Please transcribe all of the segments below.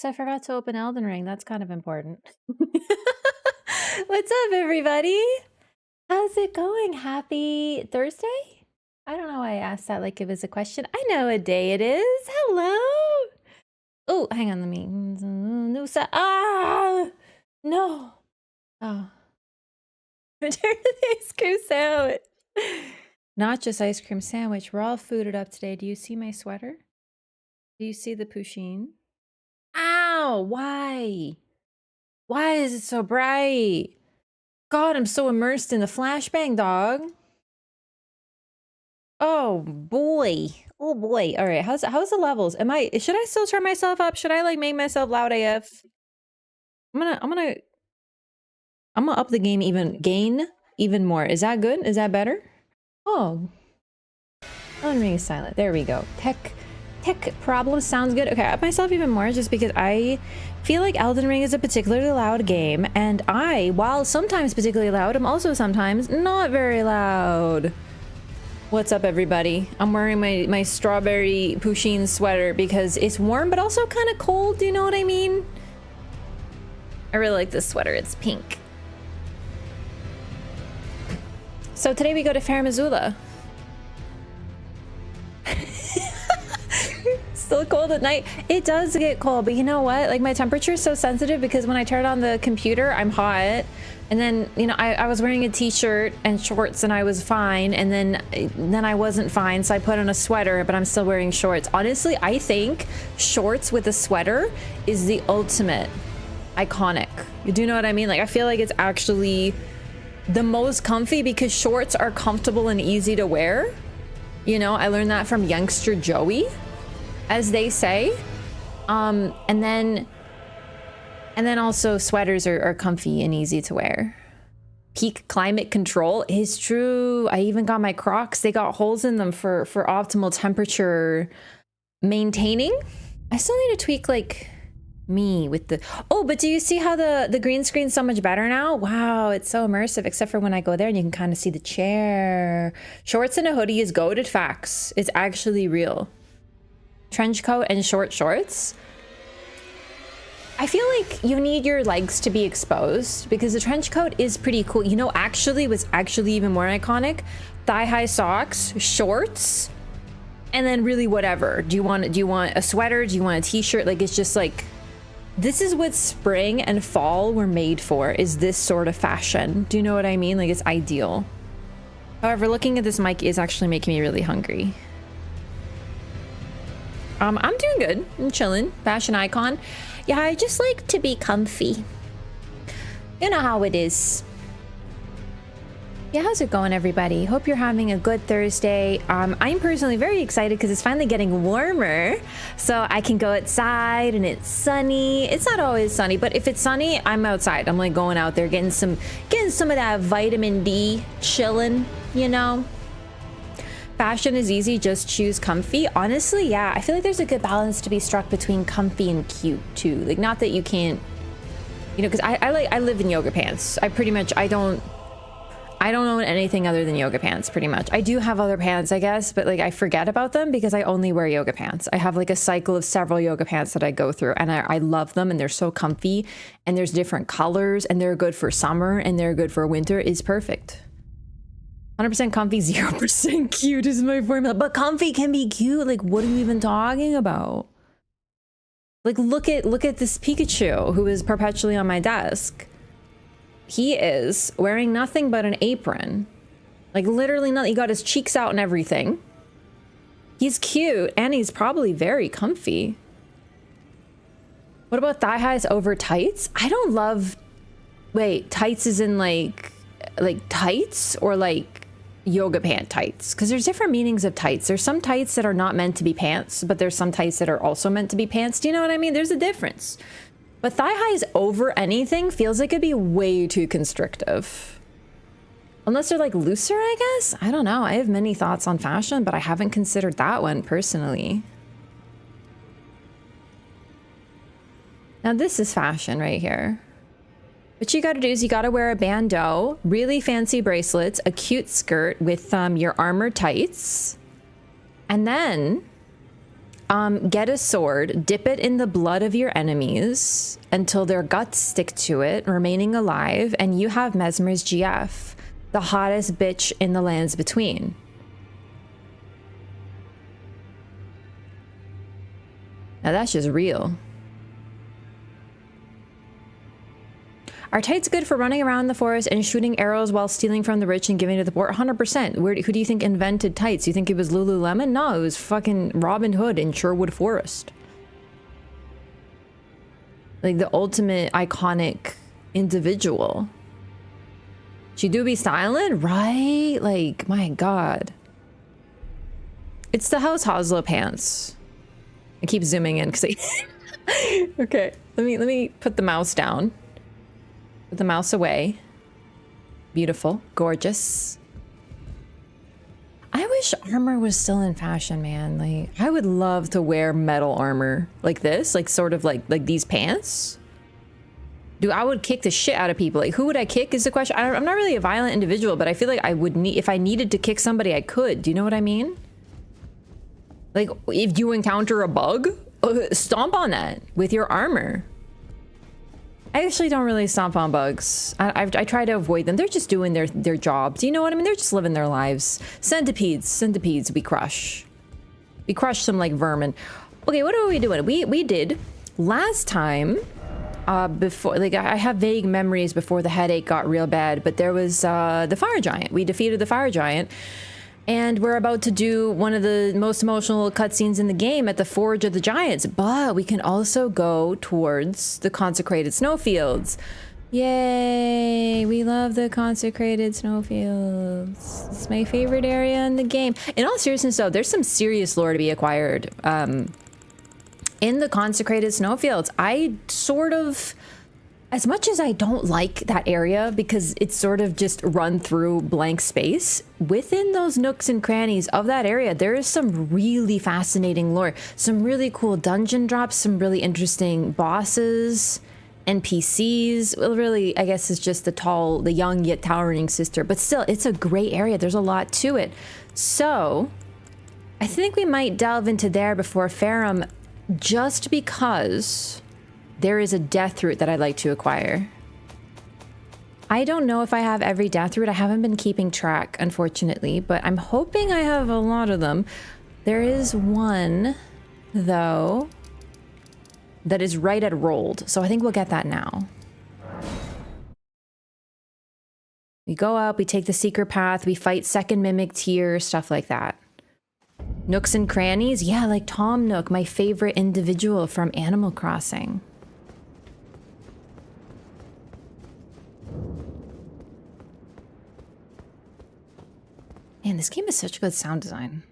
Oops, I forgot to open Elden Ring. That's kind of important. What's up, everybody? How's it going? Happy Thursday? I don't know why I asked that like it was a question. I know what day it is. Hello. Oh, hang on. Let me. No. No. Oh. Return to the ice cream sandwich. Not just ice cream sandwich. We're all fooded up today. Do you see my sweater? Do you see the poutine? Ow! Why? Why is it so bright? God, I'm so immersed in the flashbang, dog. Oh boy. Oh boy. All right. How's the levels? Should I still turn myself up? Should I like make myself loud AF? I'm gonna up the gain even more. Is that good? Is that better? Oh. Elden Ring is silent. There we go. Tech problem sounds good. Okay, I up myself even more just because I feel like Elden Ring is a particularly loud game, and while sometimes particularly loud, I'm also sometimes not very loud. What's up, everybody? I'm wearing my strawberry poutine sweater because it's warm but also kind of cold. Do you know what I mean? I really like this sweater. It's pink. So today we go to Fair Missoula. Still cold at night. It does get cold, but you know what? Like, my temperature is so sensitive because when I turn on the computer, I'm hot. And then, you know, I was wearing a t-shirt and shorts and I was fine. And then I wasn't fine. So I put on a sweater, but I'm still wearing shorts. Honestly, I think shorts with a sweater is the ultimate iconic. You do know what I mean? Like, I feel like it's actually the most comfy because shorts are comfortable and easy to wear. You know, I learned that from youngster Joey, as they say. And then also sweaters are comfy and easy to wear. Peak climate control is true. I even got my Crocs. They got holes in them for optimal temperature maintaining. I still need to tweak like me with the, oh, but do you see how the green screen's so much better now? Wow, it's so immersive, except for when I go there and you can kind of see the chair. Shorts and a hoodie is goated facts. It's actually real. Trench coat and short shorts. I feel like you need your legs to be exposed because the trench coat is pretty cool. You know, actually was actually even more iconic. Thigh-high socks, shorts, and then really whatever. Do you want a sweater? Do you want a t-shirt? Like, it's just like, this is what spring and fall were made for, is this sort of fashion. Do you know what I mean? Like, it's ideal. However, looking at this mic is actually making me really hungry. I'm doing good. I'm chilling. Fashion icon. Yeah, I just like to be comfy. You know how it is. Yeah, how's it going, everybody? Hope you're having a good Thursday. I'm personally very excited because it's finally getting warmer, so I can go outside and it's sunny. It's not always sunny, but if it's sunny, I'm outside. I'm like going out there, getting some of that vitamin D, chilling, you know? Fashion is easy, just choose comfy. Honestly, yeah, I feel like there's a good balance to be struck between comfy and cute too. Like, not that you can't, you know, because I live in yoga pants. I don't own anything other than yoga pants, pretty much. I do have other pants, I guess, but like I forget about them because I only wear yoga pants. I have like a cycle of several yoga pants that I go through, and I love them, and they're so comfy, and there's different colors, and they're good for summer, and they're good for winter. Is perfect. 100% comfy, 0% cute is my formula. But comfy can be cute. Like, what are you even talking about? Like, look at this Pikachu who is perpetually on my desk. He is wearing nothing but an apron. Like, literally nothing. He got his cheeks out and everything. He's cute, and he's probably very comfy. What about thigh highs over tights? I don't love... Wait, tights is in like tights or like yoga pant tights? Because there's different meanings of tights. There's some tights that are not meant to be pants, but there's some tights that are also meant to be pants. Do you know what I mean? There's a difference. But thigh highs over anything feels like it'd be way too constrictive. Unless they're like looser, I guess? I don't know. I have many thoughts on fashion, but I haven't considered that one personally. Now this is fashion right here. What you gotta do is you gotta wear a bandeau, really fancy bracelets, a cute skirt with your armor tights, and then Get a sword, dip it in the blood of your enemies until their guts stick to it, remaining alive, and you have Mesmer's GF, the hottest bitch in the lands between. Now that's just real. Are tights good for running around the forest and shooting arrows while stealing from the rich and giving to the poor? 100%. Who do you think invented tights? You think it was Lululemon? No, it was fucking Robin Hood in Sherwood Forest. Like the ultimate iconic individual. She do be styling, right? Like, my God. It's the House Hoslow pants. I keep zooming in because I... Okay, let me put the mouse down. Put the mouse away. Beautiful, gorgeous. I wish armor was still in fashion, man. Like, I would love to wear metal armor like this, like sort of like these pants. Dude, I would kick the shit out of people. Like, who would I kick is the question. I'm not really a violent individual, but I feel like I would need, if I needed to kick somebody, I could. Do you know what I mean? Like, if you encounter a bug, stomp on that with your armor. I actually don't really stomp on bugs. I try to avoid them. They're just doing their jobs. You know what I mean? They're just living their lives. Centipedes, we crush. We crush them like vermin. Okay, what are we doing? We did last time, before, like, I have vague memories before the headache got real bad, but there was the fire giant. We defeated the fire giant. And we're about to do one of the most emotional cutscenes in the game at the Forge of the Giants, but we can also go towards the consecrated snowfields. Yay! We love the consecrated snowfields. It's my favorite area in the game. In all seriousness though, there's some serious lore to be acquired in the consecrated snowfields. I sort of... As much as I don't like that area because it's sort of just run through blank space, within those nooks and crannies of that area, there is some really fascinating lore, some really cool dungeon drops, some really interesting bosses, NPCs. Well, really, I guess it's just the young yet towering sister, but still, it's a great area. There's a lot to it. So I think we might delve into there before Farum, just because there is a death root that I'd like to acquire. I don't know if I have every death root. I haven't been keeping track, unfortunately, but I'm hoping I have a lot of them. There is one, though, that is right at rolled, so I think we'll get that now. We go up, we take the secret path, we fight second mimic tier, stuff like that. Nooks and crannies? Yeah, like Tom Nook, my favorite individual from Animal Crossing. Man, this game is such good sound design.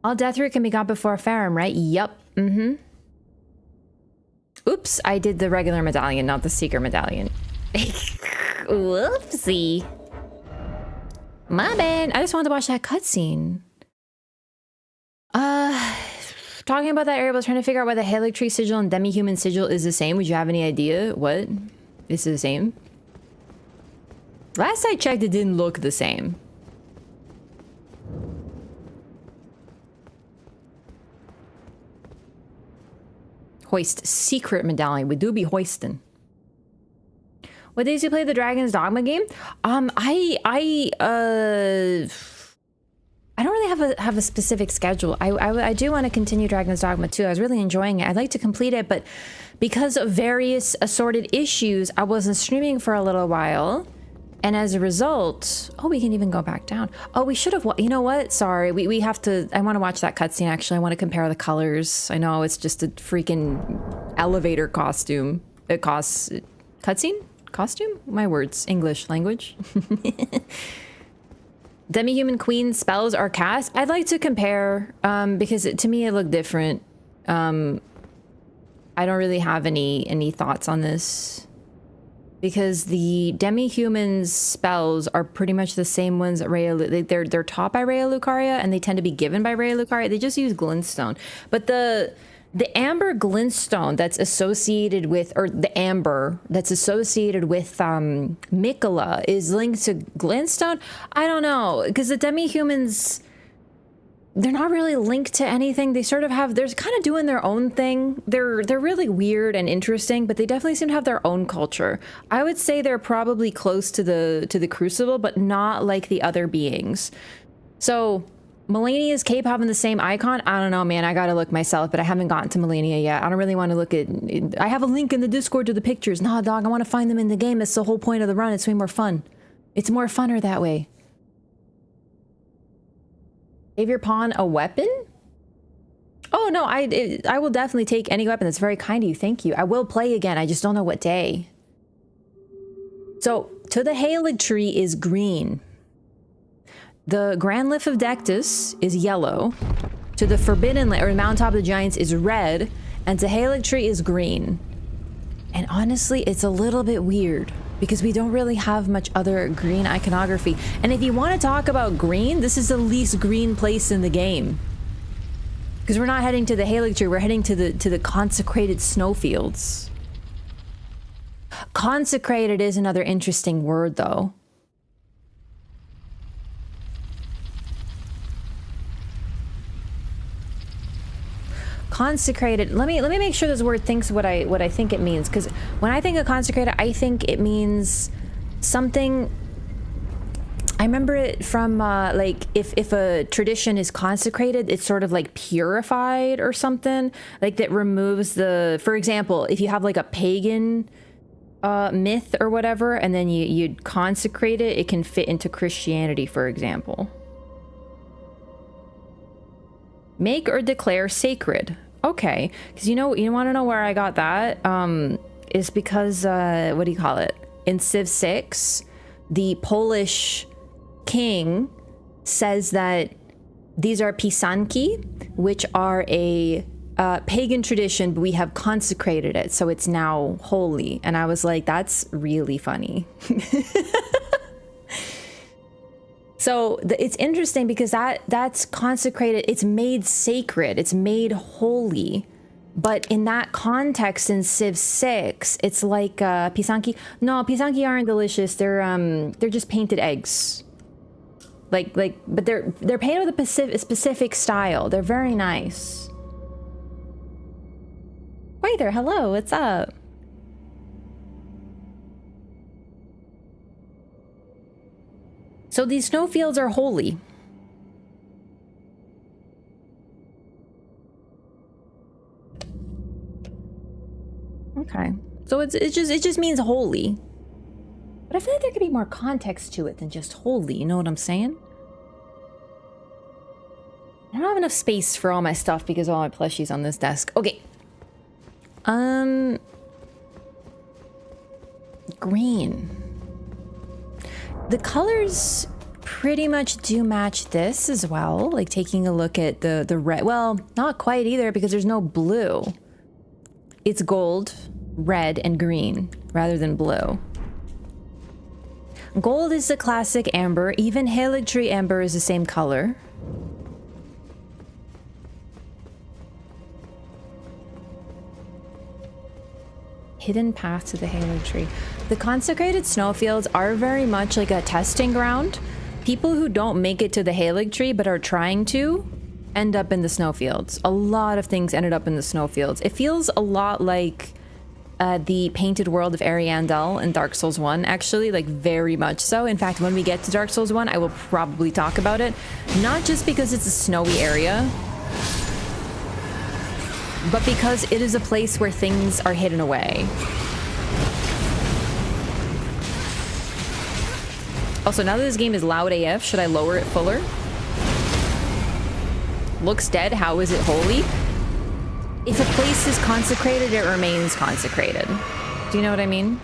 All death root can be got before Farum, right? Yup. Mm-hmm. Oops, I did the regular medallion, not the secret medallion. Whoopsie. My bad. I just wanted to watch that cutscene. Talking about that area, I was trying to figure out why the Halic Tree sigil and Demi-Human sigil is the same. Would you have any idea what? Is it the same? Last I checked, it didn't look the same. Hoist secret medallion. We do be hoisting. What days do you play the Dragon's Dogma game? I don't really have a specific schedule. I do want to continue Dragon's Dogma too. I was really enjoying it. I'd like to complete it, but because of various assorted issues, I wasn't streaming for a little while. And as a result, oh, we can even go back down. Oh, we should have, you know what? Sorry, we have to, I want to watch that cutscene actually. I want to compare the colors. I know it's just a freaking elevator costume. It costs, cutscene? Costume? My words, English language. Demi-Human Queen spells are cast. I'd like to compare, because to me it looked different. I don't really have any thoughts on this. Because the demi-humans spells are pretty much the same ones that they're taught by Rhea Lucaria, and they tend to be given by Rhea Lucaria. They just use glintstone. But the amber glintstone that's associated with, or the amber that's associated with Mikola is linked to glintstone. I don't know, because the demi-humans, they're not really linked to anything. They sort of have, they're kind of doing their own thing. They're really weird and interesting, but they definitely seem to have their own culture. I would say they're probably close to the Crucible, but not like the other beings. So Melania's cape having the same icon? I don't know, man. I gotta look myself, but I haven't gotten to Melania yet. I don't really want to look at... I have a link in the Discord to the pictures. Nah, dog, I want to find them in the game. That's the whole point of the run. It's way more fun. It's more funner that way. Gave your pawn a weapon? Oh, no, I will definitely take any weapon. That's very kind of you. Thank you. I will play again. I just don't know what day. So, to the Halig tree is green. The Grand Lift of Dectus is yellow. To the Forbidden or Mountaintop of the Giants is red. And to Halig Tree is green. And honestly, it's a little bit weird because we don't really have much other green iconography. And if you want to talk about green, this is the least green place in the game. Because we're not heading to the Halig Tree, we're heading to the consecrated snowfields. Consecrated is another interesting word, though. Consecrated. Let me make sure this word thinks what I think it means, because when I think of consecrated, I think it means something. I remember it from like if a tradition is consecrated, it's sort of like purified or something, like that removes the, for example, if you have like a pagan myth or whatever, and then you consecrate it, it can fit into Christianity, for example. Make or declare sacred. Okay, because you want to know where I got that? Is because what do you call it? In Civ 6, the Polish king says that these are pisanki, which are a pagan tradition, but we have consecrated it, so it's now holy. And I was like, that's really funny. So it's interesting because that's consecrated. It's made sacred. It's made holy. But in that context, in Civ 6, it's like pisanki. No, pisanki aren't delicious. They're just painted eggs. But they're painted with a specific style. They're very nice. Wait there, hello. What's up? So these snowfields are holy. Okay. So it just means holy. But I feel like there could be more context to it than just holy, you know what I'm saying? I don't have enough space for all my stuff because all my plushies on this desk. Okay. Green. The colors pretty much do match this as well. Like taking a look at the red. Well, not quite either because there's no blue. It's gold, red, and green rather than blue. Gold is the classic amber. Even Halig Tree amber is the same color. Hidden path to the Halig Tree. The consecrated snowfields are very much like a testing ground. People who don't make it to the Halig Tree but are trying to end up in the snowfields. A lot of things ended up in the snowfields. It feels a lot like the painted world of Ariandel in Dark Souls 1, actually, like very much so. In fact, when we get to Dark Souls 1, I will probably talk about it. Not just because it's a snowy area, but because it is a place where things are hidden away. Also, now that this game is loud AF, should I lower it fuller? Looks dead, how is it holy? If a place is consecrated, it remains consecrated. Do you know what I mean?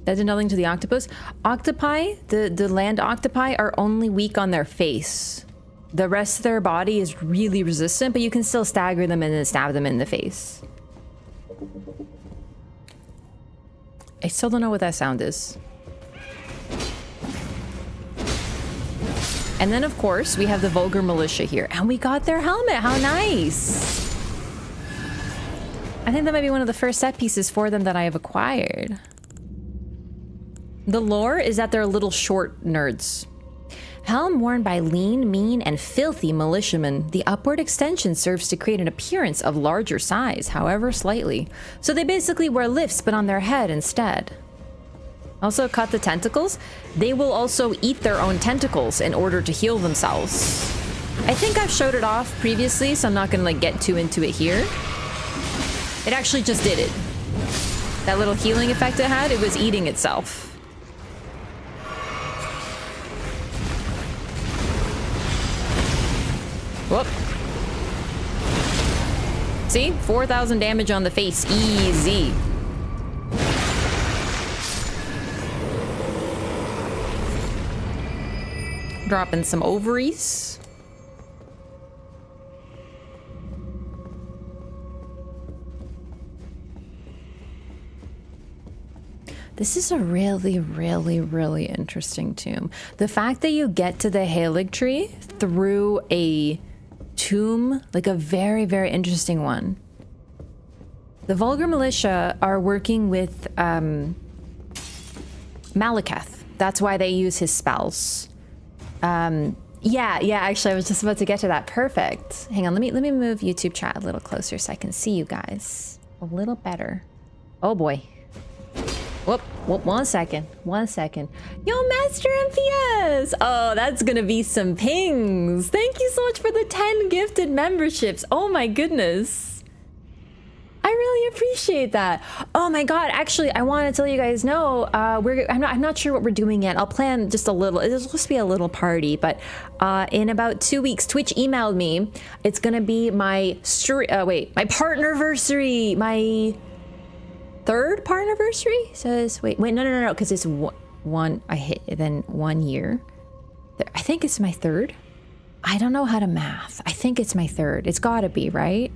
That did nothing to the octopus. Octopi, the land octopi, are only weak on their face. The rest of their body is really resistant, but you can still stagger them and then stab them in the face. I still don't know what that sound is. And then, of course, we have the Vulgar Militia here. And we got their helmet. How nice! I think that might be one of the first set pieces for them that I have acquired. The lore is that they're little short nerds. Helm worn by lean, mean, and filthy militiamen, the upward extension serves to create an appearance of larger size, however slightly. So they basically wear lifts, but on their head instead. Also, cut the tentacles. They will also eat their own tentacles in order to heal themselves. I think I've showed it off previously, so I'm not gonna like get too into it here. It actually just did it. That little healing effect it had, it was eating itself. Whoop. See? 4,000 damage on the face. Easy. Dropping some ovaries. This is a really, really, really interesting tomb. The fact that you get to the Halig tree through a tomb, like a very, very interesting one. The Vulgar Militia are working with Malekith. That's why they use his spells. Yeah, actually I was just about to get to that. Perfect. Hang on, let me move YouTube chat a little closer so I can see you guys a little better. Oh boy. Whoop, 1 second. Yo, Master MPS! Oh, that's gonna be some pings. Thank you so much for the 10 gifted memberships. Oh my goodness. I really appreciate that. Oh my god, actually, I want to tell you guys, no, I'm not sure what we're doing yet. I'll plan just a little, it'll just be a little party, but in about 2 weeks, Twitch emailed me. It's gonna be my my partnerversary, my third partnerversary. Says wait, no, because it's one I hit then 1 year. I think it's my third. I don't know how to math. I think it's my third. It's gotta be, right?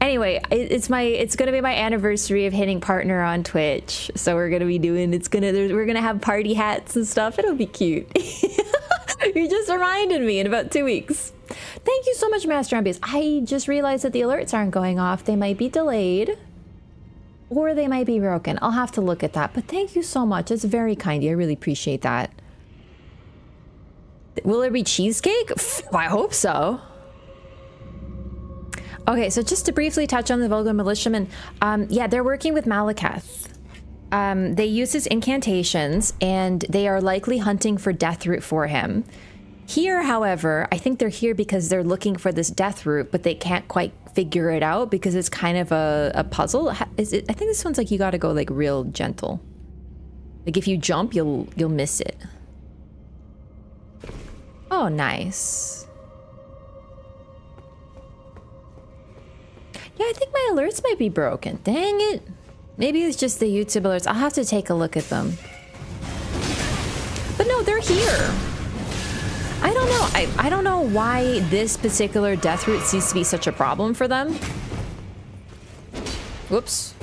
Anyway, it's gonna be my anniversary of hitting partner on Twitch. So we're gonna be doing, we're gonna have party hats and stuff. It'll be cute. You just reminded me in about 2 weeks. Thank you so much, Master Ambius. I just realized that the alerts aren't going off. They might be delayed. Or they might be broken. I'll have to look at that. But thank you so much. It's very kind of you. I really appreciate that. Will there be cheesecake? I hope so. Okay, so just to briefly touch on the Vulgar Militiamen. Yeah, they're working with Malekith. They use his incantations, and they are likely hunting for Deathroot for him. Here, however, I think they're here because they're looking for this Deathroot, but they can't quite figure it out because it's kind of a puzzle. Is it? I think this one's like you got to go like real gentle. Like if you jump, you'll miss it. Oh, nice. Yeah, I think my alerts might be broken. Dang it. Maybe it's just the YouTube alerts. I'll have to take a look at them. But no, they're here. I don't know. I don't know why this particular Deathroot seems to be such a problem for them. Whoops.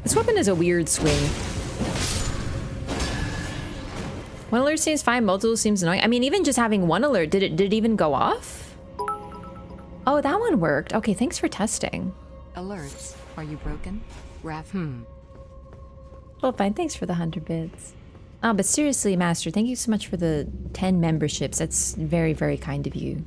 This weapon is a weird swing. One alert seems fine, multiple seems annoying. I mean, even just having one alert, did it even go off? Oh, that one worked. Okay, thanks for testing. Alerts. Are you broken? Raf. Well, fine. Thanks for the 100 bits. Oh, but seriously, Master, thank you so much for the 10 memberships. That's very, very kind of you.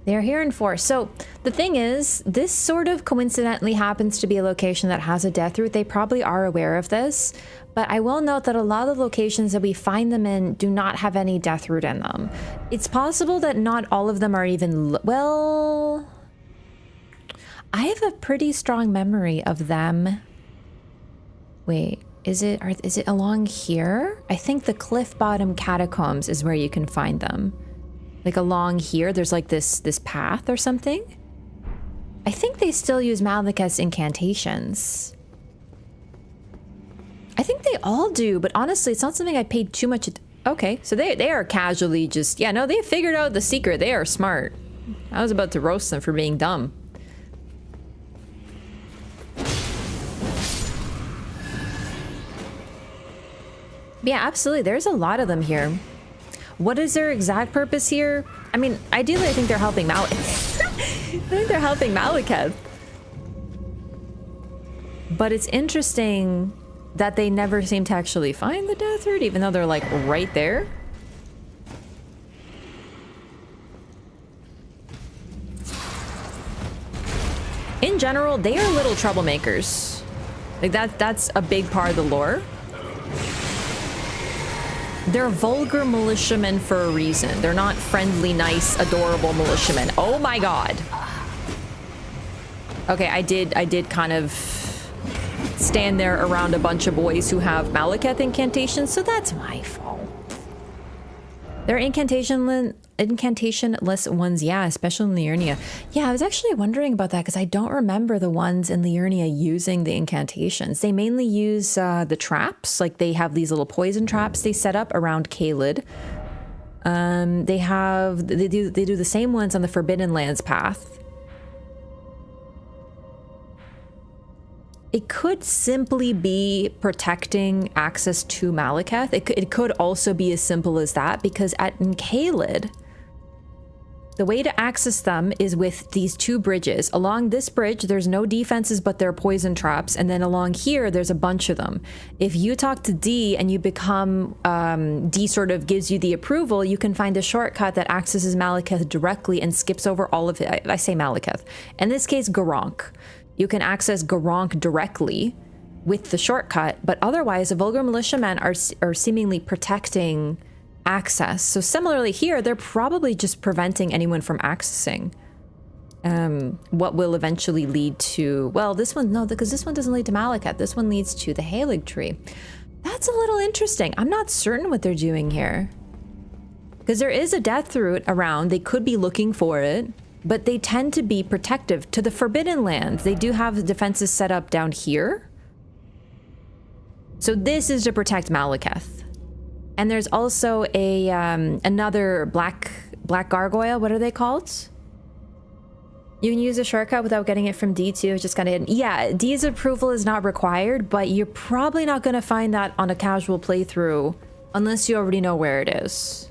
They're here in force. So the thing is, this sort of coincidentally happens to be a location that has a Deathroot. They probably are aware of this, but I will note that a lot of the locations that we find them in do not have any Deathroot in them. It's possible that not all of them are even, well, I have a pretty strong memory of them. Wait, is it along here? I think the Cliff Bottom Catacombs is where you can find them. Like along here, there's like this path or something. I think they still use Malekith's incantations. I think they all do, but honestly, it's not something I paid too much. Okay, so they are casually just, yeah, no, they figured out the secret. They are smart. I was about to roast them for being dumb. Yeah, absolutely. There's a lot of them here. What is their exact purpose here? I mean, ideally, I think they're helping I think they're helping Malekith. But it's interesting that they never seem to actually find the Death Root, even though they're like right there. In general, they are little troublemakers. Like that's a big part of the lore. They're vulgar militiamen for a reason. They're not friendly, nice, adorable militiamen. Oh my god. Okay, I did kind of stand there around a bunch of boys who have Malekith incantations, so that's my fault. They're incantationless ones, yeah, especially in Liurnia. Yeah, I was actually wondering about that because I don't remember the ones in Liurnia using the incantations. They mainly use the traps, like they have these little poison traps they set up around Caelid. They do the same ones on the Forbidden Lands path. It could simply be protecting access to Malekith. It could also be as simple as that, because in Caelid, the way to access them is with these two bridges. Along this bridge, there's no defenses, but there are poison traps. And then along here, there's a bunch of them. If you talk to D and you become, D sort of gives you the approval, you can find a shortcut that accesses Malekith directly and skips over all of it. I say Malekith. In this case, Garank. You can access Garank directly with the shortcut, but otherwise, the vulgar militiamen are seemingly protecting access. So similarly here, they're probably just preventing anyone from accessing what will eventually lead to, well, this one, no, because this one doesn't lead to Malekith. This one leads to the Halig tree. That's a little interesting. I'm not certain what they're doing here, because there is a Death Root around. They could be looking for it, but they tend to be protective to the Forbidden Lands. They do have the defenses set up down here. So this is to protect Malekith. And there's also a another black gargoyle. What are they called? You can use a shortcut without getting it from D2. Just kind of, yeah, D's approval is not required, but you're probably not going to find that on a casual playthrough unless you already know where it is.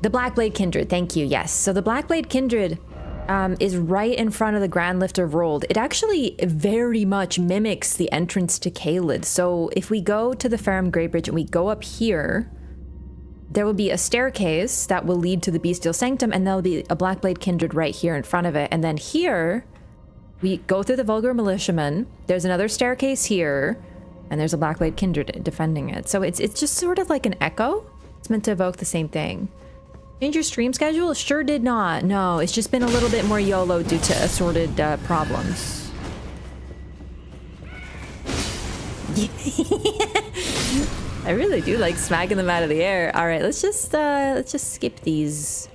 The Blackblade Kindred, thank you, yes. So the Blackblade Kindred is right in front of the Grand Lift of Rold. It actually very much mimics the entrance to Caelid. So if we go to the Ferrum Greybridge and we go up here, there will be a staircase that will lead to the Bestial Sanctum, and there'll be a Blackblade Kindred right here in front of it. And then here, we go through the Vulgar Militiamen. There's another staircase here, and there's a Blackblade Kindred defending it. So it's just sort of like an echo. It's meant to evoke the same thing. Change your stream schedule? Sure did not. No, it's just been a little bit more YOLO due to assorted problems. I really do like smacking them out of the air. All right, let's just skip these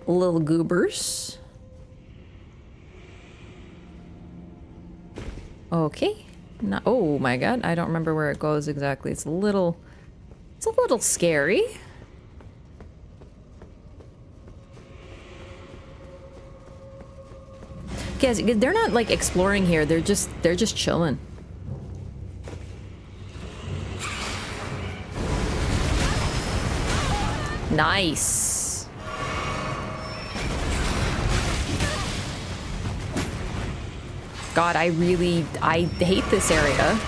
little goobers. Okay. No, oh my god, I don't remember where it goes exactly. It's a little scary. Guys, they're not like exploring here. They're just chilling. Nice. God, I hate this area.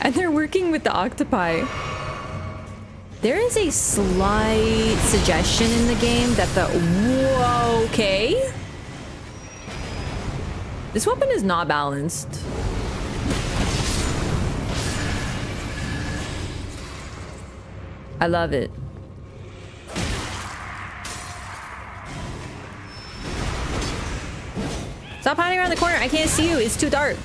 And they're working with the octopi. There is a slight suggestion in the game that whoa, okay. This weapon is not balanced. I love it. Stop hiding around the corner. I can't see you. It's too dark.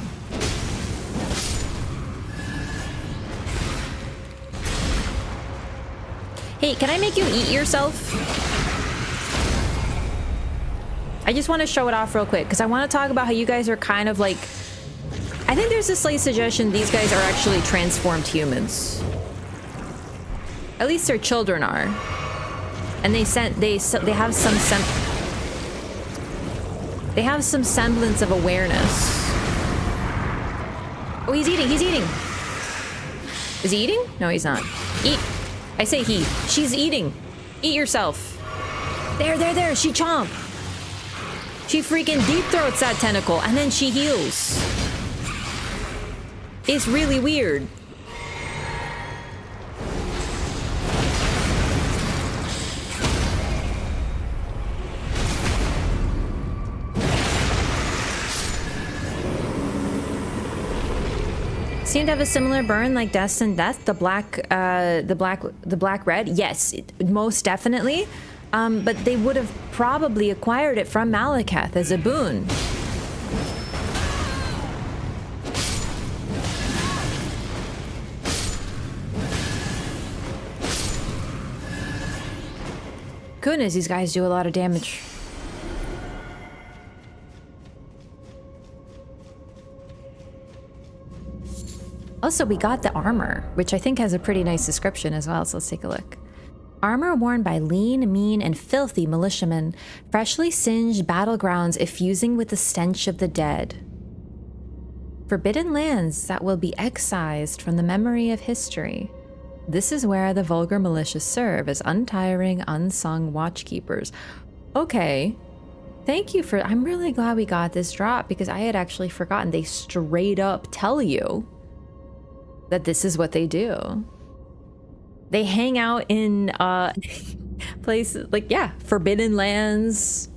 Hey, can I make you eat yourself? I just want to show it off real quick because I want to talk about how you guys are kind of like... I think there's a slight suggestion these guys are actually transformed humans. At least their children are. And they have some semblance of awareness. Oh, he's eating, he's eating. Is he eating? No, he's not. Eat. I say he. She's eating. Eat yourself. There. She chomp. She freaking deep throats that tentacle and then she heals. It's really weird. Seem to have a similar burn like Death and Death, the black red. Yes, most definitely. But they would have probably acquired it from Malekith as a boon. Goodness, these guys do a lot of damage. Also, we got the armor, which I think has a pretty nice description as well, so let's take a look. Armor worn by lean, mean, and filthy militiamen, freshly singed battlegrounds effusing with the stench of the dead. Forbidden lands that will be excised from the memory of history. This is where the vulgar militia serve as untiring, unsung watchkeepers. Okay. Thank you for... I'm really glad we got this drop because I had actually forgotten. They straight up tell you that this is what they do. They hang out in places like, yeah, forbidden lands,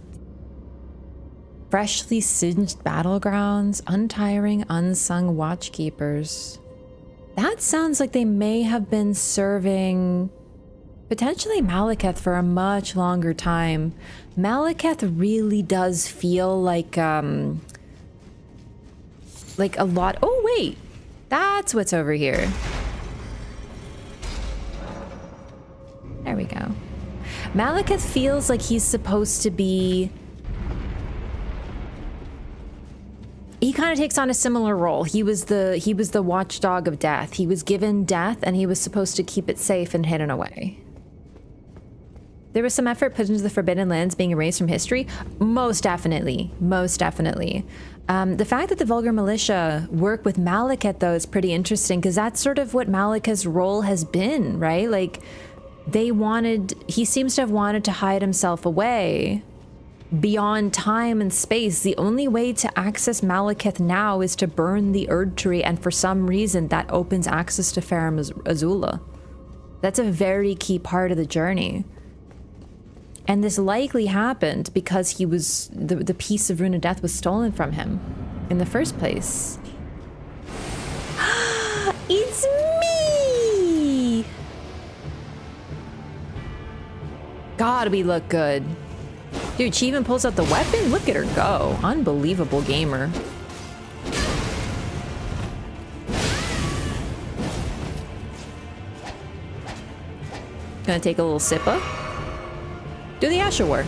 freshly singed battlegrounds, untiring, unsung watchkeepers. That sounds like they may have been serving potentially Malekith for a much longer time. Malekith really does feel like a lot. Oh, wait. That's what's over here. There we go. Malekith feels like he's supposed to be... He kind of takes on a similar role. He was the watchdog of death. He was given death and he was supposed to keep it safe and hidden away. There was some effort put into the Forbidden Lands being erased from history. Most definitely. Most definitely. The fact that the Vulgar Militia work with Malekith, though, is pretty interesting because that's sort of what Malekith's role has been, right? Like, he seems to have wanted to hide himself away beyond time and space. The only way to access Malekith now is to burn the Erd Tree, and for some reason that opens access to Farum Azula. That's a very key part of the journey. And this likely happened because he was the piece of Rune of Death was stolen from him in the first place. It's me! God, we look good. Dude, she even pulls out the weapon? Look at her go. Unbelievable gamer. Gonna take a little sippa. Do the Asha War.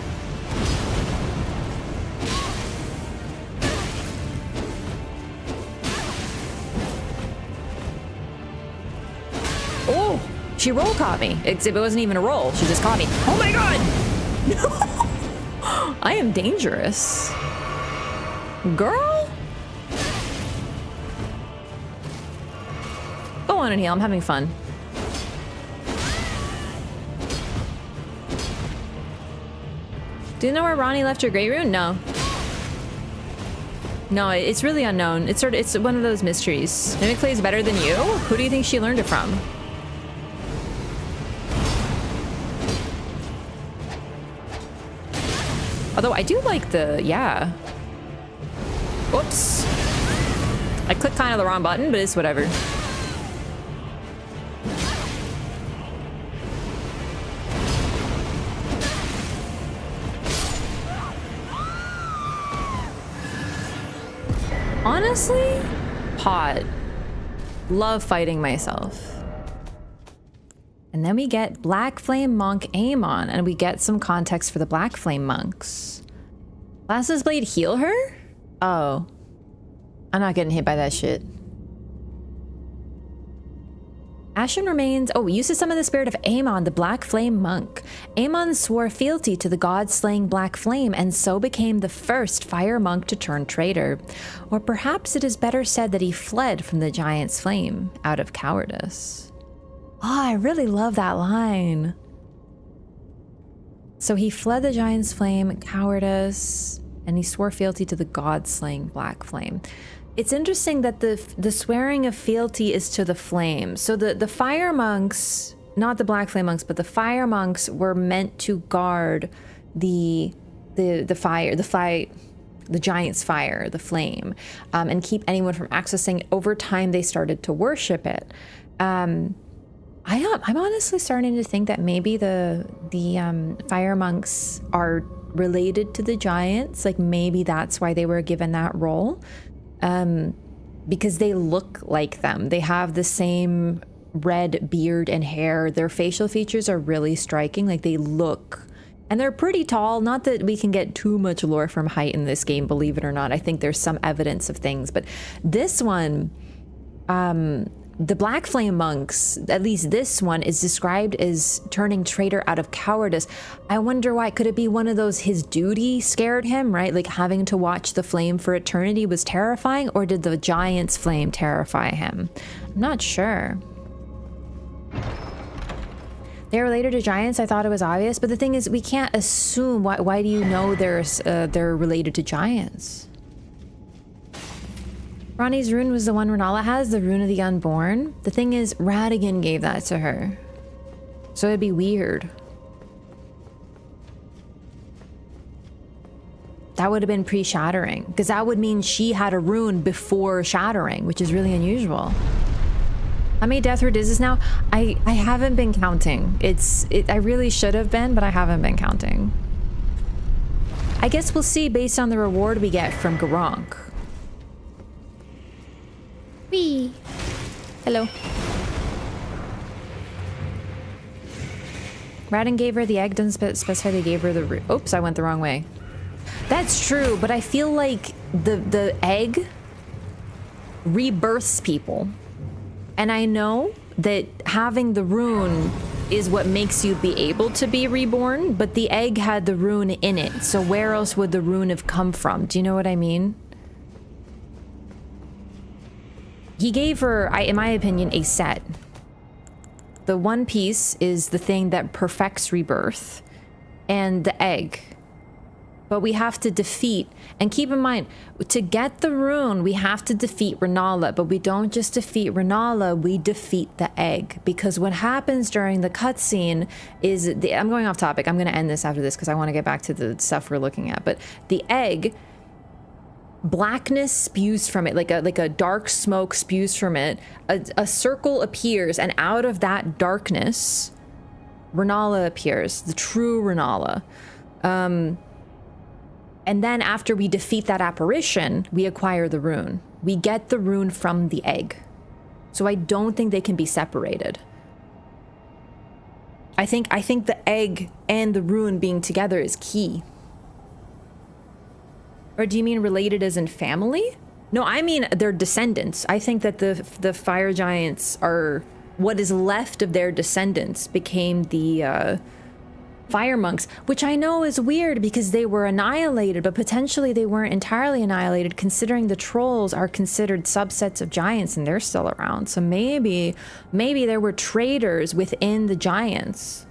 Oh, she roll caught me. Except it wasn't even a roll. She just caught me. Oh my god! I am dangerous. Girl? Go on and heal. I'm having fun. Do you know where Ronnie left her Great Rune? No. No, it's really unknown. It's one of those mysteries. Mimic plays better than you? Who do you think she learned it from? Although I do like yeah. Whoops. I clicked kind of the wrong button, but it's whatever. Honestly, hot. Love fighting myself. And then we get Black Flame Monk Amon, and we get some context for the Black Flame Monks. Lass's Blade heal her? Oh. I'm not getting hit by that shit. Ashen remains. Oh, used to summon the spirit of Amon, the Black Flame monk. Amon swore fealty to the god-slaying Black Flame and so became the first fire monk to turn traitor. Or perhaps it is better said that he fled from the giant's flame out of cowardice. Oh, I really love that line. So he fled the giant's flame, cowardice, and he swore fealty to the god-slaying Black Flame. It's interesting that the swearing of fealty is to the flame. So the fire monks, not the Black Flame monks, but the fire monks were meant to guard the giant's fire, the flame, and keep anyone from accessing it. Over time, they started to worship it. I'm honestly starting to think that maybe the fire monks are related to the giants. Like maybe that's why they were given that role. Because they look like them. They have the same red beard and hair. Their facial features are really striking. Like they look, and they're pretty tall. Not that we can get too much lore from height in this game, believe it or not. I think there's some evidence of things, but this one, the Black Flame monks, at least this one, is described as turning traitor out of cowardice. I wonder why. Could it be one of those, his duty scared him, right? Like having to watch the flame for eternity was terrifying, or did the giant's flame terrify him? I'm not sure. They're related to giants. I thought it was obvious, but the thing is, we can't assume. Why do you know they're related to giants? Ronnie's rune was the one Renala has, the rune of the unborn. The thing is, Radigan gave that to her. So it'd be weird. That would have been pre-shattering, because that would mean she had a rune before shattering, which is really unusual. How many death root is this now? I haven't been counting. I really should have been, but I haven't been counting. I guess we'll see based on the reward we get from Garunk. Whee! Hello. Radin gave her the egg, doesn't specify they gave her the oops, I went the wrong way. That's true, but I feel like the egg rebirths people. And I know that having the rune is what makes you be able to be reborn, but the egg had the rune in it, so where else would the rune have come from? Do you know what I mean? He gave her, in my opinion, a set. The one piece is the thing that perfects rebirth, and the egg. But we have to defeat, and keep in mind, to get the rune, we have to defeat Renala, but we don't just defeat Renala, we defeat the egg. Because what happens during the cutscene is, I'm going off topic, I'm going to end this after this because I want to get back to the stuff we're looking at, but the egg, blackness spews from it, like a dark smoke spews from it, a circle appears, and out of that darkness, Renala appears, the true Renala. And then after we defeat that apparition, we acquire the rune. We get the rune from the egg. So I don't think they can be separated. I think the egg and the rune being together is key. Or do you mean related as in family? No, I mean they're descendants. I think that the fire giants are what is left of their descendants became the fire monks, which I know is weird because they were annihilated, but potentially they weren't entirely annihilated considering the trolls are considered subsets of giants and they're still around. So maybe there were traitors within the giants.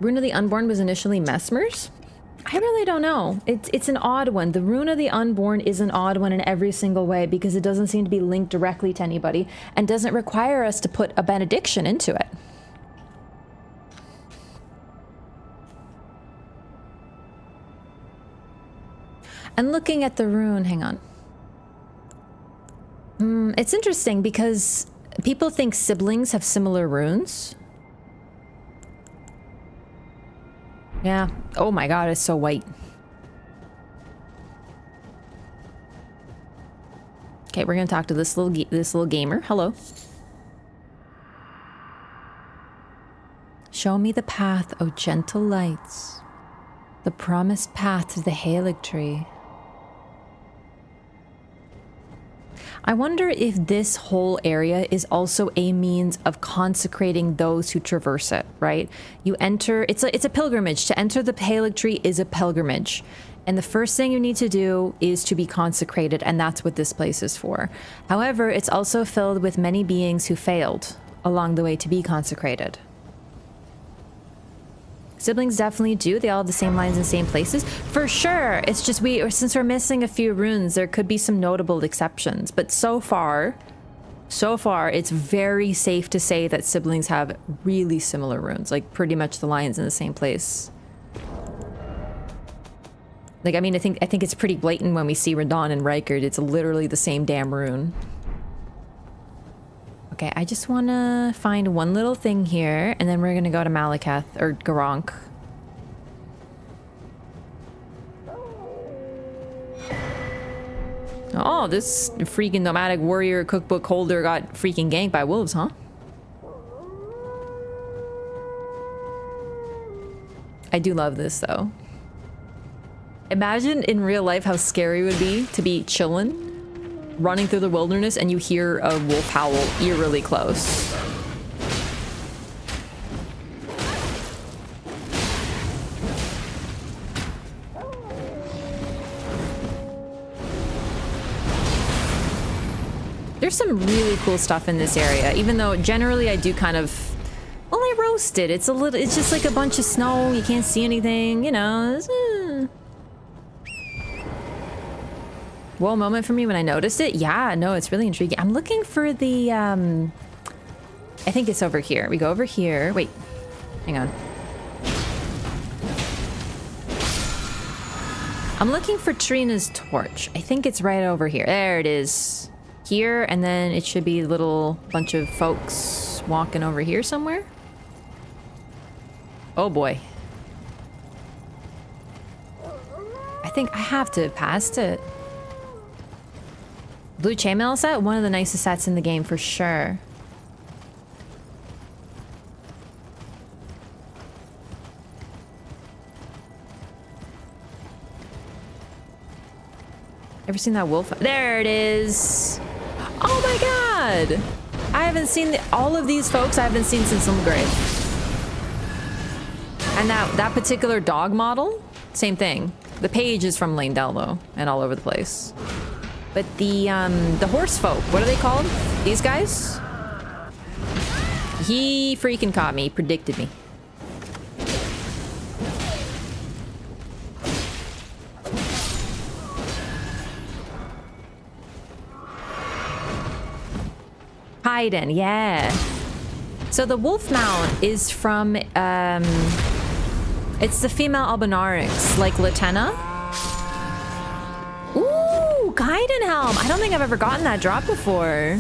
Rune of the Unborn was initially Messmer's? I really don't know. It's an odd one. The Rune of the Unborn is an odd one in every single way because it doesn't seem to be linked directly to anybody and doesn't require us to put a benediction into it. And looking at the rune, hang on. It's interesting because people think siblings have similar runes. Yeah. Oh my god, it's so white. Okay, we're gonna talk to this little gamer. Hello. Show me the path, O gentle lights. The promised path to the Halig tree. I wonder if this whole area is also a means of consecrating those who traverse it, right? You enter, it's a pilgrimage. To enter the Haligtree is a pilgrimage. And the first thing you need to do is to be consecrated, and that's what this place is for. However, it's also filled with many beings who failed along the way to be consecrated. Siblings definitely do. They all have the same lines and same places. For sure. It's just since we're missing a few runes, there could be some notable exceptions. But so far, it's very safe to say that siblings have really similar runes. Like, pretty much the lines in the same place. Like, I mean, I think it's pretty blatant when we see Radon and Rykard. It's literally the same damn rune. Okay, I just want to find one little thing here, and then we're going to go to Malekith, or Garank. Oh, this freaking nomadic warrior cookbook holder got freaking ganked by wolves, huh? I do love this, though. Imagine in real life how scary it would be to be chillin', running through the wilderness, and you hear a wolf howl eerily close. There's some really cool stuff in this area, even though generally I do kind of... Well, I roast it. It's just like a bunch of snow. You can't see anything, you know. Whoa, moment for me when I noticed it. Yeah, no, it's really intriguing. I'm looking for the, I think it's over here. We go over here. Wait, hang on. I'm looking for Trina's torch. I think it's right over here. There it is. Here, and then it should be a little bunch of folks walking over here somewhere. Oh boy. I think I have to pass it. Blue chainmail set, one of the nicest sets in the game for sure. Ever seen that wolf? There it is. Oh my god. I haven't seen all of these folks I haven't seen since Ilmgrave. And that particular dog model, same thing. The page is from Leyndell though, and all over the place. But the horse folk, what are they called? These guys? He freaking caught me, predicted me. Haydn, yeah. So the wolf mount is from, it's the female Albinaurix, like Latenna. Ooh, Haydn helm. I don't think I've ever gotten that drop before.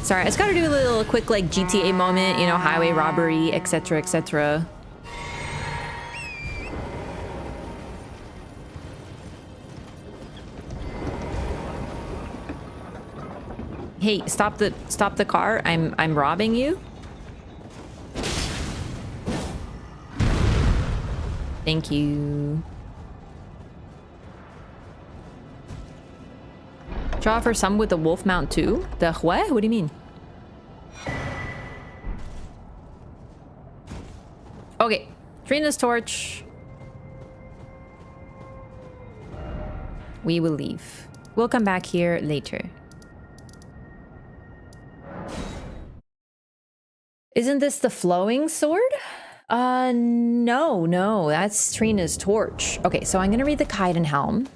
Sorry, I just gotta do a little quick, like, GTA moment, you know, highway robbery, etc., etc. Hey, stop the car. I'm robbing you. Thank you. Draw for some with the wolf mount too? The what? What do you mean? Okay, Trina's torch. We will leave. We'll come back here later. Isn't this the flowing sword? No, that's Trina's torch. Okay, so I'm gonna read the Kaiden helm.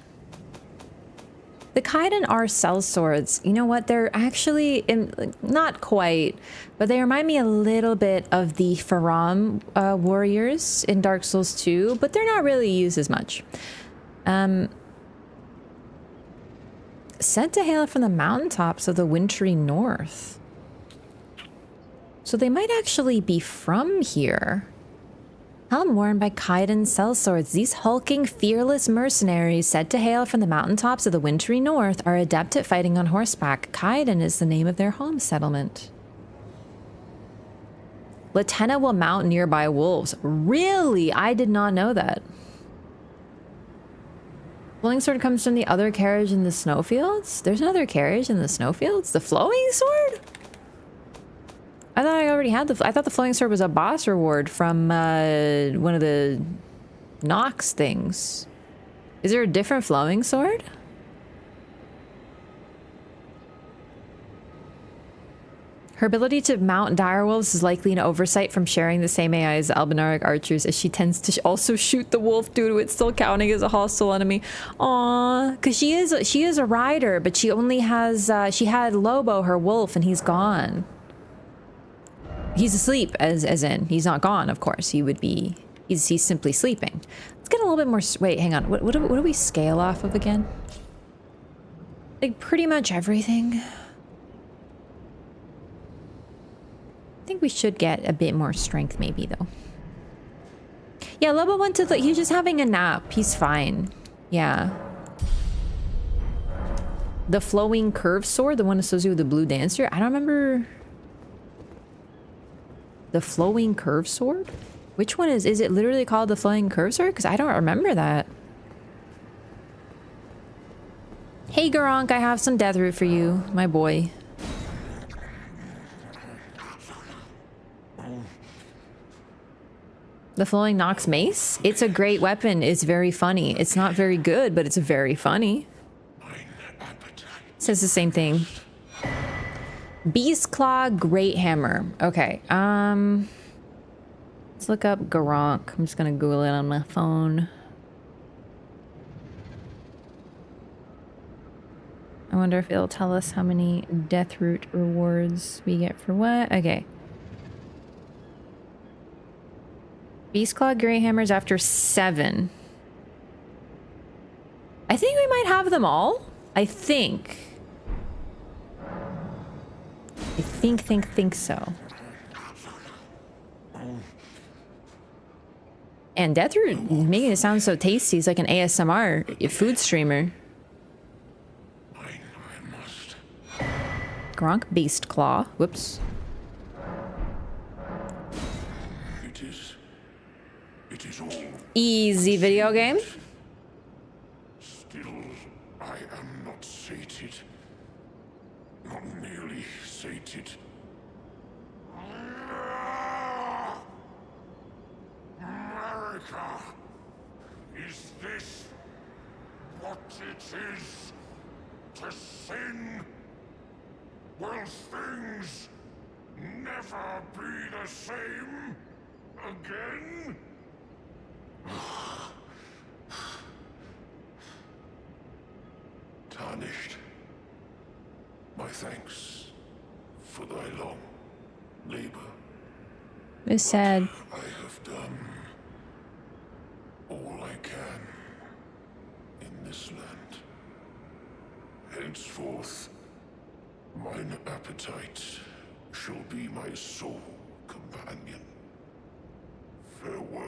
The Kaiden are cell swords. You know what? They're actually, not quite, but they remind me a little bit of the Faram warriors in Dark Souls 2, but they're not really used as much. Said to hail from the mountaintops of the wintry north. So they might actually be from here. Helm worn by Kaiden sellswords, these hulking, fearless mercenaries said to hail from the mountaintops of the wintry north are adept at fighting on horseback. Kaiden is the name of their home settlement. Latenna will mount nearby wolves. Really? I did not know that. Flowing sword comes from the other carriage in the snowfields? There's another carriage in the snowfields? The flowing sword? I thought I already had I thought the flowing sword was a boss reward from one of the Nox things. Is there a different flowing sword? Her ability to mount direwolves is likely an oversight from sharing the same AI as the Albinaric archers, as she tends to also shoot the wolf due to it still counting as a hostile enemy. Aww, because she is a rider, but she only has she had Lobo, her wolf, and he's gone. He's asleep, as in he's not gone. Of course, he would be. He's simply sleeping. Let's get a little bit more. Wait, hang on. What do we scale off of again? Like pretty much everything. I think we should get a bit more strength maybe though. Yeah, Lobo went to he's just having a nap. He's fine. Yeah. The flowing curved sword, the one associated with the blue dancer. I don't remember. The flowing curved sword? Which one is it literally called the flowing curved sword? Because I don't remember that. Hey Garank, I have some death root for you, my boy. The flowing Nox mace? It's a great weapon. It's very funny. It's not very good, but it's very funny. Says the same thing. Beast Claw Great Hammer. Okay. Let's look up Garank. I'm just gonna Google it on my phone. I wonder if it'll tell us how many death root rewards we get for what. Okay. Beastclaw Grey Hammers after 7. I think we might have them all. I think so. And Deathroot making it sound so tasty. He's like an ASMR food streamer. Gronk Beastclaw. Whoops. Easy video game. Still, I am not sated. Not nearly sated. America! Is this what it is to sin? Will things never be the same again? Tarnished, my thanks for thy long labor. It's sad. I have done all I can in this land. Henceforth, mine appetite shall be my sole companion. Farewell.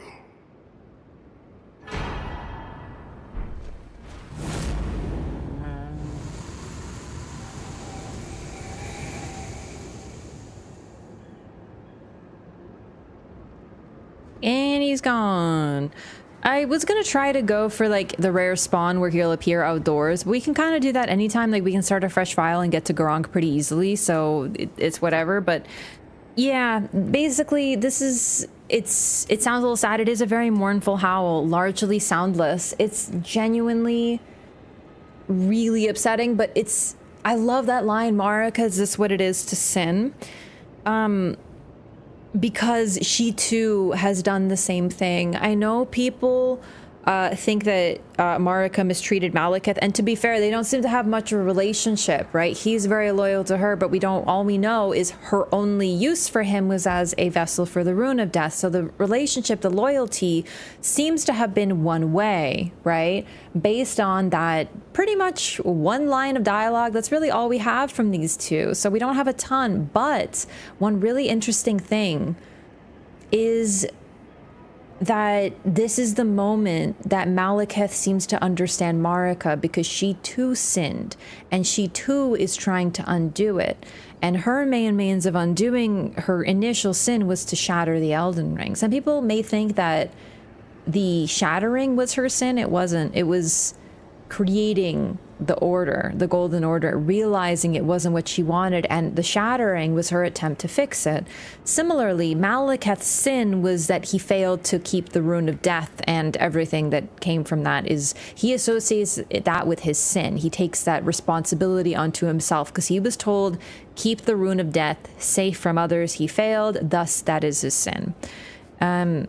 And he's gone. I was gonna try to go for like the rare spawn where he'll appear outdoors, but we can kind of do that anytime. Like we can start a fresh file and get to Garank pretty easily, so it's whatever. But yeah, basically this is it sounds a little sad. It is a very mournful howl, largely soundless. It's genuinely really upsetting, but I love that line, Mara, because this is what it is to sin. Because she too has done the same thing. I know people think that Marika mistreated Malekith, and to be fair, they don't seem to have much of a relationship, right? He's very loyal to her, but all we know is her only use for him was as a vessel for the Rune of Death. So the relationship, the loyalty seems to have been one way, right? Based on that pretty much one line of dialogue. That's really all we have from these two. So we don't have a ton, but one really interesting thing is that this is the moment that Malekith seems to understand Marika, because she too sinned and she too is trying to undo it. And her main means of undoing her initial sin was to shatter the Elden Ring. Some people may think that the shattering was her sin. It wasn't. It was creating the order, the golden order, realizing it wasn't what she wanted, and the shattering was her attempt to fix it. Similarly, Malekith's sin was that he failed to keep the rune of death, and everything that came from that is he associates that with his sin. He takes that responsibility onto himself because he was told, keep the rune of death safe from others. He failed, thus that is his sin. And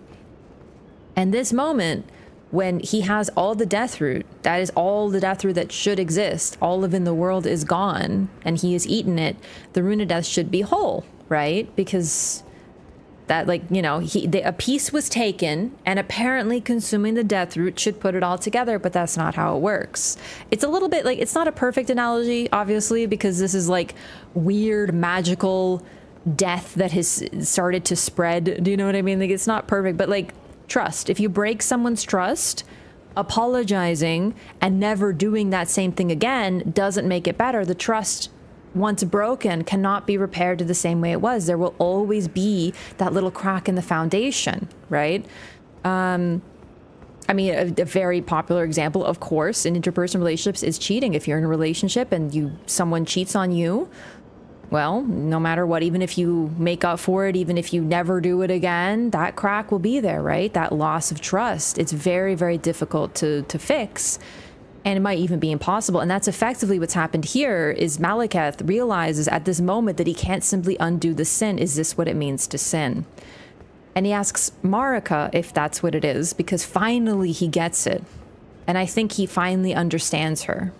this moment, when he has all the death root, that is all the death root that should exist, all of in the world is gone, and he has eaten it, the rune of death should be whole, right? Because that, like, you know, a piece was taken, and apparently consuming the death root should put it all together, but that's not how it works. It's a little bit like, it's not a perfect analogy, obviously, because this is like weird magical death that has started to spread. Do you know what I mean? Like, it's not perfect, but like, trust. If you break someone's trust, apologizing and never doing that same thing again doesn't make it better. The trust, once broken, cannot be repaired to the same way it was. There will always be that little crack in the foundation, right? I mean, a very popular example, of course, in interpersonal relationships is cheating. If you're in a relationship and someone cheats on you, well, no matter what, even if you make up for it, even if you never do it again, that crack will be there, right? That loss of trust. It's very, very difficult to fix. And it might even be impossible. And that's effectively what's happened here is Malekith realizes at this moment that he can't simply undo the sin. Is this what it means to sin? And he asks Marika if that's what it is, because finally he gets it. And I think he finally understands her.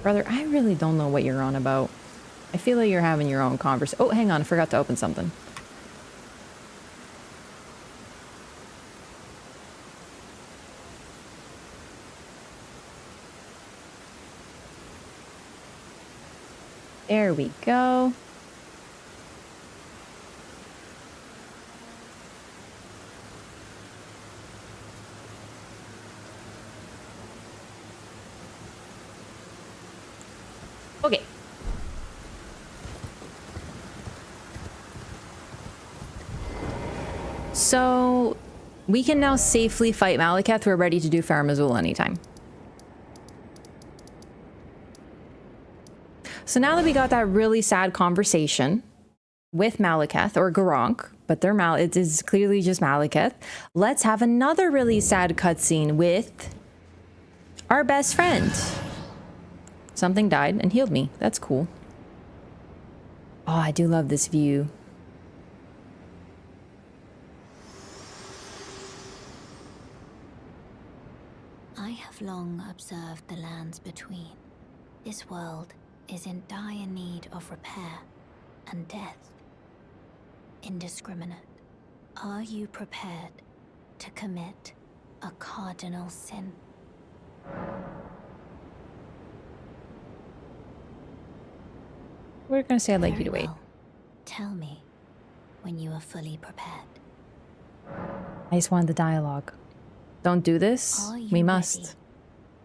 Brother, I really don't know what you're on about. I feel like you're having your own conversation. Oh, hang on. I forgot to open something. There we go. Okay. So we can now safely fight Malekith. We're ready to do Farum Azula anytime. So now that we got that really sad conversation with Malekith, or Garank, but it is clearly just Malekith, let's have another really sad cutscene with our best friend. Something died and healed me. That's cool. Oh, I do love this view. I have long observed the lands between. This world is in dire need of repair and death. Indiscriminate. Are you prepared to commit a cardinal sin? We're gonna say I'd like you to wait. Well. Tell me when you are fully prepared. I just wanted the dialogue. Don't do this. Are you We ready must.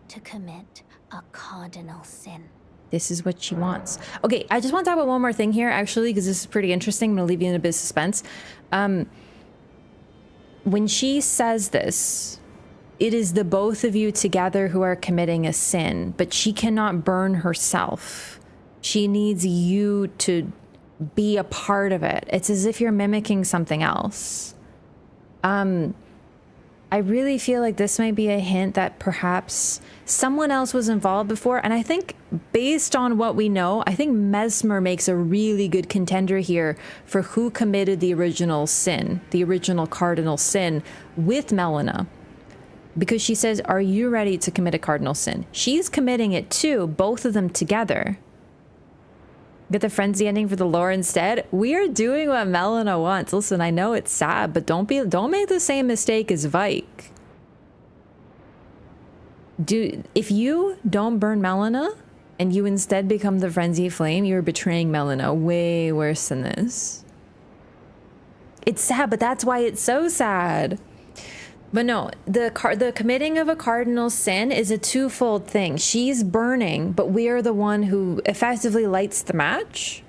to commit a cardinal sin? This is what she wants. Okay, I just want to talk about one more thing here, actually, because this is pretty interesting. I'm gonna leave you in a bit of suspense. When she says this, it is the both of you together who are committing a sin, but she cannot burn herself. She needs you to be a part of it. It's as if you're mimicking something else. I really feel like this might be a hint that perhaps someone else was involved before. And I think based on what we know, I think Mesmer makes a really good contender here for who committed the original sin, the original cardinal sin with Melina. Because she says, are you ready to commit a cardinal sin? She's committing it too, both of them together. Get the frenzy ending for the lore instead. We are doing what Melina wants. Listen, I know it's sad, but don't make the same mistake as Vike. If you don't burn Melina and you instead become the frenzy flame, you're betraying Melina way worse than this. It's sad, but that's why it's so sad. But no, the committing of a cardinal sin is a twofold thing. She's burning, but we are the one who effectively lights the match.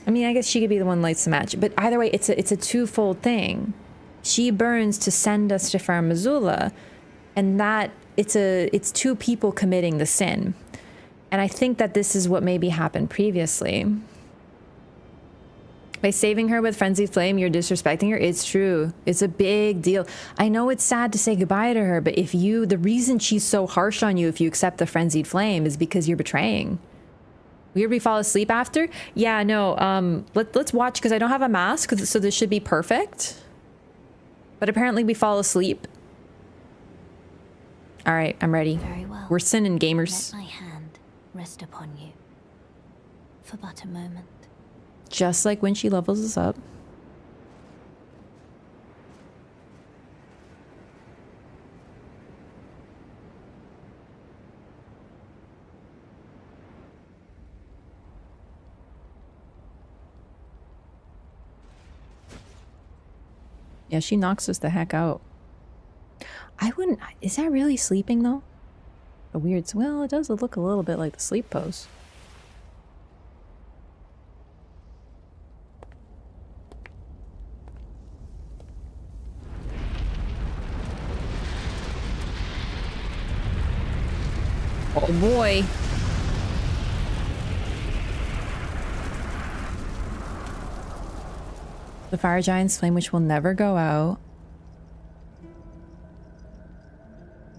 I mean, I guess she could be the one lights the match, but either way, it's a twofold thing. She burns to send us to Farum Azula, and that it's two people committing the sin. And I think that this is what maybe happened previously. By saving her with Frenzied Flame, you're disrespecting her. It's true. It's a big deal. I know it's sad to say goodbye to her, but the reason she's so harsh on you if you accept the Frenzied Flame is because you're betraying. Weird we fall asleep after? Yeah, no, let's watch, because I don't have a mask, so this should be perfect. But apparently we fall asleep. All right, I'm ready. Very well. We're sinning, gamers. Let my hand rest upon you for but a moment. Just like when she levels us up. Yeah, she knocks us the heck out. I wouldn't... Is that really sleeping, though? A weird... Well, it does look a little bit like the sleep pose. Oh boy. The fire giant's flame, which will never go out.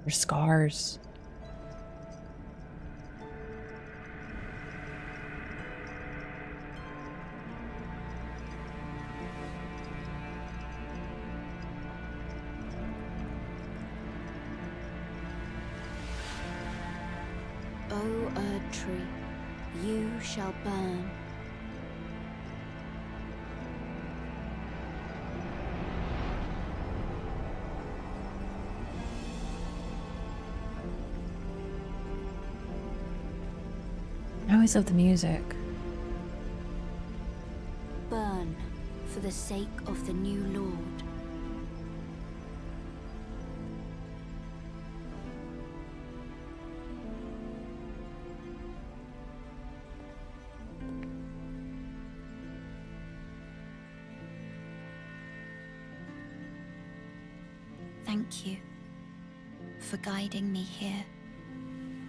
Her scars. O Erd tree, you shall burn. I always love the music. Burn for the sake of the new Lord. Thank you for guiding me here.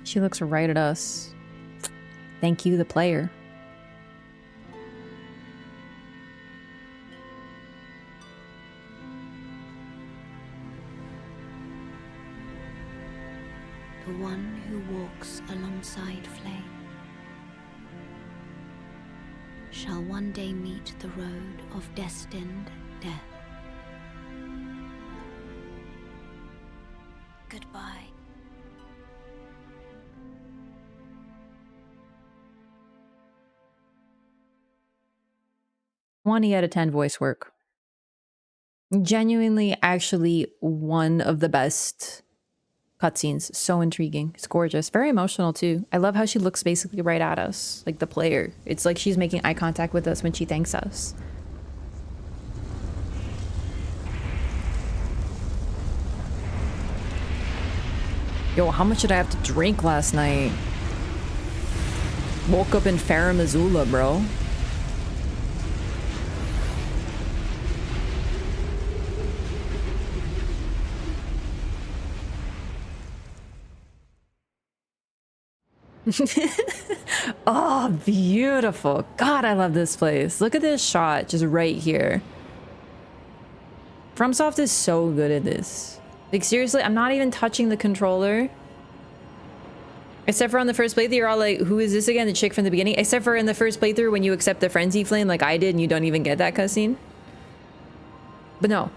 She looks right at us. Thank you, the player. The one who walks alongside flame shall one day meet the road of destined death. Goodbye. 20 out of 10 voice work. Genuinely, actually, one of the best cutscenes. So intriguing. It's gorgeous. Very emotional, too. I love how she looks basically right at us, like the player. It's like she's making eye contact with us when she thanks us. Yo, how much did I have to drink last night? Woke up in Farum Azula, bro. Oh, beautiful. God, I love this place. Look at this shot just right here. FromSoft is so good at this. Like, seriously, I'm not even touching the controller. Except for on the first playthrough, you're all like, who is this again? The chick from the beginning? Except for in the first playthrough when you accept the Frenzy Flame like I did and you don't even get that cutscene. But no.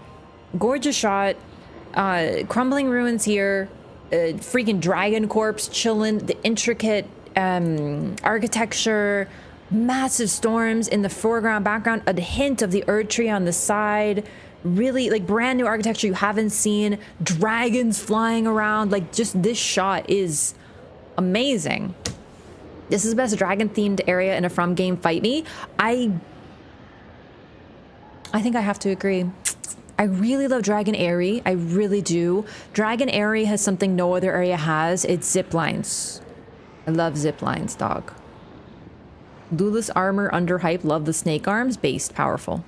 Gorgeous shot. Crumbling ruins here. Freaking dragon corpse chilling, the intricate architecture, massive storms in the foreground, background, a hint of the Erd tree on the side, really like brand new architecture you haven't seen, dragons flying around. Like, just this shot is amazing. This is the best dragon themed area in a From game. Fight me. I think I have to agree. I really love Dragon Airy. I really do. Dragon Airy has something no other area has. It's zip lines. I love zip lines, dog. Lulis armor, underhyped, love the snake arms, based, powerful.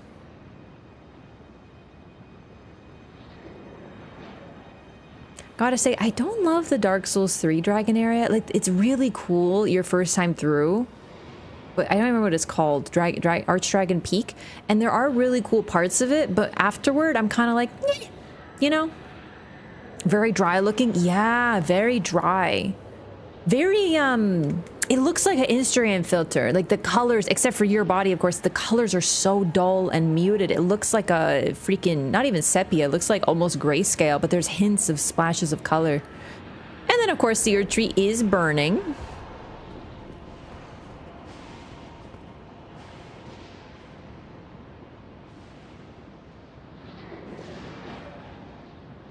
Gotta say, I don't love the Dark Souls 3 dragon area. Like, it's really cool your first time through, but I don't remember what it's called. Archdragon Peak. And there are really cool parts of it, but afterward, I'm kind of like, "Meh," you know? Very dry looking. Yeah, very dry. Very, it looks like an Instagram filter. Like the colors, except for your body, of course, the colors are so dull and muted. It looks like a freaking, not even sepia. It looks like almost grayscale, but there's hints of splashes of color. And then, of course, the Earth Tree is burning.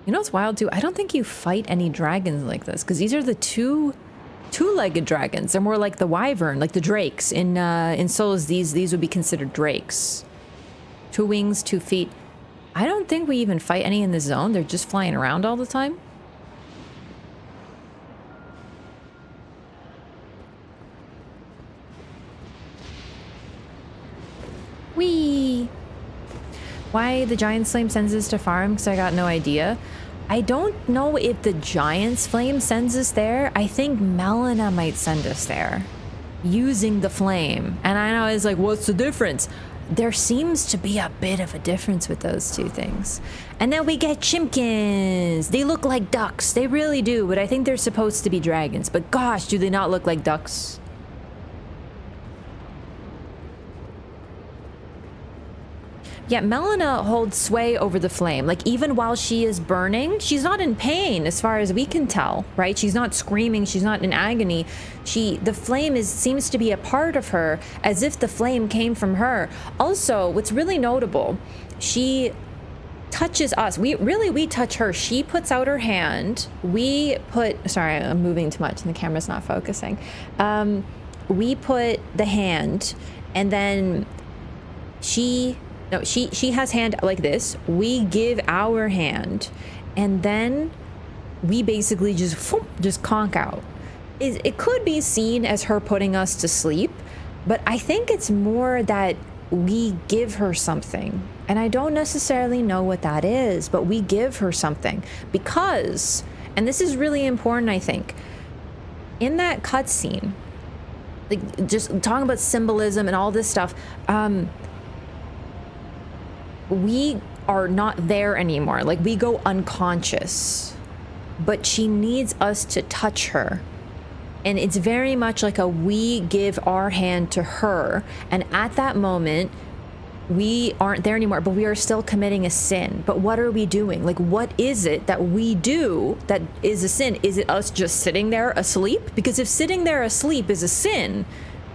You know what's wild too? I don't think you fight any dragons like this, because these are the two-legged dragons. They're more like the wyvern, like the drakes. In Souls, these would be considered drakes. 2 wings, 2 feet. I don't think we even fight any in this zone. They're just flying around all the time. Whee! Why the Giant's Flame sends us to farm? Because I got no idea. I don't know if the Giant's Flame sends us there. I think Melina might send us there. Using the flame. And I know it's like, what's the difference? There seems to be a bit of a difference with those two things. And then we get chimkins. They look like ducks. They really do. But I think they're supposed to be dragons. But gosh, do they not look like ducks? Yeah, Melina holds sway over the flame. Like, even while she is burning, she's not in pain as far as we can tell, right? She's not screaming, she's not in agony. The flame seems to be a part of her, as if the flame came from her. Also, what's really notable, she touches us. We touch her. She puts out her hand. Sorry, I'm moving too much and the camera's not focusing. We put the hand, and then she has hand like this. We give our hand, and then we basically just conk out. It could be seen as her putting us to sleep, but I think it's more that we give her something. And I don't necessarily know what that is, but we give her something because, and this is really important, I think, in that cutscene, like just talking about symbolism and all this stuff, we are not there anymore. Like, we go unconscious, but she needs us to touch her. And it's very much like we give our hand to her. And at that moment, we aren't there anymore, but we are still committing a sin. But what are we doing? Like, what is it that we do that is a sin? Is it us just sitting there asleep? Because if sitting there asleep is a sin,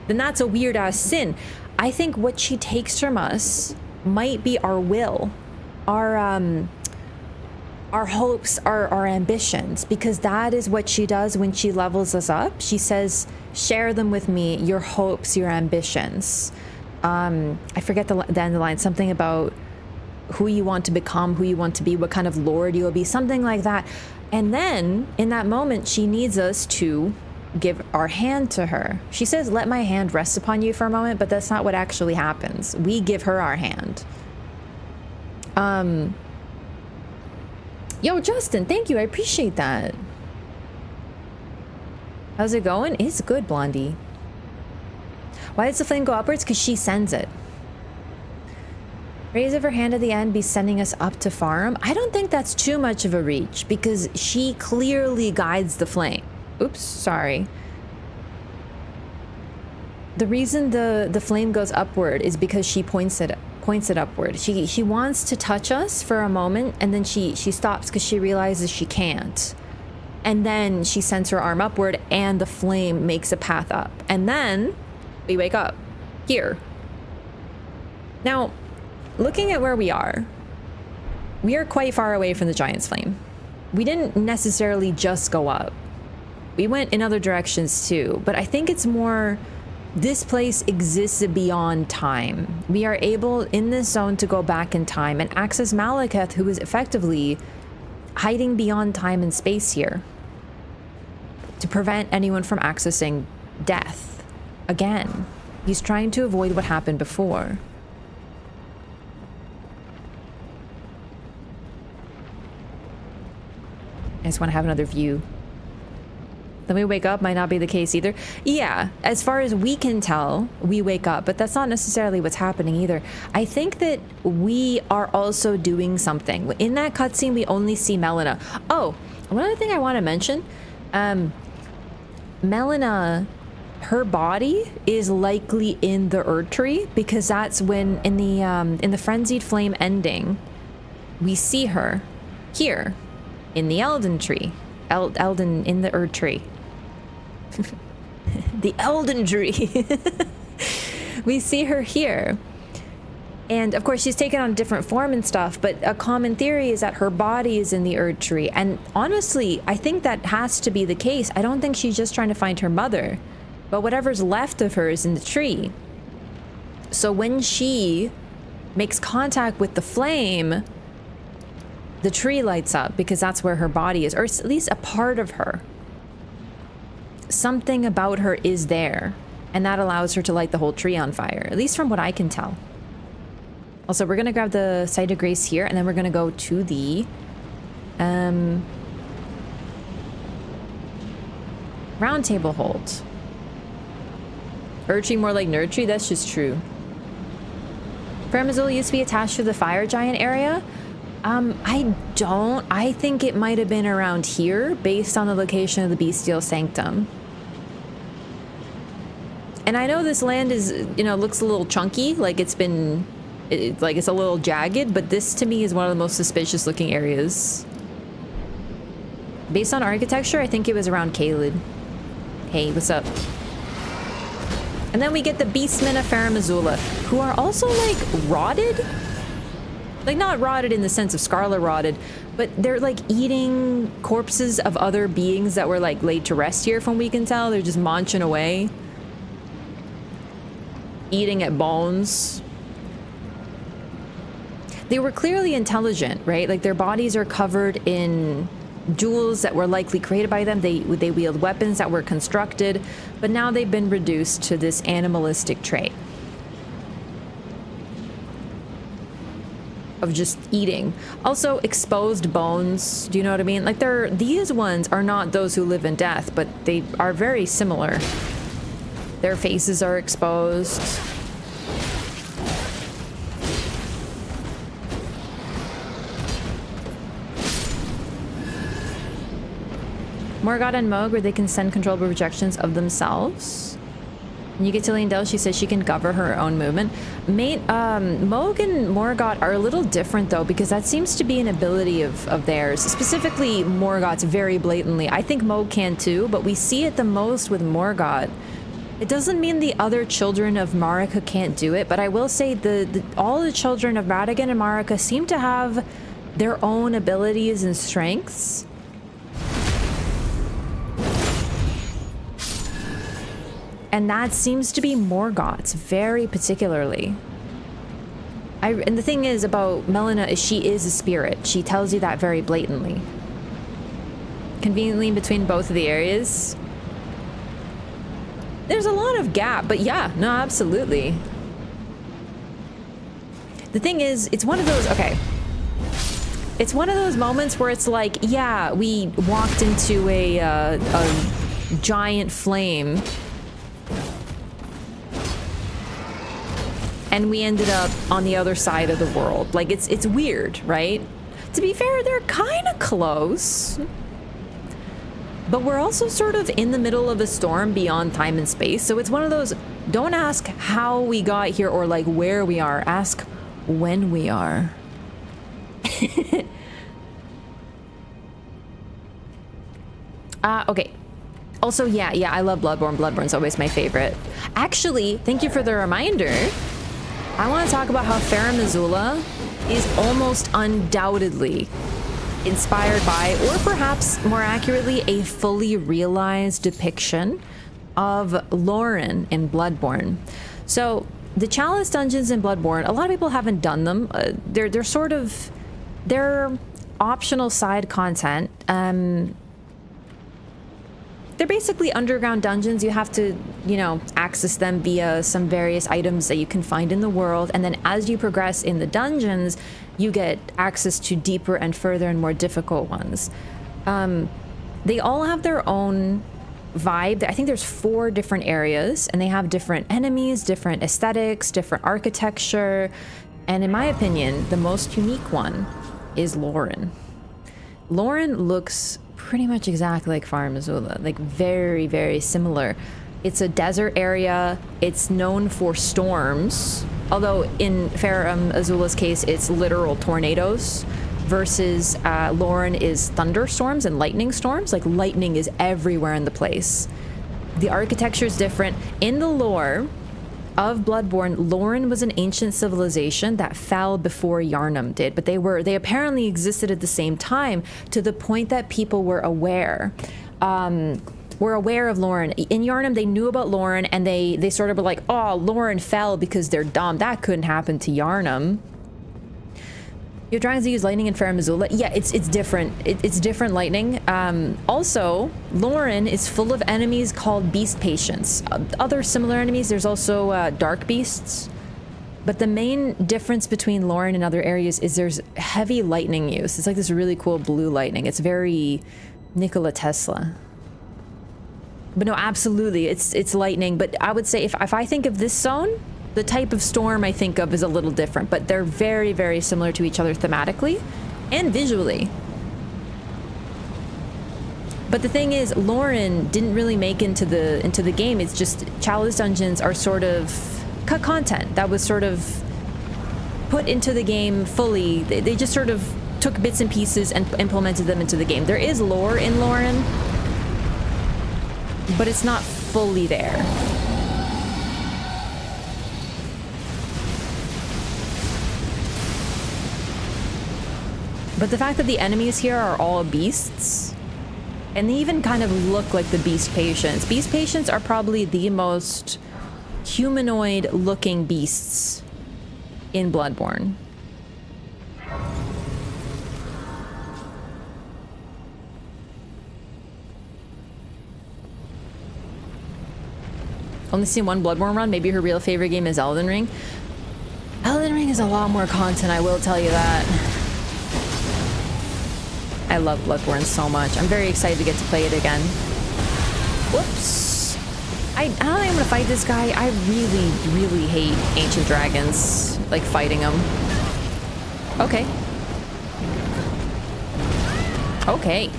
then that's a weird ass sin. I think what she takes from us might be our will, our hopes, our ambitions, because that is what she does when she levels us up. She says, share them with me, your hopes, your ambitions. I forget the end of the line, something about who you want to become, who you want to be, what kind of lord you will be, something like that. And then in that moment, she needs us to give our hand to her. She says, let my hand rest upon you for a moment, but that's not what actually happens. We give her our hand. Yo, Justin, thank you. I appreciate that. How's it going? It's good, Blondie. Why does the flame go upwards? Because she sends it. Raise of her hand at the end be sending us up to farm. I don't think that's too much of a reach, because she clearly guides the flame. Oops, sorry. The reason the flame goes upward is because she points it upward. She wants to touch us for a moment, and then she stops because she realizes she can't. And then she sends her arm upward, and the flame makes a path up. And then we wake up here. Now, looking at where we are quite far away from the Giant's Flame. We didn't necessarily just go up. We went in other directions too, but I think it's more, this place exists beyond time. We are able in this zone to go back in time and access Malekith, who is effectively hiding beyond time and space here to prevent anyone from accessing death again. He's trying to avoid what happened before. I just want to have another view. Then we wake up, might not be the case either. Yeah, as far as we can tell, we wake up, but that's not necessarily what's happening either. I think that we are also doing something. In that cutscene, we only see Melina. Oh, one other thing I want to mention. Melina, her body is likely in the Erd Tree, because that's when in the Frenzied Flame ending, we see her here in the Elden Tree. Elden in the Erd Tree. The Elden Tree. We see her here. And of course, she's taken on a different form and stuff, but a common theory is that her body is in the Erd Tree. And honestly, I think that has to be the case. I don't think she's just trying to find her mother, but whatever's left of her is in the tree. So when she makes contact with the flame, the tree lights up because that's where her body is, or at least a part of her. Something about her is there, and that allows her to light the whole tree on fire, at least from what I can tell. Also, we're gonna grab the Site of Grace here, and then we're gonna go to the round table hold. Erd Tree more like Nerd Tree? That's just true. Farum Azula used to be attached to the fire giant area. I think it might have been around here based on the location of the Bestial Sanctum. And I know this land is, you know, looks a little chunky, like it's been, like it's a little jagged, but this to me is one of the most suspicious looking areas. Based on architecture, I think it was around Caelid. Hey, what's up? And then we get the Beastmen of Farum Azula, who are also like rotted. Like, not rotted in the sense of scarlet rotted, but they're like eating corpses of other beings that were like laid to rest here from what we can tell. They're just munching away. Eating at bones. They were clearly intelligent, right? Like their bodies are covered in jewels that were likely created by them. They wield weapons that were constructed, but now they've been reduced to this animalistic trait of just eating. Also, exposed bones. Do you know what I mean? Like these ones are not those who live in death, but they are very similar. Their faces are exposed. Morgott and Moog, where they can send controllable projections of themselves. And you get to Lindell, she says she can govern her own movement. Moog and Morgott are a little different though, because that seems to be an ability of theirs. Specifically, Morgott's very blatantly. I think Moog can too, but we see it the most with Morgott. It doesn't mean the other children of Marika can't do it, but I will say all the children of Radagon and Marika seem to have their own abilities and strengths. And that seems to be Morgott's very particularly. And the thing is about Melina is she is a spirit. She tells you that very blatantly. Conveniently in between both of the areas. There's a lot of gap, but yeah, no, absolutely. The thing is, it's one of those, okay. It's one of those moments where it's like, yeah, we walked into a giant flame and we ended up on the other side of the world. Like, it's weird, right? To be fair, they're kind of close. But we're also sort of in the middle of a storm beyond time and space. So it's one of those, don't ask how we got here or like where we are. Ask when we are. Okay. Also, yeah, I love Bloodborne. Bloodborne's always my favorite. Actually, thank you for the reminder. I want to talk about how Farum Azula is almost undoubtedly inspired by, or perhaps more accurately, a fully realized depiction of Lauren in Bloodborne. So the Chalice dungeons in Bloodborne, a lot of people haven't done them. They're sort of, they're optional side content. they're basically underground dungeons. You have to, you know, access them via some various items that you can find in the world. And then as you progress in the dungeons, you get access to deeper and further and more difficult ones. They all have their own vibe. I think there's 4 different areas, and they have different enemies, different aesthetics, different architecture. And in my opinion, the most unique one is Loren. Loren looks pretty much exactly like Farum Azula, like very, very similar. It's a desert area. It's known for storms, although in Farum Azula's case, it's literal tornadoes, versus Loren is thunderstorms and lightning storms. Like lightning is everywhere in the place. The architecture is different. In the lore of Bloodborne, Loren was an ancient civilization that fell before Yharnam did, but they apparently existed at the same time, to the point that people were aware. Were aware of Loren. In Yharnam, they knew about Loren, and they sort of were like, oh, Loren fell because they're dumb. That couldn't happen to Yharnam. Your dragons that use lightning in Farum Azula. Yeah, it's different. It's different lightning. Also, Loren is full of enemies called beast patients. Other similar enemies, there's also dark beasts. But the main difference between Loren and other areas is there's heavy lightning use. It's like this really cool blue lightning. It's very Nikola Tesla. But no, absolutely, it's lightning. But I would say if I think of this zone, the type of storm I think of is a little different, but they're very, very similar to each other thematically and visually. But the thing is, Loren didn't really make into the game. It's just Chalice dungeons are sort of cut content that was sort of put into the game fully. They just sort of took bits and pieces and implemented them into the game. There is lore in Loren, but it's not fully there. But the fact that the enemies here are all beasts, and they even kind of look like the beast patients. Beast patients are probably the most humanoid looking beasts in Bloodborne. Only seen one Bloodborne run. Maybe her real favorite game is Elden Ring. Elden Ring is a lot more content, I will tell you that. I love Bloodborne so much. I'm very excited to get to play it again. Whoops. I don't think I'm gonna fight this guy. I really, really hate ancient dragons, like fighting them. Okay. Okay.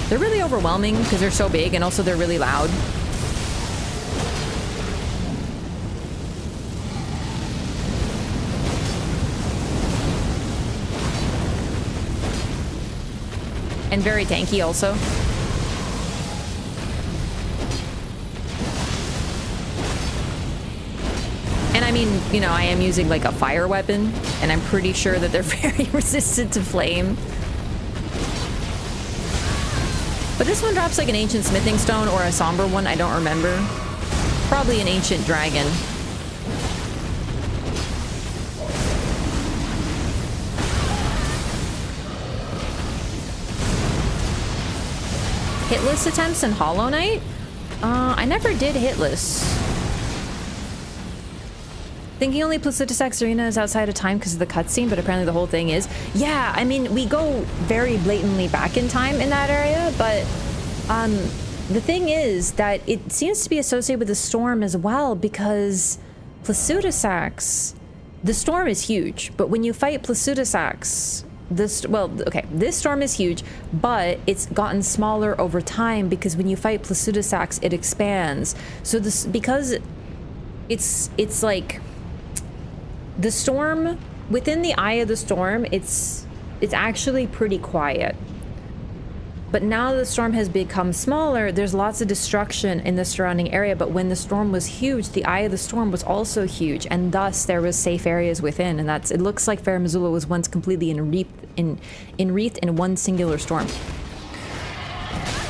They're really overwhelming because they're so big, and also they're really loud. And very tanky also. And I mean, you know, I am using like a fire weapon, and I'm pretty sure that they're very resistant to flame. But this one drops like an ancient smithing stone or a somber one, I don't remember. Probably an ancient dragon. Hitless attempts in Hollow Knight? I never did hitless. Thinking only Placidusax Arena is outside of time because of the cutscene, but apparently the whole thing is. Yeah, I mean, we go very blatantly back in time in that area, but the thing is that it seems to be associated with the storm as well, because Placidusax, the storm is huge, but when you fight Placidusax, this storm is huge, but it's gotten smaller over time because when you fight Placidusax, it expands. So this, because it's like the storm, within the eye of the storm, it's actually pretty quiet. But now the storm has become smaller, there's lots of destruction in the surrounding area, but when the storm was huge, the eye of the storm was also huge, and thus there was safe areas within, and it looks like Farum Azula was once completely enwreathed in one singular storm.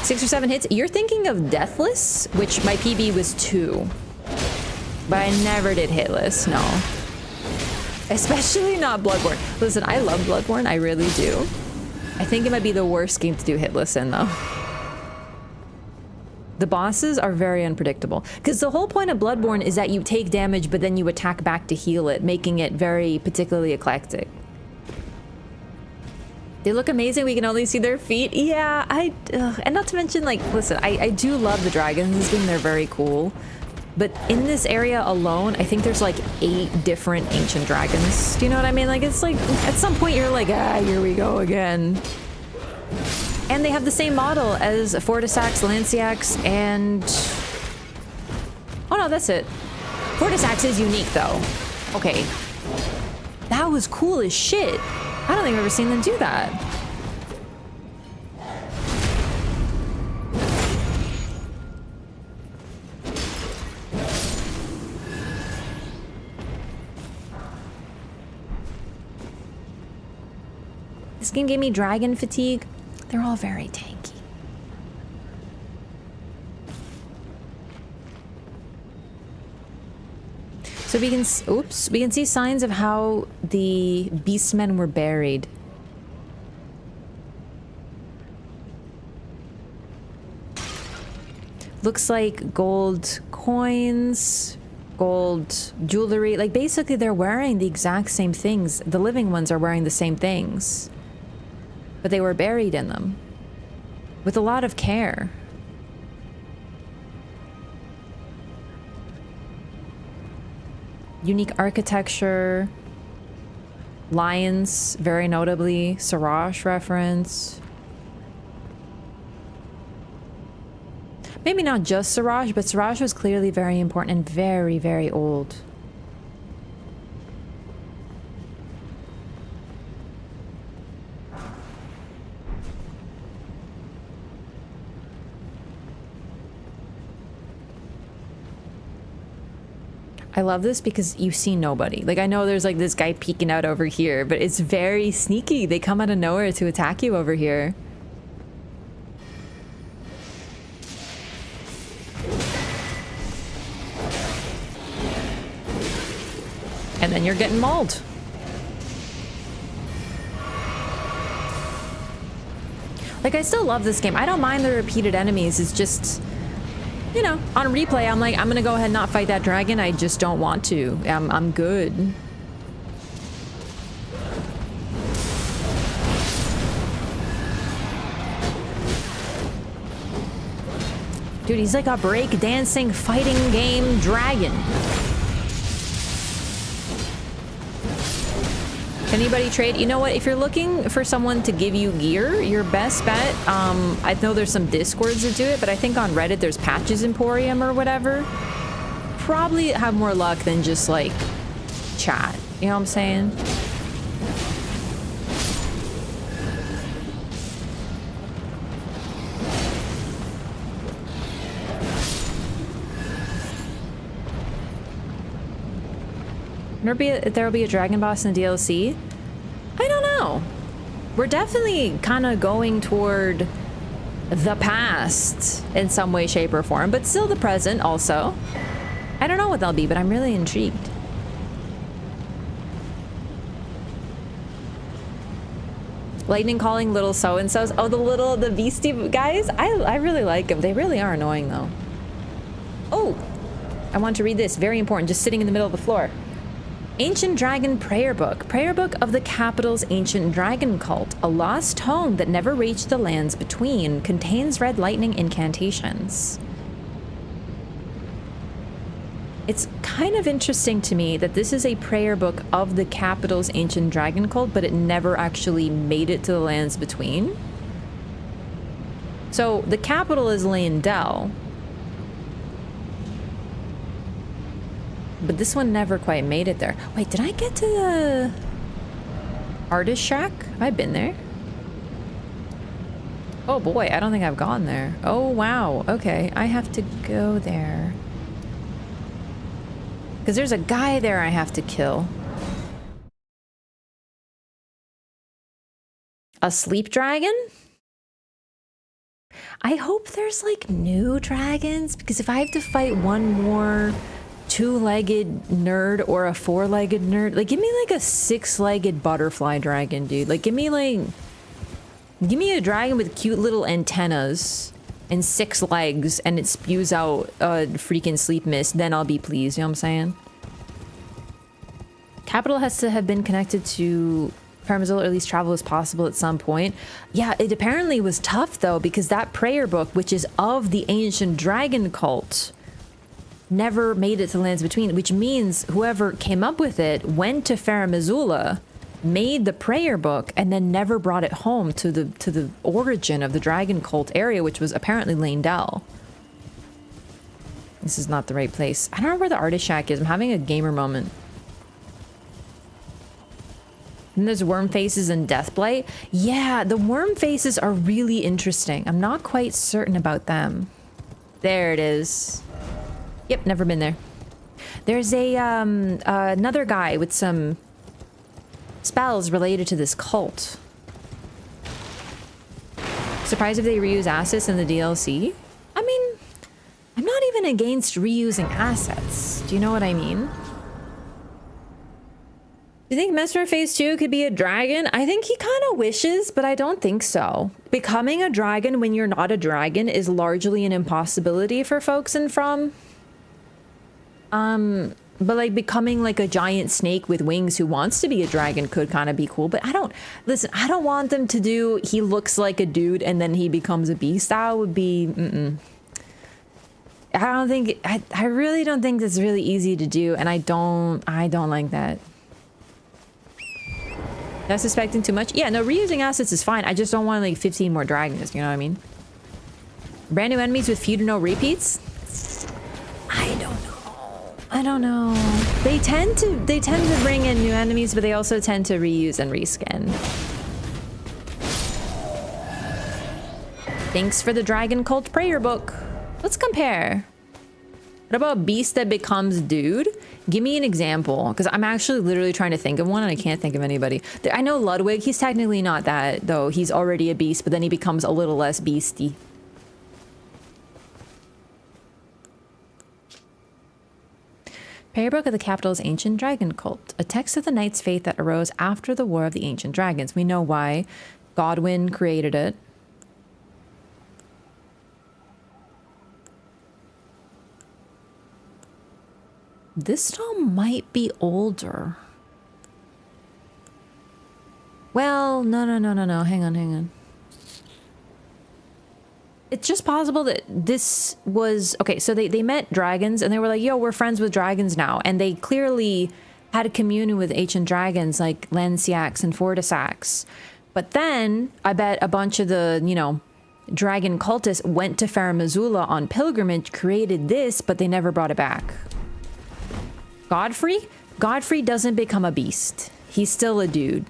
6 or 7 hits. You're thinking of Deathless, which my PB was 2. But I never did hitless, no. Especially not Bloodborne. Listen, I love Bloodborne, I really do. I think it might be the worst game to do hitless in, though. The bosses are very unpredictable. Because the whole point of Bloodborne is that you take damage, but then you attack back to heal it, making it very particularly eclectic. They look amazing, we can only see their feet. Yeah, and not to mention, like, listen, I do love the dragons in this game, they're very cool. But in this area alone, I think there's like 8 different ancient dragons. Do you know what I mean? Like, it's like, at some point you're like, ah, here we go again. And they have the same model as Fortisax, Lanciax, and... Oh no, that's it. Fortisax is unique though. Okay. That was cool as shit. I don't think I've ever seen them do that. This game gave me dragon fatigue. They're all very tanky. So we can, we can see signs of how the beastmen were buried. Looks like gold coins, gold jewelry. Like basically they're wearing the exact same things. The living ones are wearing the same things. But they were buried in them with a lot of care. Unique architecture, lions, very notably, Siraj reference. Maybe not just Siraj, but Siraj was clearly very important and very, very old. I love this because you see nobody. Like, I know there's like this guy peeking out over here, but it's very sneaky. They come out of nowhere to attack you over here. And then you're getting mauled. Like, I still love this game. I don't mind the repeated enemies. It's just... You know, on replay, I'm like, I'm gonna go ahead and not fight that dragon. I just don't want to. I'm good. Dude, he's like a break-dancing fighting game dragon. Anybody trade? You know what? If you're looking for someone to give you gear, your best bet, I know there's some discords that do it, but I think on Reddit there's Patches Emporium or whatever. Probably have more luck than just like chat. You know what I'm saying? There'll be a dragon boss in the DLC? I don't know. We're definitely kind of going toward the past in some way, shape, or form, but still the present also. I don't know what they'll be, but I'm really intrigued. Lightning calling little so-and-sos. Oh, the beastie guys? I really like them. They really are annoying though. Oh, I want to read this. Very important. Just sitting in the middle of the floor. Ancient Dragon Prayer Book. Prayer Book of the Capital's Ancient Dragon Cult. A lost tome that never reached the lands between. Contains red lightning incantations. It's kind of interesting to me that this is a prayer book of the Capital's Ancient Dragon Cult, but it never actually made it to the lands between. So the capital is Leyndell. But this one never quite made it there. Wait, did I get to the artist shack? I've been there. Oh boy, I don't think I've gone there. Oh wow, okay, I have to go there. Because there's a guy there I have to kill. A sleep dragon? I hope there's like new dragons, because if I have to fight one more two-legged nerd or a four-legged nerd. Like, give me like a six-legged butterfly dragon, dude. Like, give me a dragon with cute little antennas and 6 legs, and it spews out a freaking sleep mist. Then I'll be pleased. You know what I'm saying? Capital has to have been connected to Parmesan, or at least travel as possible at some point. Yeah, it apparently was tough though, because that prayer book, which is of the ancient dragon cult, never made it to Lands Between, which means whoever came up with it went to Farum Azula, made the prayer book, and then never brought it home to the origin of the dragon cult area, which was apparently Lane-Del. This is not the right place. I don't know where the artist shack is. I'm having a gamer moment. And there's worm faces and deathblight. Yeah, the worm faces are really interesting. I'm not quite certain about them. There it is. Yep, never been there. There's a another guy with some spells related to this cult. Surprised if they reuse assets in the DLC? I mean, I'm not even against reusing assets. Do you know what I mean? Do you think Mesmer Phase 2 could be a dragon? I think he kind of wishes, but I don't think so. Becoming a dragon when you're not a dragon is largely an impossibility for folks in From. But like becoming like a giant snake with wings who wants to be a dragon could kind of be cool. But I don't want them to do, he looks like a dude and then he becomes a beast. That would be, I really don't think that's really easy to do. And I don't like that. Not suspecting too much? Yeah, no, reusing assets is fine. I just don't want like 15 more dragons, you know what I mean? Brand new enemies with few to no repeats? I don't know. They tend to bring in new enemies, but they also tend to reuse and reskin. Thanks for the Dragon Cult Prayer book. Let's compare. What about beast that becomes dude? Give me an example, because I'm actually literally trying to think of one and I can't think of anybody. I know Ludwig, he's technically not that, though. He's already a beast, but then he becomes a little less beasty. Prayer Book of the Capital's Ancient Dragon Cult, a text of the Knight's Faith that arose after the War of the Ancient Dragons. We know why. Godwin created it. This style might be older. Well, no. Hang on. It's just possible that this was... Okay, so they met dragons and they were like, yo, we're friends with dragons now. And they clearly had a communion with ancient dragons like Lanciax and Fortisax. But then I bet a bunch of the, you know, dragon cultists went to Farum Azula on pilgrimage, created this, but they never brought it back. Godfrey? Godfrey doesn't become a beast. He's still a dude.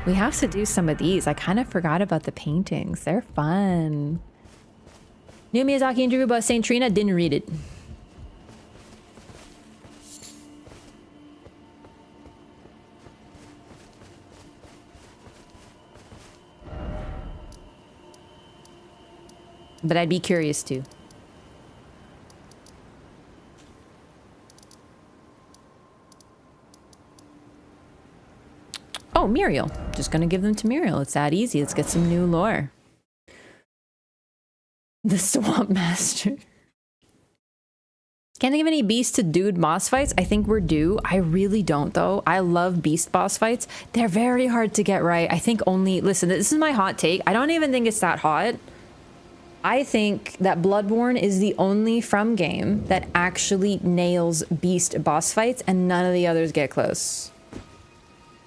We have to do some of these. I kind of forgot about the paintings. They're fun. New Miyazaki interview about Saint Trina. Didn't read it. But I'd be curious too. Oh, Muriel. Just gonna give them to Muriel. It's that easy. Let's get some new lore. The Swamp Master. Can't think of any beast to dude boss fights. I think we're due. I really don't though. I love beast boss fights. They're very hard to get right. I think only... Listen, this is my hot take. I don't even think it's that hot. I think that Bloodborne is the only From game that actually nails beast boss fights and none of the others get close.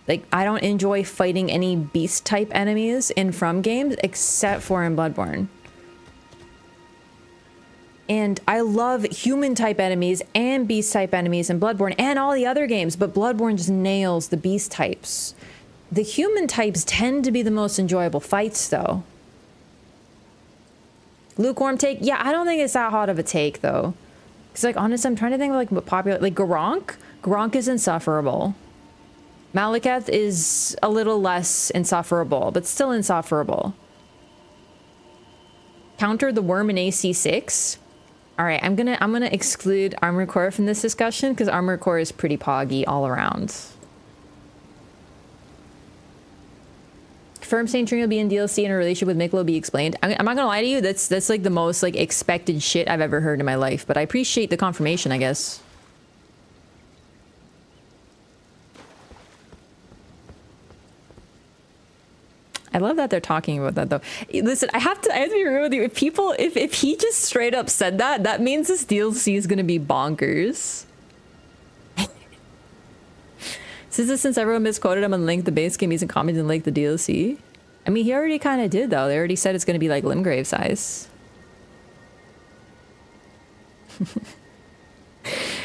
Like, I don't enjoy fighting any beast type enemies in From games except for in Bloodborne. And I love human type enemies and beast type enemies in Bloodborne and all the other games, but Bloodborne just nails the beast types. The human types tend to be the most enjoyable fights though. Lukewarm take? Yeah, I don't think it's that hot of a take though. Because like honestly, I'm trying to think of like what popular, like Gronk? Gronk is insufferable. Malekith is a little less insufferable, but still insufferable. counter the worm in AC6. All right, I'm gonna exclude Armored Core from this discussion because Armored Core is pretty poggy all around. Confirm saying Trina will be in DLC and a relationship with Miklo be explained. I'm not gonna lie to you, that's like the most like expected shit I've ever heard in my life, but I appreciate the confirmation, I guess. I love that they're talking about that though. Listen, I have to be real with you. If he just straight up said that, that means this DLC is gonna be bonkers. Since everyone misquoted him on Link the base game, he's in comments and Link the DLC. I mean, he already kind of did though. They already said it's gonna be like Limgrave size.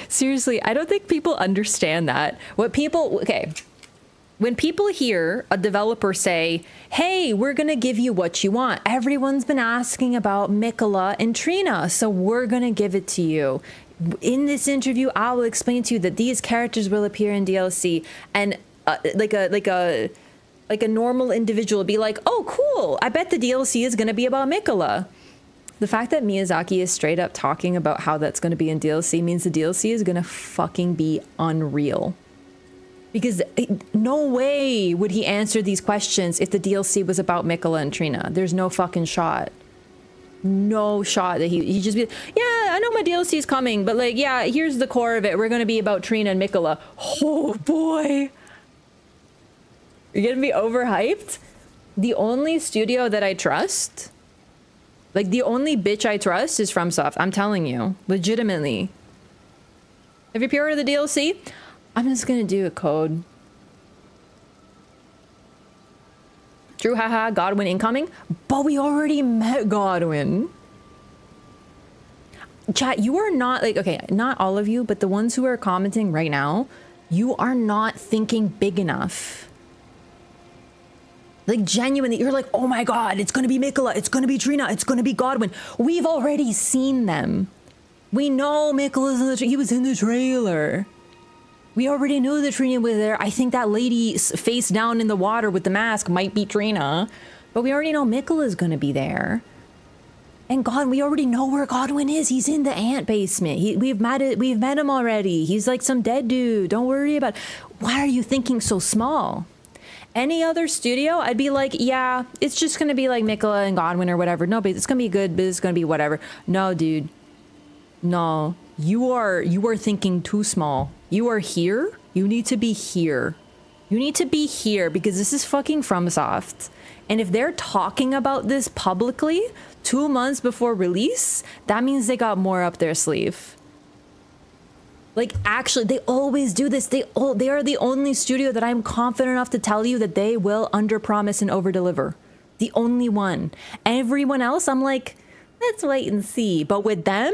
Seriously, I don't think people understand that. Okay. When people hear a developer say, hey, we're going to give you what you want. Everyone's been asking about Mikola and Trina, so we're going to give it to you. In this interview, I will explain to you that these characters will appear in DLC. And like a normal individual would be like, oh, cool. I bet the DLC is going to be about Mikola. The fact that Miyazaki is straight up talking about how that's going to be in DLC means the DLC is going to fucking be unreal. Because no way would he answer these questions if the DLC was about Mikola and Trina. There's no fucking shot. No shot that he just be like, yeah, I know my DLC is coming, but like, yeah, here's the core of it. We're going to be about Trina and Mikola. Oh boy. You're going to be overhyped? The only studio that I trust, like the only bitch I trust is FromSoft. I'm telling you, legitimately. Have you pre-ordered the DLC? I'm just gonna do a code. True, haha, Godwin incoming. But we already met Godwin. Chat, you are not like, okay, not all of you, but the ones who are commenting right now, you are not thinking big enough. Like genuinely, you're like, oh my God, it's gonna be Mikola, it's gonna be Trina, it's gonna be Godwin. We've already seen them. We know Mikola's he was in the trailer. We already knew that Trina was there. I think that lady face down in the water with the mask might be Trina. But we already know Mikola's gonna be there. And God, we already know where Godwin is. He's in the ant basement. We've met him already. He's like some dead dude. Don't worry about it. Why are you thinking so small? Any other studio, I'd be like, yeah, it's just gonna be like Mikola and Godwin or whatever. No, but it's gonna be good, but it's gonna be whatever. No, dude. No. You are thinking too small. You are here. You need to be here. You need to be here because this is fucking FromSoft. And if they're talking about this publicly 2 months before release, that means they got more up their sleeve. Like, actually, they always do this. They are the only studio that I'm confident enough to tell you that they will underpromise and overdeliver. The only one. Everyone else, I'm like, let's wait and see. But with them,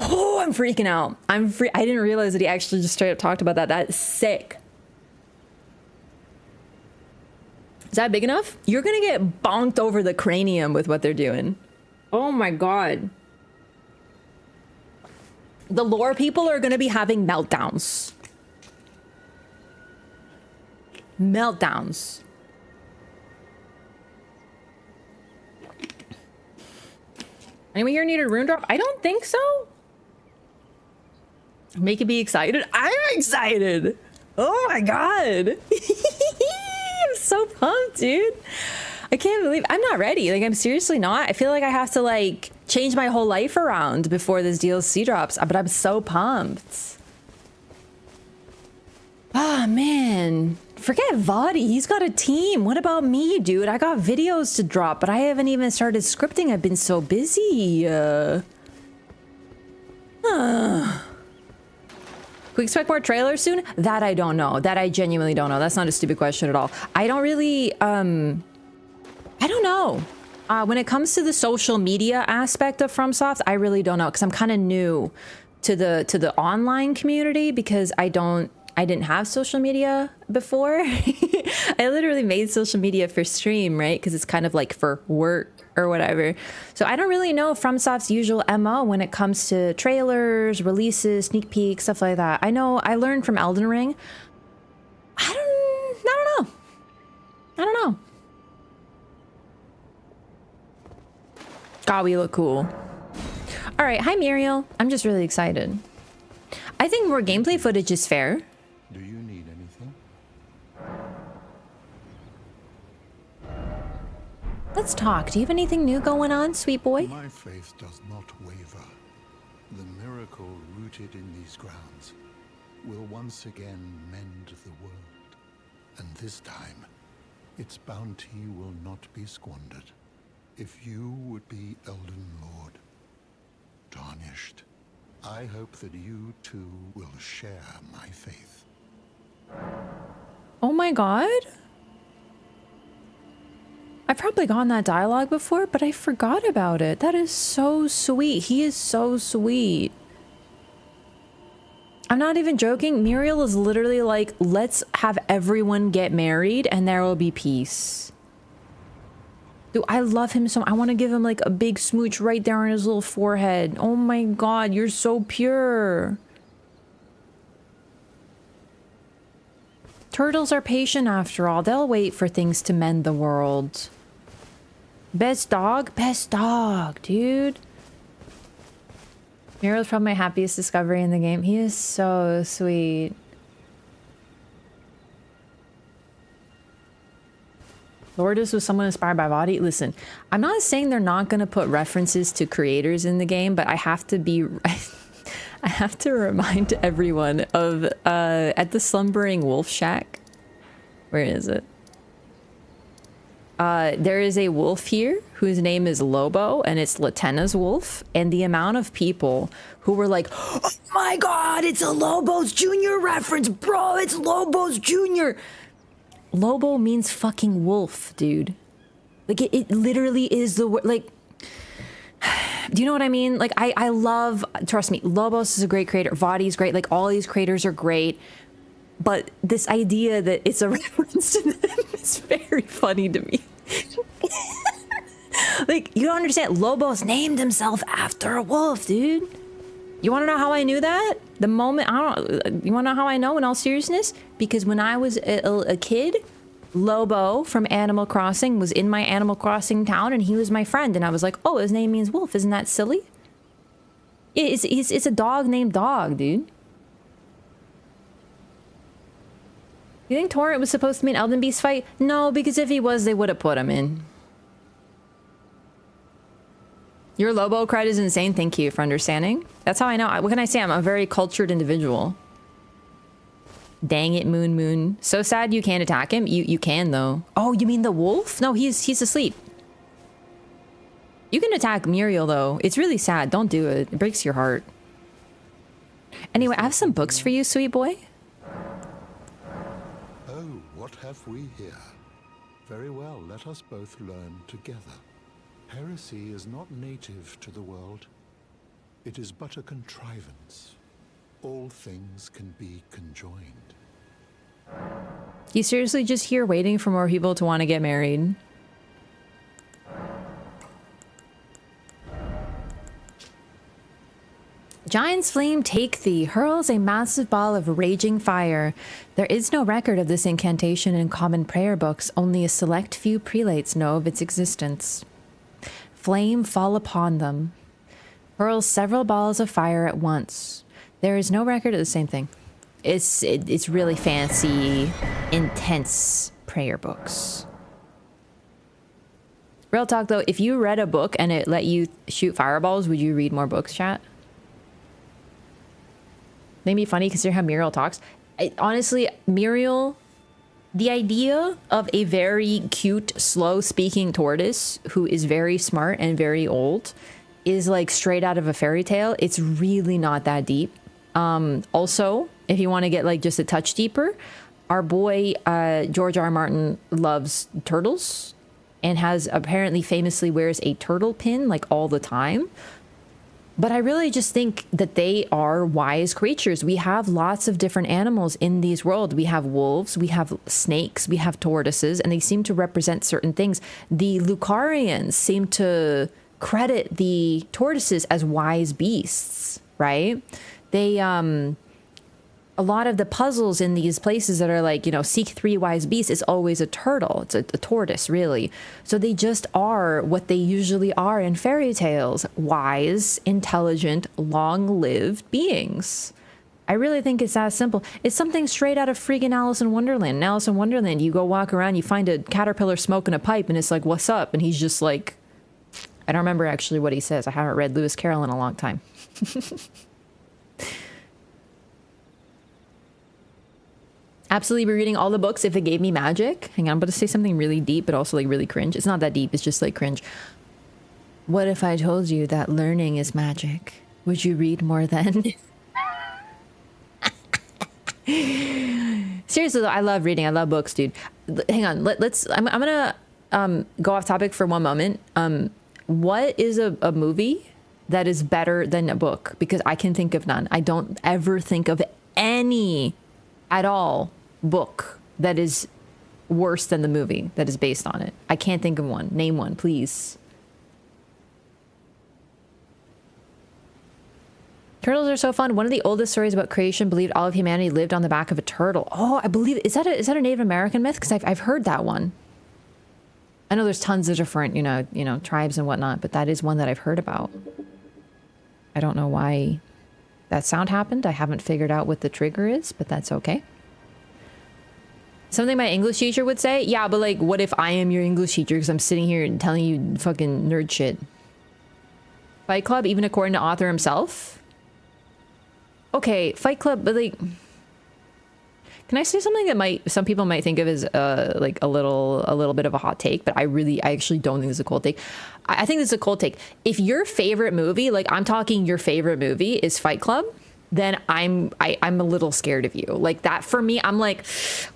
oh, I'm freaking out. I didn't realize that he actually just straight up talked about that. That's sick. Is that big enough? You're gonna get bonked over the cranium with what they're doing. Oh my God. The lore people are gonna be having meltdowns. Meltdowns. Anyone here needed a rune drop? I don't think so. Make it be excited. I'm excited. Oh my God. I'm so pumped, dude. I can't believe I'm not ready. Like, I'm seriously not. I feel like I have to like change my whole life around before this DLC drops, but I'm so pumped. Ah, man. Forget Vadi. He's got a team. What about me, dude? I got videos to drop, but I haven't even started scripting. I've been so busy. Can we expect more trailers soon? That I don't know. That I genuinely don't know. That's not a stupid question at all. I don't really, I don't know. When it comes to the social media aspect of FromSoft, I really don't know because I'm kind of new to the online community because I didn't have social media before. I literally made social media for stream, right? Because it's kind of like for work or whatever. So I don't really know FromSoft's usual MO when it comes to trailers, releases, sneak peeks, stuff like that. I know I learned from Elden Ring. I don't know. God, we look cool. All right, hi Muriel. I'm just really excited. I think more gameplay footage is fair. Do you need anything? Let's talk. Do you have anything new going on, sweet boy? My faith does not waver. The miracle rooted in these grounds will once again mend the world. And this time, its bounty will not be squandered. If you would be Elden Lord, tarnished, I hope that you too will share my faith. Oh my god. I've probably gotten that dialogue before, but I forgot about it. That is so sweet. He is so sweet. I'm not even joking. Muriel is literally like, let's have everyone get married and there will be peace. Dude, I love him so. I want to give him like a big smooch right there on his little forehead. Oh my god, you're so pure. Turtles are patient after all. They'll wait for things to mend the world. Best dog, dude. Muriel's probably my happiest discovery in the game. He is so sweet. Lourdes was someone inspired by Vadi. Listen, I'm not saying they're not going to put references to creators in the game, but I have to be... I have to remind everyone of at the Slumbering Wolf Shack. Where is it? There is a wolf here whose name is Lobo, and it's Latena's wolf. And the amount of people who were like, "Oh my god, it's a Lobo's Jr. reference, bro! It's Lobo's Jr." Lobo means fucking wolf, dude. Like it literally is the word. Like, do you know what I mean? Like I love. Trust me, Lobos is a great creator. Vadi's great. Like all these creators are great. But this idea that it's a reference to them is very funny to me. Like, you don't understand. Lobos named himself after a wolf, dude. You want to know how I knew that? The moment, you want to know how I know in all seriousness? Because when I was a kid, Lobo from Animal Crossing was in my Animal Crossing town and he was my friend. And I was like, oh, his name means wolf. Isn't that silly? It's a dog named Dog, dude. You think Torrent was supposed to be an Elden Beast fight? No, because if he was, they would have put him in. Your Lobo cred is insane. Thank you for understanding. That's how I know. What can I say? I'm a very cultured individual. Dang it, Moon. So sad you can't attack him. You can, though. Oh, you mean the wolf? No, he's asleep. You can attack Muriel, though. It's really sad. Don't do it. It breaks your heart. Anyway, I have some books for you, sweet boy. What have we here? Very well, let us both learn together. Heresy is not native to the world. It is but a contrivance. All things can be conjoined. You seriously just here waiting for more people to want to get married? Giant's flame take thee, hurls a massive ball of raging fire. There is no record of this incantation in common prayer books. Only a select few prelates know of its existence. Flame fall upon them. Hurls several balls of fire at once. There is no record of the same thing. It's really fancy, intense prayer books. Real talk though, if you read a book and it let you shoot fireballs, would you read more books, chat? They'd be funny considering how Muriel talks. Honestly, Muriel, the idea of a very cute, slow-speaking tortoise who is very smart and very old is like straight out of a fairy tale. It's really not that deep. Also, if you want to get like just a touch deeper, our boy George R. R. Martin loves turtles and has apparently famously wears a turtle pin like all the time. But I really just think that they are wise creatures. We have lots of different animals in these worlds. We have wolves, we have snakes, we have tortoises, and they seem to represent certain things. The Lucarians seem to credit the tortoises as wise beasts, right? They, a a lot of the puzzles in these places that are like, you know, seek 3 wise beasts is always a turtle. It's a tortoise, really. So they just are what they usually are in fairy tales: wise, intelligent, long-lived beings. I really think it's that simple. It's something straight out of freaking Alice in Wonderland. In Alice in Wonderland, you go walk around, you find a caterpillar smoking a pipe, and it's like, what's up? And he's just like, I don't remember actually what he says. I haven't read Lewis Carroll in a long time. Absolutely be reading all the books if it gave me magic. Hang on, I'm about to say something really deep, but also like really cringe. It's not that deep, it's just like cringe. What if I told you that learning is magic? Would you read more then? Seriously though, I love reading. I love books, dude. Hang on, I'm gonna go off topic for one moment. What is a movie that is better than a book? Because I can think of none. I don't ever think of any at all book that is worse than the movie that is based on it. I can't think of one. Name one, please. Turtles are so fun. One of the oldest stories about creation believed all of humanity lived on the back of a turtle. Oh, I believe, is that a Native American myth? Because I've heard that one. I know there's tons of different, you know, tribes and whatnot, but that is one that I've heard about. I don't know why that sound happened. I haven't figured out what the trigger is, but that's okay. Something my English teacher would say. Yeah, but like, what if I am your English teacher? Because I'm sitting here and telling you fucking nerd shit. Fight Club, even according to author himself. Okay, Fight Club, but like, can I say something that some people might think of as like a little bit of a hot take, but I actually don't think it's a cold take. I think this is a cold take. If your favorite movie, like I'm talking your favorite movie, is Fight Club, then I'm a little scared of you. Like that for me, I'm like,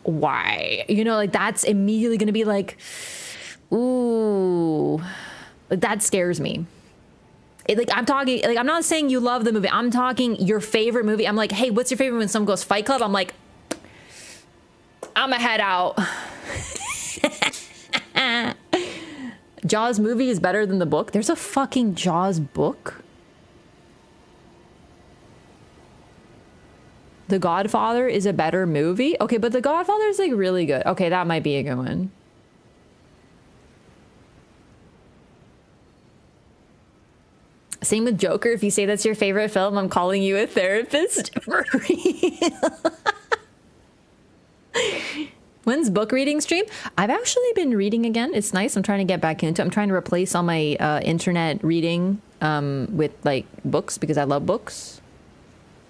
why? You know, like that's immediately gonna be like, ooh, like that scares me. Like I'm talking, like I'm not saying you love the movie. I'm talking your favorite movie. I'm like, hey, what's your favorite? When someone goes Fight Club, I'm like, I'ma head out. Jaws movie is better than the book. There's a fucking Jaws book. The Godfather is a better movie. Okay, but The Godfather is like really good. Okay, that might be a good one. Same with Joker. If you say that's your favorite film, I'm calling you a therapist. For real. When's book reading stream? I've actually been reading again. It's nice. I'm trying to get back into it. I'm trying to replace all my internet reading with like books because I love books.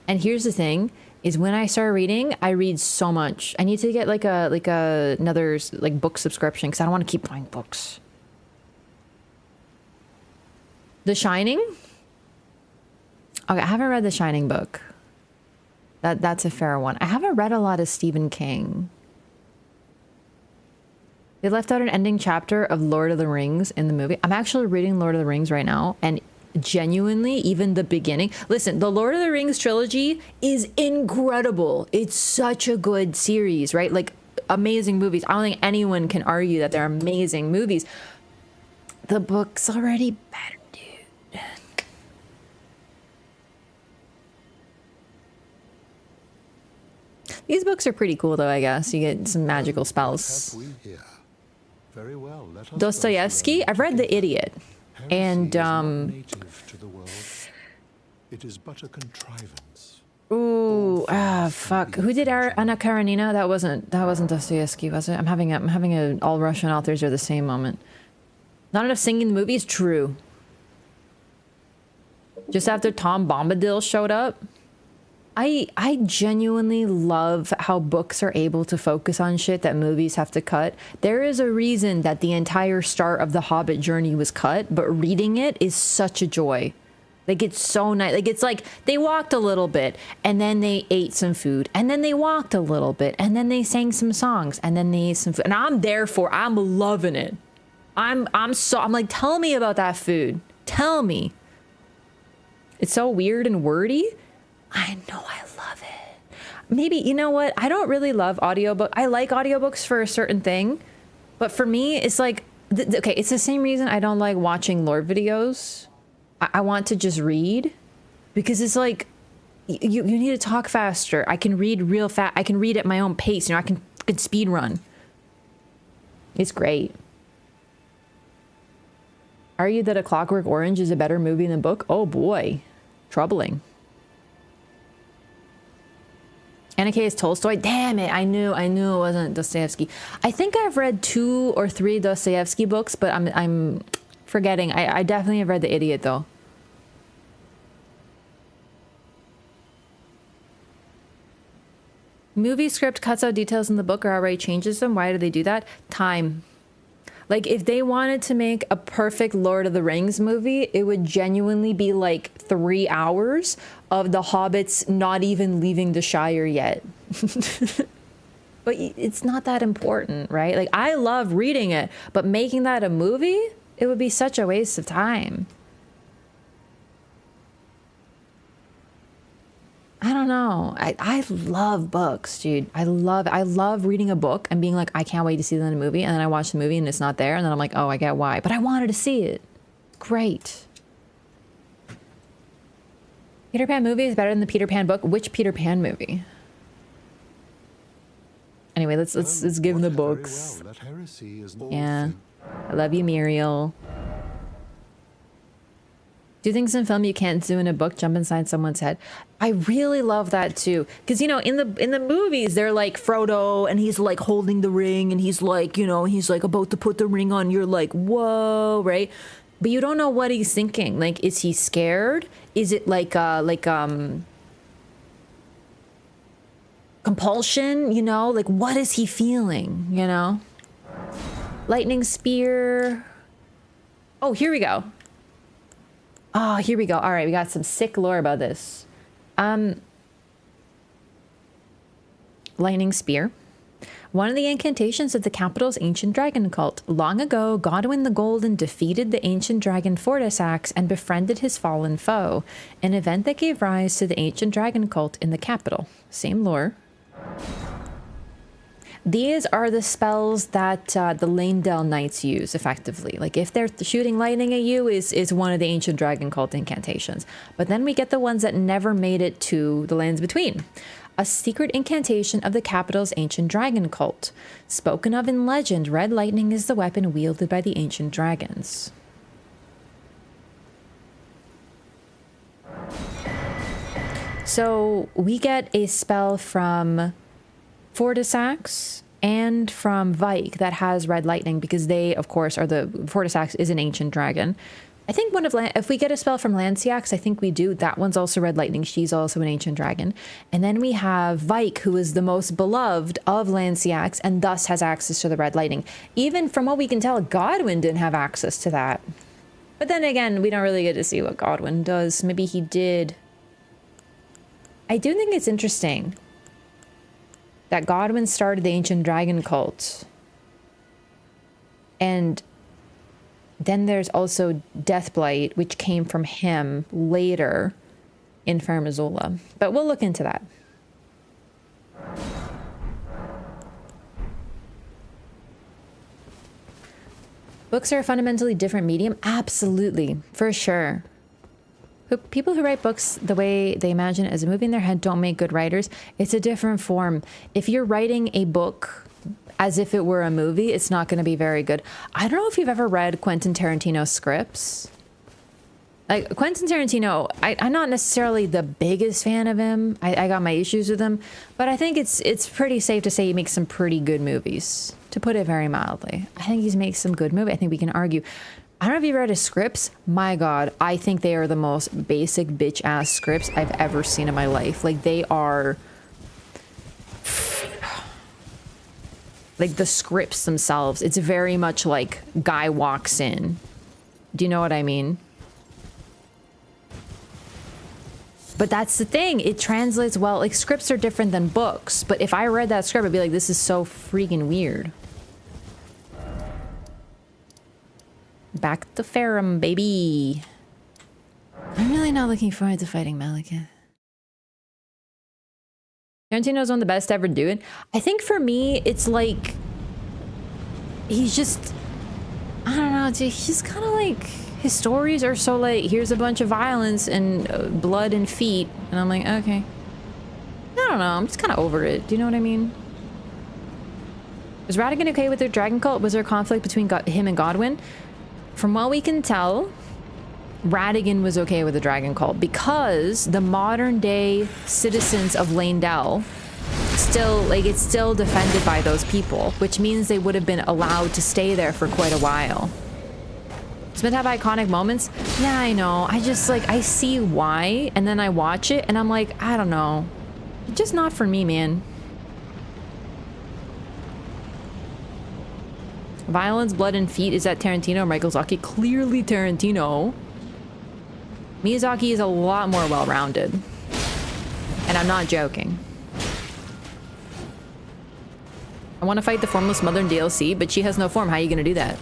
And here's the thing is when I start reading, I read so much. I need to get like another like book subscription because I don't want to keep buying books. The Shining? Okay, I haven't read The Shining book. That's a fair one. I haven't read a lot of Stephen King. They left out an ending chapter of Lord of the Rings in the movie. I'm actually reading Lord of the Rings right now, and genuinely, even the beginning. Listen, the Lord of the Rings trilogy is incredible. It's such a good series, right? Like, amazing movies. I don't think anyone can argue that they're amazing movies. The book's already better. These books are pretty cool, though, I guess. You get some magical spells. Very well. Dostoevsky? I've read The Idiot. And, it is but a contrivance. Ooh, fuck. Who did Anna Karenina? That wasn't Dostoevsky, was it? I'm having a all Russian authors are the same moment. Not enough singing in the movies? True. Just after Tom Bombadil showed up? I genuinely love how books are able to focus on shit that movies have to cut. There is a reason that the entire start of the Hobbit journey was cut, but reading it is such a joy. Like, it's so nice. Like, it's like they walked a little bit and then they ate some food and then they walked a little bit and then they sang some songs and then they ate some food. And I'm loving it. I'm like, tell me about that food. Tell me. It's so weird and wordy. I know, I love it. Maybe, you know what? I don't really love audiobook. I like audiobooks for a certain thing, but for me, it's like, okay, it's the same reason I don't like watching lore videos. I want to just read because it's like, You need to talk faster. I can read real fast. I can read at my own pace. You know, I can speed run. It's great. Are you that A Clockwork Orange is a better movie than book? Oh boy. Troubling. Anna K is Tolstoy. Damn it. I knew it wasn't Dostoevsky. I think I've read 2 or 3 Dostoevsky books, but I'm forgetting. I definitely have read The Idiot though. Movie script cuts out details in the book or outright changes them. Why do they do that? Time. Like, if they wanted to make a perfect Lord of the Rings movie, it would genuinely be like 3 hours of the hobbits not even leaving the Shire yet. But it's not that important, right? Like, I love reading it, but making that a movie, it would be such a waste of time. I don't know. I love books, dude. I love reading a book and being like, I can't wait to see that in a movie. And then I watch the movie and it's not there. And then I'm like, oh, I get why. But I wanted to see it. Great. Peter Pan movie is better than the Peter Pan book. Which Peter Pan movie? Anyway, let's give them the books. Well. Yeah. I love you, Muriel. Do things in film you can't do in a book, jump inside someone's head. I really love that too. Because, you know, in the movies, they're like Frodo and he's like holding the ring and he's like, you know, he's like about to put the ring on. You're like, whoa, right? But you don't know what he's thinking. Like, is he scared? Is it like compulsion, you know? Like, what is he feeling, you know? Lightning spear. Oh, here we go. Oh, here we go. All right, we got some sick lore about this. Lightning spear. One of the incantations of the capital's ancient dragon cult. Long ago, Godwin the Golden defeated the ancient dragon Fortisax and befriended his fallen foe, an event that gave rise to the ancient dragon cult in the capital. Same lore. These are the spells that the Lanedale Knights use, effectively. Like, if they're shooting lightning at you, is one of the ancient dragon cult incantations. But then we get the ones that never made it to the lands between. A secret incantation of the capital's ancient dragon cult. Spoken of in legend, red lightning is the weapon wielded by the ancient dragons. So, we get a spell from Fortisax and from Vike that has red lightning because they, of course, are the... Fortisax is an ancient dragon. I think if we get a spell from Lanciax, I think we do. That one's also red lightning. She's also an ancient dragon. And then we have Vike, who is the most beloved of Lanciax and thus has access to the red lightning. Even from what we can tell, Godwin didn't have access to that. But then again, we don't really get to see what Godwin does. Maybe he did. I do think it's interesting that Godwin started the ancient dragon cult. And then there's also Deathblight, which came from him later in Farmazzola. But we'll look into that. Books are a fundamentally different medium? Absolutely, for sure. People who write books the way they imagine it as a movie in their head don't make good writers. It's a different form. If you're writing a book as if it were a movie, it's not going to be very good. I don't know if you've ever read Quentin Tarantino's scripts. Like, Quentin Tarantino, I'm not necessarily the biggest fan of him. I got my issues with him. But I think it's pretty safe to say he makes some pretty good movies, to put it very mildly. I think he makes some good movies. I think we can argue. I don't know if you read his scripts. My God, I think they are the most basic bitch-ass scripts I've ever seen in my life. Like, they are... like, the scripts themselves, it's very much like guy walks in. Do you know what I mean? But that's the thing. It translates well. Like, scripts are different than books. But if I read that script, I'd be like, this is so freaking weird. Back to Farum, baby. I'm really not looking forward to fighting Malekith. Tarantino's one of the best to ever do it. I think for me, it's like... he's just... I don't know, dude. He's kind of like... his stories are so like, here's a bunch of violence and blood and feet. And I'm like, okay. I don't know. I'm just kind of over it. Do you know what I mean? Was Radigan okay with their dragon cult? Was there conflict between him and Godwin? From what we can tell, Radigan was okay with the dragon cult because the modern day citizens of Lanedell still, like, it's still defended by those people, which means they would have been allowed to stay there for quite a while. It's meant to have iconic moments. Yeah, I know. I just, like, I see why, and then I watch it, and I'm like, I don't know. It's just not for me, man. Violence, blood, and feet. Is that Tarantino or Miyazaki? Clearly Tarantino. Miyazaki is a lot more well-rounded. And I'm not joking. I want to fight the Formless Mother in DLC, but she has no form. How are you going to do that?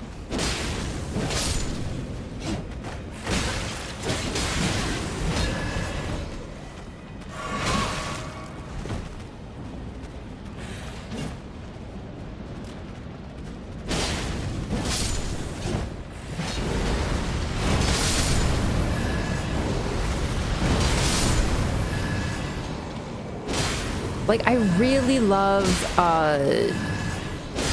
Like, I really love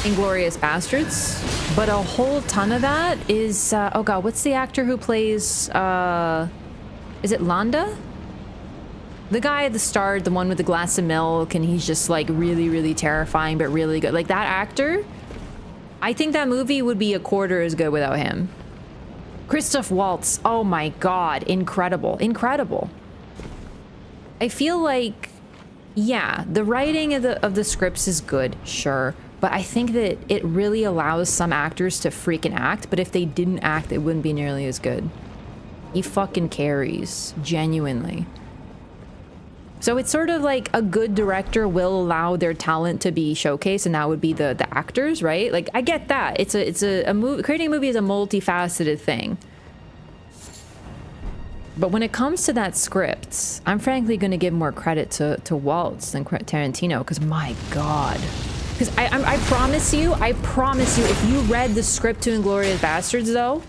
Inglourious Bastards, but a whole ton of that is oh god, what's the actor who plays is it Landa? The guy at the start, the one with the glass of milk, and he's just like really, really terrifying but really good. Like, that actor, I think that movie would be a quarter as good without him. Christoph Waltz, oh my god, incredible, incredible. I feel like, yeah, the writing of the scripts is good, sure, but I think that it really allows some actors to freaking act, but if they didn't act, it wouldn't be nearly as good. He fucking carries, genuinely. So it's sort of like a good director will allow their talent to be showcased, and that would be the actors, right? Like, I get that. It's a movie. Creating a movie is a multifaceted thing. But when it comes to that script, I'm frankly going to give more credit to Waltz than Tarantino, because my god. Because I promise you, if you read the script to Inglourious Bastards, though,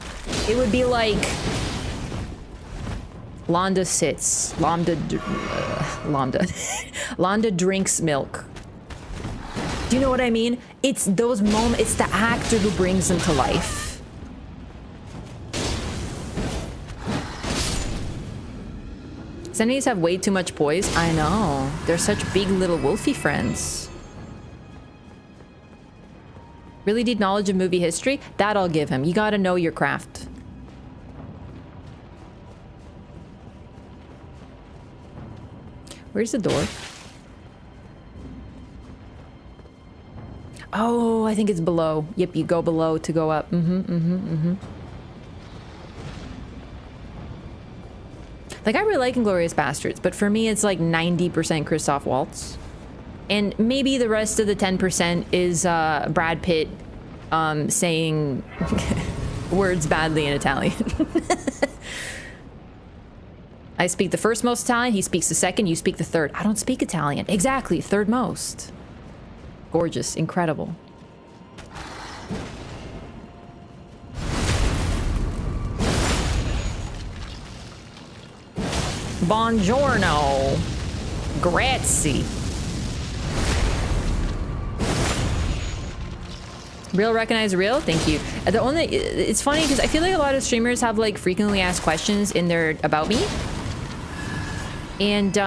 it would be like Landa sits, Landa drinks milk. Do you know what I mean? It's those moments, it's the actor who brings them to life. Zenies have way too much poise. I know. They're such big little wolfy friends. Really deep knowledge of movie history? That I'll give him. You gotta know your craft. Where's the door? Oh, I think it's below. Yep, you go below to go up. Like, I really like Inglourious Bastards, but for me, it's like 90% Christoph Waltz. And maybe the rest of the 10% is Brad Pitt saying words badly in Italian. I speak the first most Italian, he speaks the second, you speak the third. I don't speak Italian. Exactly, third most. Gorgeous, incredible. Buongiorno. Grazie. Real recognize real? Thank you. It's funny because I feel like a lot of streamers have like frequently asked questions in their about me. And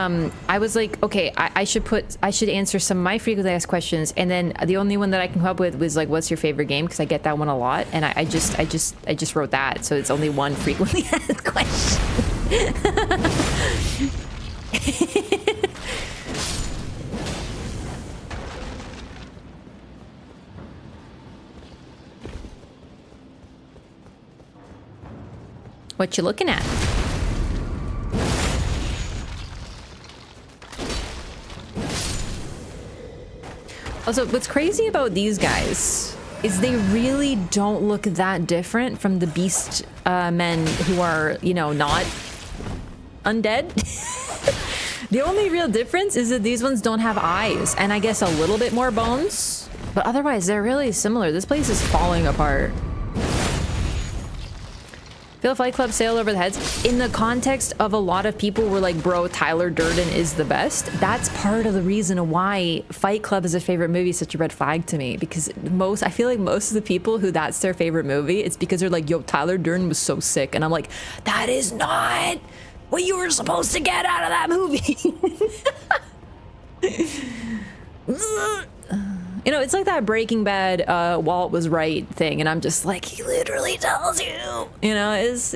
I was like, okay, I should answer some of my frequently asked questions, and then the only one that I can come up with was like, what's your favorite game? Because I get that one a lot, and I just wrote that, so it's only one frequently asked question. What you looking at? Also, what's crazy about these guys is they really don't look that different from the beast men who are, you know, not undead. The only real difference is that these ones don't have eyes, and I guess a little bit more bones, but otherwise they're really similar. This place is falling apart. Feel Fight Club sailed over the heads. In the context of a lot of people were like, bro, Tyler Durden is the best. That's part of the reason why Fight Club is a favorite movie is such a red flag to me. Because I feel like most of the people who that's their favorite movie, it's because they're like, yo, Tyler Durden was so sick. And I'm like, that is not what you were supposed to get out of that movie. You know, it's like that Breaking Bad Walt was right thing, and I'm just like, he literally tells you. You know, it's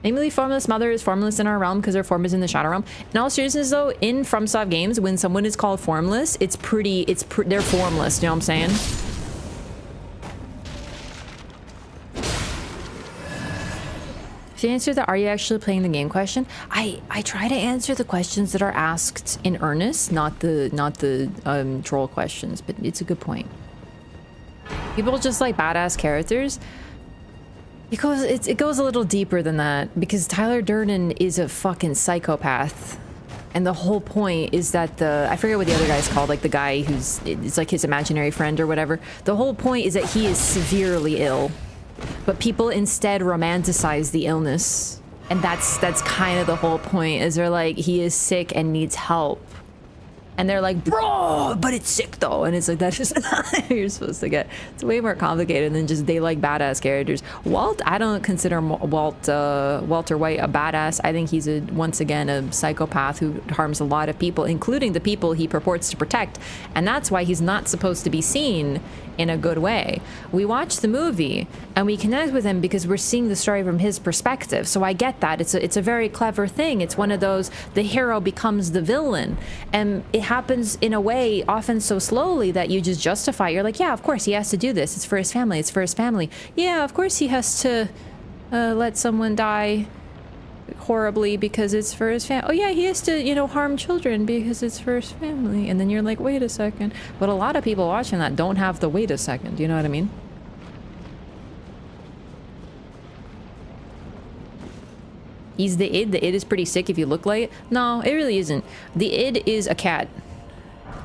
namely Formless Mother is formless in our realm because their form is in the Shadow Realm. In all seriousness though, in FromSoft games, when someone is called formless, they're formless, you know what I'm saying? To answer the "Are you actually playing the game?" question, I try to answer the questions that are asked in earnest, not the troll questions. But it's a good point. People just like badass characters because it goes a little deeper than that. Because Tyler Durden is a fucking psychopath, and the whole point is that I forget what the other guy's called, like the guy it's like his imaginary friend or whatever. The whole point is that he is severely ill. But people instead romanticize the illness. And that's kind of the whole point, is they're like, he is sick and needs help. And they're like, bro, but it's sick though. And it's like, that's just not how you're supposed to get. It's way more complicated than just they like badass characters. Walt, I don't consider Walter White a badass. I think he's once again a psychopath who harms a lot of people, including the people he purports to protect. And that's why he's not supposed to be seen in a good way. We watch the movie and we connect with him because we're seeing the story from his perspective. So I get that. It's a very clever thing. It's one of those, the hero becomes the villain. And it happens in a way often so slowly that you just justify. You're like, yeah, of course he has to do this. It's for his family. It's for his family. Yeah, of course he has to let someone die horribly because it's for his family. Oh yeah, he has to, you know, harm children because it's for his family. And then you're like, wait a second. But a lot of people watching that don't have the wait a second. You know what I mean? He's the id. The id is pretty sick if you look like it. No, it really isn't. The id is a cat.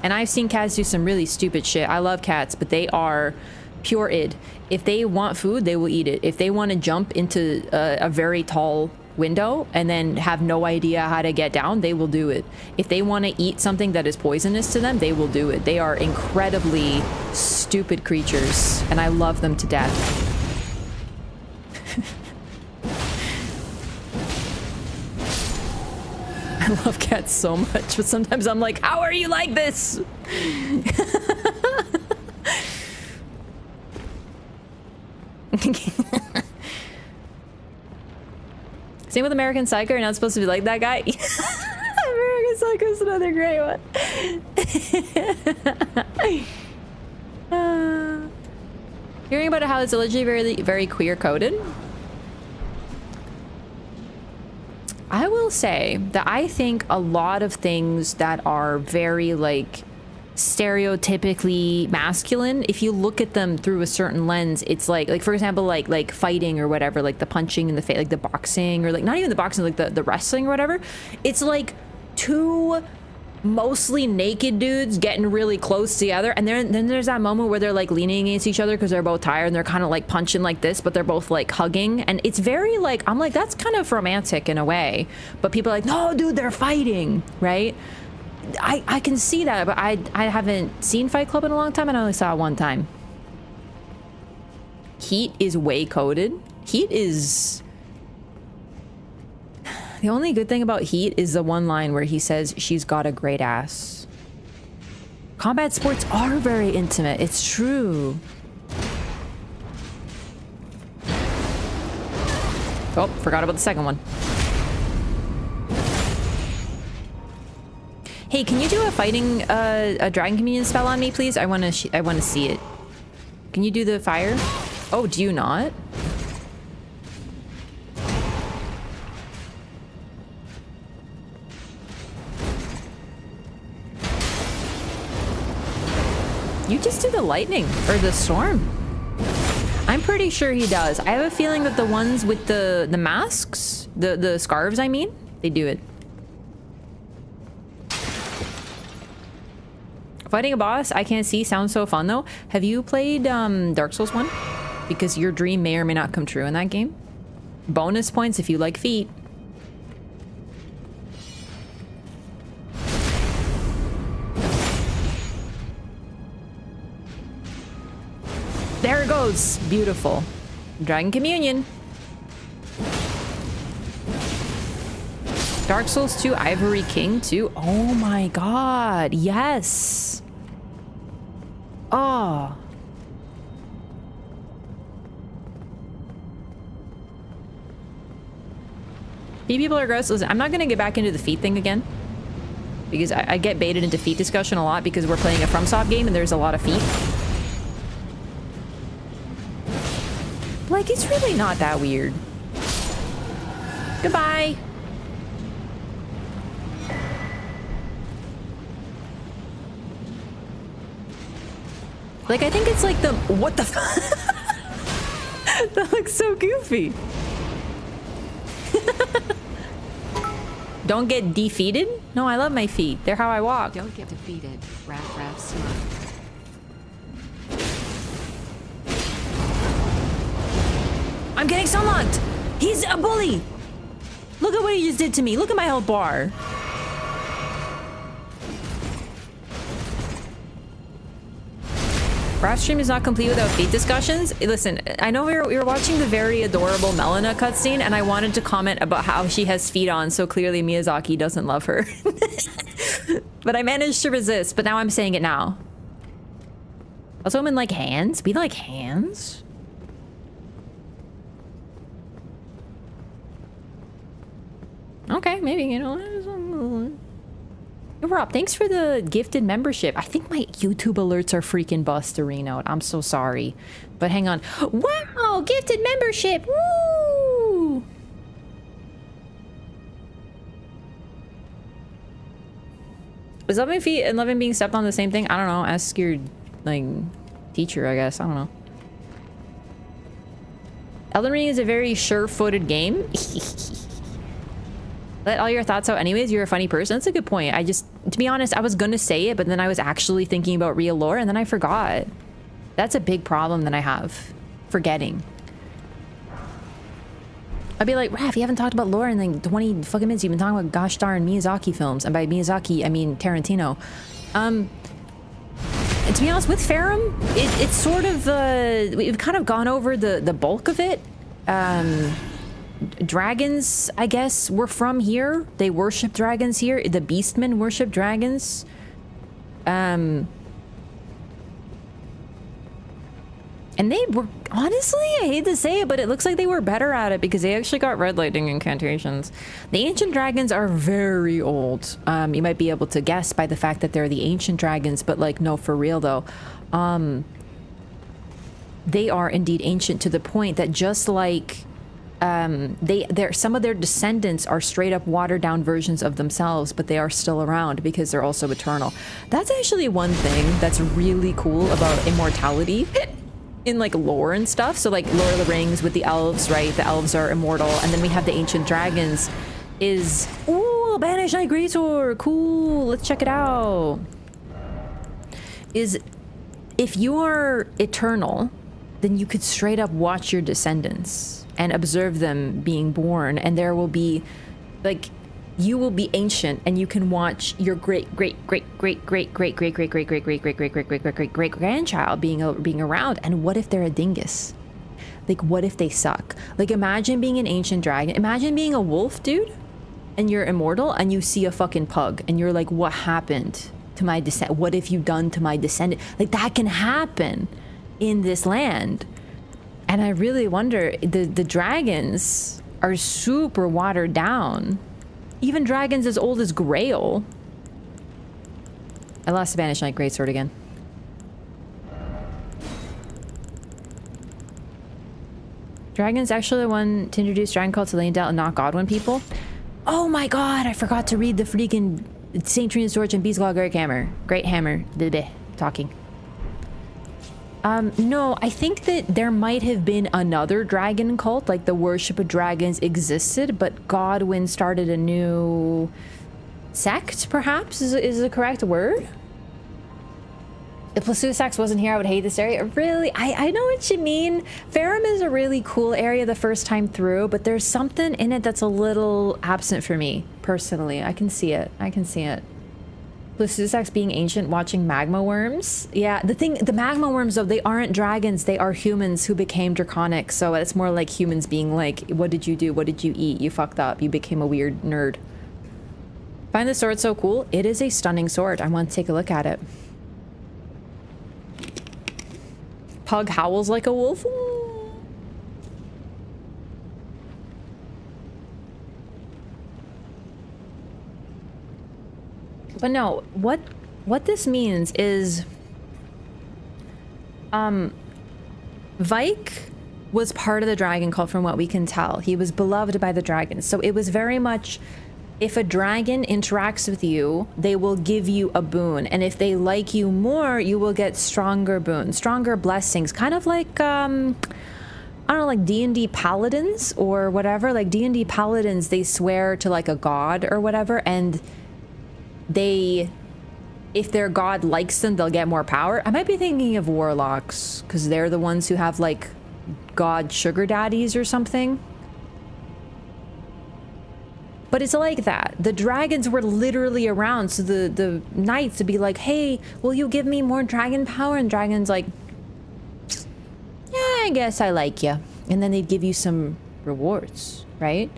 And I've seen cats do some really stupid shit. I love cats, but they are pure id. If they want food, they will eat it. If they want to jump into a very tall window and then have no idea how to get down, they will do it. If they want to eat something that is poisonous to them, they will do it. They are incredibly stupid creatures, and I love them to death. I love cats so much, but sometimes I'm like, how are you like this? Same with American Psycho. You're not supposed to be like that guy. American Psycho is another great one. Hearing about how it's allegedly very, very queer coded. I will say that I think a lot of things that are very like stereotypically masculine, if you look at them through a certain lens, it's like for example, like fighting or whatever, like the punching in the face, like the boxing, or like not even the boxing, like the wrestling or whatever. It's like two mostly naked dudes getting really close together, and then there's that moment where they're like leaning against each other because they're both tired and they're kind of like punching like this, but they're both like hugging, and it's very like, I'm like, that's kind of romantic in a way, but people are like, no dude, they're fighting, right? I can see that, but I haven't seen Fight Club in a long time, and I only saw it one time. Heat is way coded. Heat is... The only good thing about Heat is the one line where he says, she's got a great ass. Combat sports are very intimate. It's true. Oh, forgot about the second one. Hey, can you do a fighting, a Dragon Communion spell on me, please? I want to see it. Can you do the fire? Oh, do you not? You just do the lightning or the storm. I'm pretty sure he does. I have a feeling that the ones with the masks, the scarves, I mean, they do it. Fighting a boss, I can't see, sounds so fun though. Have you played Dark Souls 1? because your dream may or may not come true in that game. Bonus points if you like feet. There it goes. Beautiful. Dragon Communion. Dark Souls 2, Ivory King 2. Oh my god. Yes. Oh. Feet people are gross. Listen, I'm not going to get back into the feet thing again. Because I get baited into feet discussion a lot because we're playing a FromSoft game and there's a lot of feet. Like, it's really not that weird. Goodbye. Like, I think it's like the... What the fuck? That looks so goofy. Don't get defeated? No, I love my feet. They're how I walk. Don't get defeated. Raff smart. I'm getting sunlocked. He's a bully. Look at what he just did to me. Look at my health bar. Rap stream is not complete without feet discussions. Listen, I know we were watching the very adorable Melina cutscene, and I wanted to comment about how she has feet on, so clearly Miyazaki doesn't love her. But I managed to resist, but now I'm saying it now. Also, women like hands? We like hands? Okay, maybe, you know. Rob, thanks for the gifted membership. I think my YouTube alerts are freaking busting out. I'm so sorry. But hang on. Wow, gifted membership. Woo! Is loving feet and loving being stepped on the same thing? I don't know. Ask your, like, teacher, I guess. I don't know. Elden Ring is a very sure-footed game. Let all your thoughts out anyways. You're a funny person. That's a good point. I just, to be honest, I was gonna say it, but then I was actually thinking about real lore and then I forgot. That's a big problem that I have. Forgetting. I'd be like, Raph, you haven't talked about lore in like 20 fucking minutes. You've been talking about gosh darn Miyazaki films. And by Miyazaki, I mean Tarantino. And to be honest, with Farum, it's sort of, we've kind of gone over the bulk of it. Dragons, I guess, were from here. They worship dragons here. The beastmen worship dragons. And they were, honestly, I hate to say it, but it looks like they were better at it because they actually got red lighting incantations. The ancient dragons are very old. You might be able to guess by the fact that they're the ancient dragons, but like, no, for real though. They are indeed ancient to the point that just like some of their descendants are straight up watered down versions of themselves, but they are still around because they're also eternal. That's actually one thing that's really cool about immortality in like lore and stuff. So like Lord of the Rings with the elves, right? The elves are immortal, and then we have the ancient dragons. Ooh, Banished Knight Greatsword, cool. Let's check it out. If you are eternal, then you could straight up watch your descendants and observe them being born, and there will be like, you will be ancient and you can watch your great grandchild being around. And what if they're a dingus? Like, what if they suck? Like, imagine being an ancient dragon. Imagine being a wolf, dude, and you're immortal and you see a fucking pug and you're like, what happened to my descent? What have you done to my descendant? Like, that can happen in this land. And I really wonder, the dragons are super watered down. Even dragons as old as Grail. I lost the Banished Knight Greatsword again. Dragon's actually the one to introduce Dragon Cult to Leyndell and not Godwin people. Oh my god, I forgot to read the freaking St. Trina's Torch and Beastclaw Great Hammer. Great Hammer. Talking. No, I think that there might have been another dragon cult, like the worship of dragons existed, but Godwin started a new sect, perhaps, is the correct word? If Plasusax wasn't here, I would hate this area. Really? I know what you mean. Farum is a really cool area the first time through, but there's something in it that's a little absent for me, personally. I can see it. I can see it. Plasusax being ancient, watching magma worms. Yeah, the magma worms, though, they aren't dragons. They are humans who became draconic. So it's more like humans being like, what did you do? What did you eat? You fucked up. You became a weird nerd. Find the sword so cool. It is a stunning sword. I want to take a look at it. Pug howls like a wolf. But no, what this means is Vike was part of the dragon cult from what we can tell. He was beloved by the dragons. So it was very much, if a dragon interacts with you, they will give you a boon. And if they like you more, you will get stronger boons, stronger blessings. Kind of like, I don't know, like D&D paladins or whatever. Like D&D paladins, they swear to like a god or whatever. And if their god likes them, they'll get more power. I might be thinking of warlocks because they're the ones who have like god sugar daddies or something. But it's like that. The dragons were literally around, so the knights would be like, hey, will you give me more dragon power? And dragon's like, yeah, I guess I like you. And then they'd give you some rewards, right?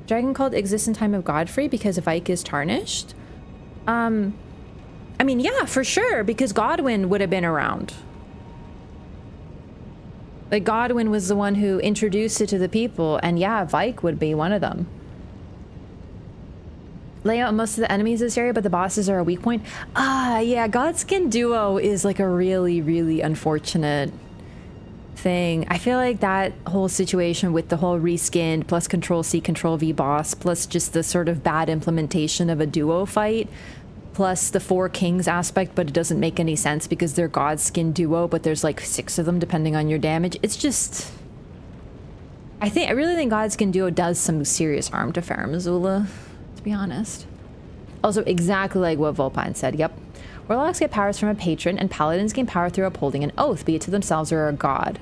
Dragon cult exists in time of Godfrey because Vike is tarnished. I mean, yeah, for sure, because Godwyn would have been around. Like, Godwyn was the one who introduced it to the people, and yeah, Vike would be one of them. Lay out most of the enemies in this area, but the bosses are a weak point. Yeah, Godskin Duo is like a really, really unfortunate thing. I feel like that whole situation with the whole reskinned plus Control C, Control V boss, plus just the sort of bad implementation of a duo fight, plus the 4 kings aspect, but it doesn't make any sense because they're Godskin Duo, but there's like 6 of them depending on your damage. It's just, I really think Godskin Duo does some serious harm to Farum Azula, to be honest. Also, exactly like what Volpine said. Yep. Warlocks get powers from a patron, and paladins gain power through upholding an oath, be it to themselves or a god.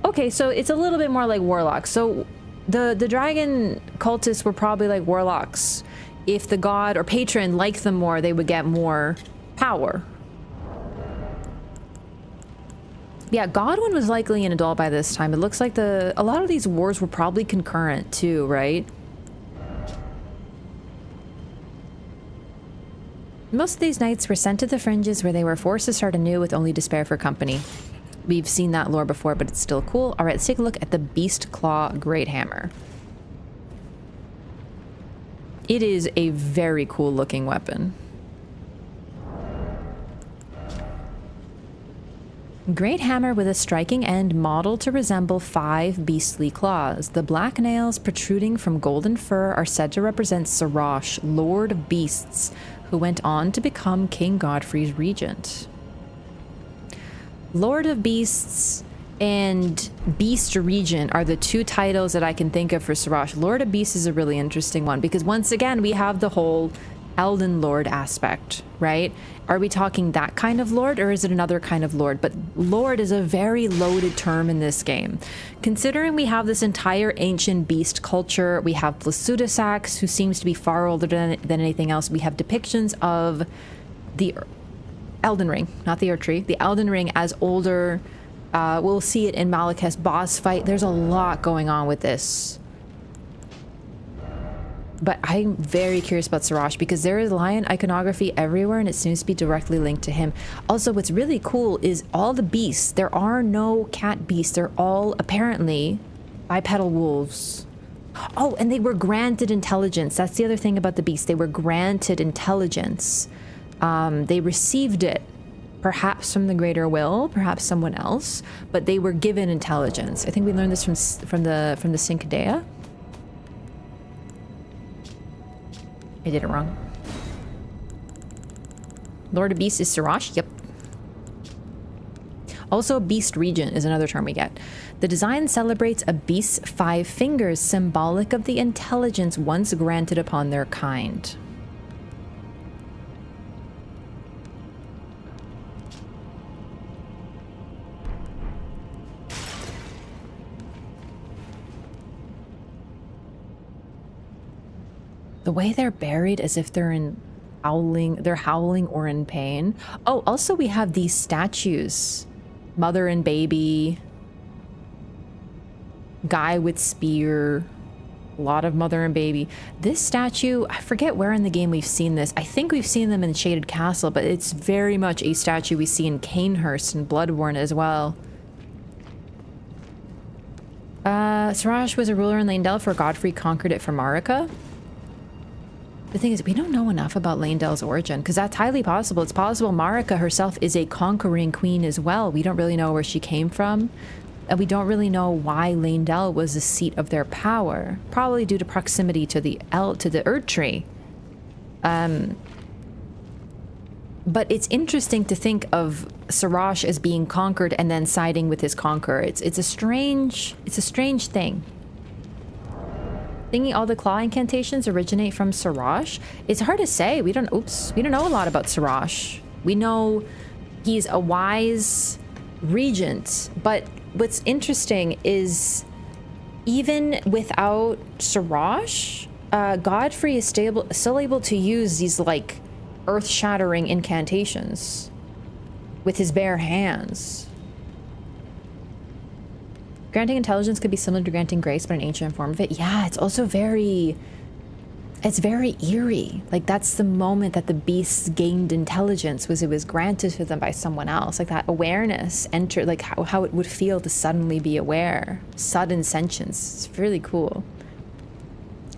Okay, so it's a little bit more like warlocks. So the dragon cultists were probably like warlocks. If the god or patron liked them more, they would get more power. Yeah, Godwyn was likely an adult by this time. It looks like a lot of these wars were probably concurrent too, right? Most of these knights were sent to the fringes where they were forced to start anew with only despair for company. We've seen that lore before, but it's still cool. All right, let's take a look at the Beast Claw Great Hammer. It is a very cool looking weapon. Great hammer with a striking end modeled to resemble 5 beastly claws. The black nails protruding from golden fur are said to represent Sarash, Lord of Beasts, who went on to become King Godfrey's regent. Lord of Beasts and Beast Regent are the 2 titles that I can think of for Sarash. Lord of Beasts is a really interesting one because once again we have the whole Elden Lord aspect, right? Are we talking that kind of lord or is it another kind of lord? But lord is a very loaded term in this game. Considering we have this entire ancient beast culture, we have Plasudasax, who seems to be far older than anything else. We have depictions of the Elden Ring, not the Erdtree, the Elden Ring as older. We'll see it in Malekith's boss fight. There's a lot going on with this. But I'm very curious about Sarash because there is lion iconography everywhere and it seems to be directly linked to him. Also, what's really cool is all the beasts, there are no cat beasts. They're all apparently bipedal wolves. Oh, and they were granted intelligence. That's the other thing about the beasts. They were granted intelligence. They received it, perhaps from the Greater Will, perhaps someone else, but they were given intelligence. I think we learned this from the Syncadea. I did it wrong. Lord of Beasts is Sarash? Yep. Also, Beast Regent is another term we get. The design celebrates a beast's 5 fingers, symbolic of the intelligence once granted upon their kind. The way they're buried as if they're howling or in pain. Oh, also we have these statues. Mother and baby. Guy with spear. A lot of mother and baby. This statue, I forget where in the game we've seen this. I think we've seen them in Shaded Castle, but it's very much a statue we see in Canehurst and Bloodborne as well. Siraj was a ruler in Leyndell before Godfrey conquered it from Marika. The thing is, we don't know enough about Leyndell's origin, because that's highly possible. It's possible Marika herself is a conquering queen as well. We don't really know where she came from. And we don't really know why Leyndell was the seat of their power. Probably due to proximity to the Erd Tree. But it's interesting to think of Siraj as being conquered and then siding with his conqueror. It's a strange thing. Thinking all the claw incantations originate from Siraj? It's hard to say. We don't know a lot about Siraj. We know he's a wise regent, but what's interesting is even without Siraj, Godfrey is still able to use these like earth-shattering incantations with his bare hands. Granting intelligence could be similar to granting grace, but an ancient form of it. Yeah, it's also very eerie. Like that's the moment that the beasts gained intelligence, was it was granted to them by someone else. Like that awareness entered, like how it would feel to suddenly be aware. Sudden sentience. It's really cool.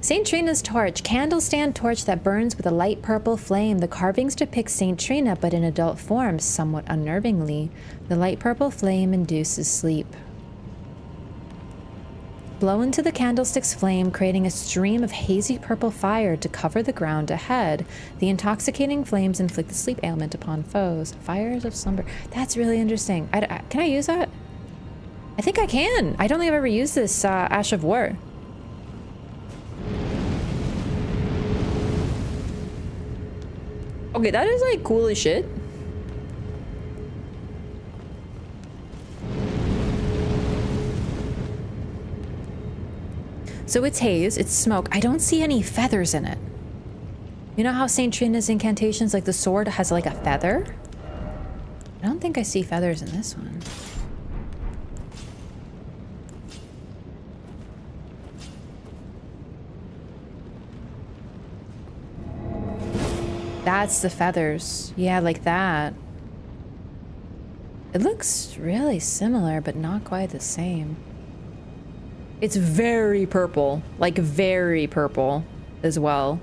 Saint Trina's torch, candle stand torch that burns with a light purple flame. The carvings depict Saint Trina, but in adult form, somewhat unnervingly. The light purple flame induces sleep. Blow into the candlestick's flame, creating a stream of hazy purple fire to cover the ground ahead. The intoxicating flames inflict the sleep ailment upon foes. Fires of slumber. That's really interesting. Can I use that? I think I can. I don't think I've ever used this Ash of War. Okay, that is like cool as shit. So it's haze, it's smoke. I don't see any feathers in it. You know how Saint Trina's incantations, like the sword has like a feather? I don't think I see feathers in this one. That's the feathers. Yeah, like that. It looks really similar, but not quite the same. It's very purple, like very purple as well.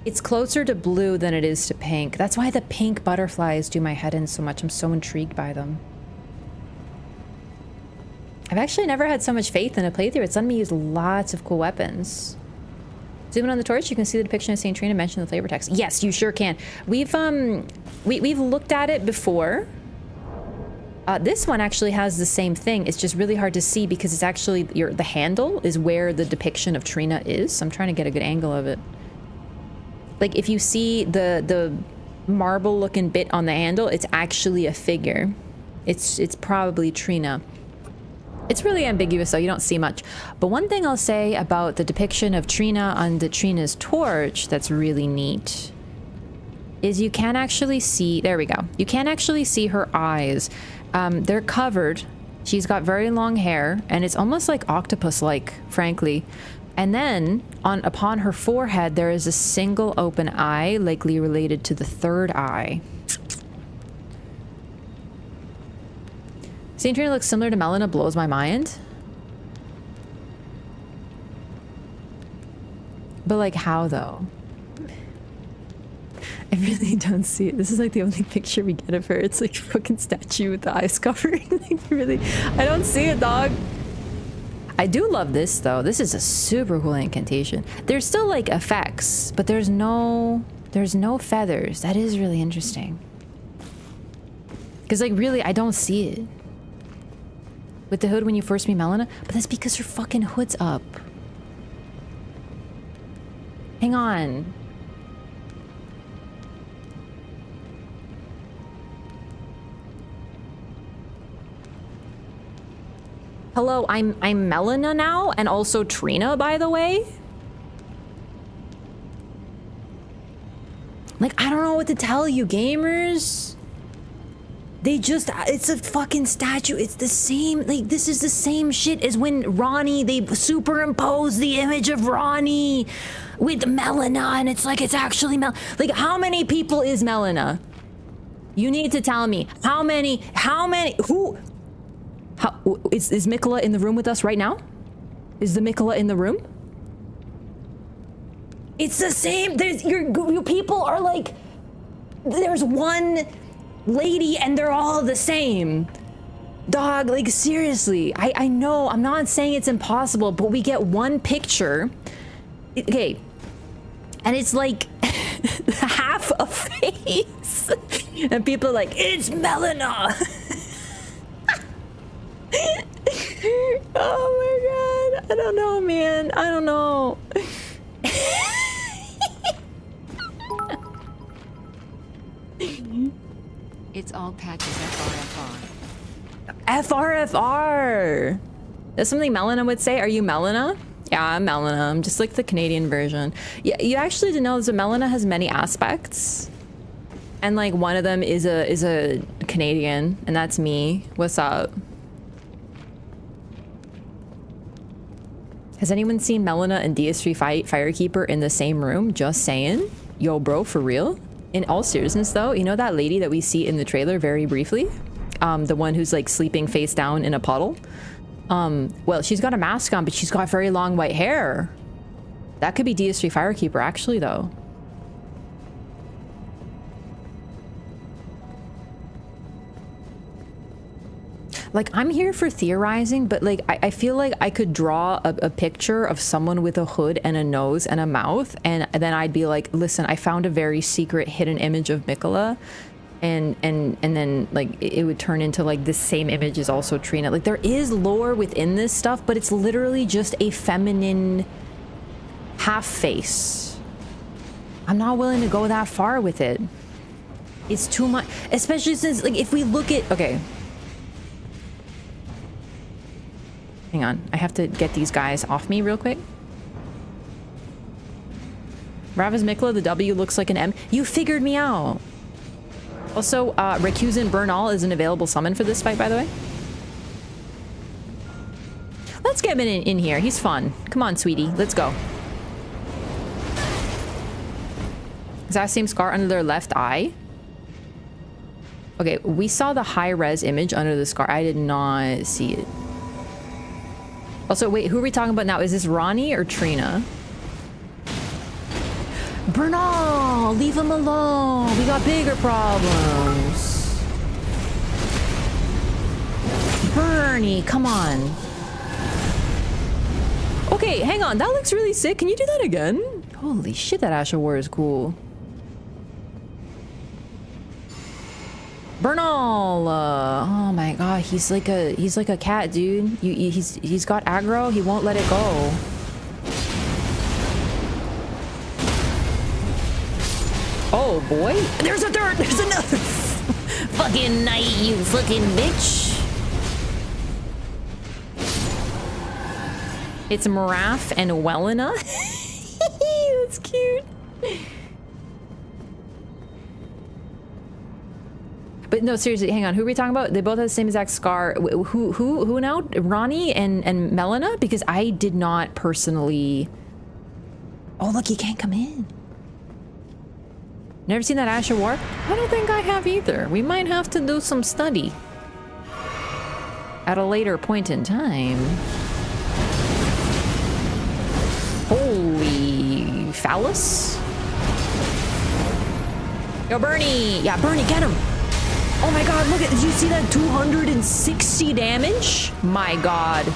It's closer to blue than it is to pink. That's why the pink butterflies do my head in so much. I'm so intrigued by them. I've actually never had so much faith in a playthrough. It's letting me use lots of cool weapons. Zoom in on the torch, you can see the depiction of Saint Trina mentioned in the flavor text. Yes, you sure can. We've looked at it before. This one actually has the same thing. It's just really hard to see because it's actually the handle is where the depiction of Trina is. So I'm trying to get a good angle of it. Like if you see the marble looking bit on the handle, it's actually a figure. It's probably Trina. It's really ambiguous, though. You don't see much. But one thing I'll say about the depiction of Trina on the Trina's torch that's really neat is you can actually see... There we go. You can actually see her eyes. They're covered. She's got very long hair, and it's almost like octopus-like, frankly. And then, upon her forehead, there is a single open eye, likely related to the third eye. Saint Trina looks similar to Melina, blows my mind. But like how though? I really don't see it. This is like the only picture we get of her. It's like a fucking statue with the eyes covering. Like really, I don't see it, dog. I do love this though. This is a super cool incantation. There's still like effects, but there's no feathers. That is really interesting. Because like really, I don't see it. With the hood when you first meet Melina, but that's because her fucking hood's up. Hang on. Hello, I'm Melina now, and also Trina, by the way. Like, I don't know what to tell you, gamers. They just, it's a fucking statue. It's the same, like, this is the same shit as when Ronnie, they superimposed the image of Ronnie with Melina, and it's like, it's actually like, how many people is Melina? You need to tell me. How many, is Mikola in the room with us right now? Is the Mikola in the room? It's the same, there's, your people are like, there's one lady and they're all the same. Dog, like seriously, I know, I'm not saying it's impossible, but we get one picture, okay, and it's like half a face, and people are like, it's Melina. Oh my god, I don't know, man, I don't know. It's all patches FRFR. FRFR! That's something Melina would say. Are you Melina? Yeah, I'm Melina. I'm just like the Canadian version. Yeah, you actually didn't know that Melina has many aspects. And like one of them is a Canadian, and that's me. What's up? Has anyone seen Melina and DS3 Firekeeper in the same room? Just saying. Yo, bro, for real? In all seriousness though, you know that lady that we see in the trailer very briefly? The one who's like sleeping face down in a puddle? Well, she's got a mask on, but she's got very long white hair. That could be DS3 Firekeeper actually though. Like, I'm here for theorizing, but like, I feel like I could draw a picture of someone with a hood and a nose and a mouth, and then I'd be like, listen, I found a very secret hidden image of Mikola, and then like it would turn into like this same image is also Trina. Like, there is lore within this stuff, but it's literally just a feminine half face. I'm not willing to go that far with it. It's too much, especially since like if we look at, okay. Hang on, I have to get these guys off me real quick. Rav's Mikola, the W looks like an M. You figured me out. Also, Recusant Bernal is an available summon for this fight, by the way. Let's get him in here. He's fun. Come on, sweetie. Let's go. Is that same scar under their left eye? Okay, we saw the high-res image under the scar. I did not see it. Also, wait, who are we talking about now? Is this Ronnie or Trina? Bernal, leave him alone. We got bigger problems. Bernie, come on. Okay, hang on. That looks really sick. Can you do that again? Holy shit, that Asha War is cool. Bernal, oh my god, he's like a cat, dude. He's got aggro. He won't let it go. Oh boy, there's a third. There's another. Fucking night, you fucking bitch. It's Maraf and Welena. That's cute. But no, seriously, hang on. Who are we talking about? They both have the same exact scar. Who now? Ronnie and Melina? Because I did not personally... Oh, look, he can't come in. Never seen that Asha War? I don't think I have either. We might have to do some study. At a later point in time. Holy phallus. Yo, Bernie! Yeah, Bernie, get him! Oh my god, look at, did you see that 260 damage? My god.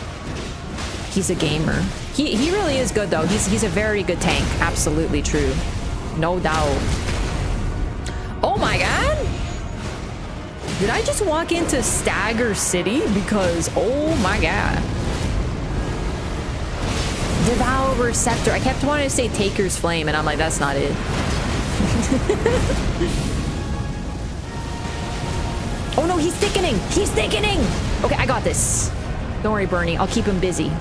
He's a gamer. He really is good though. He's a very good tank. Absolutely true. No doubt. Oh my god! Did I just walk into Stagger City? Because, oh my god. Devour Scepter. I kept wanting to say Taker's Flame and I'm like, that's not it. Oh no, he's thickening! He's thickening! Okay, I got this. Don't worry, Bernie. I'll keep him busy.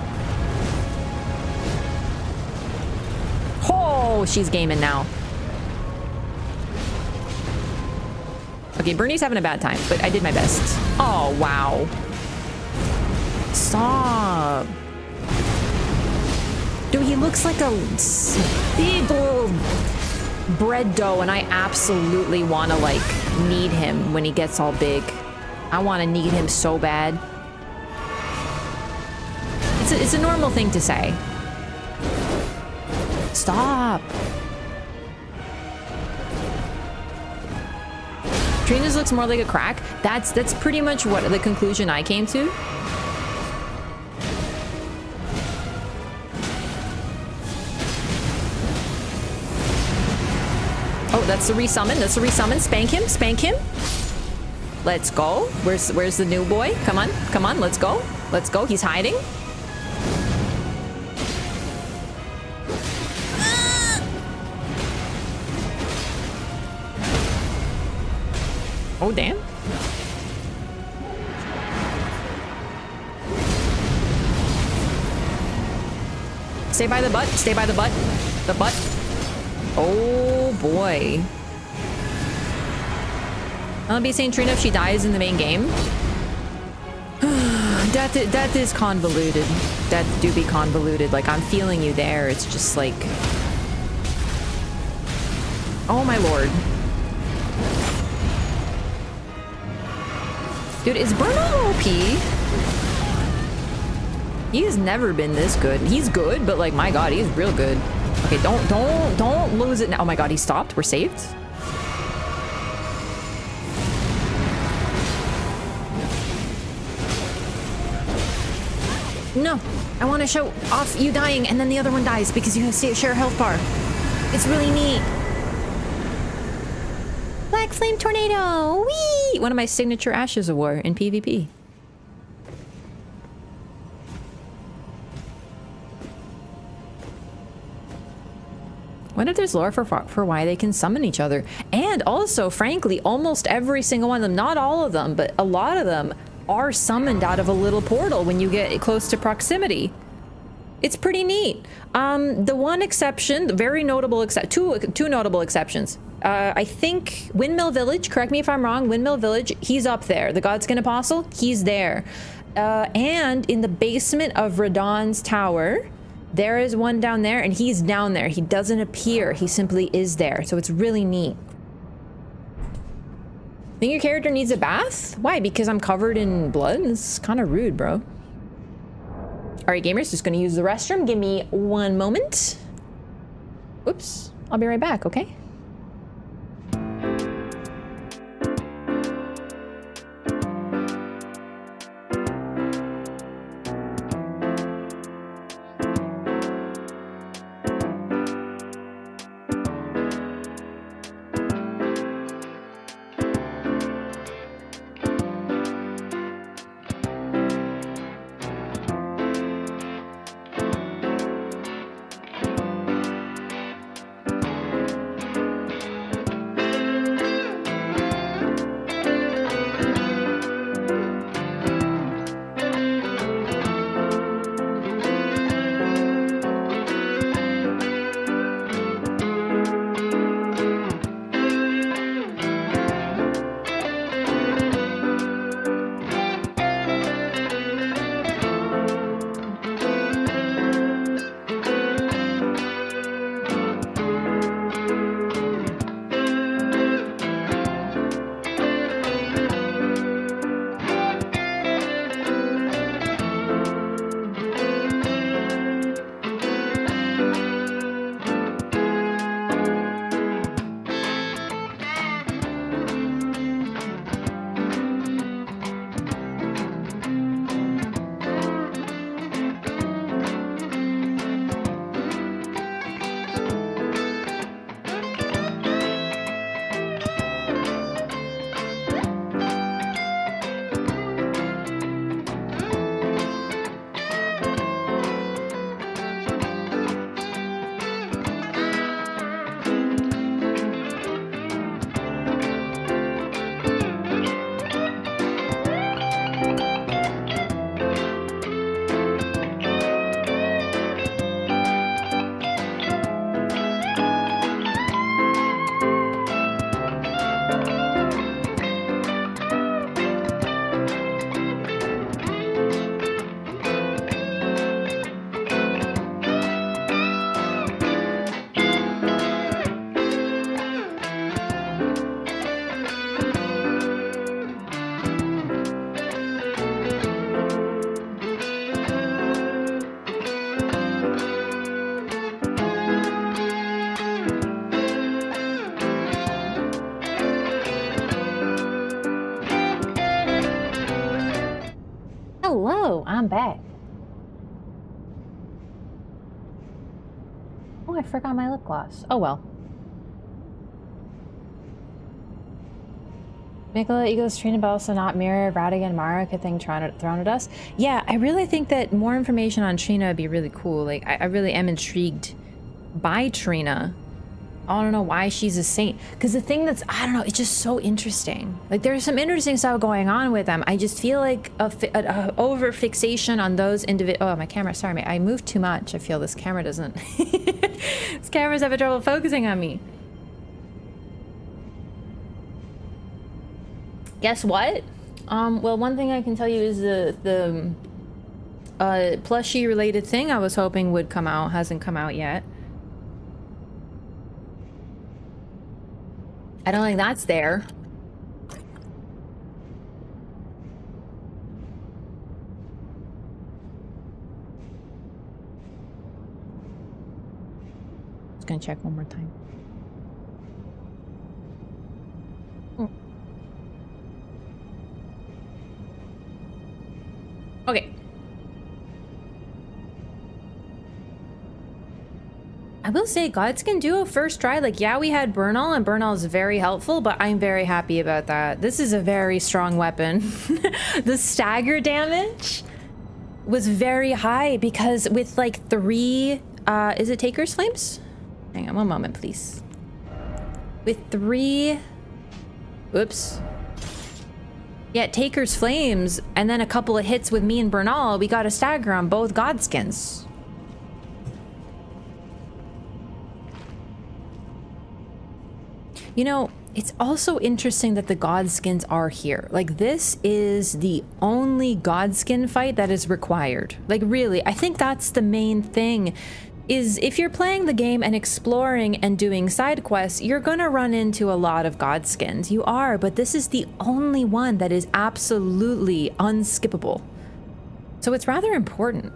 Oh, she's gaming now. Okay, Bernie's having a bad time, but I did my best. Oh, wow. Stop. Dude, he looks like a big old bread dough, and I absolutely want to, like, knead him when he gets all big. I want to knead him so bad. It's a normal thing to say. Stop. Trina's looks more like a crack. That's pretty much what the conclusion I came to. Oh, that's the resummon. That's the resummon. Spank him. Spank him. Let's go. Where's the new boy? Come on. Come on. Let's go. Let's go. He's hiding. Oh, damn. Stay by the butt. Stay by the butt. The butt. Oh, boy. I'll be saying Trina if she dies in the main game. that is convoluted. That do be convoluted. Like, I'm feeling you there. It's just like... Oh, my lord. Dude, is Bruno OP? He's never been this good. He's good, but like, my god, he's real good. Okay, don't lose it now. Oh my god, he stopped. We're saved. No, I want to show off you dying and then the other one dies because you share a health bar. It's really neat. Black Flame Tornado! Whee! One of my signature Ashes of War in PvP. What if there's lore for why they can summon each other? And also, frankly, almost every single one of them, not all of them, but a lot of them are summoned out of a little portal when you get close to proximity. It's pretty neat. The one exception, the very notable two notable exceptions. I think Windmill Village, correct me if I'm wrong, Windmill Village, he's up there. The Godskin Apostle, he's there. And in the basement of Radahn's tower, there is one down there, and he's down there. He doesn't appear, he simply is there. So it's really neat. Think your character needs a bath? Why? Because I'm covered in blood? It's kind of rude, bro. Alright, gamers, just gonna use the restroom. Give me one moment. Oops. I'll be right back, okay? back. Oh, I forgot my lip gloss. Oh well. Mikola, Eagles, Trina, but also not Mirror, Radigan, Mara, could thing thrown at us. Yeah, I really think that more information on Trina would be really cool. Like, I really am intrigued by Trina. I don't know why she's a saint. Because the thing that's, I don't know, it's just so interesting. Like, there's some interesting stuff going on with them. I just feel like a over fixation on those individual. Oh, my camera, sorry, I moved too much. I feel this camera doesn't. This camera's having trouble focusing on me. Guess what? Well, one thing I can tell you is the plushie related thing I was hoping would come out hasn't come out yet. I don't think that's there. Just gonna check one more time. Okay. I will say Godskin Duo first try, like, yeah, we had Bernal, and Bernal is very helpful, but I'm very happy about that. This is a very strong weapon. The stagger damage was very high because with like 3, is it Taker's Flames? Hang on one moment, please. With 3, whoops. Yeah, Taker's Flames, and then a couple of hits with me and Bernal, we got a stagger on both Godskins. You know, it's also interesting that the Godskins are here. Like, this is the only Godskin fight that is required. Like, really, I think that's the main thing. Is if you're playing the game and exploring and doing side quests, you're gonna run into a lot of Godskins. You are, but this is the only one that is absolutely unskippable. So it's rather important.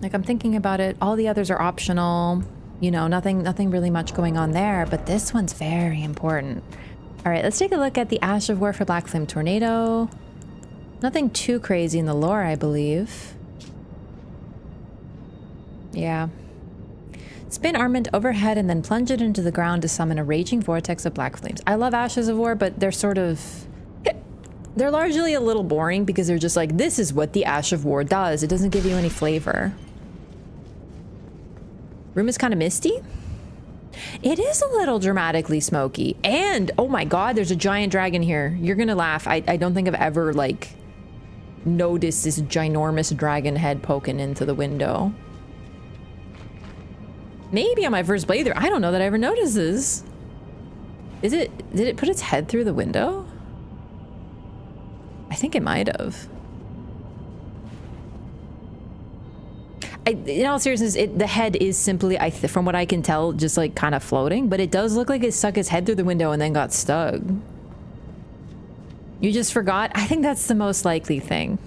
Like, I'm thinking about it, all the others are optional. You know, nothing really much going on there, but this one's very important. All right, let's take a look at the Ash of War for Black Flame Tornado. Nothing too crazy in the lore, I believe. Yeah. Spin armament overhead and then plunge it into the ground to summon a raging vortex of black flames. I love Ashes of War, but they're sort of... They're largely a little boring because they're just like, this is what the Ash of War does. It doesn't give you any flavor. Room is kind of misty. It is a little dramatically smoky. And, oh my god, there's a giant dragon here. You're gonna laugh. I don't think I've ever, like, noticed this ginormous dragon head poking into the window. Maybe on my first playthrough. I don't know that I ever noticed this. Did it put its head through the window? I think it might have. In all seriousness, the head is simply, from what I can tell, just like kind of floating, but it does look like it stuck its head through the window and then got stuck. You just forgot? I think that's the most likely thing.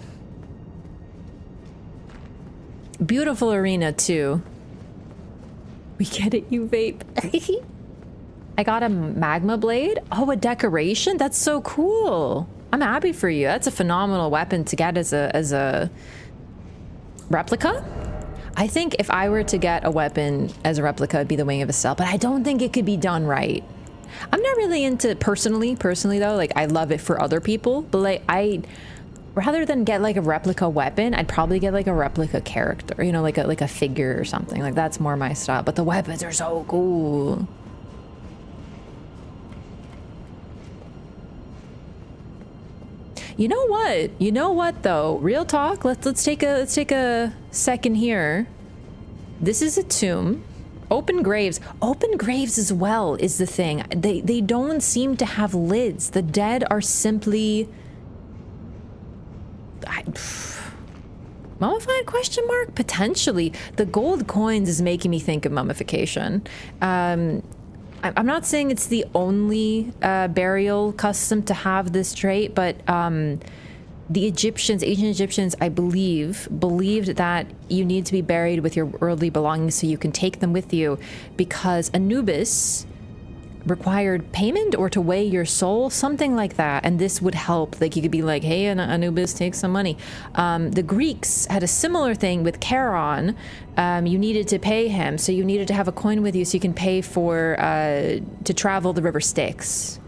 Beautiful arena too. We get it, you vape. I got a magma blade. Oh, a decoration? That's so cool. I'm happy for you. That's a phenomenal weapon to get as a replica. I think if I were to get a weapon as a replica, it'd be the Wing of Estelle, but I don't think it could be done right. I'm not really into personally though, like I love it for other people, but like rather than get like a replica weapon, I'd probably get like a replica character, you know, like a figure or something. Like that's more my style, but the weapons are so cool. You know what? You know what though? Real talk. Let's take a second here. This is a tomb. Open graves. Open graves as well is the thing. They don't seem to have lids. The dead are simply mummified question mark? Potentially. The gold coins is making me think of mummification. I'm not saying it's the only burial custom to have this trait, but the ancient Egyptians, I believed that you need to be buried with your worldly belongings so you can take them with you, because Anubis required payment or to weigh your soul, something like that. And this would help. Like you could be like, hey, Anubis, take some money. The Greeks had a similar thing with Charon. You needed to pay him, so you needed to have a coin with you so you can pay for to travel the river Styx.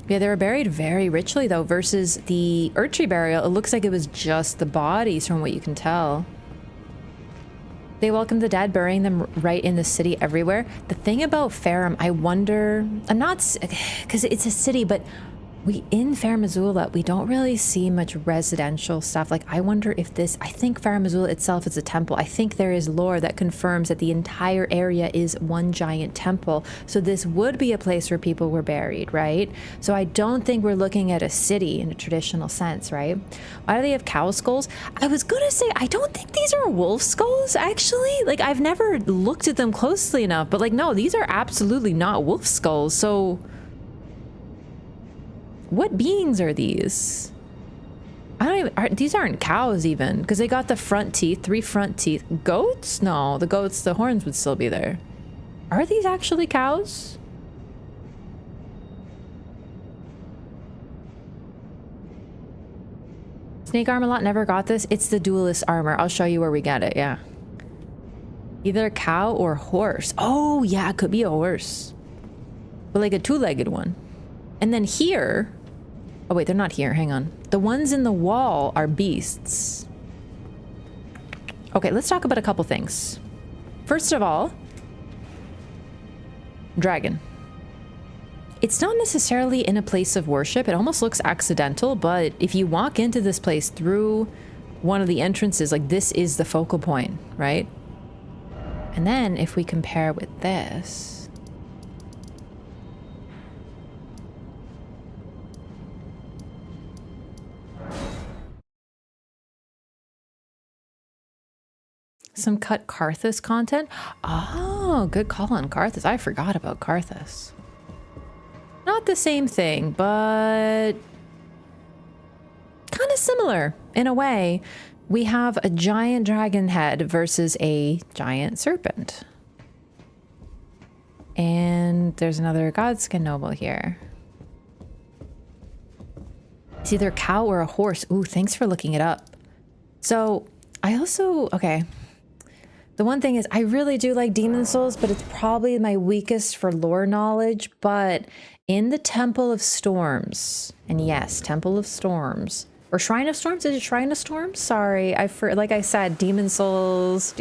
Yeah, they were buried very richly though, versus the Urtri burial. It looks like it was just the bodies from what you can tell. They welcomed the dead, burying them right in the city everywhere. The thing about Farum, I wonder, I'm not, because it's a city, but in Farum Azula, we don't really see much residential stuff. Like, I wonder if this, I think Farum Azula itself is a temple. I think there is lore that confirms that the entire area is one giant temple. So this would be a place where people were buried, right? So I don't think we're looking at a city in a traditional sense, right? Why do they have cow skulls? I was gonna say, I don't think these are wolf skulls, actually. Like, I've never looked at them closely enough, but like, no, these are absolutely not wolf skulls. So what beings are these? I don't even, these aren't cows even, because they got the front teeth, 3 front teeth. Goats? No, the goats, the horns would still be there. Are these actually cows? Snake armor lot never got this. It's the duelist armor. I'll show you where we get it, yeah. Either a cow or horse. Oh, yeah, it could be a horse. But like a 2-legged one. And then here... Oh wait, they're not here. Hang on. The ones in the wall are beasts. Okay, let's talk about a couple things. First of all, dragon. It's not necessarily in a place of worship. It almost looks accidental, but if you walk into this place through one of the entrances, like this is the focal point, right? And then if we compare with this... Some cut Karthus content. Oh, good call on Karthus. I forgot about Karthus. Not the same thing, but kind of similar in a way. We have a giant dragon head versus a giant serpent. And there's another Godskin noble here. It's either a cow or a horse. Ooh, thanks for looking it up. So I also, okay. The one thing is, I really do like Demon Souls, but it's probably my weakest for lore knowledge. But in the Temple of Storms, and yes, Temple of Storms, or Shrine of Storms, is it Shrine of Storms? Sorry, like I said, Demon Souls.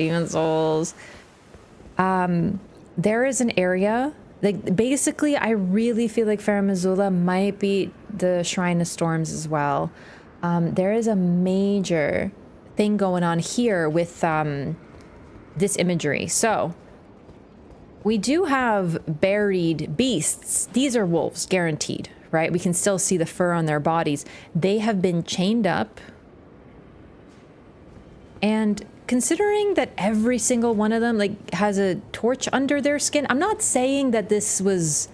There is an area, like basically, I really feel like Farum Azula might be the Shrine of Storms as well. There is a major thing going on here with this imagery. So we do have buried beasts. These are wolves, guaranteed, right? We can still see the fur on their bodies. They have been chained up. And considering that every single one of them like has a torch under their skin, I'm not saying that this is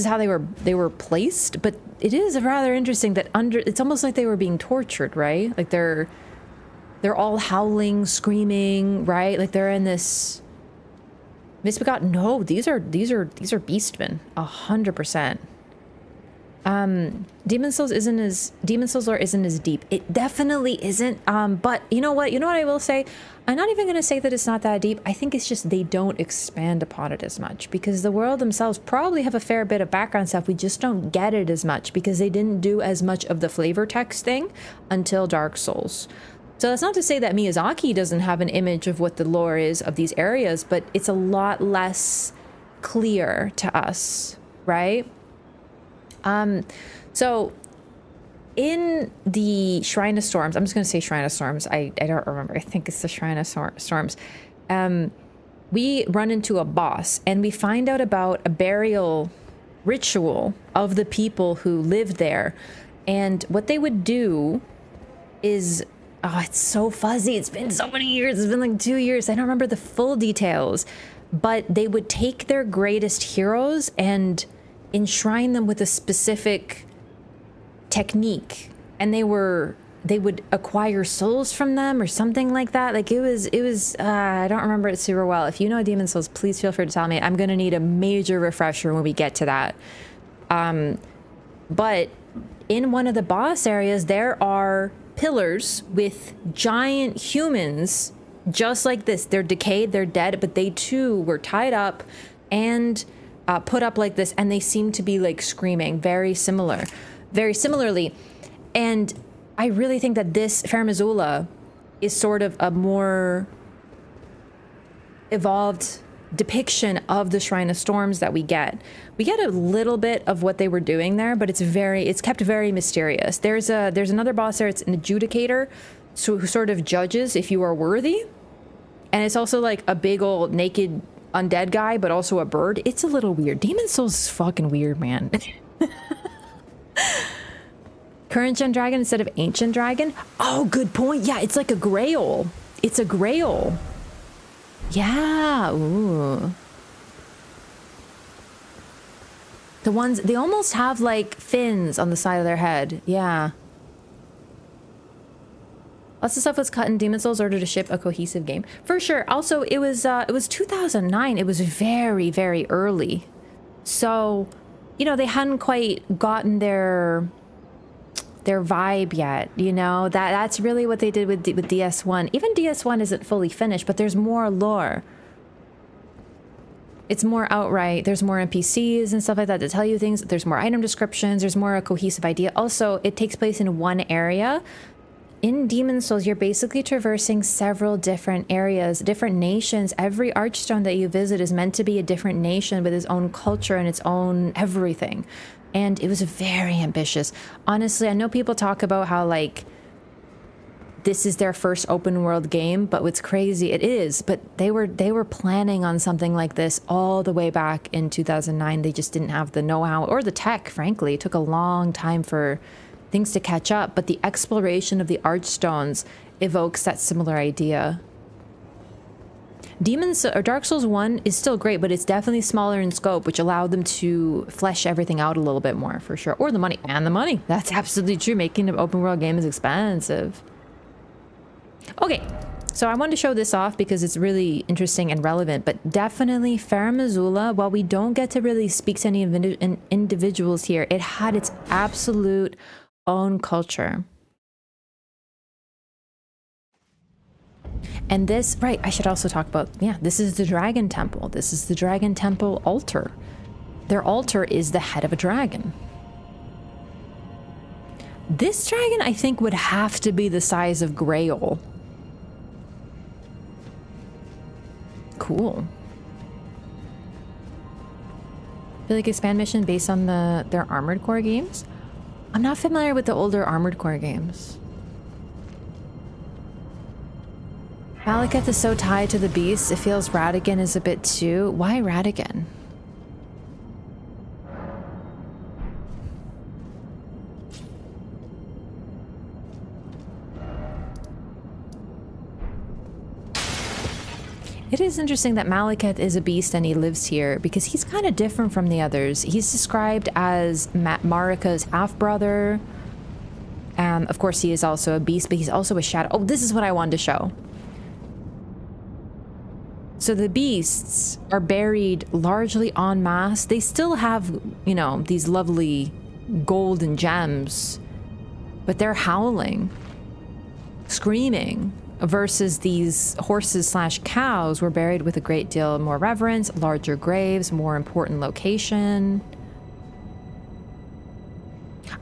how they were placed, but it is rather interesting that it's almost like they were being tortured, right? Like they're all howling, screaming, right? Like they're in this misbegot. No, these are beastmen, 100%. Demon Souls lore isn't as deep. It definitely isn't. But you know what? I will say, I'm not even gonna say that it's not that deep. I think it's just they don't expand upon it as much because the world themselves probably have a fair bit of background stuff. We just don't get it as much because they didn't do as much of the flavor text thing until Dark Souls. So that's not to say that Miyazaki doesn't have an image of what the lore is of these areas, but it's a lot less clear to us, right? So in the Shrine of Storms, I'm just going to say Shrine of Storms. I don't remember. I think it's the Shrine of Storms. We run into a boss and we find out about a burial ritual of the people who lived there. And what they would do is... Oh, it's so fuzzy. It's been so many years. It's been like 2 years. I don't remember the full details. But they would take their greatest heroes and enshrine them with a specific technique. And they were they would acquire souls from them or something like that. Like it was I don't remember it super well. If you know Demon Souls, please feel free to tell me. I'm gonna need a major refresher when we get to that. But in one of the boss areas, there are pillars with giant humans just like this. They're decayed, they're dead, but they too were tied up and put up like this, and they seem to be like screaming very similarly. And I really think that this Fair Missoula is sort of a more evolved depiction of the Shrine of Storms that we get. We get a little bit of what they were doing there, but it's kept very mysterious. There's another boss there. It's an adjudicator, who sort of judges if you are worthy. And it's also like a big old naked undead guy, but also a bird. It's a little weird. Demon Souls is fucking weird, man. Current gen dragon instead of ancient dragon? Oh, good point. Yeah, it's like a grail. It's a grail. Yeah. Ooh. The ones, they almost have like fins on the side of their head. Yeah. Lots of stuff was cut in Demon Souls in order to ship a cohesive game. For sure. Also, it was 2009. It was very, very early. So, you know, they hadn't quite gotten their vibe yet, you know. That's really what they did with DS1. Even DS1 isn't fully finished, but there's more lore. It's more outright. There's more NPCs and stuff like that to tell you things. There's more item descriptions. There's more a cohesive idea. Also, it takes place in one area. In Demon Souls, you're basically traversing several different areas, different nations. Every archstone that you visit is meant to be a different nation with its own culture and its own everything. And it was very ambitious. Honestly, I know people talk about how like this is their first open world game, but what's crazy, it is, but they were planning on something like this all the way back in 2009. They just didn't have the know-how or the tech, frankly. It took a long time for things to catch up, but the exploration of the archstones evokes that similar idea. Dark Souls 1 is still great, but it's definitely smaller in scope, which allowed them to flesh everything out a little bit more, for sure. Or the money. And the money. That's absolutely true. Making an open world game is expensive. Okay, so I wanted to show this off because it's really interesting and relevant, but definitely Fair Missoula, while we don't get to really speak to any individuals here, it had its absolute own culture. And this, right, I should also talk about, yeah, this is the Dragon Temple. This is the Dragon Temple altar. Their altar is the head of a dragon. This dragon, I think, would have to be the size of Grail. Cool. I feel like expand mission based on their Armored Core games. I'm not familiar with the older Armored Core games. Malekith is so tied to the beast, it feels Radigan is a bit too... Why Radigan? It is interesting that Malekith is a beast and he lives here, because he's kind of different from the others. He's described as Marika's half-brother. Of course, he is also a beast, but he's also a shadow. Oh, this is what I wanted to show. So the beasts are buried largely en masse. They still have, you know, these lovely golden gems, but they're howling, screaming, versus these horses / cows were buried with a great deal more reverence, larger graves, more important location.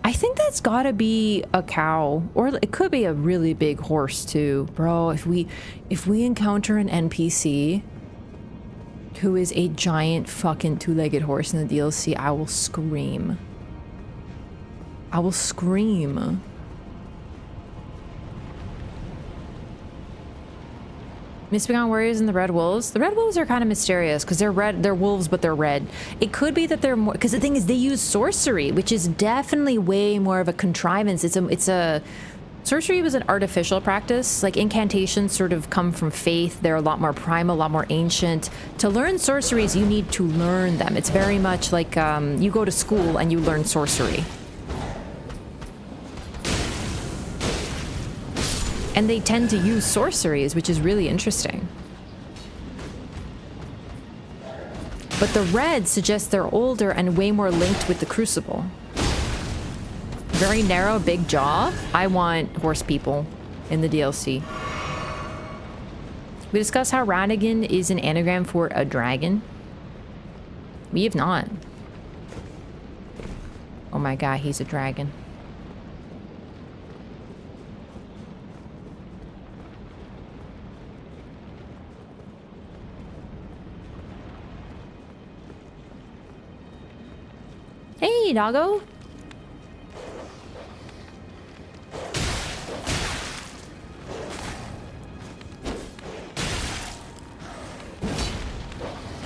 I think that's gotta be a cow, or it could be a really big horse too. Bro, if we encounter an NPC who is a giant fucking two-legged horse in the DLC, I will scream. I will scream. Mistbegotten Warriors and the Red Wolves. The Red Wolves are kind of mysterious because they're red. They're wolves, but they're red. It could be that they're more, because the thing is they use sorcery, which is definitely way more of a contrivance. Sorcery was an artificial practice. Like incantations sort of come from faith. They're a lot more primal, a lot more ancient. To learn sorceries, you need to learn them. It's very much like you go to school and you learn sorcery. And they tend to use sorceries, which is really interesting. But the red suggests they're older and way more linked with the Crucible. Very narrow, big jaw. I want horse people in the DLC. We discussed how Radigan is an anagram for a dragon. We have not. Oh my god, he's a dragon. Hey, doggo.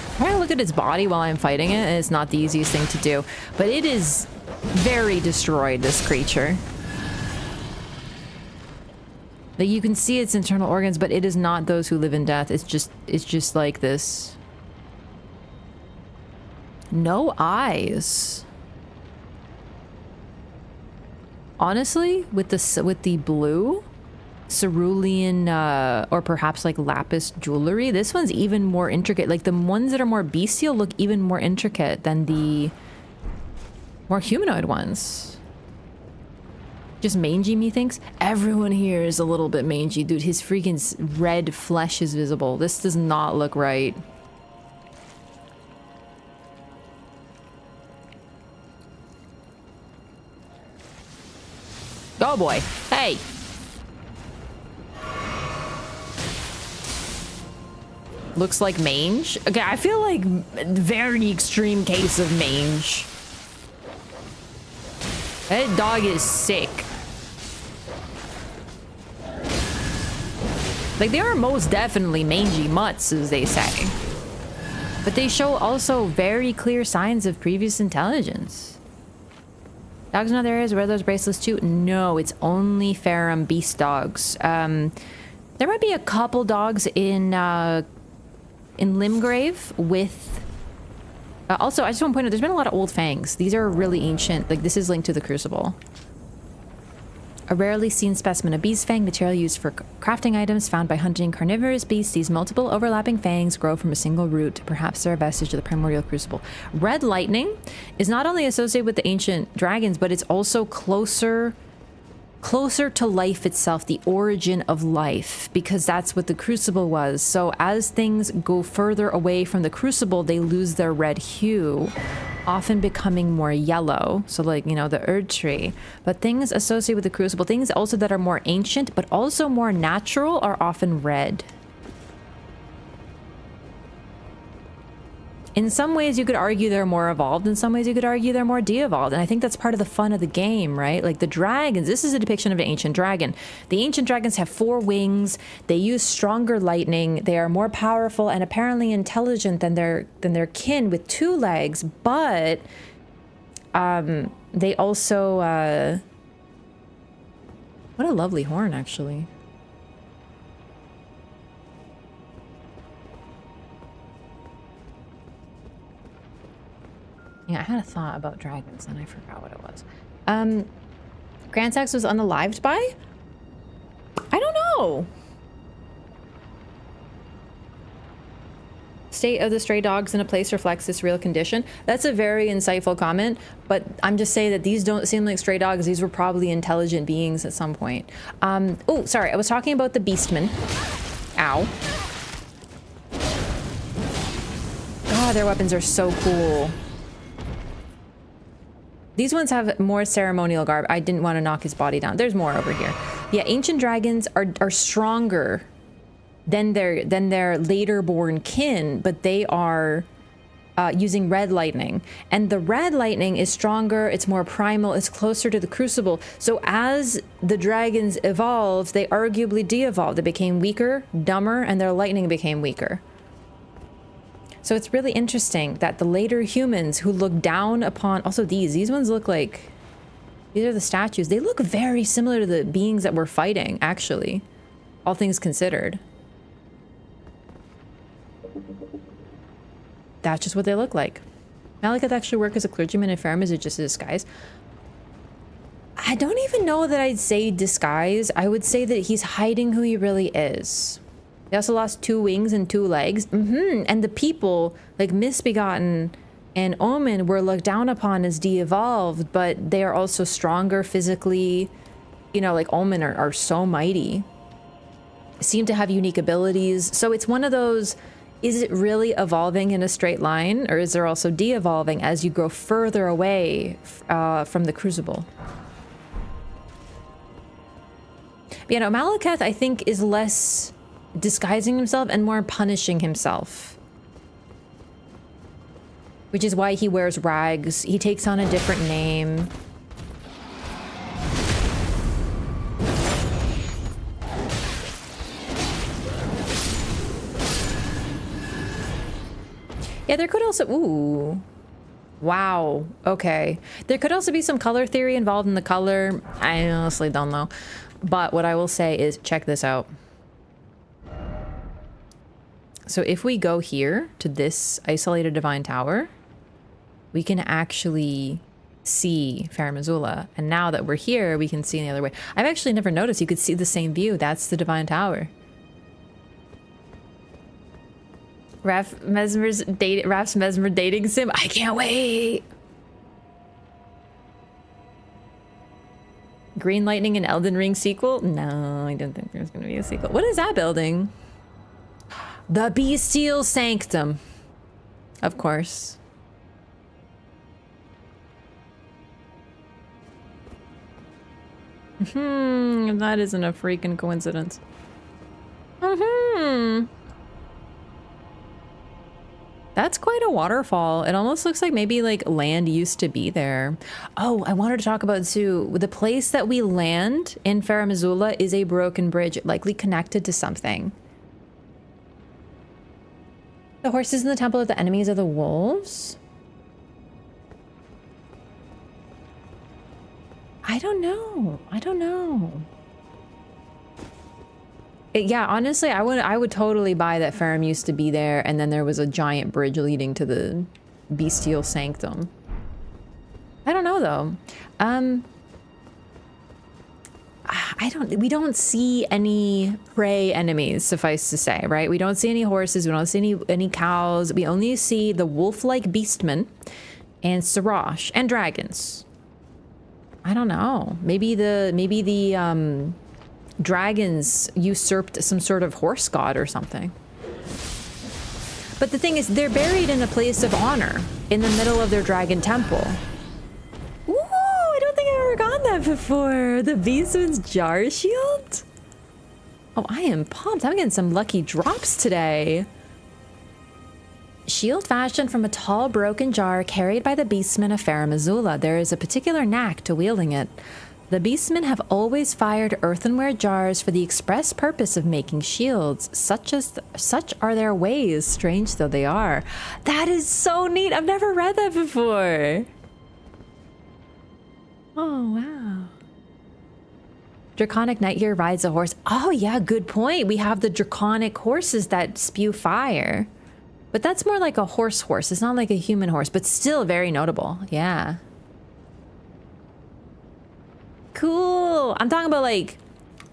I'm trying to look at its body while I'm fighting it, and it's not the easiest thing to do. But it is very destroyed, this creature. Like, you can see its internal organs, but it is not those who live in death. It's just like this. No eyes. Honestly, with the blue cerulean or perhaps like lapis jewelry, this one's even more intricate. Like, the ones that are more bestial look even more intricate than the more humanoid ones. Just mangy, methinks. Everyone here is a little bit mangy, dude. His freaking red flesh is visible. This does not look right. Oh boy. Hey. Looks like mange. Okay, I feel like very extreme case of mange. That dog is sick. Like, they are most definitely mangy mutts, as they say. But they show also very clear signs of previous intelligence. Dogs in other areas wear those bracelets too? No, it's only Ferrum beast dogs. There might be a couple dogs in Limgrave with... also, I just want to point out, there's been a lot of old fangs. These are really ancient. Like, this is linked to the Crucible. A rarely seen specimen of beast fang, material used for crafting items found by hunting carnivorous beasts. These multiple overlapping fangs grow from a single root. Perhaps they're a vestige of the primordial Crucible. Red lightning is not only associated with the ancient dragons, but it's also closer to life itself, the origin of life, because that's what the Crucible was. So as things go further away from the Crucible, they lose their red hue, often becoming more yellow. So, like, you know, the Erd tree. But things associated with the Crucible, things also that are more ancient but also more natural, are often red. In some ways, you could argue they're more evolved. In some ways, you could argue they're more de-evolved. And I think that's part of the fun of the game, right? Like, the dragons, this is a depiction of an ancient dragon. The ancient dragons have 4 wings. They use stronger lightning. They are more powerful and apparently intelligent than their kin with 2 legs. But they also... what a lovely horn, actually. Yeah, I had a thought about dragons and I forgot what it was. Grand Sax was unalived by? I don't know. State of the stray dogs in a place reflects this real condition. That's a very insightful comment, but I'm just saying that these don't seem like stray dogs. These were probably intelligent beings at some point. Oh, sorry. I was talking about the beastmen. Ow. God, their weapons are so cool. These ones have more ceremonial garb. I didn't want to knock his body down. There's more over here. Yeah, ancient dragons are stronger than their later born kin, but they are using red lightning. And the red lightning is stronger, it's more primal, it's closer to the Crucible. So as the dragons evolved, they arguably de-evolved. They became weaker, dumber, and their lightning became weaker. So it's really interesting that the later humans who look down upon... Also, these ones look like... These are the statues. They look very similar to the beings that we're fighting, actually. All things considered. That's just what they look like. Malekith actually work as a clergyman in Ferrum, is it just a disguise? I don't even know that I'd say disguise. I would say that he's hiding who he really is. He also lost 2 wings and 2 legs. And the people, like Misbegotten and Omen, were looked down upon as de-evolved, but they are also stronger physically. You know, like Omen are so mighty. Seem to have unique abilities. So it's one of those, is it really evolving in a straight line? Or is there also de-evolving as you grow further away from the Crucible? But, you know, Malekith, I think, is less disguising himself and more punishing himself. Which is why he wears rags. He takes on a different name. Yeah, there could also... Ooh. Wow. Okay. There could also be some color theory involved in the color. I honestly don't know. But what I will say is, check this out. So if we go here to this isolated divine tower, we can actually see Farum Azula. And now that we're here, we can see in the other way. I've actually never noticed you could see the same view. That's the divine tower. Raph's Mesmer dating sim. I can't wait. Green Lightning and Elden Ring sequel? No, I don't think there's going to be a sequel. What is that building? The Bestial Sanctum. Of course. That isn't a freaking coincidence. That's quite a waterfall. It almost looks like maybe like land used to be there. Oh, I wanted to talk about too. The place that we land in Farum Azula is a broken bridge, likely connected to something. The horses in the temple of the enemies of the wolves? I don't know. I don't know. Yeah, honestly, I would totally buy that Farum used to be there, and then there was a giant bridge leading to the Bestial Sanctum. I don't know though. We don't see any prey enemies, suffice to say, right? We don't see any horses, we don't see any cows. We only see the wolf-like beastmen and Sirach and dragons. I don't know. Maybe the dragons usurped some sort of horse god or something. But the thing is, they're buried in a place of honor in the middle of their dragon temple. Ooh, I don't think I've ever gotten that before. The Beastman's jar shield? Oh, I am pumped. I'm getting some lucky drops today. Shield fashioned from a tall broken jar carried by the beastmen of Farum Azula. There is a particular knack to wielding it. The beastmen have always fired earthenware jars for the express purpose of making shields. Such are their ways, strange though they are. That is so neat. I've never read that before. Oh, wow. Draconic Knight here rides a horse. Oh yeah, good point. We have the draconic horses that spew fire. But that's more like a horse. It's not like a human horse, but still very notable. Yeah. Cool. I'm talking about like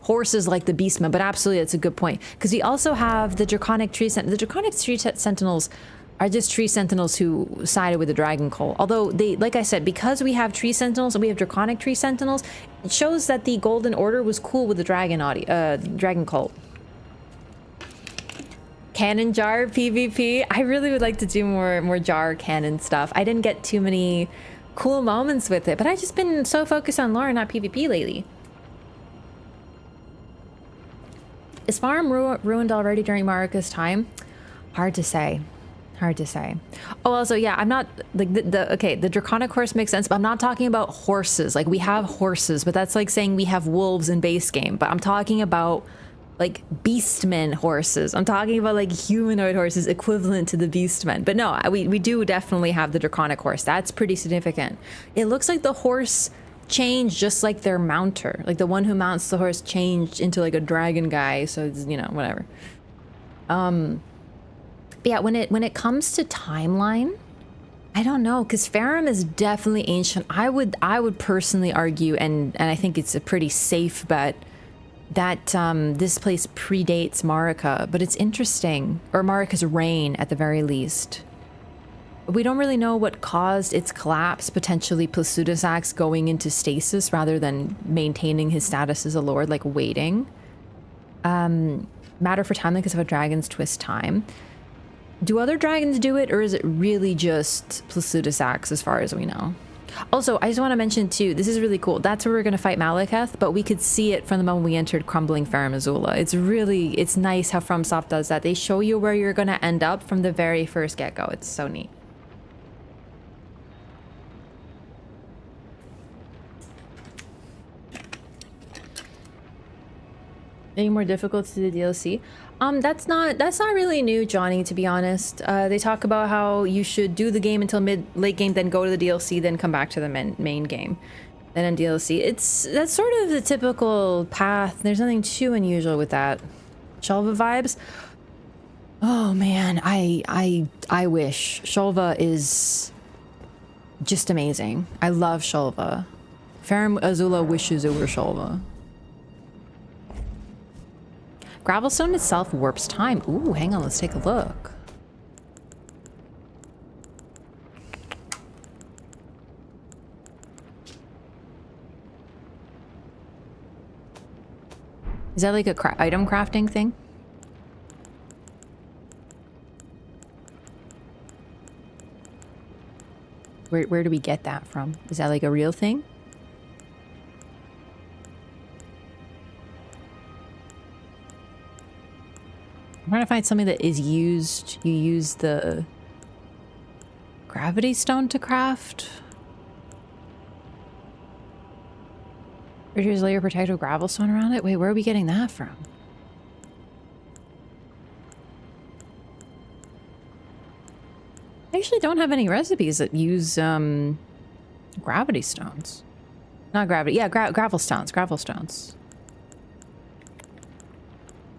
horses like the Beastmen, but absolutely that's a good point. Because we also have the Draconic Tree Sentinels. The Draconic Tree Sentinels are just Tree Sentinels who sided with the Dragon Cult. Although they, like I said, because we have Tree Sentinels and we have Draconic Tree Sentinels, it shows that the Golden Order was cool with the Dragon Cult. Cannon jar PvP. I really would like to do more jar cannon stuff. I didn't get too many cool moments with it, but I've just been so focused on lore and not PvP lately. Is Farum ruined already during Marika's time? Hard to say. Hard to say. Oh, also, yeah, I'm not like the draconic horse makes sense, but I'm not talking about horses. Like we have horses, but that's like saying we have wolves in base game. But I'm talking about like beastmen horses. I'm talking about like humanoid horses equivalent to the beastmen. But no, we do definitely have the draconic horse. That's pretty significant. It looks like the horse changed just like their mounter. Like the one who mounts the horse changed into like a dragon guy. So it's, you know, whatever. But yeah, when it comes to timeline, I don't know, because Farum is definitely ancient. I would personally argue, and I think it's a pretty safe bet, that this place predates Marika, but it's interesting, or Marika's reign at the very least. We don't really know what caused its collapse, potentially Placidusax going into stasis rather than maintaining his status as a lord, like waiting. Matter for time because of a dragon's twist time. Do other dragons do it, or is it really just Placidusax as far as we know? Also, I just want to mention too, this is really cool. That's where we're going to fight Malekith, but we could see it from the moment we entered Crumbling Farum Azula. It's nice how FromSoft does that. They show you where you're going to end up from the very first get-go. It's so neat. Any more difficult to the DLC? That's not really new, Johnny, to be honest. They talk about how you should do the game until late game, then go to the DLC, then come back to the main game. Then in DLC. That's sort of the typical path. There's nothing too unusual with that. Shulva vibes? Oh man, I wish. Shulva is just amazing. I love Shulva. Farum Azula wishes it were Shulva. Gravelstone itself warps time. Ooh, hang on, let's take a look. Is that like a item crafting thing? Where do we get that from? Is that like a real thing? I'm trying to find something that is used. You use the gravity stone to craft. Reduce layer protective gravel stone around it. Wait, where are we getting that from? I actually don't have any recipes that use gravity stones. Not gravity. Yeah, gravel stones. Gravel stones.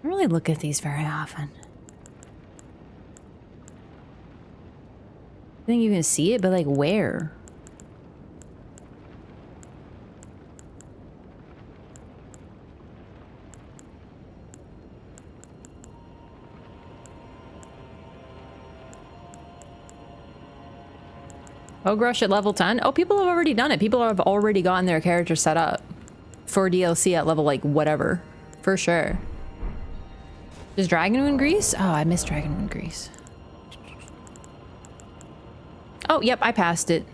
I don't really look at these very often. I think you can see it, but like where? Ogrush at level 10? Oh, people have already done it. People have already gotten their character set up for DLC at level like whatever. For sure. Does Dragonwood Grease? Oh, I missed Dragonwood Grease. Oh, yep, I passed it.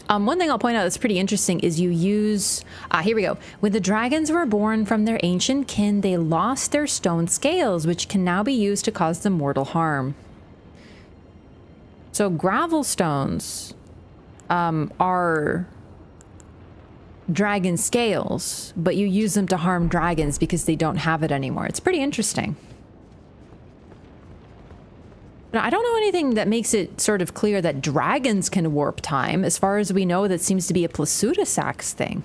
One thing I'll point out that's pretty interesting is you use... here we go. When the dragons were born from their ancient kin, they lost their stone scales, which can now be used to cause them mortal harm. So gravel stones are dragon scales, but you use them to harm dragons because they don't have it anymore. It's pretty interesting. Now, I don't know anything that makes it sort of clear that dragons can warp time. As far as we know, that seems to be a Placidusax thing.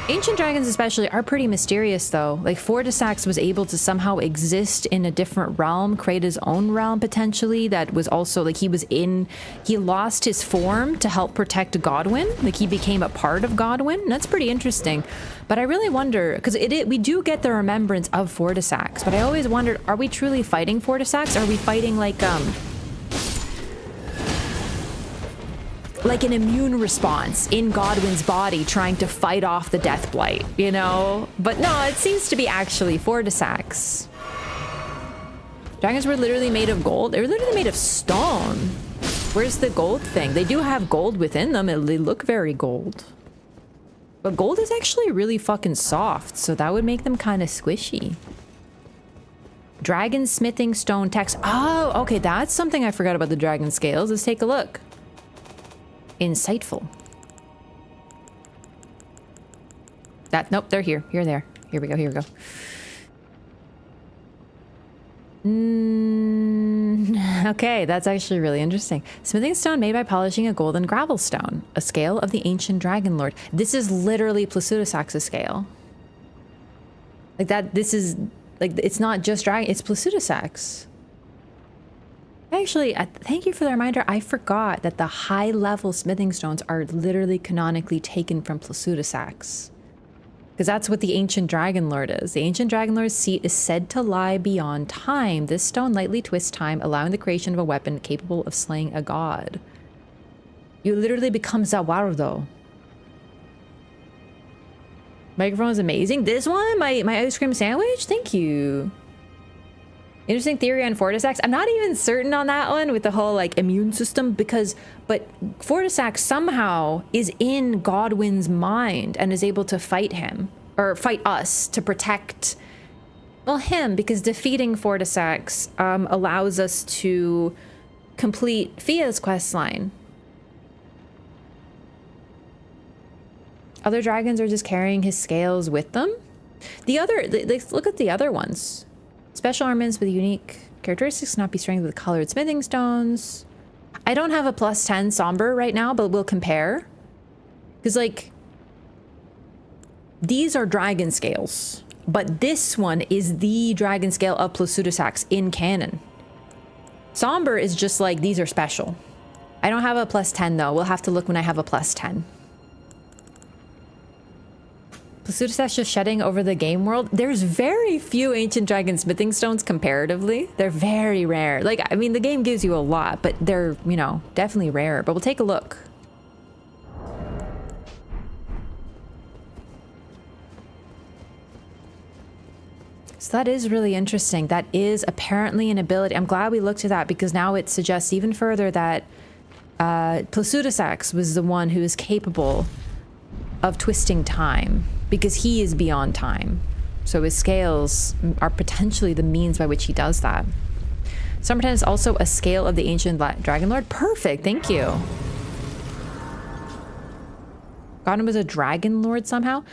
Ancient dragons especially are pretty mysterious though. Like Fortisax was able to somehow exist in a different realm, create his own realm potentially that was also like he lost his form to help protect Godwyn. Like he became a part of Godwyn. And that's pretty interesting. But I really wonder, because we do get the remembrance of Fortisax, but I always wondered, are we truly fighting Fortisax? Are we fighting like an immune response in Godwyn's body trying to fight off the death blight, you know? But no, it seems to be actually Fortisax. Dragons were literally made of gold. They were literally made of stone. Where's the gold thing? They do have gold within them. They look very gold. But gold is actually really fucking soft, so that would make them kind of squishy. Dragon smithing stone text. Oh, okay, that's something I forgot about the dragon scales. Let's take a look. Insightful. Nope, they're here. Here we go, here we go. Okay, that's actually really interesting. Smithing stone made by polishing a golden gravel stone. A scale of the ancient dragon lord. This is literally Placidusax's scale. Like that, this is, like, it's not just dragon, it's Placidusax. Actually, thank you for the reminder. I forgot that the high-level smithing stones are literally canonically taken from Placidusax. Because that's what the ancient dragon lord is. The ancient dragon lord's seat is said to lie beyond time. This stone lightly twists time, allowing the creation of a weapon capable of slaying a god. You literally become Zawardo. Microphone is amazing. This one, my ice cream sandwich. Thank you. Interesting theory on Fortisax. I'm not even certain on that one with the whole like immune system but Fortisax somehow is in Godwin's mind and is able to fight him or fight us to protect, well, him, because defeating Fortisax allows us to complete Fia's quest line. Other dragons are just carrying his scales with them. Look at the other ones. Special armaments with unique characteristics cannot be strengthened with colored smithing stones. I don't have a +10 somber right now, but we'll compare. Because, like, these are dragon scales. But this one is the dragon scale of Placidusax in canon. Somber is just like, these are special. I don't have a +10 though. We'll have to look when I have a +10. Placidusax just shedding over the game world. There's very few ancient dragon smithing stones comparatively. They're very rare. Like, I mean, the game gives you a lot, but they're, you know, definitely rare. But we'll take a look. So that is really interesting. That is apparently an ability. I'm glad we looked at that because now it suggests even further that Placidusax was the one who is capable of twisting time, because he is beyond time. So his scales are potentially the means by which he does that. Summerton is also a scale of the ancient dragon lord. Perfect, thank you. Godwin was a dragon lord somehow.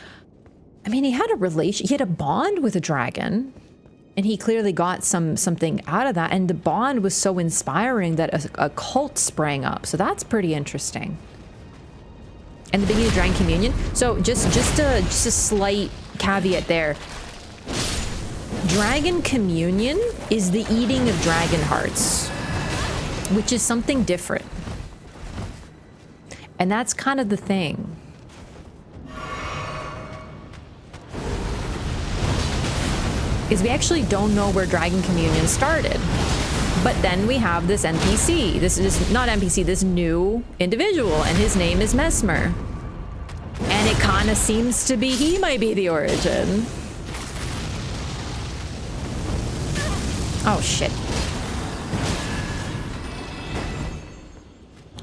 I mean, he had a bond with a dragon, and he clearly got something out of that. And the bond was so inspiring that a cult sprang up. So that's pretty interesting. And the beginning of Dragon Communion. So just a slight caveat there. Dragon Communion is the eating of dragon hearts, which is something different. And that's kind of the thing. Is we actually don't know where Dragon Communion started. But then we have this NPC. This is not NPC, this new individual, and his name is Mesmer. And it kind of seems to be he might be the origin. Oh, shit.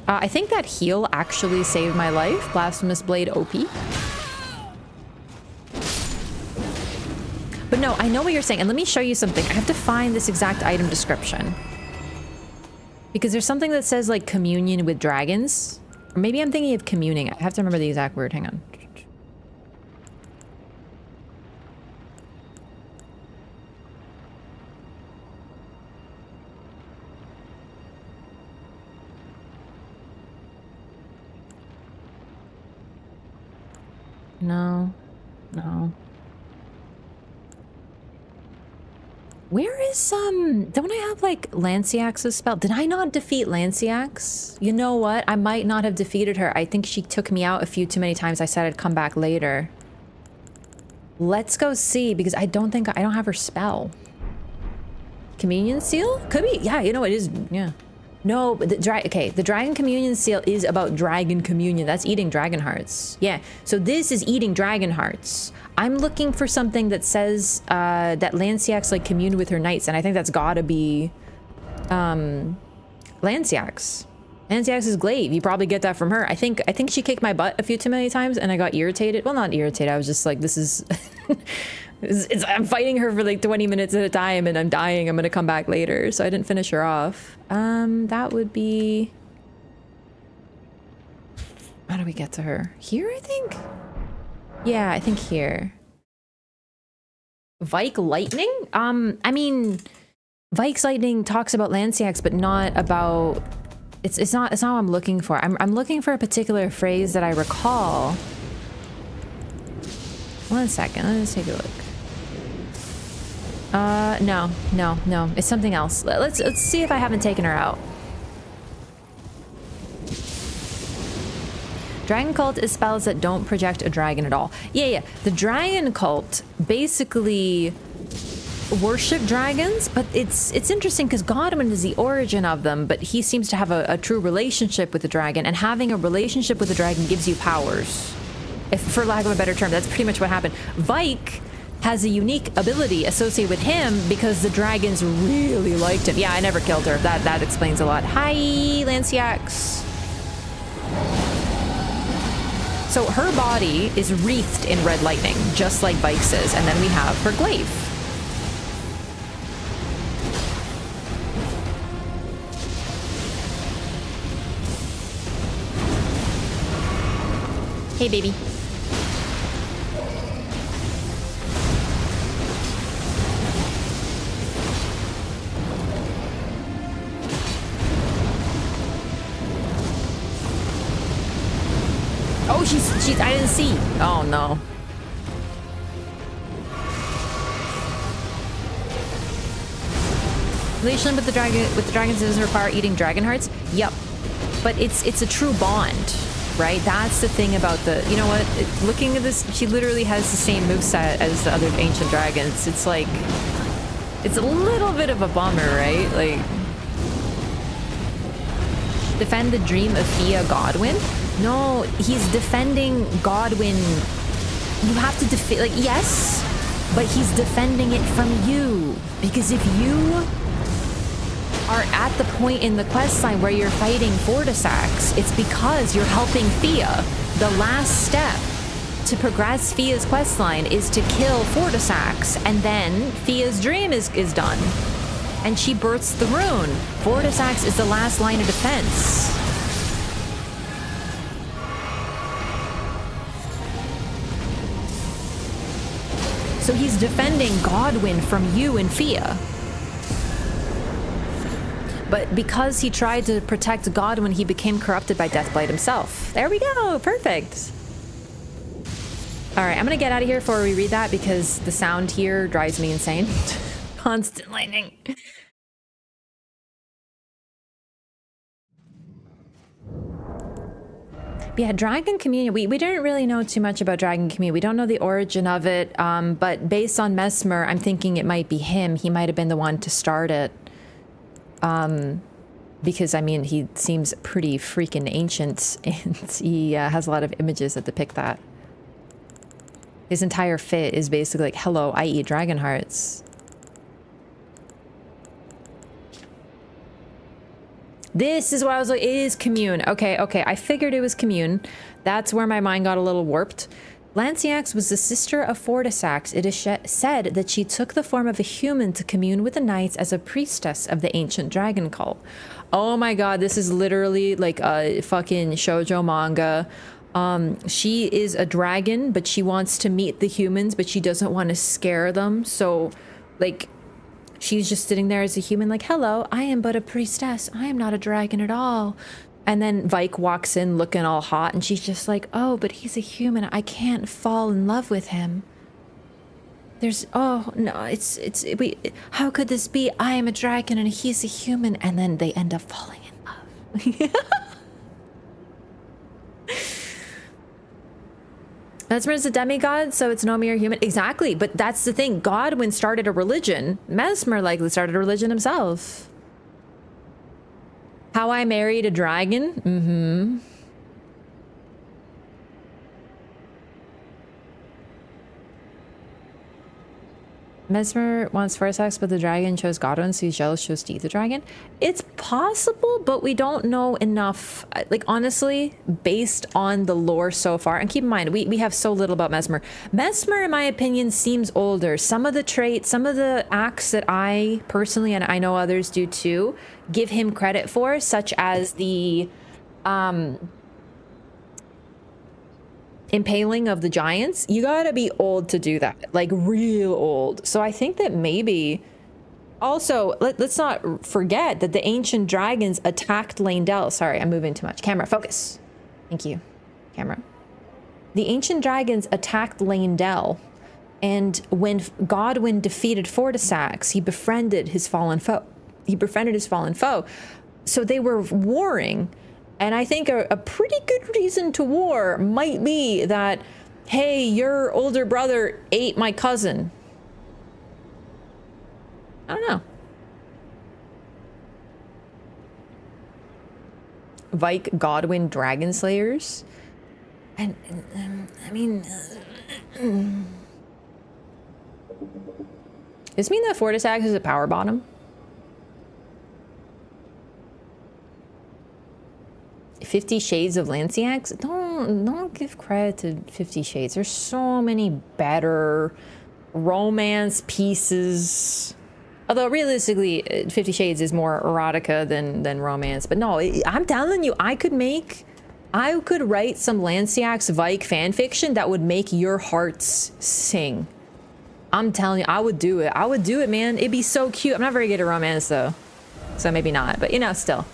I think that heal actually saved my life. Blasphemous Blade OP. But no, I know what you're saying. And let me show you something. I have to find this exact item description. Because there's something that says, like, communion with dragons. Or maybe I'm thinking of communing. I have to remember the exact word. Hang on. No. No. Where is, don't I have, like, Lanciax's spell? Did I not defeat Lanciax? You know what? I might not have defeated her. I think she took me out a few too many times. I said I'd come back later. Let's go see, because I don't have her spell. Communion seal? Could be. Yeah, you know, it is. Yeah. No, but the Dragon Communion seal is about Dragon Communion. That's eating dragon hearts. Yeah, so this is eating dragon hearts. I'm looking for something that says that Lanciax, like, communed with her knights, and I think that's gotta be Lanciax. Lanciax's glaive. You probably get that from her. I think she kicked my butt a few too many times, and I got irritated. Well, not irritated. I was just like, this is... I'm fighting her for like 20 minutes at a time and I'm dying. I'm gonna come back later. So I didn't finish her off. That would be... How do we get to her? Here, I think? Yeah, I think here. Vike Lightning? I mean... Vike's lightning talks about Lanciax, but not about... It's not what I'm looking for. I'm looking for a particular phrase that I recall. 1 second, let's take a look. No. It's something else. Let's see if I haven't taken her out. Dragon cult is spells that don't project a dragon at all. Yeah. The dragon cult basically worship dragons, but it's interesting because Godwin is the origin of them, but he seems to have a true relationship with the dragon, and having a relationship with the dragon gives you powers. If, for lack of a better term, that's pretty much what happened. Vike has a unique ability associated with him because the dragons really liked him. Yeah, I never killed her. That explains a lot. Hi, Lanciax. So her body is wreathed in red lightning, just like Vike's is, and then we have her glaive. Hey, baby. Oh, she's I didn't see. Oh no. Relation with the dragons doesn't require eating dragon hearts. Yep. But it's a true bond, right? That's the thing about the, you know what? Looking at this, she literally has the same moveset as the other ancient dragons. It's like, it's a little bit of a bummer, right? Like, defend the dream of Fia Godwin? No, he's defending Godwin. You have to defend, like, yes, but he's defending it from you. Because if you are at the point in the quest line where you're fighting Fortisax, it's because you're helping Fia. The last step to progress Fia's quest line is to kill Fortisax, and then Fia's dream is done. And she births the rune. Fortisax is the last line of defense. So he's defending Godwin from you and Fia. But because he tried to protect Godwin, he became corrupted by Deathblight himself. There we go. Perfect. All right, I'm going to get out of here before we read that because the sound here drives me insane. Constant lightning. Yeah, Dragon Communion. We didn't really know too much about Dragon Communion. We don't know the origin of it, but based on Mesmer, I'm thinking it might be him. He might have been the one to start it. Because, I mean, he seems pretty freaking ancient, and he has a lot of images that depict that. His entire fit is basically like, hello, I eat dragon hearts. This is what I was like, it is commune. Okay, I figured it was commune. That's where my mind got a little warped. Lanciax was the sister of Fortisax. It is said that she took the form of a human to commune with the knights as a priestess of the ancient dragon cult. Oh my god, this is literally like a fucking shoujo manga. She is a dragon, but she wants to meet the humans, but she doesn't want to scare them. So, like, she's just sitting there as a human like, hello, I am but a priestess. I am not a dragon at all. And then Vike walks in looking all hot, and she's just like, oh, but he's a human. I can't fall in love with him. There's, oh, no, how could this be? I am a dragon and he's a human. And then they end up falling in love. Mesmer is a demigod, so it's no mere human. Exactly, but that's the thing. Godwin started a religion. Mesmer likely started a religion himself. How I Married a Dragon? Mm-hmm. Mesmer wants Fortisax, but the dragon chose Godwin, so he's jealous, chose to eat the dragon. It's possible, but we don't know enough. Like, honestly, based on the lore so far, and keep in mind, we have so little about Mesmer. Mesmer, in my opinion, seems older. Some of the traits, some of the acts that I personally, and I know others do too, give him credit for, such as the impaling of the giants. You gotta be old to do that, like real old. So I think that maybe Also, let's not forget that the ancient dragons attacked Leyndell. Sorry, I'm moving too much. Camera, focus. Thank you. Camera. The ancient dragons attacked Leyndell, and when Godwyn defeated Fortisax, he befriended his fallen foe. So they were warring, and I think a pretty good reason to war might be that, hey, your older brother ate my cousin. I don't know. Vike Godwyn Dragon Slayers. And I mean, does this mean that Fortisax is a power bottom? 50 Shades of Lanciax? Don't give credit to 50 Shades. There's so many better romance pieces. Although realistically, 50 Shades is more erotica than romance. But no, I'm telling you, I could write some Lanciax Vike fanfiction that would make your hearts sing. I'm telling you, I would do it. I would do it, man. It'd be so cute. I'm not very good at romance, though. So maybe not. But, you know, still.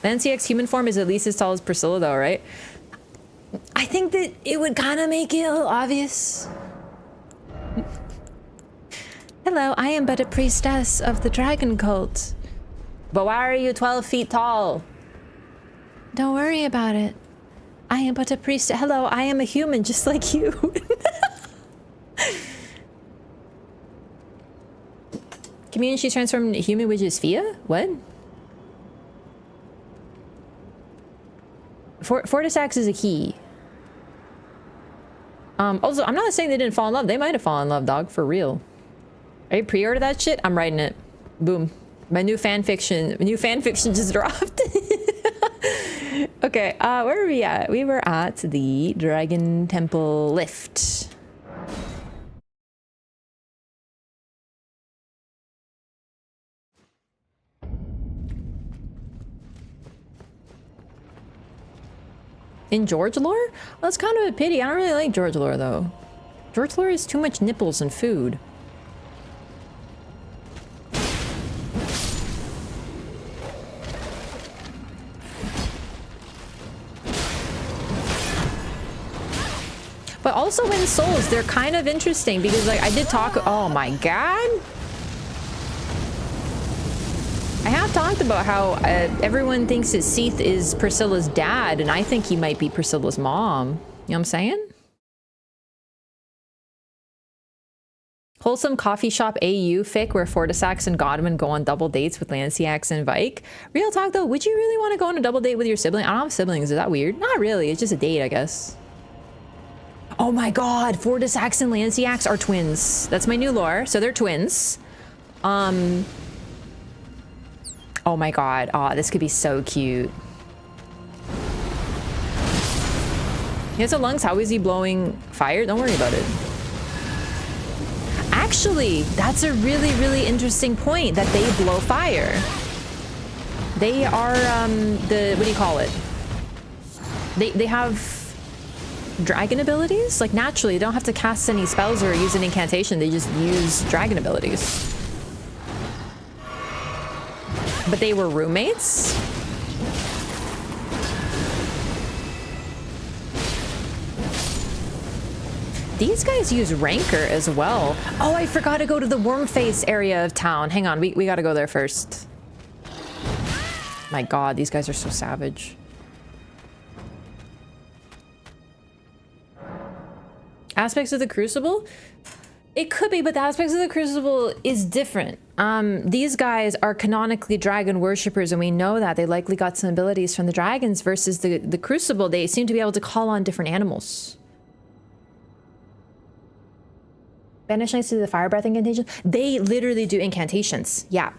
Lanciax human form is at least as tall as Priscilla, though, right? I think that it would kind of make it a little obvious. Hello, I am but a priestess of the dragon cult. But why are you 12 feet tall? Don't worry about it. I am but a priest. Hello, I am a human just like you. Communion, she's transformed into a human, which is Fia? What? Fortisax is a key. Also, I'm not saying they didn't fall in love. They might have fallen in love, dog, for real. Are you pre-order that shit? I'm writing it. Boom. My new fan fiction just dropped. Okay, where are we at? We were at the Dragon Temple lift. In George lore? Well, that's kind of a pity. I don't really like George lore, though. George lore is too much nipples and food. But also in Souls, they're kind of interesting because, like, I did talk. Oh my god. I have talked about how everyone thinks that Seath is Priscilla's dad, and I think he might be Priscilla's mom. You know what I'm saying? Wholesome coffee shop AU fic where Fortisax and Godwyn go on double dates with Lanciax and Vike. Real talk though, would you really want to go on a double date with your sibling? I don't have siblings. Is that weird? Not really. It's just a date, I guess. Oh my god, Fortisax and Lanciax are twins. That's my new lore. So they're twins. Oh my god. Oh, this could be so cute. He has a lungs. How is he blowing fire? Don't worry about it. Actually, that's a really, really interesting point that they blow fire. They are, what do you call it? They have dragon abilities? Like, naturally, they don't have to cast any spells or use an incantation. They just use dragon abilities. But they were roommates? These guys use Rancor as well. Oh, I forgot to go to the Wormface area of town. Hang on, we gotta go there first. My god, these guys are so savage. Aspects of the Crucible? It could be, but the aspects of the Crucible is different. These guys are canonically dragon worshippers, and we know that. They likely got some abilities from the dragons versus the Crucible. They seem to be able to call on different animals. Banish Knights to the Fire Breath incantation? They literally do incantations. Yeah.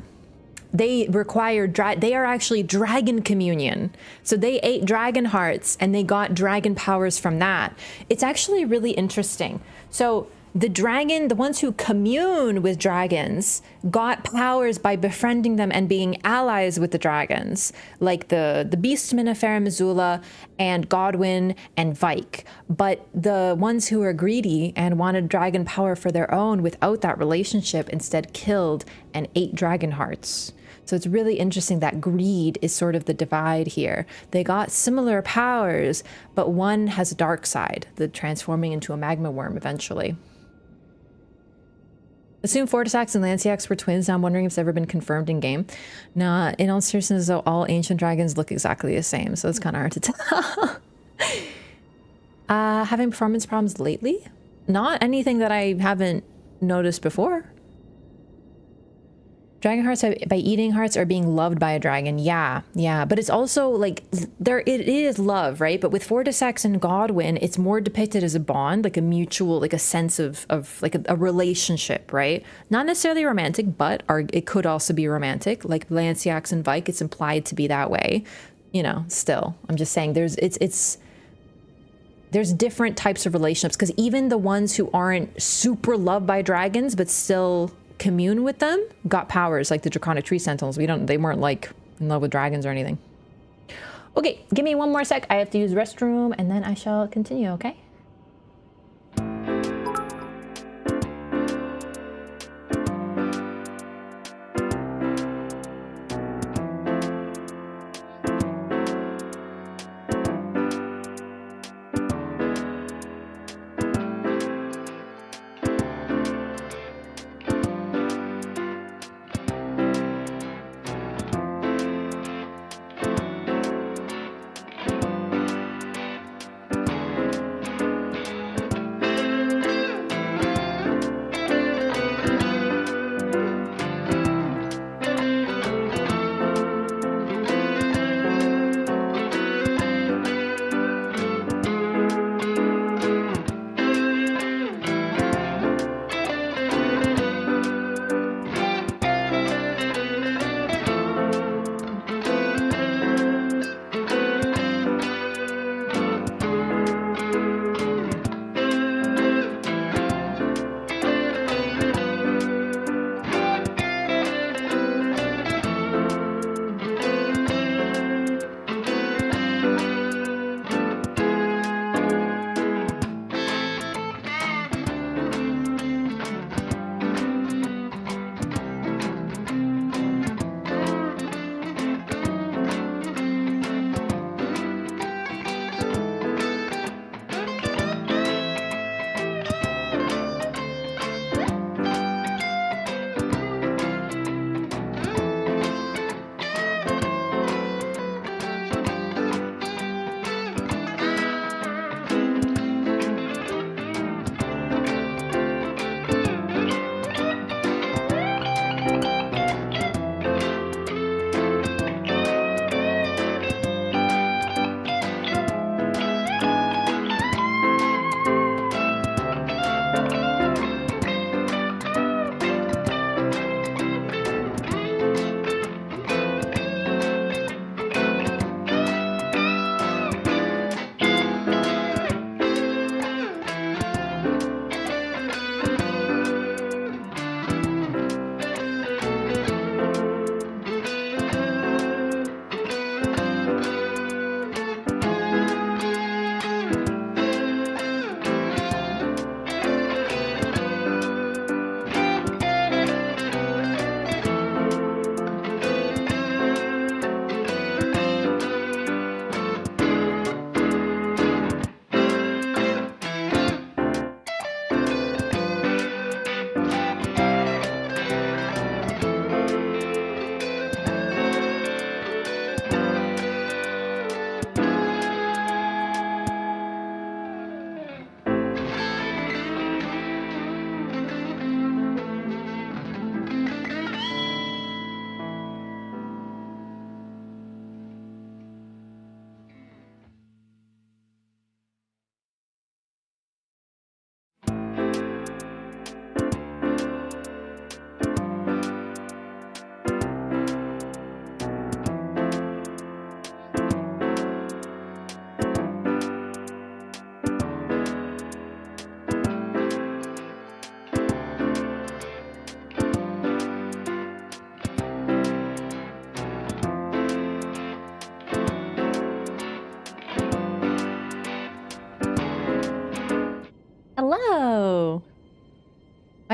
They require, they are actually dragon communion. So they ate dragon hearts and they got dragon powers from that. It's actually really interesting. So The dragon, the ones who commune with dragons, got powers by befriending them and being allies with the dragons, like the Beastmen of Farum Azula and Godwyn and Vike. But the ones who were greedy and wanted dragon power for their own without that relationship instead killed and ate dragon hearts. So it's really interesting that greed is sort of the divide here. They got similar powers, but one has a dark side, the transforming into a magma worm eventually. Assume Fortisax and Lanciax were twins. Now I'm wondering if it's ever been confirmed in game. Nah, in all seriousness, though, all ancient dragons look exactly the same, so it's kind of hard to tell. Having performance problems lately? Not anything that I haven't noticed before. Dragon hearts by eating hearts are being loved by a dragon. Yeah, but it's also like it is love, right? But with Fortisax and Godwyn, it's more depicted as a bond, like a mutual, like a sense of like a relationship, right? Not necessarily romantic, but it could also be romantic. Like Lanciax and Vike, it's implied to be that way. You know, still, I'm just saying there's different types of relationships, because even the ones who aren't super loved by dragons but still commune with them got powers, like the Draconic Tree Sentinels. They weren't like in love with dragons or anything. Okay, give me one more sec. I have to use the restroom and then I shall continue, okay?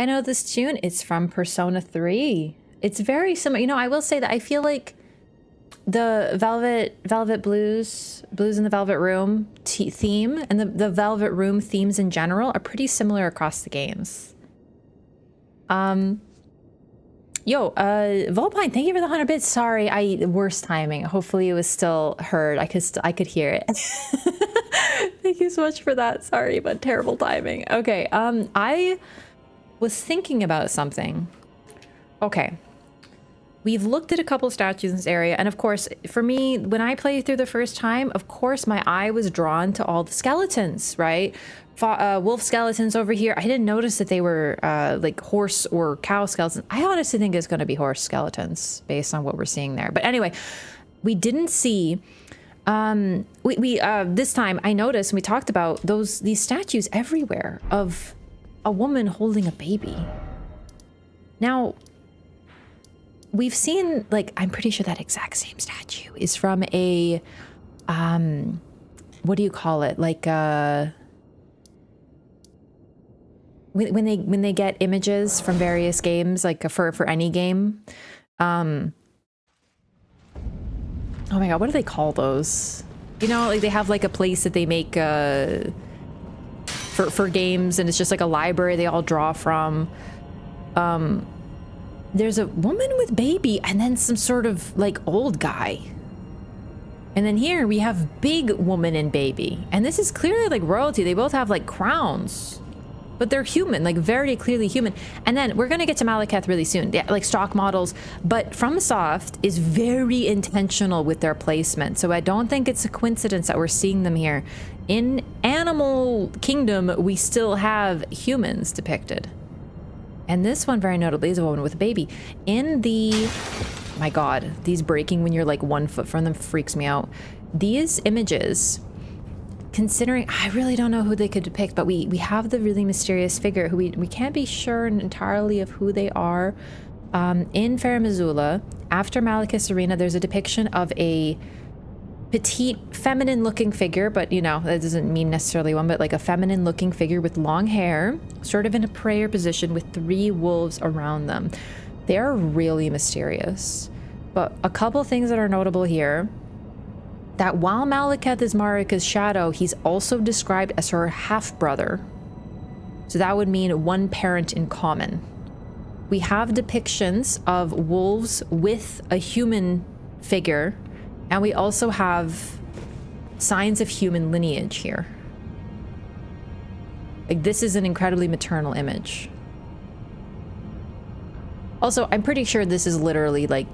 I know this tune. It's from Persona 3. It's very similar. You know, I will say that I feel like the Velvet Blues in the Velvet Room theme and the Velvet Room themes in general are pretty similar across the games. Volpine, thank you for the 100 bits. Sorry, worst timing. Hopefully it was still heard. I could hear it. Thank you so much for that. Sorry, but terrible timing. Okay, I was thinking about something. Okay. We've looked at a couple statues in this area, and of course, for me, when I played through the first time, of course, my eye was drawn to all the skeletons, right? Wolf skeletons over here. I didn't notice that they were like horse or cow skeletons. I honestly think it's going to be horse skeletons based on what we're seeing there. But anyway, we didn't see. This time I noticed, and we talked about these statues everywhere of a woman holding a baby. Now, we've seen, like, I'm pretty sure that exact same statue is from a, what do you call it? Like, when they get images from various games, like for any game. Oh my god, what do they call those? You know, like they have like a place that they make for games, and it's just like a library they all draw from. There's a woman with baby and then some sort of like old guy. And then here we have big woman and baby. And this is clearly like royalty. They both have like crowns, but they're human, like very clearly human. And then we're gonna get to Malekith really soon, yeah, like stock models. But FromSoft is very intentional with their placement. So I don't think it's a coincidence that we're seeing them here. In Animal Kingdom, we still have humans depicted. And this one, very notably, is a woman with a baby. In the... My god, these breaking when you're like 1 foot from them freaks me out. These images, considering... I really don't know who they could depict, but we have the really mysterious figure who we can't be sure entirely of who they are. In Fair Missoula, after Malekith's Arena, there's a depiction of a petite, feminine-looking figure, but, you know, that doesn't mean necessarily one, but like a feminine-looking figure with long hair, sort of in a prayer position with 3 wolves around them. They're really mysterious. But a couple things that are notable here, that while Malekith is Marika's shadow, he's also described as her half-brother. So that would mean one parent in common. We have depictions of wolves with a human figure, and we also have signs of human lineage here. Like, this is an incredibly maternal image. Also, I'm pretty sure this is literally like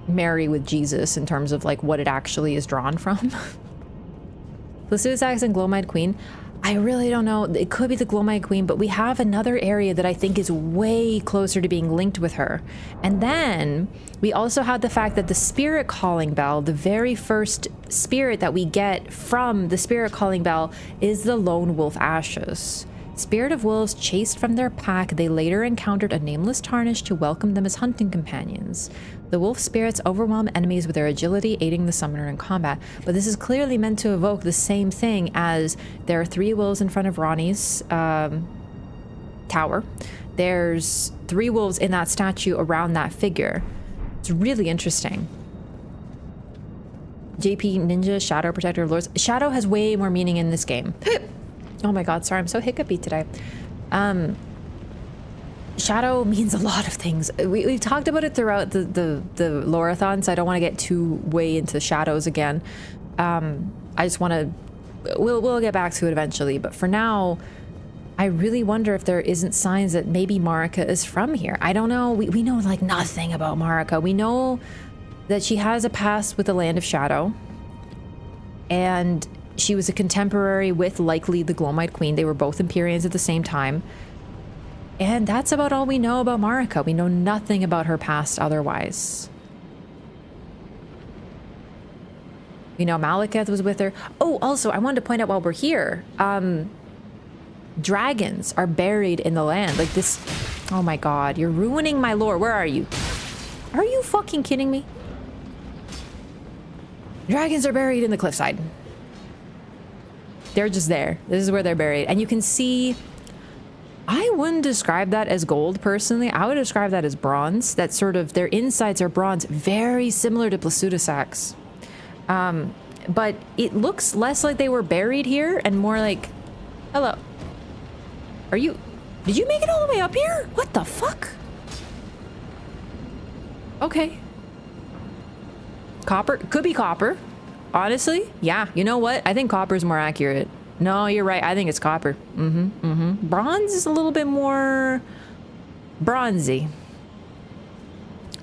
Mary with Jesus in terms of like what it actually is drawn from. Placidusax and Glowmide Queen. I really don't know. It could be the Glowmide Queen, but we have another area that I think is way closer to being linked with her. And then we also have the fact that the Spirit Calling Bell, the very first spirit that we get from the Spirit Calling Bell, is the Lone Wolf Ashes. Spirit of wolves chased from their pack, they later encountered a nameless tarnish to welcome them as hunting companions. The wolf spirits overwhelm enemies with their agility, aiding the summoner in combat. But this is clearly meant to evoke the same thing as there are 3 wolves in front of Ronnie's tower. There's 3 wolves in that statue around that figure. It's really interesting. JP Ninja, Shadow, Protector of Lords. Shadow has way more meaning in this game. Oh my god, sorry, I'm so hiccupy today. Shadow means a lot of things. We've talked about it throughout the LOREATHON, so I don't want to get too way into shadows again. I just want to... We'll get back to it eventually, but for now, I really wonder if there isn't signs that maybe Marika is from here. I don't know. We know like nothing about Marika. We know that she has a past with the Land of Shadow, and she was a contemporary with likely the Glowmide Queen. They were both Empyreans at the same time. And that's about all we know about Marika. We know nothing about her past otherwise. We know Malekith was with her. Oh, also, I wanted to point out while we're here, dragons are buried in the land. Like this... Oh my god, you're ruining my lore. Where are you? Are you fucking kidding me? Dragons are buried in the cliffside. They're just there. This is where they're buried. And you can see I wouldn't describe that as gold personally. I would describe that as bronze. That sort of, their insides are bronze, very similar to Plasudasax. But it looks less like they were buried here and more like, hello. Did you make it all the way up here? What the fuck? Okay. Copper, could be copper. Honestly, yeah, you know what? I think copper is more accurate. No, you're right. I think it's copper. Bronze is a little bit more bronzy.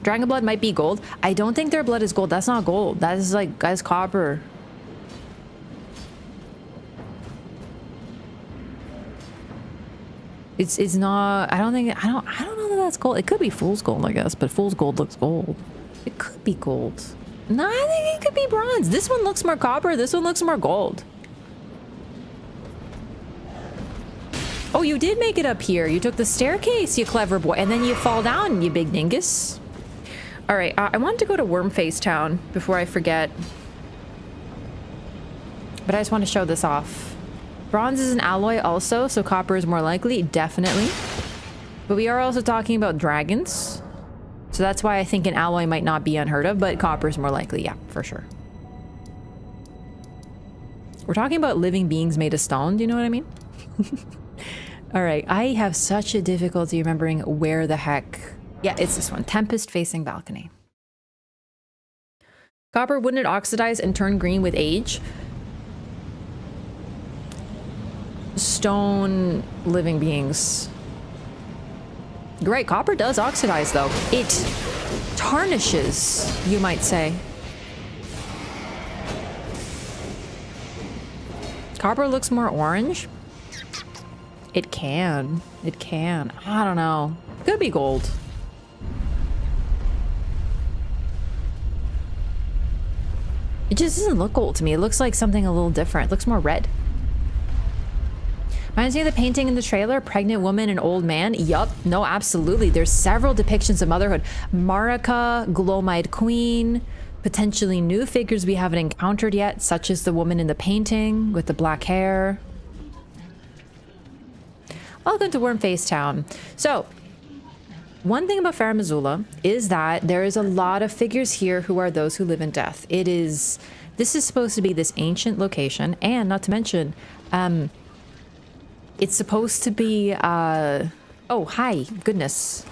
Dragon blood might be gold. I don't think their blood is gold. That's not gold. That is like, that's copper. It's not, I don't know that that's gold. It could be fool's gold, I guess, but fool's gold looks gold. It could be gold. No, I think it could be bronze. This one looks more copper. This one looks more gold. Oh, you did make it up here. You took the staircase, you clever boy. And then you fall down, you big dingus. All right, I wanted to go to Wormface Town before I forget. But I just want to show this off. Bronze is an alloy also, so copper is more likely, definitely. But we are also talking about dragons. So that's why I think an alloy might not be unheard of, but copper is more likely, yeah, for sure. We're talking about living beings made of stone, do you know what I mean? All right, I have such a difficulty remembering where the heck... Yeah, it's this one, Tempest facing balcony. Copper, wouldn't it oxidize and turn green with age? Stone living beings. You're right, copper does oxidize though. It tarnishes, you might say. Copper looks more orange. It can. It can. I don't know. Could be gold. It just doesn't look gold to me. It looks like something a little different. It looks more red. Reminds me of the painting in the trailer, pregnant woman and old man. Yup, no, absolutely. There's several depictions of motherhood. Marika, Glowmite Queen, potentially new figures we haven't encountered yet, such as the woman in the painting with the black hair. Welcome to Wormface Town. So, one thing about Farum Azula is that there is a lot of figures here who are those who live in death. This is supposed to be this ancient location, and not to mention, it's supposed to be, oh, hi, goodness.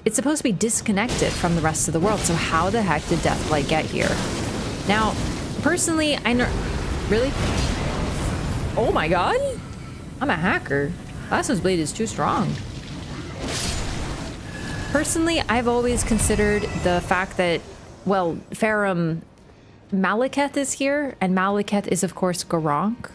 It's supposed to be disconnected from the rest of the world, so how the heck did Deathblight get here? Now, personally, I know... Really? Oh my god? I'm a hacker. Blasphemous Blade is too strong. Personally, I've always considered the fact that, well, Farum Malekith is here, and Malekith is, of course, Garank.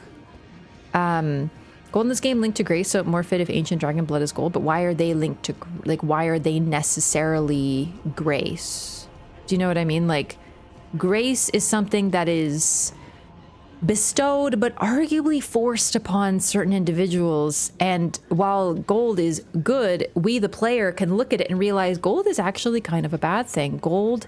Gold in this game linked to grace, so it more fit if ancient dragon blood is gold, but why are they linked to, like, why are they necessarily grace? Do you know what I mean? Like, grace is something that is bestowed, but arguably forced upon certain individuals, and while gold is good, we, the player, can look at it and realize gold is actually kind of a bad thing. Gold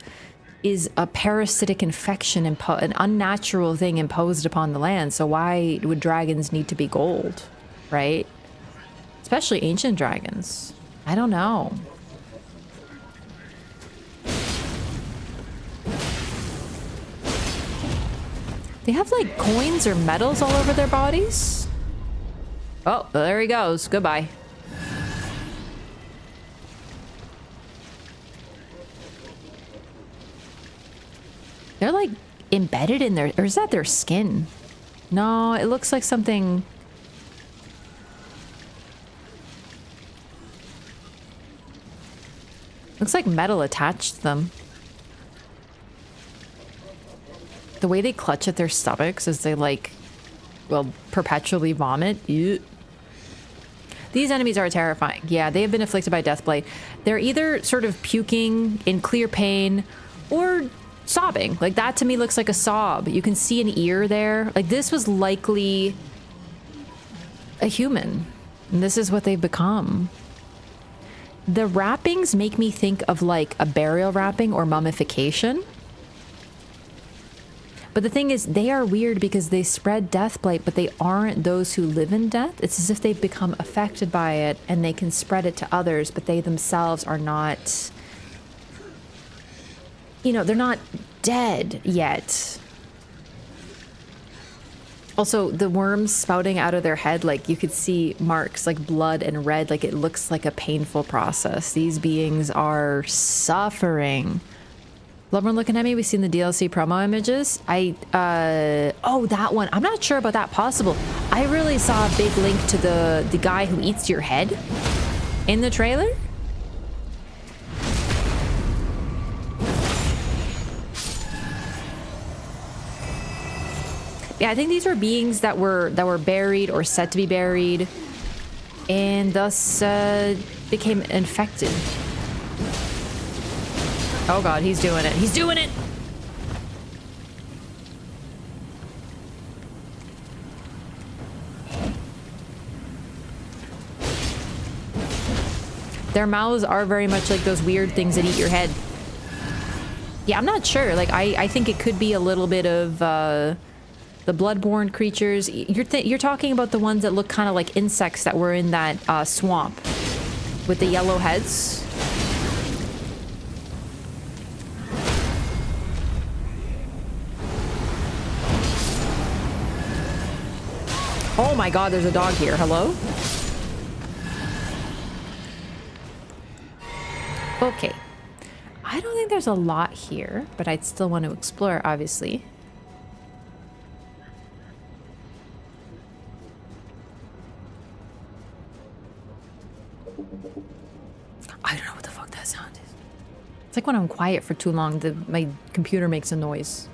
is a parasitic infection, an unnatural thing imposed upon the land. So why would dragons need to be gold, right? Especially ancient dragons. I don't know. They have like coins or medals all over their bodies. Oh, there he goes. Goodbye. They're like embedded in their, or is that their skin? No, it looks like something. Looks like metal attached to them. The way they clutch at their stomachs as they like, well, perpetually vomit. Ew. These enemies are terrifying. Yeah, they have been afflicted by Deathblight. They're either sort of puking in clear pain or sobbing. Like that to me looks like a sob. You can see an ear there. Like this was likely a human. And this is what they've become. The wrappings make me think of like a burial wrapping or mummification. But the thing is, they are weird because they spread Deathblight, but they aren't those who live in death. It's as if they've become affected by it and they can spread it to others, but they themselves are not, you know, they're not dead yet. Also, the worms spouting out of their head, like you could see marks like blood and red, like it looks like a painful process. These beings are suffering. Love one looking at me. We've seen the DLC promo images. Oh, that one. I'm not sure about that. Possible. I really saw a big link to the guy who eats your head in the trailer. Yeah, I think these were beings that were buried or said to be buried, and thus became infected. Oh god, he's doing it. He's doing it! Their mouths are very much like those weird things that eat your head. Yeah, I'm not sure. Like, I think it could be a little bit of the bloodborne creatures. You're talking about the ones that look kind of like insects that were in that swamp with the yellow heads. Oh my god, there's a dog here. Hello? Okay. I don't think there's a lot here, but I'd still want to explore, obviously. I don't know what the fuck that sound is. It's like when I'm quiet for too long, my computer makes a noise.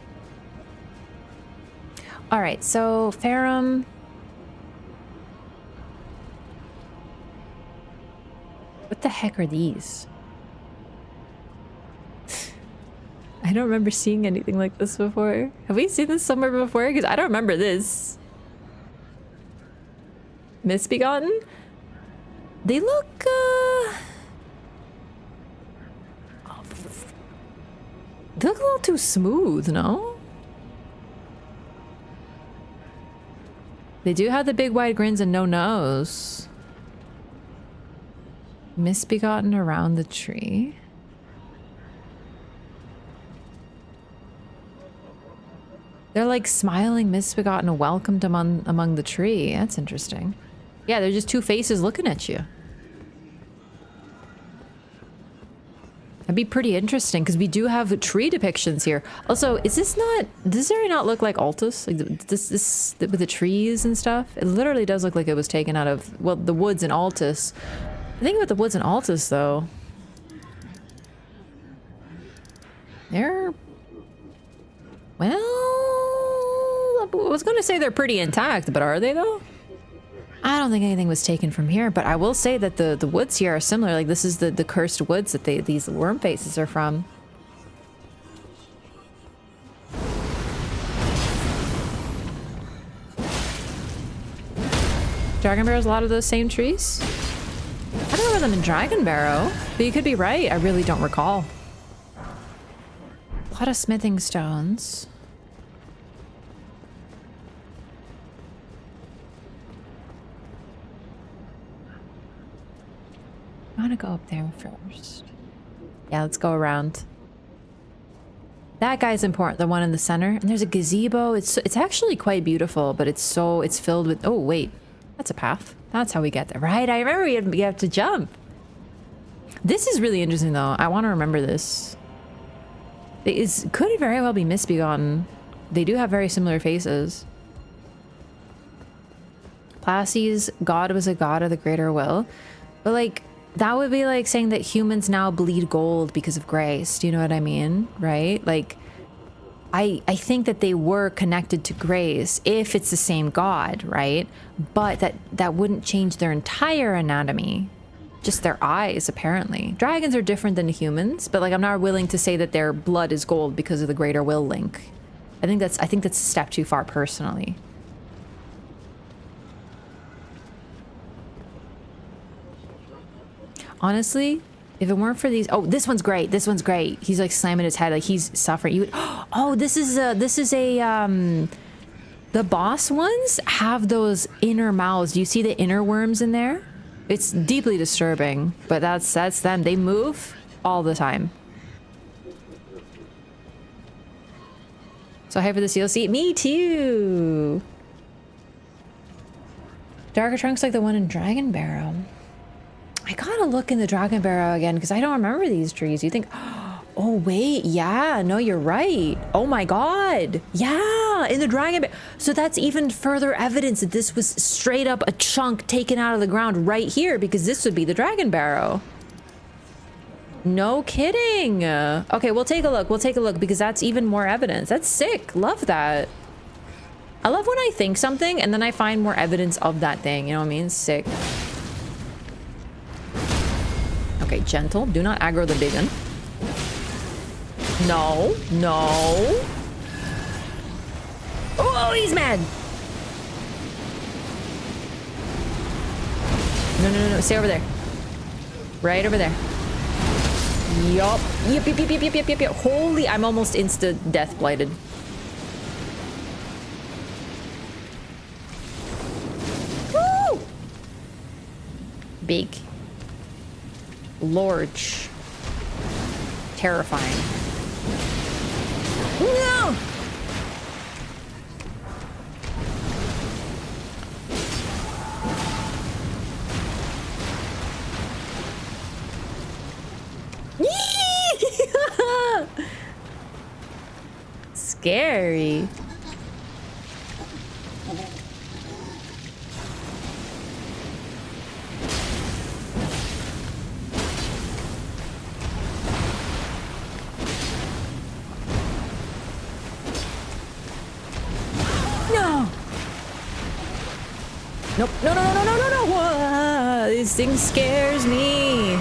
Alright, so Ferrum. What the heck are these? I don't remember seeing anything like this before. Have we seen this somewhere before? Because I don't remember this. Misbegotten? They look, they look a little too smooth, no? They do have the big wide grins and no nose. Misbegotten around the tree. They're like smiling misbegotten welcomed among the tree. That's interesting. Yeah, they're just two faces looking at you. That'd be pretty interesting because we do have tree depictions here. Also, is this not, does this area not look like Altus? Like this with the trees and stuff? It literally does look like it was taken out of, well, the woods in Altus. The thing about the woods in Altus, though, they're, well, I was going to say they're pretty intact, but are they, though? I don't think anything was taken from here, but I will say that the woods here are similar. Like, this is the cursed woods that these worm faces are from. Dragon Barrow's a lot of those same trees? I don't remember them in Dragon Barrow, but you could be right. I really don't recall. A lot of smithing stones. I want to go up there first. Yeah, let's go around. That guy's important, the one in the center. And there's a gazebo. It's actually quite beautiful, but it's filled with, oh wait, that's a path. That's how we get there, right? I remember you have to jump. This is really interesting though. I want to remember this. Could very well be Misbegotten. They do have very similar faces. Placi's god was a god of the greater will. But like, that would be like saying that humans now bleed gold because of grace. Do you know what I mean? Right? Like, I think that they were connected to grace if it's the same god, right? But that wouldn't change their entire anatomy. Just their eyes, apparently. Dragons are different than humans, but like, I'm not willing to say that their blood is gold because of the greater will link. I think that's a step too far personally. Honestly, If it weren't for these, oh, this one's great. This one's great. He's like slamming his head, like he's suffering. You would, oh, this is a the boss ones have those inner mouths. Do you see the inner worms in there? It's deeply disturbing, but that's them. They move all the time. So hype for the DLC. Me too. Darker trunks like the one in Dragon Barrow. I gotta look in the Dragon Barrow again because I don't remember these trees. You think, oh wait, yeah, no, you're right. Oh my god, yeah, in the Dragon Barrow. So that's even further evidence that this was straight up a chunk taken out of the ground right here, because this would be the Dragon Barrow. No kidding. Okay, we'll take a look. We'll take a look because that's even more evidence. That's sick. Love that. I love when I think something and then I find more evidence of that thing. You know what I mean? Sick. Okay, gentle. Do not aggro the big one. No. No. Oh, he's mad. No, no, no, no. Stay over there. Right over there. Yup. Yep, yep, yep, yep, yep, yep, yep. Holy, I'm almost insta death blighted. Woo! Big. Large. Terrifying. No! Scary. No. Nope. No, no, no, no, no, no, no. Whoa. This thing scares me.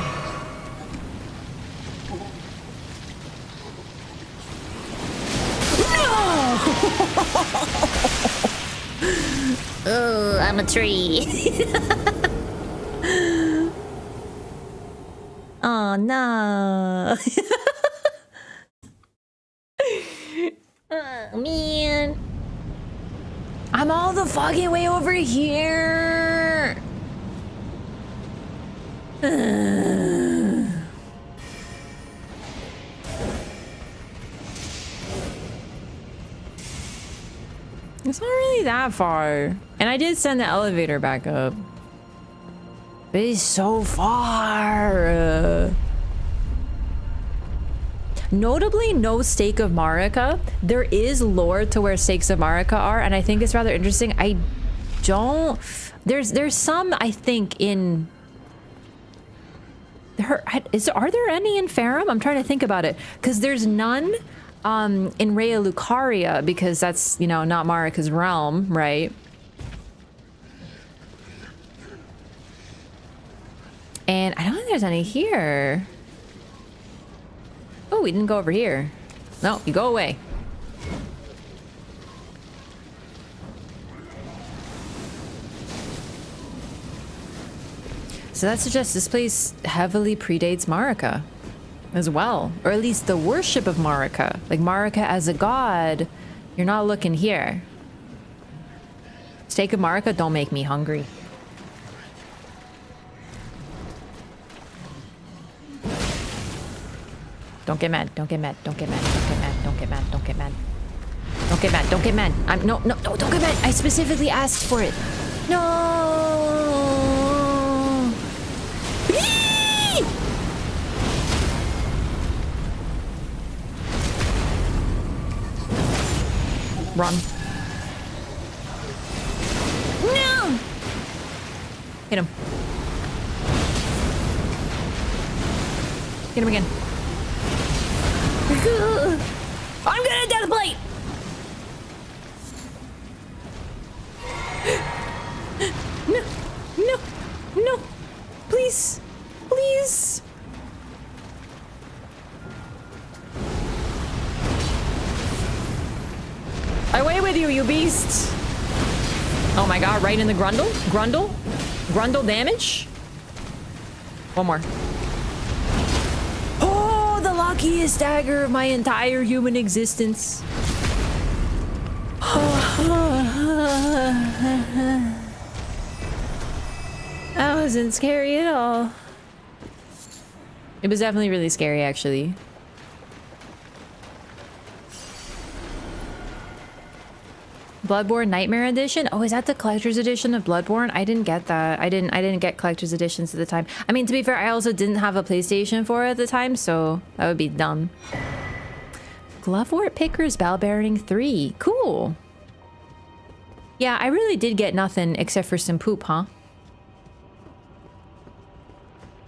Oh, I'm a tree. Oh no. Oh man. I'm all the fucking way over here. It's not really that far. And I did send the elevator back up. But it's so far. Notably, no Stake of Marika. There is lore to where Stakes of Marika are, and I think it's rather interesting. I don't... There's some, I think, in... Are there any in Farum? I'm trying to think about it. Because there's none... in Rhea Lucaria, because that's, you know, not Marika's realm, right? And I don't think there's any here. Oh, we didn't go over here. No, you go away. So that suggests this place heavily predates Marika as well, or at least the worship of Marika. Like Marika as a god, you're not looking here. Steak of Marika, don't make me hungry. Don't get mad, don't get mad, don't get mad, don't get mad, don't get mad, don't get mad. Don't get mad, don't get mad. No, don't get mad. I specifically asked for it. No. Run. No! Hit him. Hit him again. I'm gonna death blade! No, no, no. Please, please. Away with you, you beast! Oh my god, right in the grundle? Grundle? Grundle damage? One more. luckiest dagger of my entire human existence. That wasn't scary at all. It was definitely really scary, actually. Bloodborne Nightmare Edition? Oh, is that the collector's edition of Bloodborne? I didn't get that. I didn't get collector's editions at the time. I mean, to be fair, I also didn't have a PlayStation 4 at the time, so that would be dumb. Glovewort Pickers Bell-Bearing 3. Cool. Yeah, I really did get nothing except for some poop, huh?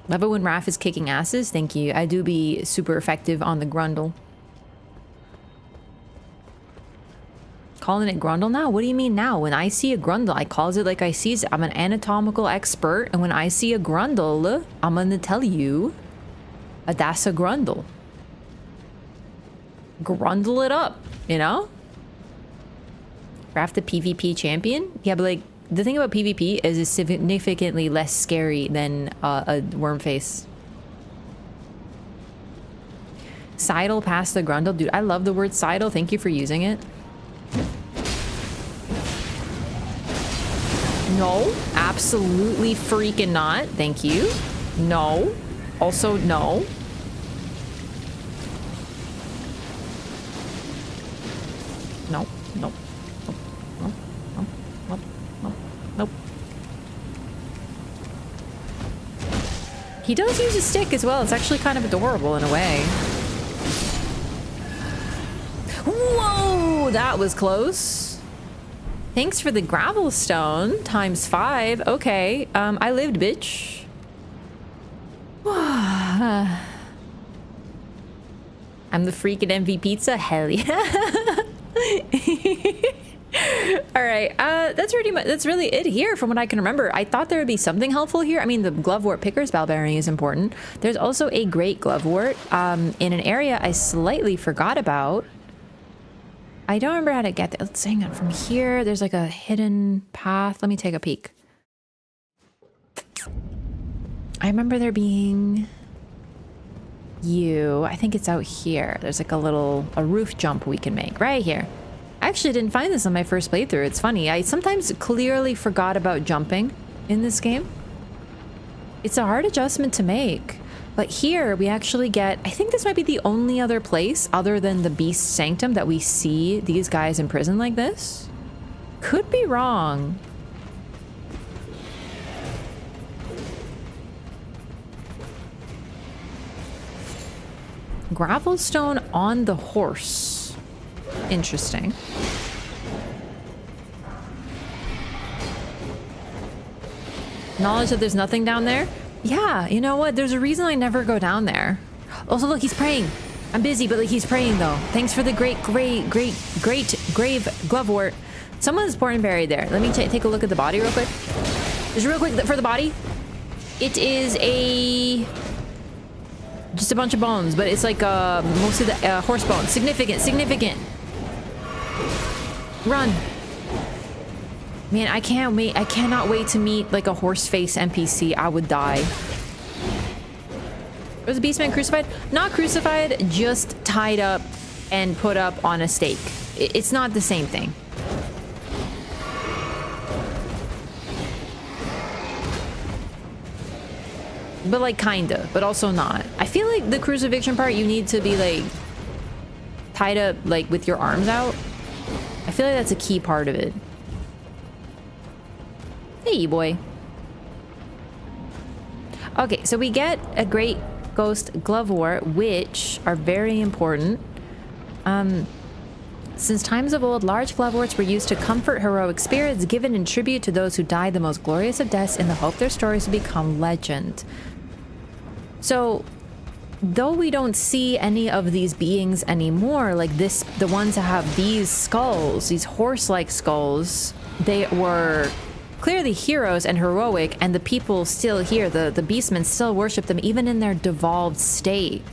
Love it when Raph is kicking asses. Thank you. I do be super effective on the grundle. Calling it grundle now? What do you mean now? When I see a grundle, I calls it like I sees it. I'm an anatomical expert, and when I see a grundle, I'm gonna tell you that's a grundle. Grundle it up, you know? Raph the PvP champion? Yeah, but like, the thing about PvP is it's significantly less scary than a worm face. Sidle past the grundle? Dude, I love the word sidle. Thank you for using it. No, absolutely freaking not. Thank you. No. Also, no. No, no. Nope. Nope. Nope. Nope. Nope. He does use a stick as well. It's actually kind of adorable in a way. Whoa, that was close. Thanks for the gravel stone ×5. Okay, I lived, bitch. I'm the freak at MV Pizza. Hell yeah. All right, that's pretty much, that's really it here from what I can remember. I thought there would be something helpful here. I mean, the Glovewort Pickers Bell-Bearing is important. There's also a great Glovewort in an area I slightly forgot about. I don't remember how to get there. Let's hang on. From here, there's like a hidden path. Let me take a peek. I remember there being I think it's out here. There's like a roof jump we can make right here. I actually didn't find this on my first playthrough. It's funny. I sometimes clearly forgot about jumping in this game. It's a hard adjustment to make. But here we actually get, I think this might be the only other place other than the Beast Sanctum that we see these guys in prison like this. Could be wrong. Gravelstone on the horse. Interesting. Knowledge that there's nothing down there? Yeah, you know what? There's a reason I never go down there. Also, look, he's praying. I'm busy, but like he's praying though. Thanks for the great grave Glovewort. Someone's born and buried there. Let me take a look at the body real quick. Just real quick for the body. It is just a bunch of bones, but it's like most of the horse bones. Significant. Run. Man, I can't wait. I cannot wait to meet like a horse face NPC. I would die. Was the Beastman crucified? Not crucified, just tied up and put up on a stake. It's not the same thing. But like kinda, but also not. I feel like the crucifixion part, you need to be like tied up like with your arms out. I feel like that's a key part of it. Hey, boy. Okay, so we get a great ghost Glovewort, which are very important. Since times of old, large Gloveworts were used to comfort heroic spirits, given in tribute to those who died the most glorious of deaths in the hope their stories would become legend. So, though we don't see any of these beings anymore, like this, the ones that have these skulls, these horse-like skulls, they were clearly heroes and heroic, and the people still here, the beastmen still worship them even in their devolved state.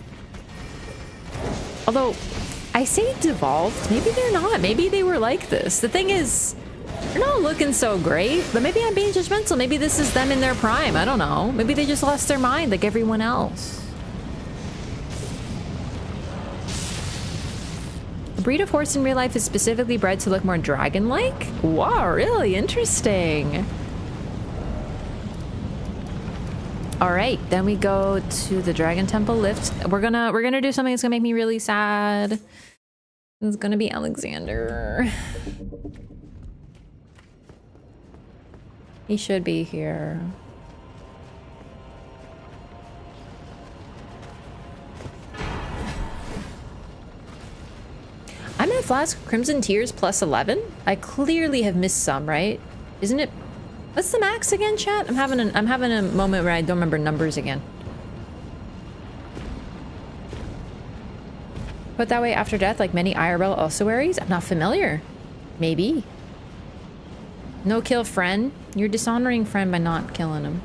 Although, I say devolved, maybe they're not. Maybe they were like this. The thing is, they're not looking so great, but maybe I'm being judgmental. Maybe this is them in their prime. I don't know. Maybe they just lost their mind like everyone else. A breed of horse in real life is specifically bred to look more dragon-like? Wow, really interesting. All right, then we go to the Dragon Temple lift. We're gonna do something that's gonna make me really sad. It's gonna be Alexander. He should be here. I'm at Flask Crimson Tears plus 11. I clearly have missed some, right? Isn't it? What's the max again, chat? I'm having a moment where I don't remember numbers again. Put that way, after death, like many IRL ossuaries? I'm not familiar. Maybe. No kill friend. You're dishonoring friend by not killing him.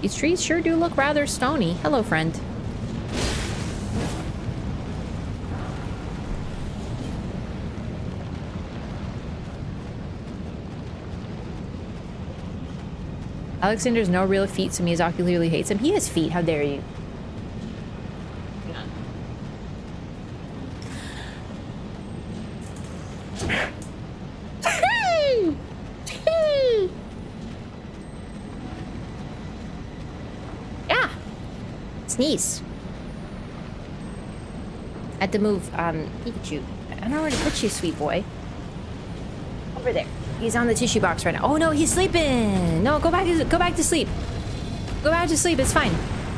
These trees sure do look rather stony. Hello, friend. Alexander's no real feet, so Miyazaki clearly hates him. He has feet. How dare you? Yeah. Sneeze. I had to move Pikachu. I don't know where to put you, sweet boy. Over there. He's on the tissue box right now. Oh no, he's sleeping. No, go back to sleep. Go back to sleep. It's fine.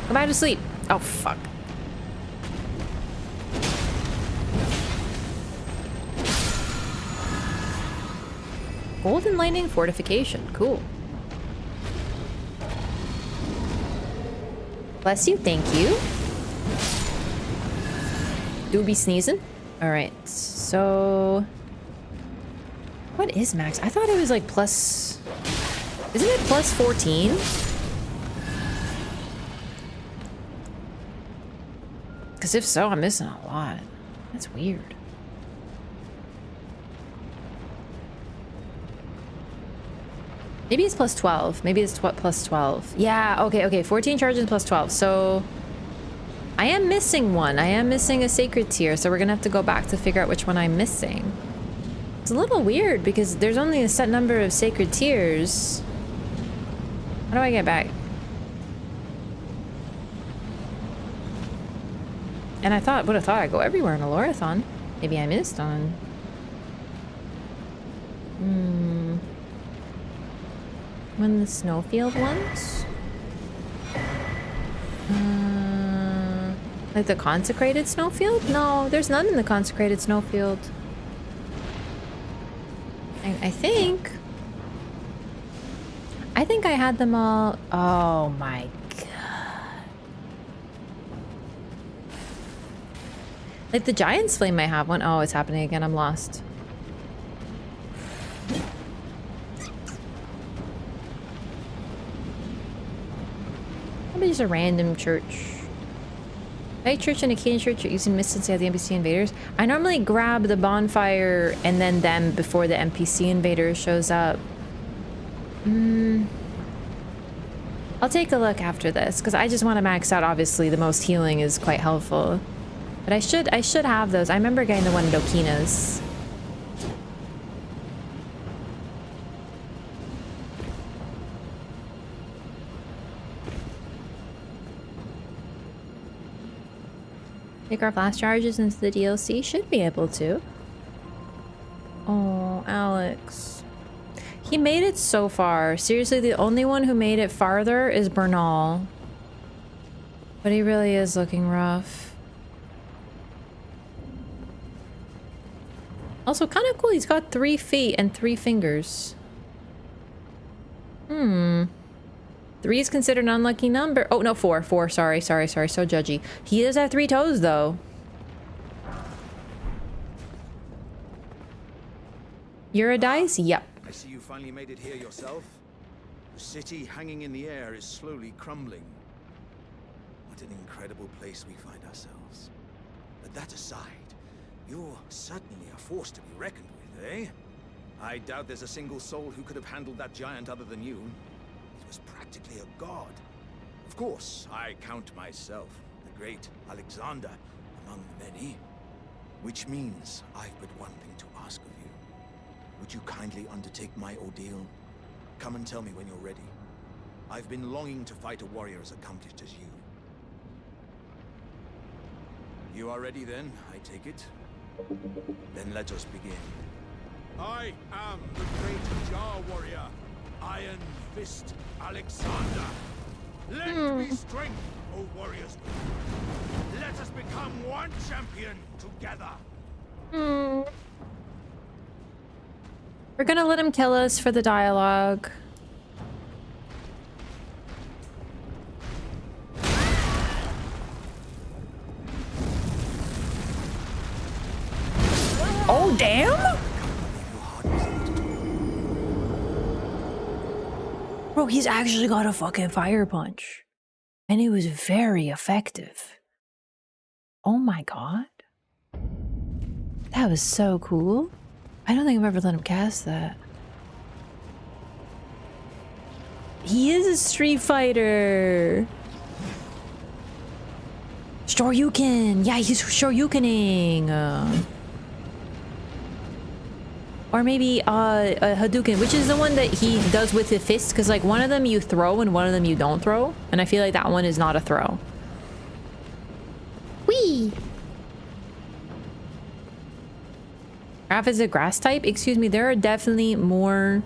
Go back to sleep. Oh fuck. Golden Lightning Fortification. Cool. Bless you. Thank you. Do be sneezing. All right. So. What is max? I thought it was like plus... Isn't it plus 14? Because if so, I'm missing a lot. That's weird. Maybe it's plus 12. Maybe it's plus 12. Yeah, okay. 14 charges plus 12. So... I am missing one. I am missing a sacred tier, so we're gonna have to go back to figure out which one I'm missing. It's a little weird because there's only a set number of sacred tiers. How do I get back? And I would have thought I'd go everywhere in a LOREATHON. Maybe I missed on. One of the snowfield ones? Like the consecrated snowfield? No, there's none in the consecrated snowfield. I think I had them all. Oh my god. Like the Giant's Flame might have one. Oh, it's happening again. I'm lost. Probably just a random church. Night church and a Canadian church are using mist instead of the NPC invaders. I normally grab the bonfire and then them before the NPC invader shows up. I'll take a look after this because I just want to max out. Obviously, the most healing is quite helpful, but I should have those. I remember getting the one at Okina's. Take our flash charges into the DLC? Should be able to. Oh, Alex. He made it so far. Seriously, the only one who made it farther is Bernal. But he really is looking rough. Also, kind of cool. He's got 3 feet and 3 fingers. 3 is considered an unlucky number. Oh, no, 4. 4. Sorry. So judgy. He does have 3 toes, though. You're a dice? Yep. I see you finally made it here yourself. The city hanging in the air is slowly crumbling. What an incredible place we find ourselves. But that aside, You're certainly a force to be reckoned with, eh? I doubt there's a single soul who could have handled that giant other than you. He was practically a god. Of course, I count myself, the great Alexander, among the many. Which means I've but one thing to ask of you. Would you kindly undertake my ordeal? Come and tell me when you're ready. I've been longing to fight a warrior as accomplished as you. You are ready then, I take it? Then let us begin. I am the great Jar warrior, Iron Fist Alexander. Lend me strength, O warriors. Let us become one champion together. We're gonna let him kill us for the dialogue. Oh, damn! Bro, he's actually got a fucking fire punch. And it was very effective. Oh my god. That was so cool. I don't think I've ever let him cast that. He is a Street Fighter. Shoryuken. Yeah, he's Shoryukening. Or maybe a Hadouken, which is the one that he does with his fists, because like one of them you throw and one of them you don't throw. And I feel like that one is not a throw. Whee! Raph is a grass type? Excuse me, there are definitely more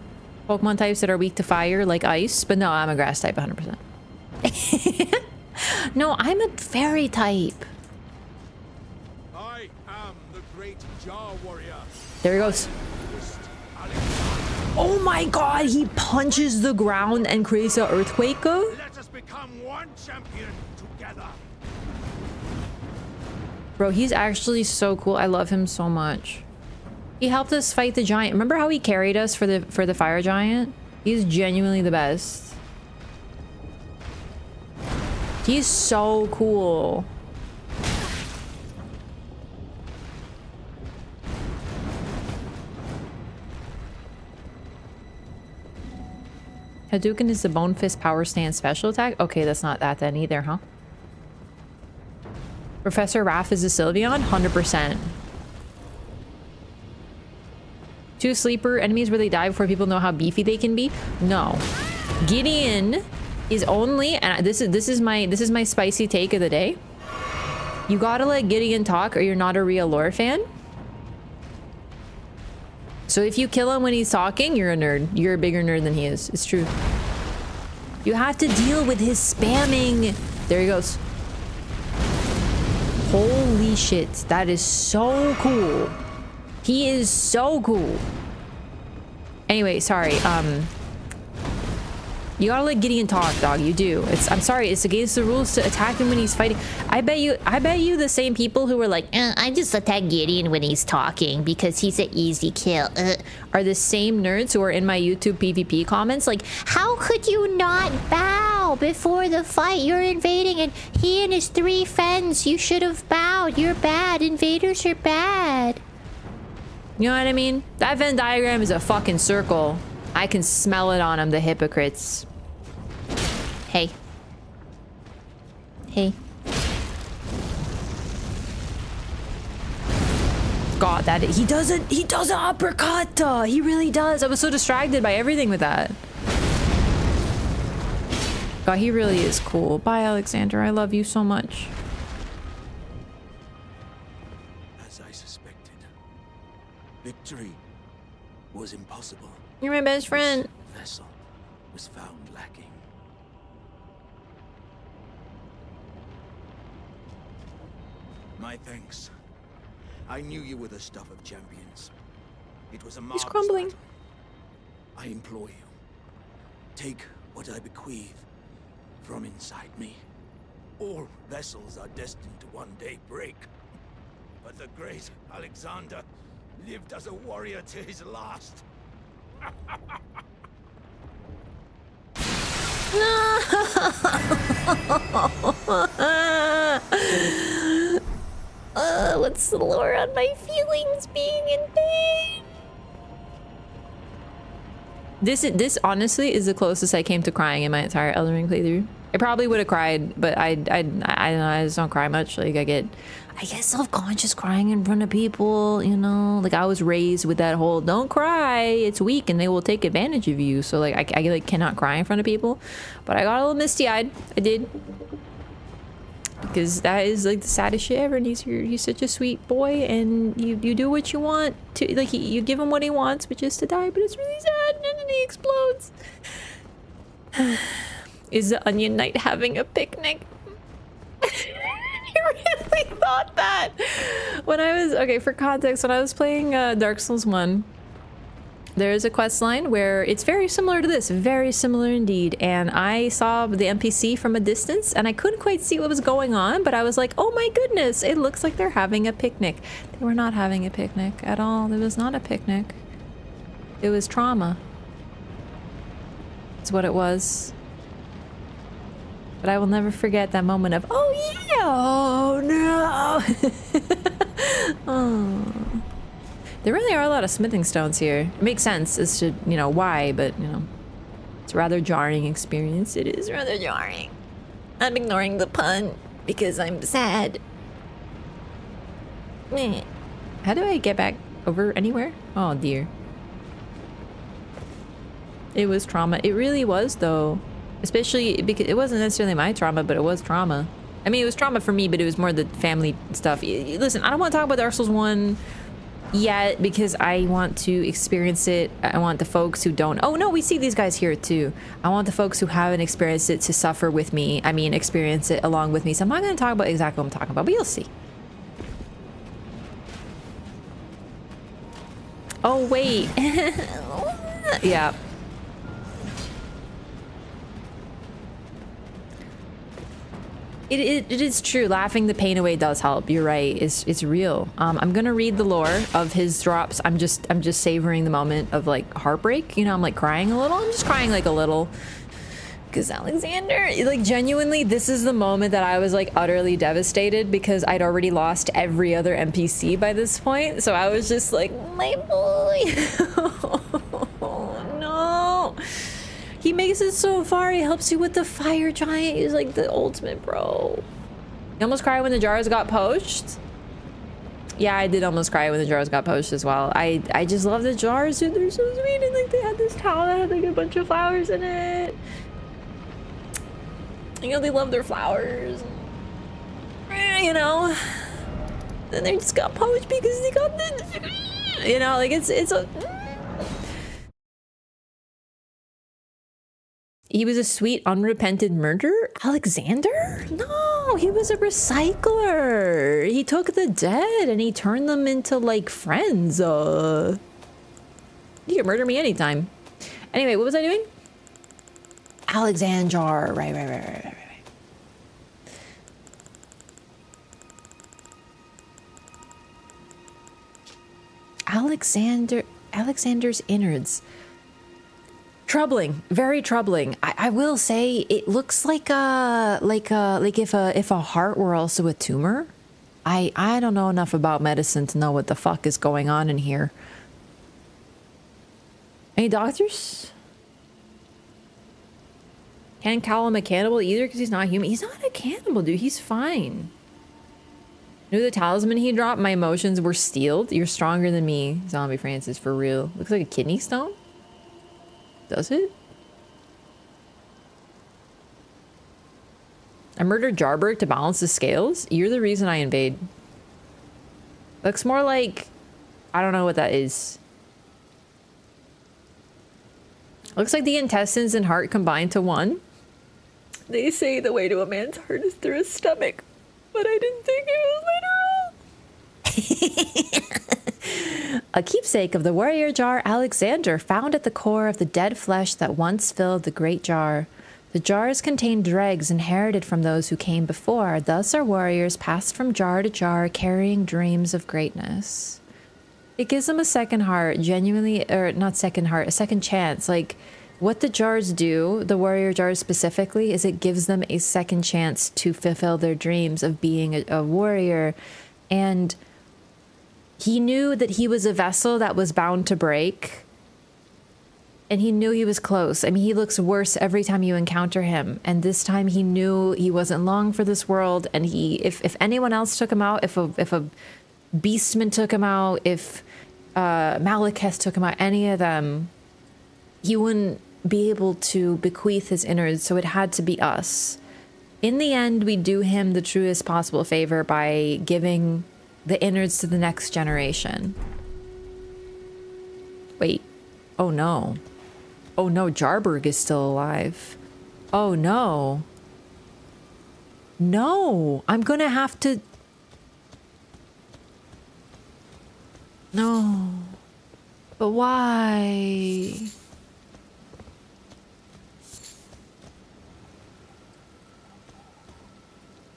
Pokemon types that are weak to fire, like ice. But no, I'm a grass type 100%. No, I'm a fairy type. I am the great Jar warrior. There he goes. Oh my god, he punches the ground and creates an earthquake. Let us become one champion together. Bro, he's actually so cool. I love him so much. He helped us fight the giant. Remember how he carried us for the fire giant? He's genuinely the best. He's so cool. Hadouken is the Bone Fist Power Stance special attack? Okay, that's not that then either, huh? Professor Raph is a Sylveon? 100%. Two sleeper enemies where they die before people know how beefy they can be? No. Gideon is only, and this is my spicy take of the day. You gotta let Gideon talk or you're not a real lore fan. So if you kill him when he's talking, you're a nerd. You're a bigger nerd than he is. It's true. You have to deal with his spamming. There he goes. Holy shit. That is so cool. He is so cool. Anyway, sorry. You gotta let Gideon talk, dog. You do. I'm sorry. It's against the rules to attack him when he's fighting. I bet you the same people who were like, I just attack Gideon when he's talking because he's an easy kill, are the same nerds who are in my YouTube PvP comments like, how could you not bow before the fight? You're invading and he and his 3 friends, you should have bowed. You're bad. Invaders are bad. You know what I mean? That Venn diagram is a fucking circle. I can smell it on them, the hypocrites. Hey. Hey. God, he does an uppercut. He really does. I was so distracted by everything with that. God, he really is cool. Bye, Alexander. I love you so much. As I suspected, victory was impossible. You're my best friend. This vessel was found lacking. My thanks. I knew you were the stuff of champions. It was a marvelous crumbling. battle. I implore you, take what I bequeath from inside me. All vessels are destined to one day break. But the great Alexander lived as a warrior to his last. What's the lore on my feelings being in pain? This honestly is the closest I came to crying in my entire Elden Ring playthrough. I probably would have cried, but I don't know, I just don't cry much. Like I get self-conscious crying in front of people, you know. Like I was raised with that whole don't cry, it's weak and they will take advantage of you. So like I like cannot cry in front of people. But I got a little misty-eyed. I did. Because that is like the saddest shit ever, and he's such a sweet boy, and you do what you want to, like you give him what he wants, which is to die, but it's really sad, and then he explodes. Is the Onion Knight having a picnic? I really thought that when I was, okay, for context, when I was playing Dark Souls 1, there is a quest line where it's very similar to this, very similar indeed, and I saw the NPC from a distance and I couldn't quite see what was going on, but I was like, oh my goodness, it looks like they're having a picnic. They were not having a picnic at all. It was not a picnic. It was trauma. It's what it was. But I will never forget that moment of, oh yeah, oh no. Oh. There really are a lot of smithing stones here. It makes sense as to, you know, why, but, you know, it's a rather jarring experience. It is rather jarring. I'm ignoring the pun because I'm sad. Meh. How do I get back over anywhere? Oh dear. It was trauma. It really was, though. Especially because it wasn't necessarily my trauma, but it was trauma. I mean, it was trauma for me, but it was more the family stuff. Listen, I don't want to talk about Dark Souls 1 yet because I want to experience it. I want the folks who don't. Oh no, we see these guys here too. I want the folks who haven't experienced it to suffer with me. I mean, experience it along with me. So I'm not going to talk about exactly what I'm talking about, but you'll see. Oh wait. Yeah. It is true. Laughing the pain away does help. You're right. It's real. I'm gonna read the lore of his drops. I'm just savoring the moment of like heartbreak. You know, I'm like crying a little. I'm just crying like a little. Because Alexander, like genuinely, this is the moment that I was like utterly devastated because I'd already lost every other NPC by this point. So I was just like, my boy. Oh no. He makes it so far. He helps you with the fire giant. He's like the ultimate bro. You almost cried when the jars got poached? Yeah, I did almost cry when the jars got poached as well. I just love the jars, dude. They're so sweet. And like they had this towel that had like a bunch of flowers in it. You know, they love their flowers. You know. Then they just got poached because they got the, you know, like it's a. He was a sweet, unrepented murderer? Alexander? No, he was a recycler. He took the dead and he turned them into, like, friends. You can murder me anytime. Anyway, what was I doing? Alexander. Right. Alexander's innards. Troubling, very troubling. I will say it looks like if a heart were also a tumor. I don't know enough about medicine to know what the fuck is going on in here. Any doctors? Can't call him a cannibal either because he's not human. He's not a cannibal, dude. He's fine. Knew the talisman he dropped. My emotions were steeled. You're stronger than me, Zombie Francis, for real. Looks like a kidney stone. Does it? I murdered Jarberg to balance the scales? You're the reason I invade. Looks more like... I don't know what that is. Looks like the intestines and heart combined to one. They say the way to a man's heart is through his stomach. But I didn't think it was literal. A keepsake of the warrior jar Alexander, found at the core of the dead flesh that once filled the great jar. The jars contain dregs inherited from those who came before. Thus our warriors passed from jar to jar, carrying dreams of greatness. It gives them a second heart, genuinely, or not second heart, a second chance. Like, what the jars do, the warrior jars specifically, is it gives them a second chance to fulfill their dreams of being a warrior And he knew that he was a vessel that was bound to break. And he knew he was close. I mean, he looks worse every time you encounter him. And this time he knew he wasn't long for this world. And if anyone else took him out, if a beastman took him out, if Malekith took him out, any of them, he wouldn't be able to bequeath his innards. So it had to be us. In the end, we do him the truest possible favor by giving the innards to the next generation. Wait. Oh no. Oh no, Jarberg is still alive. Oh no. No, I'm gonna have to... No. But why?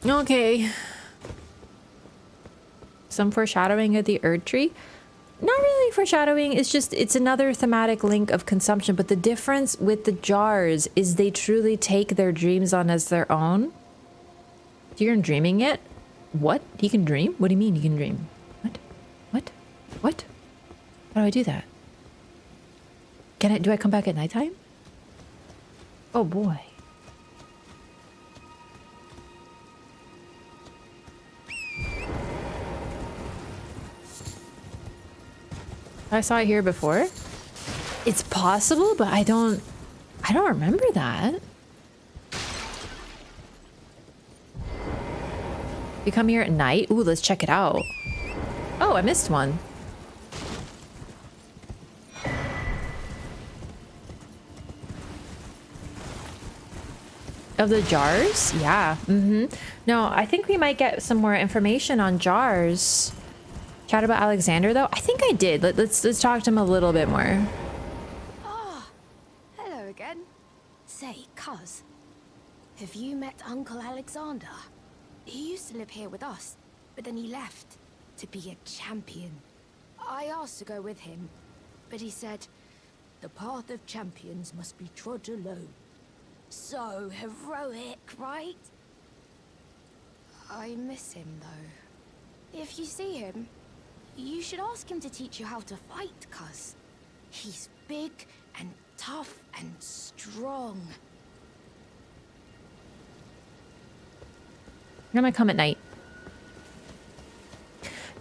Okay. Some foreshadowing of the Erd Tree. Not really foreshadowing, it's another thematic link of consumption, but the difference with the jars is they truly take their dreams on as their own. You're dreaming it? What? He can dream? What do you mean he can dream? What? What? What? How do I do that? Do I come back at nighttime? Oh boy. I saw it here before. It's possible, but I don't remember that. You come here at night? Ooh, let's check it out. Oh, I missed one. Of the jars? Yeah. No, I think we might get some more information on jars. Chat about Alexander, though? I think I did. Let's talk to him a little bit more. Oh, hello again. Say, cuz, have you met Uncle Alexander? He used to live here with us, but then he left to be a champion. I asked to go with him, but he said, the path of champions must be trod alone. So heroic, right? I miss him, though. If you see him, you should ask him to teach you how to fight, cuz. He's big and tough and strong. I'm gonna come at night.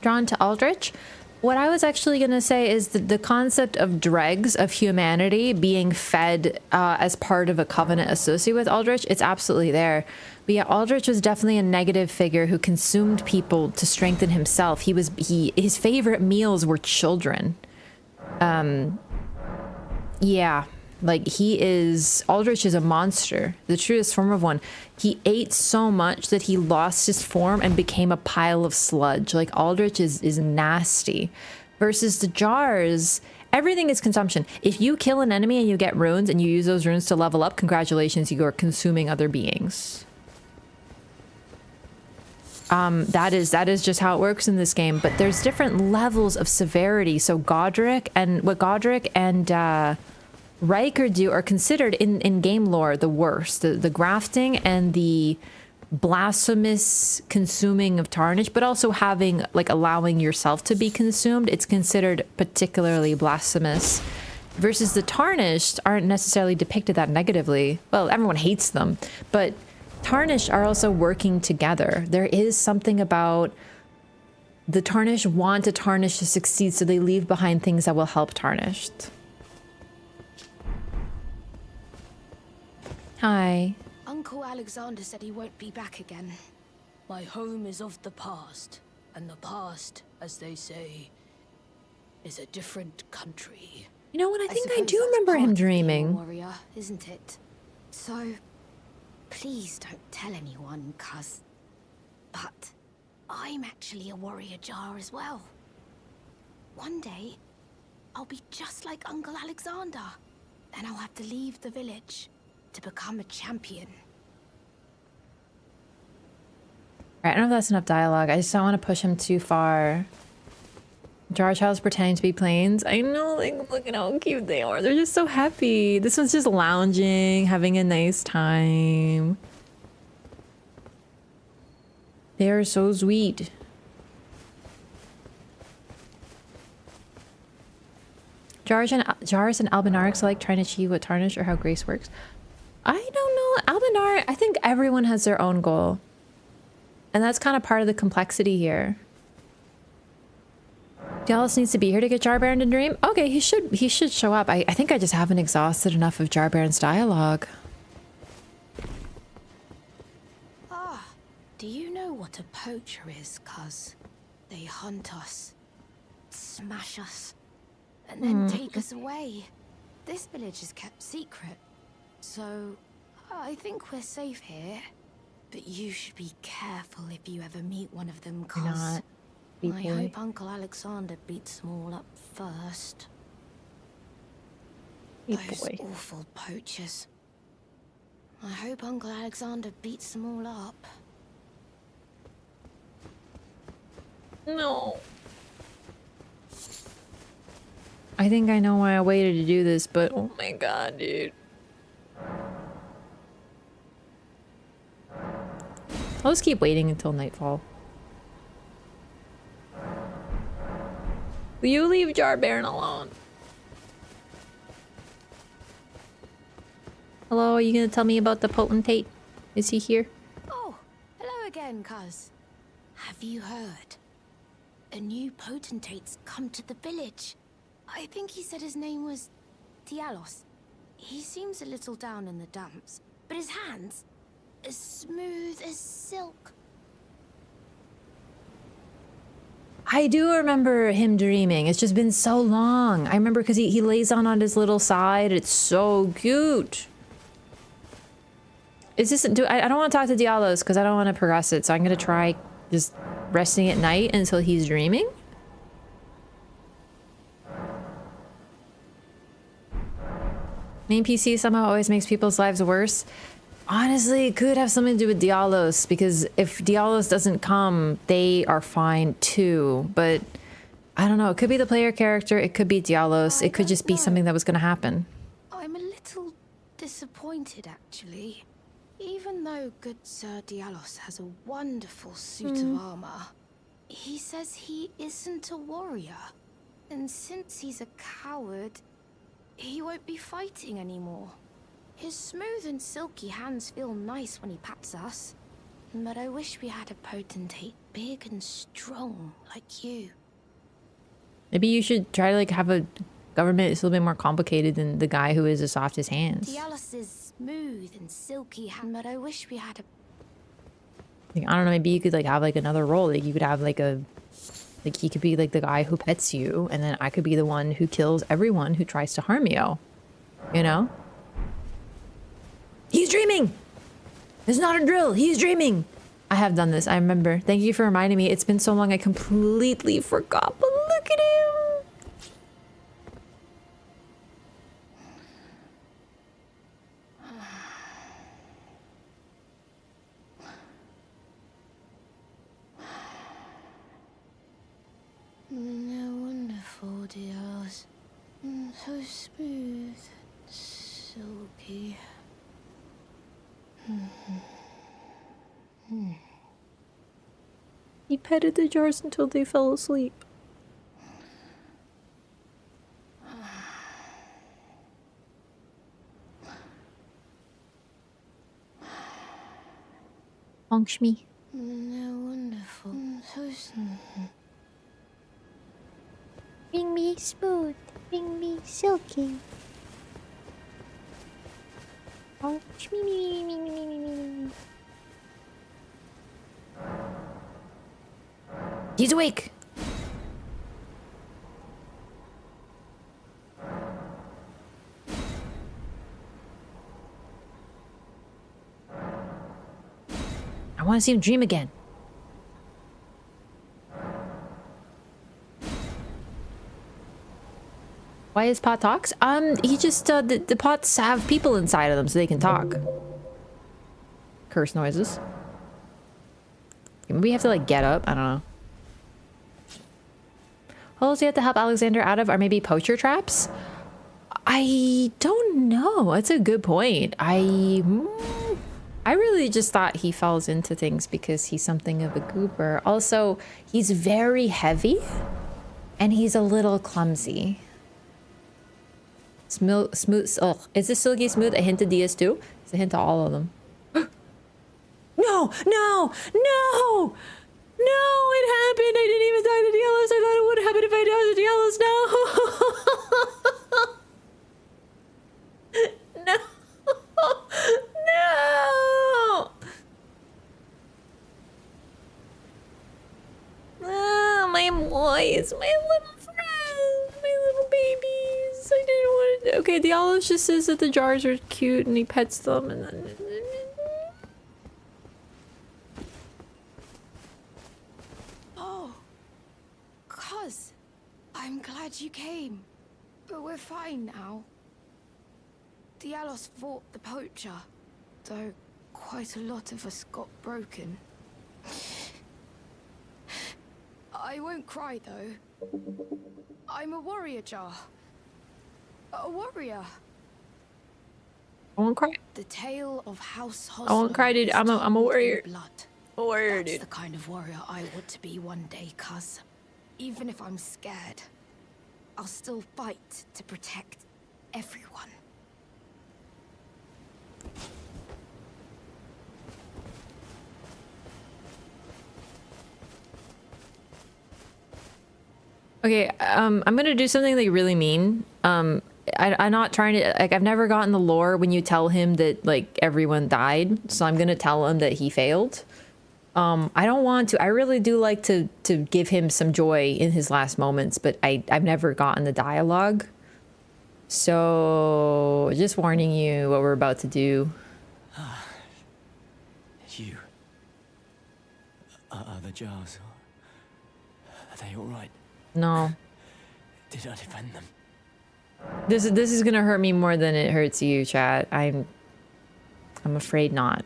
Drawn to Aldrich? What I was actually gonna say is that the concept of dregs of humanity being fed as part of a covenant associated with Aldrich, it's absolutely there. But yeah, Aldrich was definitely a negative figure who consumed people to strengthen himself. His favorite meals were children. Yeah, like Aldrich is a monster, the truest form of one. He ate so much that he lost his form and became a pile of sludge. Like Aldrich is nasty. Versus the jars, everything is consumption. If you kill an enemy and you get runes and you use those runes to level up, congratulations, you are consuming other beings. That is just how it works in this game, but there's different levels of severity. So what Godric and Riker do are considered in game lore the worst. The grafting and the blasphemous consuming of Tarnish, but also allowing yourself to be consumed, it's considered particularly blasphemous. Versus the Tarnished aren't necessarily depicted that negatively. Well, everyone hates them, but Tarnished are also working together. There is something about the Tarnished want a Tarnished to succeed, so they leave behind things that will help Tarnished. Hi. Uncle Alexander said he won't be back again. My home is of the past, and the past, as they say, is a different country. You know what? I think I suppose do that's remember part him of being a dreaming. warrior, isn't it? So, please don't tell anyone, cuz. But I'm actually a warrior jar as well. One day, I'll be just like Uncle Alexander. Then I'll have to leave the village to become a champion. Right, I don't know if that's enough dialogue. I just don't want to push him too far. Jar Child's pretending to be planes. I know, like, look at how cute they are. They're just so happy. This one's just lounging, having a nice time. They are so sweet. Jars and Albinarics are like trying to achieve what Tarnish or how Grace works. I don't know. Albinar, I think everyone has their own goal. And that's kind of part of the complexity here. Dialos needs to be here to get Jarbaron to dream. Okay, he should show up. I think I just haven't exhausted enough of Jarbaron's dialogue. Ah, do you know what a poacher is, cuz? They hunt us, smash us, and then take us away. This village is kept secret, so I think we're safe here. But you should be careful if you ever meet one of them, cuz Not. I hope Uncle Alexander beats them all up first. Those awful poachers. I hope Uncle Alexander beats them all up. No. I think I know why I waited to do this, but oh my god, dude. I'll just keep waiting until nightfall. Will you leave Jarbaron alone? Hello, are you gonna tell me about the potentate? Is he here? Oh, hello again, cuz. Have you heard? A new potentate's come to the village. I think he said his name was Dialos. He seems a little down in the dumps, but his hands, as smooth as silk. I do remember him dreaming. It's just been so long. I remember because he lays on his little side. It's so cute. Is this... I don't want to talk to Dialos because I don't want to progress it. So I'm going to try just resting at night until he's dreaming. Main PC somehow always makes people's lives worse. Honestly, it could have something to do with Dialos, because if Dialos doesn't come, they are fine too. But I don't know. It could be the player character. It could be Dialos. It could just be something that was going to happen. I'm a little disappointed, actually. Even though good Sir Dialos has a wonderful suit of armor, he says he isn't a warrior. And since he's a coward, he won't be fighting anymore. His smooth and silky hands feel nice when he pats us. But I wish we had a potentate big and strong like you. Maybe you should try to like have a government that's a little bit more complicated than the guy who is the softest hands. Dialos is smooth and silky hand, but I wish we had a... Like, I don't know, maybe you could like have like another role. Like you could have like a... Like he could be like the guy who pets you, and then I could be the one who kills everyone who tries to harm you. You know? He's dreaming! It's not a drill, he's dreaming! I have done this, I remember. Thank you for reminding me. It's been so long I completely forgot, but look at him! They're wonderful, dears. So smooth, silky. He petted the jars until they fell asleep. Honk me. They're wonderful. So smooth. Bring me smooth, bring me silky. Honk me. He's awake. I want to see him dream again. Why is pot talks? He just the pots have people inside of them so they can talk. Curse noises. Maybe we have to like get up. I don't know. Holes you have to help Alexander out of are maybe poacher traps? I don't know. That's a good point. I really just thought he falls into things because he's something of a goober. Also, he's very heavy and he's a little clumsy. Smooth. Oh, is this silky smooth a hint to DS too? It's a hint to all of them. No! No! No! No! It happened! I didn't even die to Dialos. I thought it would happen if I died to Dialos. No! No! No! Ah, my boys, my little friends, my little babies. I didn't want to. Okay, Dialos just says that the jars are cute and he pets them, and then. Oh, cuz, I'm glad you came, but we're fine now. Dialos fought the poacher, though quite a lot of us got broken. I won't cry though. I'm a warrior jar. A warrior. I won't cry. The tale of House Hoslow. I won't cry, dude. I'm a warrior. Blood. A warrior, That's dude. the kind of warrior I want to be one day, cuz. Even if I'm scared, I'll still fight to protect everyone. Okay, I'm gonna do something like really mean. I'm not trying to, like, I've never gotten the lore when you tell him that, like, everyone died, so I'm gonna tell him that he failed. I don't want to, I really do like to give him some joy in his last moments, but I've never gotten the dialogue. So, just warning you what we're about to do. You. Are the jars? Are they alright? No. Did I defend them? This is gonna hurt me more than it hurts you, chat. I'm afraid not.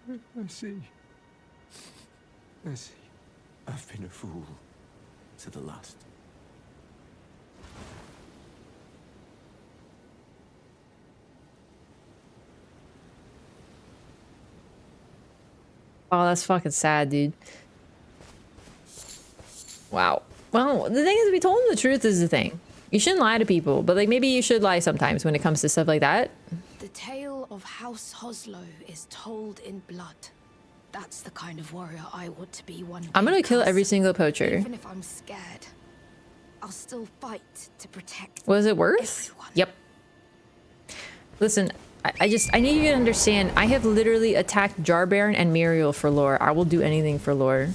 I see. I see. I've been a fool to the last. Oh, that's fucking sad, dude. Wow. Well, the thing is, we told him the truth is the thing. You shouldn't lie to people, but, like, maybe you should lie sometimes when it comes to stuff like that. The tale of House Hoslow is told in blood. That's the kind of warrior I want to be one day. I'm gonna kill cuz every single poacher. Even if I'm scared, I'll still fight to protect. Was it worth? Everyone. Yep. Listen, I need you to understand, I have literally attacked Jar Baron and Muriel for lore. I will do anything for lore.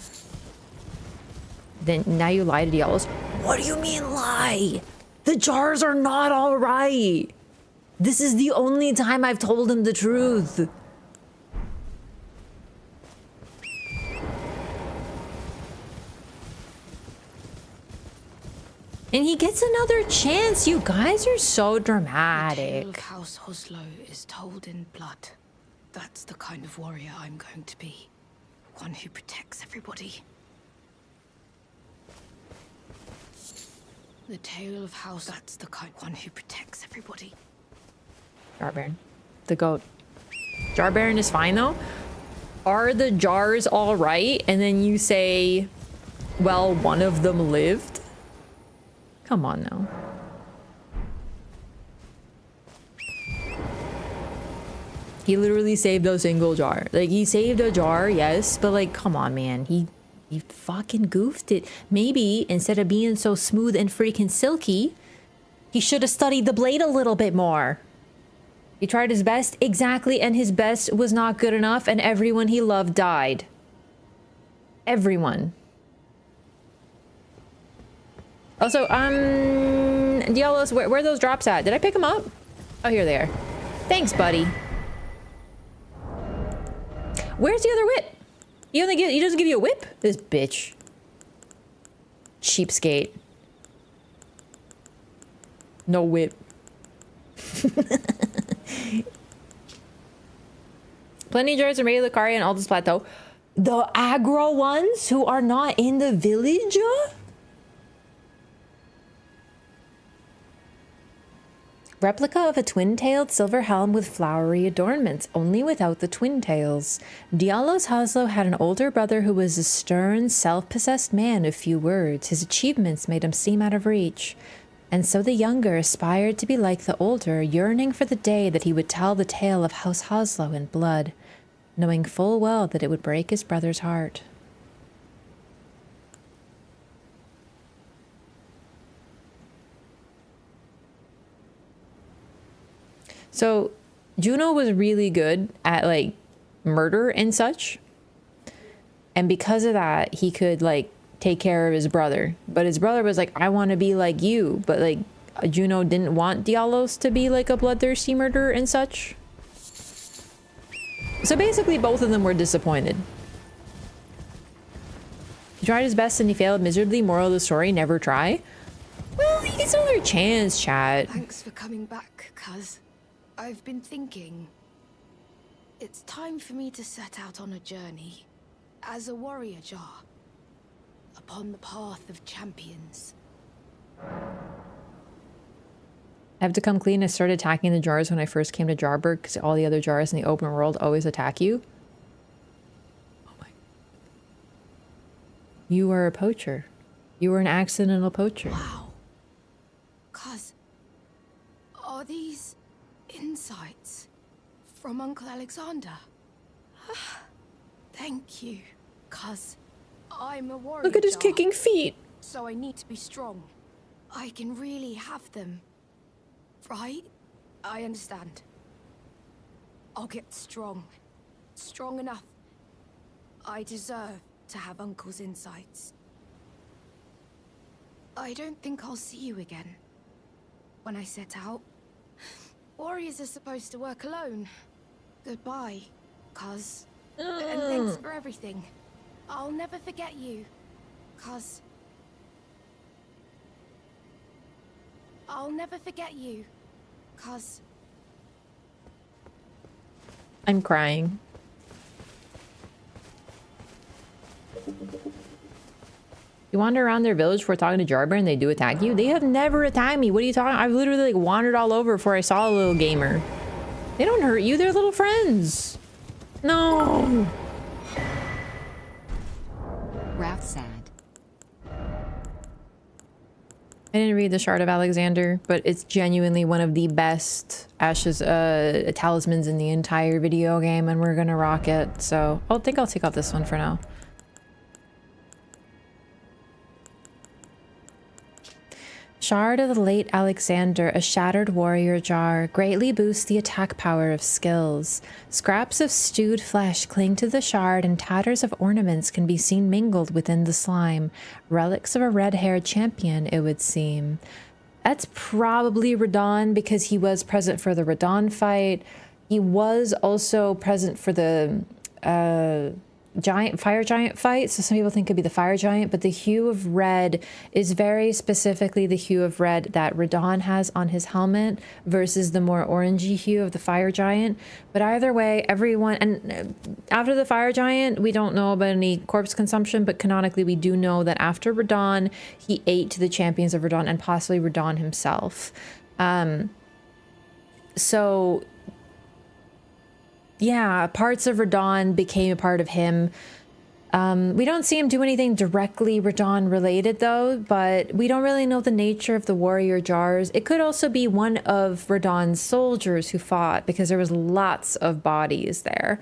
Then now you lie to Dialos. What do you mean lie? The jars are not all right. This is the only time I've told him the truth. And he gets another chance. You guys are so The tale dramatic. of House Hoslow is told in blood. That's the kind of warrior I'm going to be. One who protects everybody. The tale of House... That's the kind... One who protects everybody. Jar Baron. The goat. Jar Baron is fine though. Are the jars all right? And then you say, well, one of them lived? Come on now. He literally saved a single jar. Like, he saved a jar, yes, but, like, come on, man. He fucking goofed it. Maybe instead of being so smooth and freaking silky, he should have studied the blade a little bit more. He tried his best, exactly, and his best was not good enough, and everyone he loved died. Everyone. Also, Dialos, where are those drops at? Did I pick them up? Oh, here they are. Thanks, buddy. Where's the other whip? He doesn't give you a whip? This bitch. Cheapskate. No whip. Plenty of jars in Ray Lucaria and Aldous Plateau. The aggro ones who are not in the village? Replica of a twin-tailed silver helm with flowery adornments, only without the twin tails. Diallo's Haslo had an older brother who was a stern, self-possessed man of few words. His achievements made him seem out of reach. And so the younger aspired to be like the older, yearning for the day that he would tell the tale of House Haslo in blood, knowing full well that it would break his brother's heart. So Juno was really good at like murder and such. And because of that, he could like take care of his brother. But his brother was like, I want to be like you. But like Juno didn't want Diallos to be like a bloodthirsty murderer and such. So basically both of them were disappointed. He tried his best and he failed miserably. Moral of the story, never try. Well, he gets another chance, chat. Thanks for coming back, cuz. I've been thinking. It's time for me to set out on a journey. As a warrior jar. Upon the path of champions. I have to come clean. I started attacking the jars when I first came to Jarburg because all the other jars in the open world always attack you. Oh my. You are a poacher. You were an accidental poacher. Wow. Cuz, are these insights from Uncle Alexander? Thank you, cuz I'm a warrior. Look at his jar, kicking feet. so I need to be strong. I can really have them. Right? I understand. I'll get strong. Strong enough. I deserve to have Uncle's insights. I don't think I'll see you again. When I set out. Warriors are supposed to work alone. Goodbye, cuz. And thanks for everything. I'll never forget you, cuz. I'll never forget you, cuz. I'm crying. You wander around their village before talking to Jarber and they do attack you? They have never attacked me. What are you talking? I've literally like wandered all over before I saw a little gamer. They don't hurt you. They're little friends. No. Wrath sad. I didn't read the Shard of Alexander, but it's genuinely one of the best Ash's talismans in the entire video game, and we're gonna rock it. So I think I'll take off this one for now. Shard of the late Alexander, a shattered warrior jar, greatly boosts the attack power of skills. Scraps of stewed flesh cling to the shard and tatters of ornaments can be seen mingled within the slime. Relics of a red-haired champion, it would seem. That's probably Radon because he was present for the Radon fight. He was also present for the fire giant fight, so some people think it could be the fire giant, but the hue of red is very specifically the hue of red that Radon has on his helmet versus the more orangey hue of the fire giant. But either way, everyone, and after the fire giant, we don't know about any corpse consumption, but canonically we do know that after Radon, he ate the champions of Radon and possibly Radon himself. So yeah, parts of Radon became a part of him. We don't see him do anything directly Radon related though, but we don't really know the nature of the warrior jars. It could also be one of Radon's soldiers who fought because there was lots of bodies there.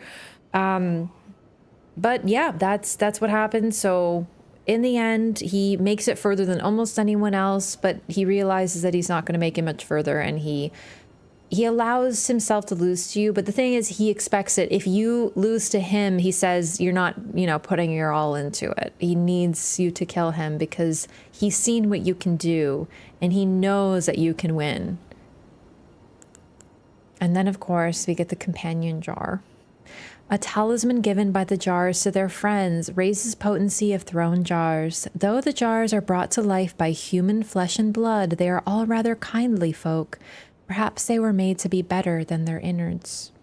But yeah, that's what happened. So in the end, he makes it further than almost anyone else, but he realizes that he's not going to make it much further, and he allows himself to lose to you. But the thing is, he expects it. If you lose to him, he says you're not, putting your all into it. He needs you to kill him because he's seen what you can do and he knows that you can win. And then, of course, we get the companion jar. A talisman given by the jars to their friends raises potency of thrown jars. Though the jars are brought to life by human flesh and blood, they are all rather kindly folk. Perhaps they were made to be better than their innards.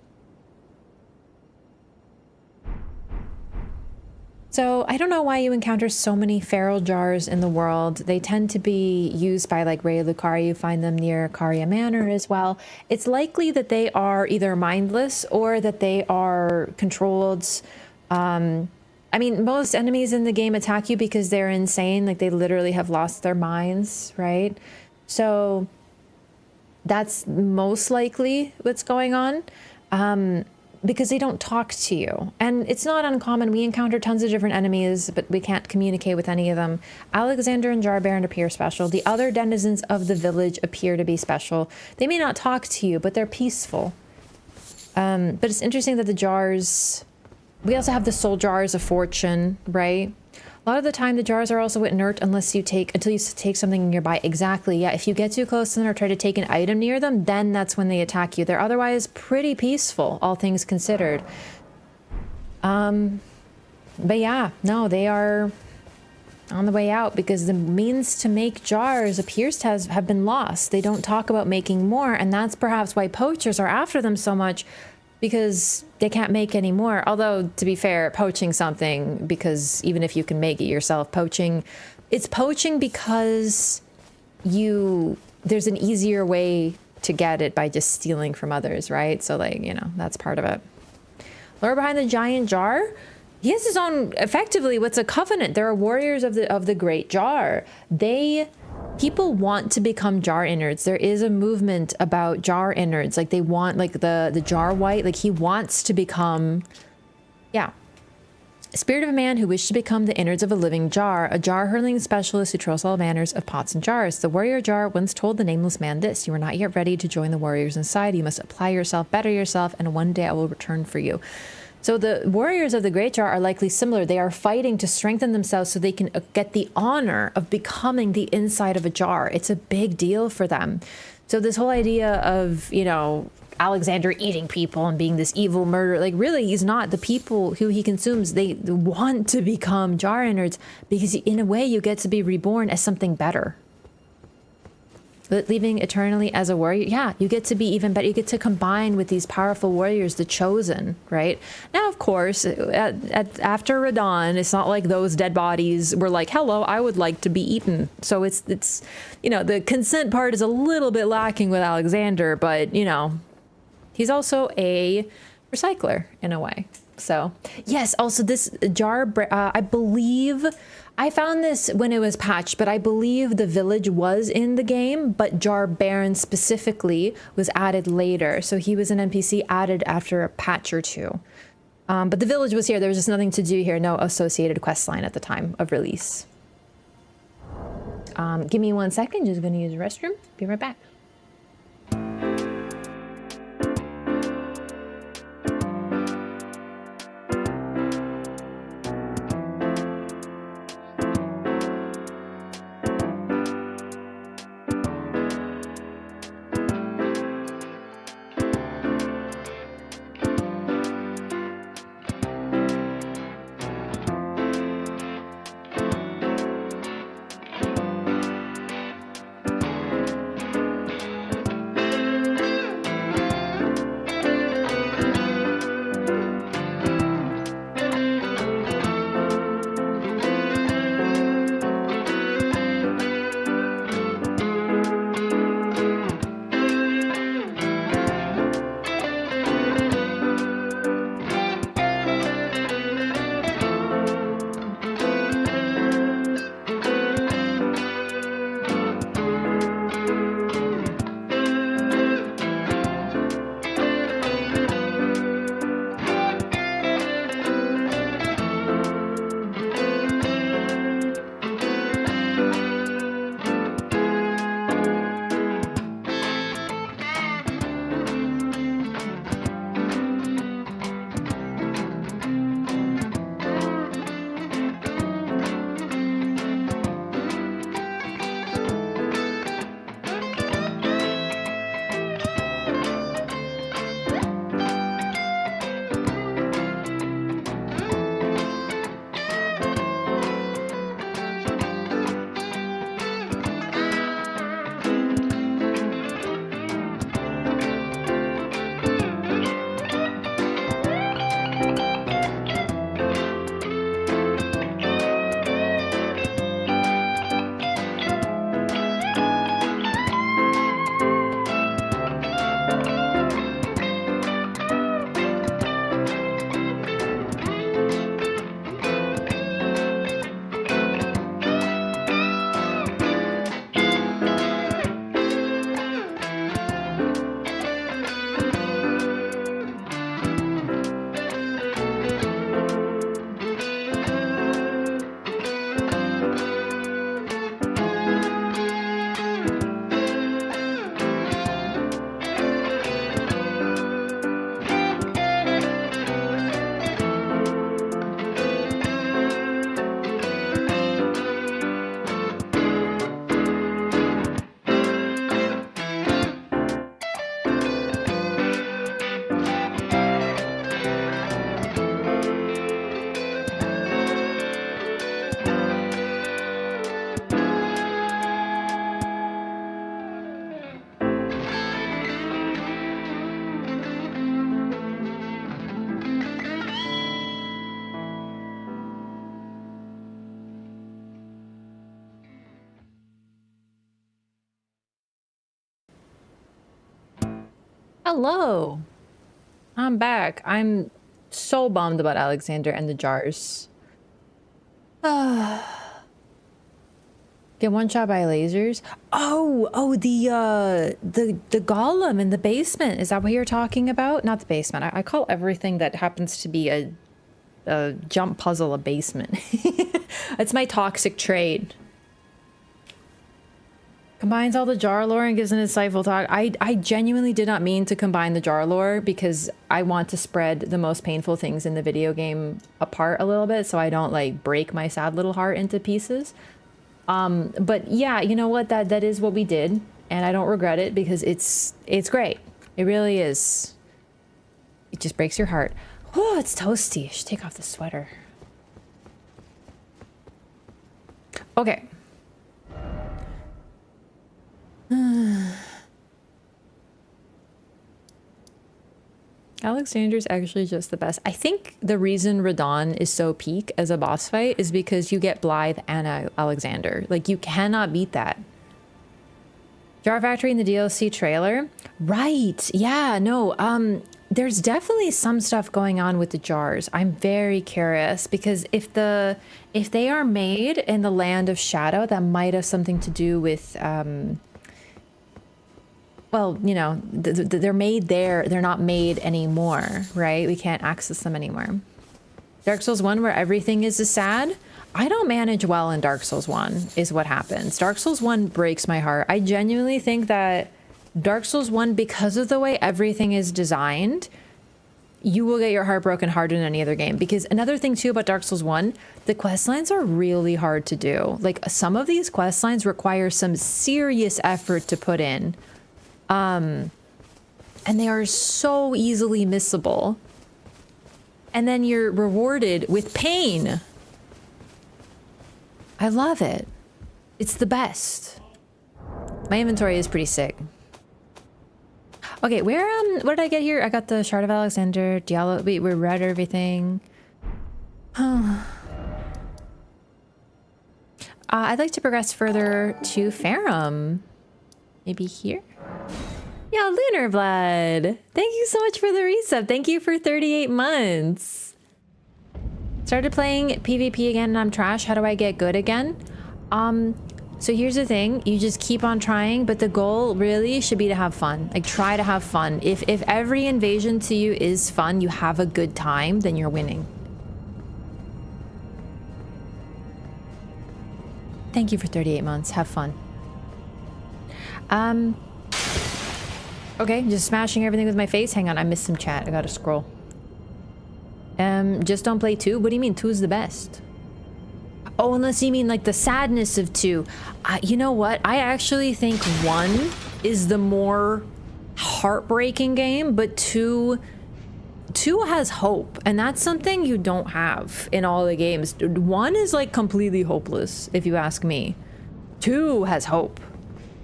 So I don't know why you encounter so many feral jars in the world. They tend to be used by like Ray Lucaria. You find them near Caria Manor as well. It's likely that they are either mindless or that they are controlled. I mean, most enemies in the game attack you because they're insane. Like they literally have lost their minds, right? So that's most likely what's going on. Because they don't talk to you. And it's not uncommon. We encounter tons of different enemies, but we can't communicate with any of them. Alexander and Jar Baron appear special. The other denizens of the village appear to be special. They may not talk to you, but they're peaceful. But it's interesting that the jars... We also have the soul jars of fortune, right? A lot of the time, the jars are also inert until you take something nearby. Exactly, yeah. If you get too close to them or try to take an item near them, then that's when they attack you. They're otherwise pretty peaceful, all things considered. But yeah, no, they are on the way out because the means to make jars appears to have been lost. They don't talk about making more, and that's perhaps why poachers are after them so much, because they can't make any more. Although, to be fair, poaching something, because even if you can make it yourself, it's poaching because there's an easier way to get it by just stealing from others, right? So like, you know, that's part of it. Lore behind the giant jar? He has his own, effectively, what's a covenant? There are warriors of the great jar. People want to become jar innards. There is a movement about jar innards. Like they want, like the jar white, like he wants to become, yeah. Spirit of a man who wished to become the innards of a living jar, a jar hurling specialist who controls all manners of pots and jars. The warrior jar once told the nameless man this: you are not yet ready to join the warriors inside. You must apply yourself, better yourself, and one day I will return for you. So the warriors of the Great Jar are likely similar. They are fighting to strengthen themselves so they can get the honor of becoming the inside of a jar. It's a big deal for them. So this whole idea of, you know, Alexander eating people and being this evil murderer, like really he's not. The people who he consumes, they want to become jar innards because in a way you get to be reborn as something better. But leaving eternally as a warrior, yeah, you get to be even better. You get to combine with these powerful warriors, the chosen, right? Now, of course, after Radon, it's not like those dead bodies were like, hello, I would like to be eaten. So it's you know, the consent part is a little bit lacking with Alexander, but, you know, he's also a recycler in a way. So, yes, also this jar, I believe... I found this when it was patched, but I believe the village was in the game, but Jar Baron specifically was added later. So he was an NPC added after a patch or two. But the village was here. There was just nothing to do here. No associated quest line at the time of release. Give me 1 second. Just going to use the restroom. Be right back. Hello. I'm back. I'm so bummed about Alexander and the jars. Get one shot by lasers. Oh, the golem in the basement. Is that what you're talking about? Not the basement. I call everything that happens to be a jump puzzle a basement. It's my toxic trait. Combines all the jar lore and gives an insightful talk. I genuinely did not mean to combine the jar lore because I want to spread the most painful things in the video game apart a little bit so I don't like break my sad little heart into pieces. But yeah, you know what? That is what we did, and I don't regret it because it's great. It really is. It just breaks your heart. Oh, it's toasty. I should take off the sweater. Okay. Alexander's actually just the best. I think the reason Radon is so peak as a boss fight is because you get Blythe and Alexander. Like, you cannot beat that. Jar Factory in the DLC trailer? Right. Yeah, no. There's definitely some stuff going on with the jars. I'm very curious because if they are made in the Land of Shadow, that might have something to do with well, you know, they're made there. They're not made anymore, right? We can't access them anymore. Dark Souls 1, where everything is sad. I don't manage well in Dark Souls 1, is what happens. Dark Souls 1 breaks my heart. I genuinely think that Dark Souls 1, because of the way everything is designed, you will get your heart broken harder than any other game. Because another thing, too, about Dark Souls 1, the quest lines are really hard to do. Like, some of these quest lines require some serious effort to put in. And they are so easily missable. And then you're rewarded with pain. I love it. It's the best. My inventory is pretty sick. Okay, what did I get here? I got the Shard of Alexander, Diallo. We read everything. I'd like to progress further to Farum. Maybe here? Yeah, Lunar Blood. Thank you so much for the resub. Thank you for 38 months. Started playing PvP again and I'm trash. How do I get good again? So here's the thing. You just keep on trying, but the goal really should be to have fun. Like, try to have fun. If every invasion to you is fun, you have a good time, then you're winning. Thank you for 38 months. Have fun. Okay, just smashing everything with my face. Hang on, I missed some chat. I gotta scroll. Just don't play 2? What do you mean 2 is the best? Oh, unless you mean like the sadness of 2. You know what? I actually think 1 is the more heartbreaking game, but 2 has hope, and that's something you don't have in all the games. 1 is like completely hopeless, if you ask me. 2 has hope.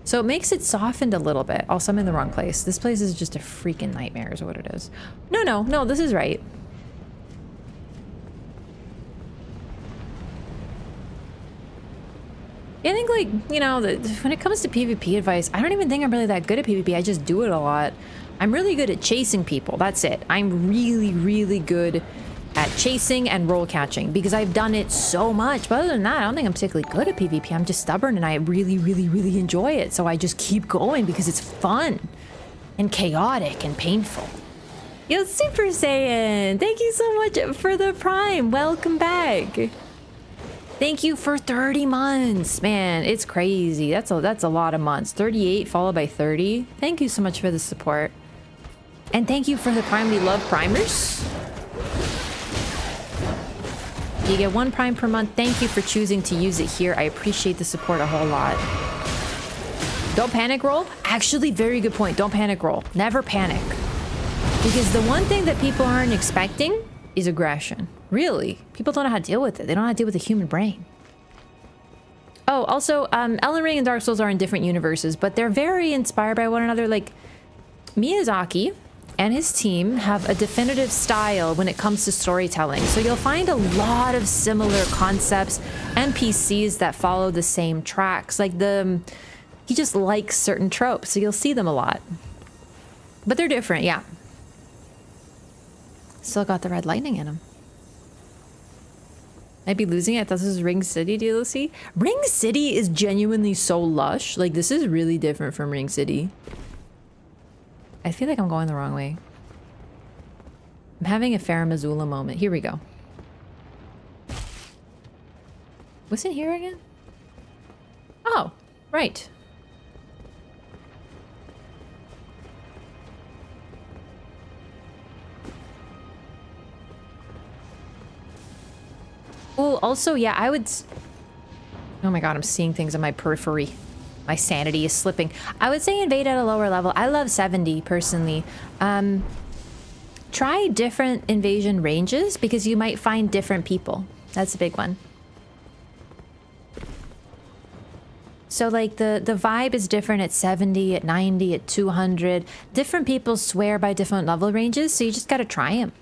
So it makes it softened a little bit. Also, I'm in the wrong place. This place is just a freaking nightmare is what it is. No, this is right. I think, like, you know, when it comes to PvP advice, I don't even think I'm really that good at PvP. I just do it a lot. I'm really good at chasing people. That's it. I'm really, really good at chasing and roll catching because I've done it so much. But other than that, I don't think I'm particularly good at PvP. I'm just stubborn and I really, really, really enjoy it. So I just keep going because it's fun and chaotic and painful. Yo, Super Saiyan, thank you so much for the Prime. Welcome back. Thank you for 30 months. Man, it's crazy. That's a lot of months. 38 followed by 30. Thank you so much for the support. And thank you for the Prime. We love primers. You get 1 Prime per month. Thank you for choosing to use it here. I appreciate the support a whole lot. Don't panic roll. Actually, very good point. Don't panic roll. Never panic. Because the one thing that people aren't expecting is aggression. Really. People don't know how to deal with it. They don't know how to deal with the human brain. Oh, also, Elden Ring and Dark Souls are in different universes, but they're very inspired by one another. Like, Miyazaki and his team have a definitive style when it comes to storytelling. So you'll find a lot of similar concepts, NPCs that follow the same tracks. Like he just likes certain tropes, so you'll see them a lot. But they're different, yeah. Still got the red lightning in them. I'd be losing it. This is Ring City DLC. Ring City is genuinely so lush. Like, this is really different from Ring City. I feel like I'm going the wrong way. I'm having a Farah Missoula moment. Here we go. What's in here again? Oh, right. Oh, also, yeah, I would... Oh my god, I'm seeing things on my periphery. My sanity is slipping. I would say invade at a lower level. I love 70, personally. Try different invasion ranges, because you might find different people. That's a big one. So, like, the vibe is different at 70, at 90, at 200. Different people swear by different level ranges, so you just gotta try them.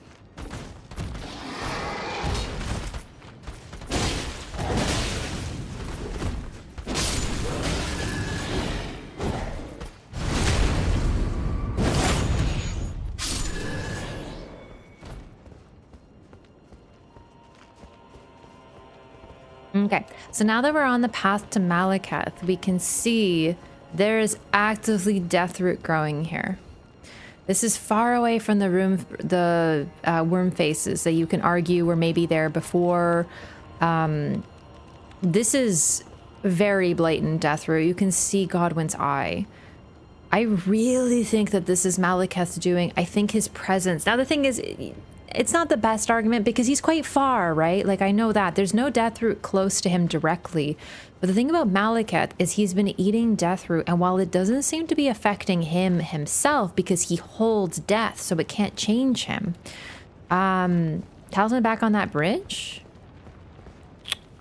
Okay, so now that we're on the path to Malekith, we can see there is actively Deathroot growing here. This is far away from the worm faces that you can argue were maybe there before. This is very blatant Deathroot. You can see Godwyn's eye. I really think that this is Malekith's doing. I think his presence. Now the thing is, it's not the best argument because he's quite far, right? Like, I know that. There's no Deathroot close to him directly. But the thing about Malekith is he's been eating Deathroot, and while it doesn't seem to be affecting him himself because he holds death, so it can't change him. Talisman back on that bridge?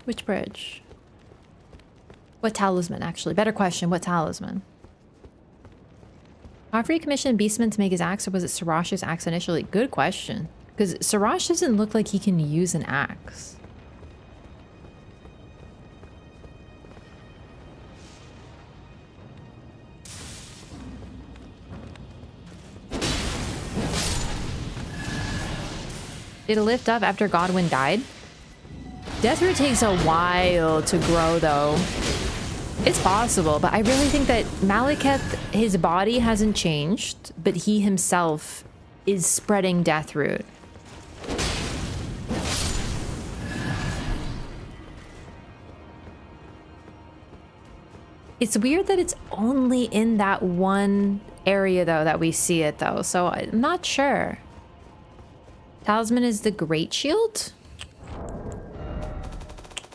Which bridge? What talisman, actually? Better question, what talisman? Joffrey commissioned Beastman to make his axe, or was it Sarash's axe initially? Good question. Because Sarash doesn't look like he can use an axe. Did it lift up after Godwyn died? Deathroot takes a while to grow, though. It's possible, but I really think that Malekith, his body hasn't changed, but he himself is spreading Deathroot. It's weird that it's only in that one area, though, that we see it, though, so I'm not sure. Talisman is the Great Shield?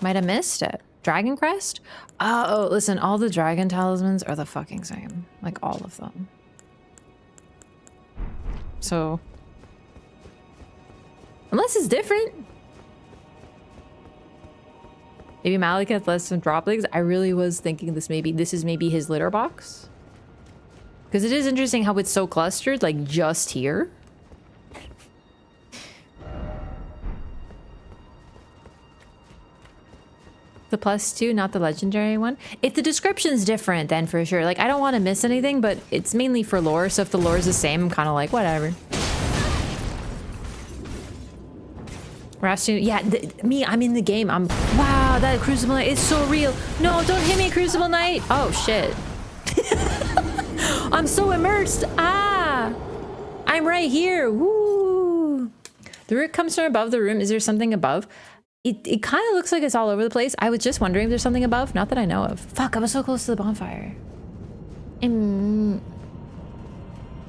Might have missed it. Dragon Crest? Oh, listen, all the dragon talismans are the fucking same. Like, all of them. So... unless it's different. Maybe Malekith lets some droplings. I really was thinking this is maybe his litter box. Because it is interesting how it's so clustered, like, just here. The +2, not the legendary one. If the description's different, then for sure. Like, I don't want to miss anything, but it's mainly for lore, so if the lore is the same, I'm kind of like, whatever. Rastu, yeah, I'm in the game. Wow, that Crucible Knight is so real. No, don't hit me, Crucible Knight. Oh, shit. I'm so immersed. Ah, I'm right here. Woo. The root comes from above the room. Is there something above? It kind of looks like it's all over the place. I was just wondering if there's something above. Not that I know of. Fuck, I was so close to the bonfire.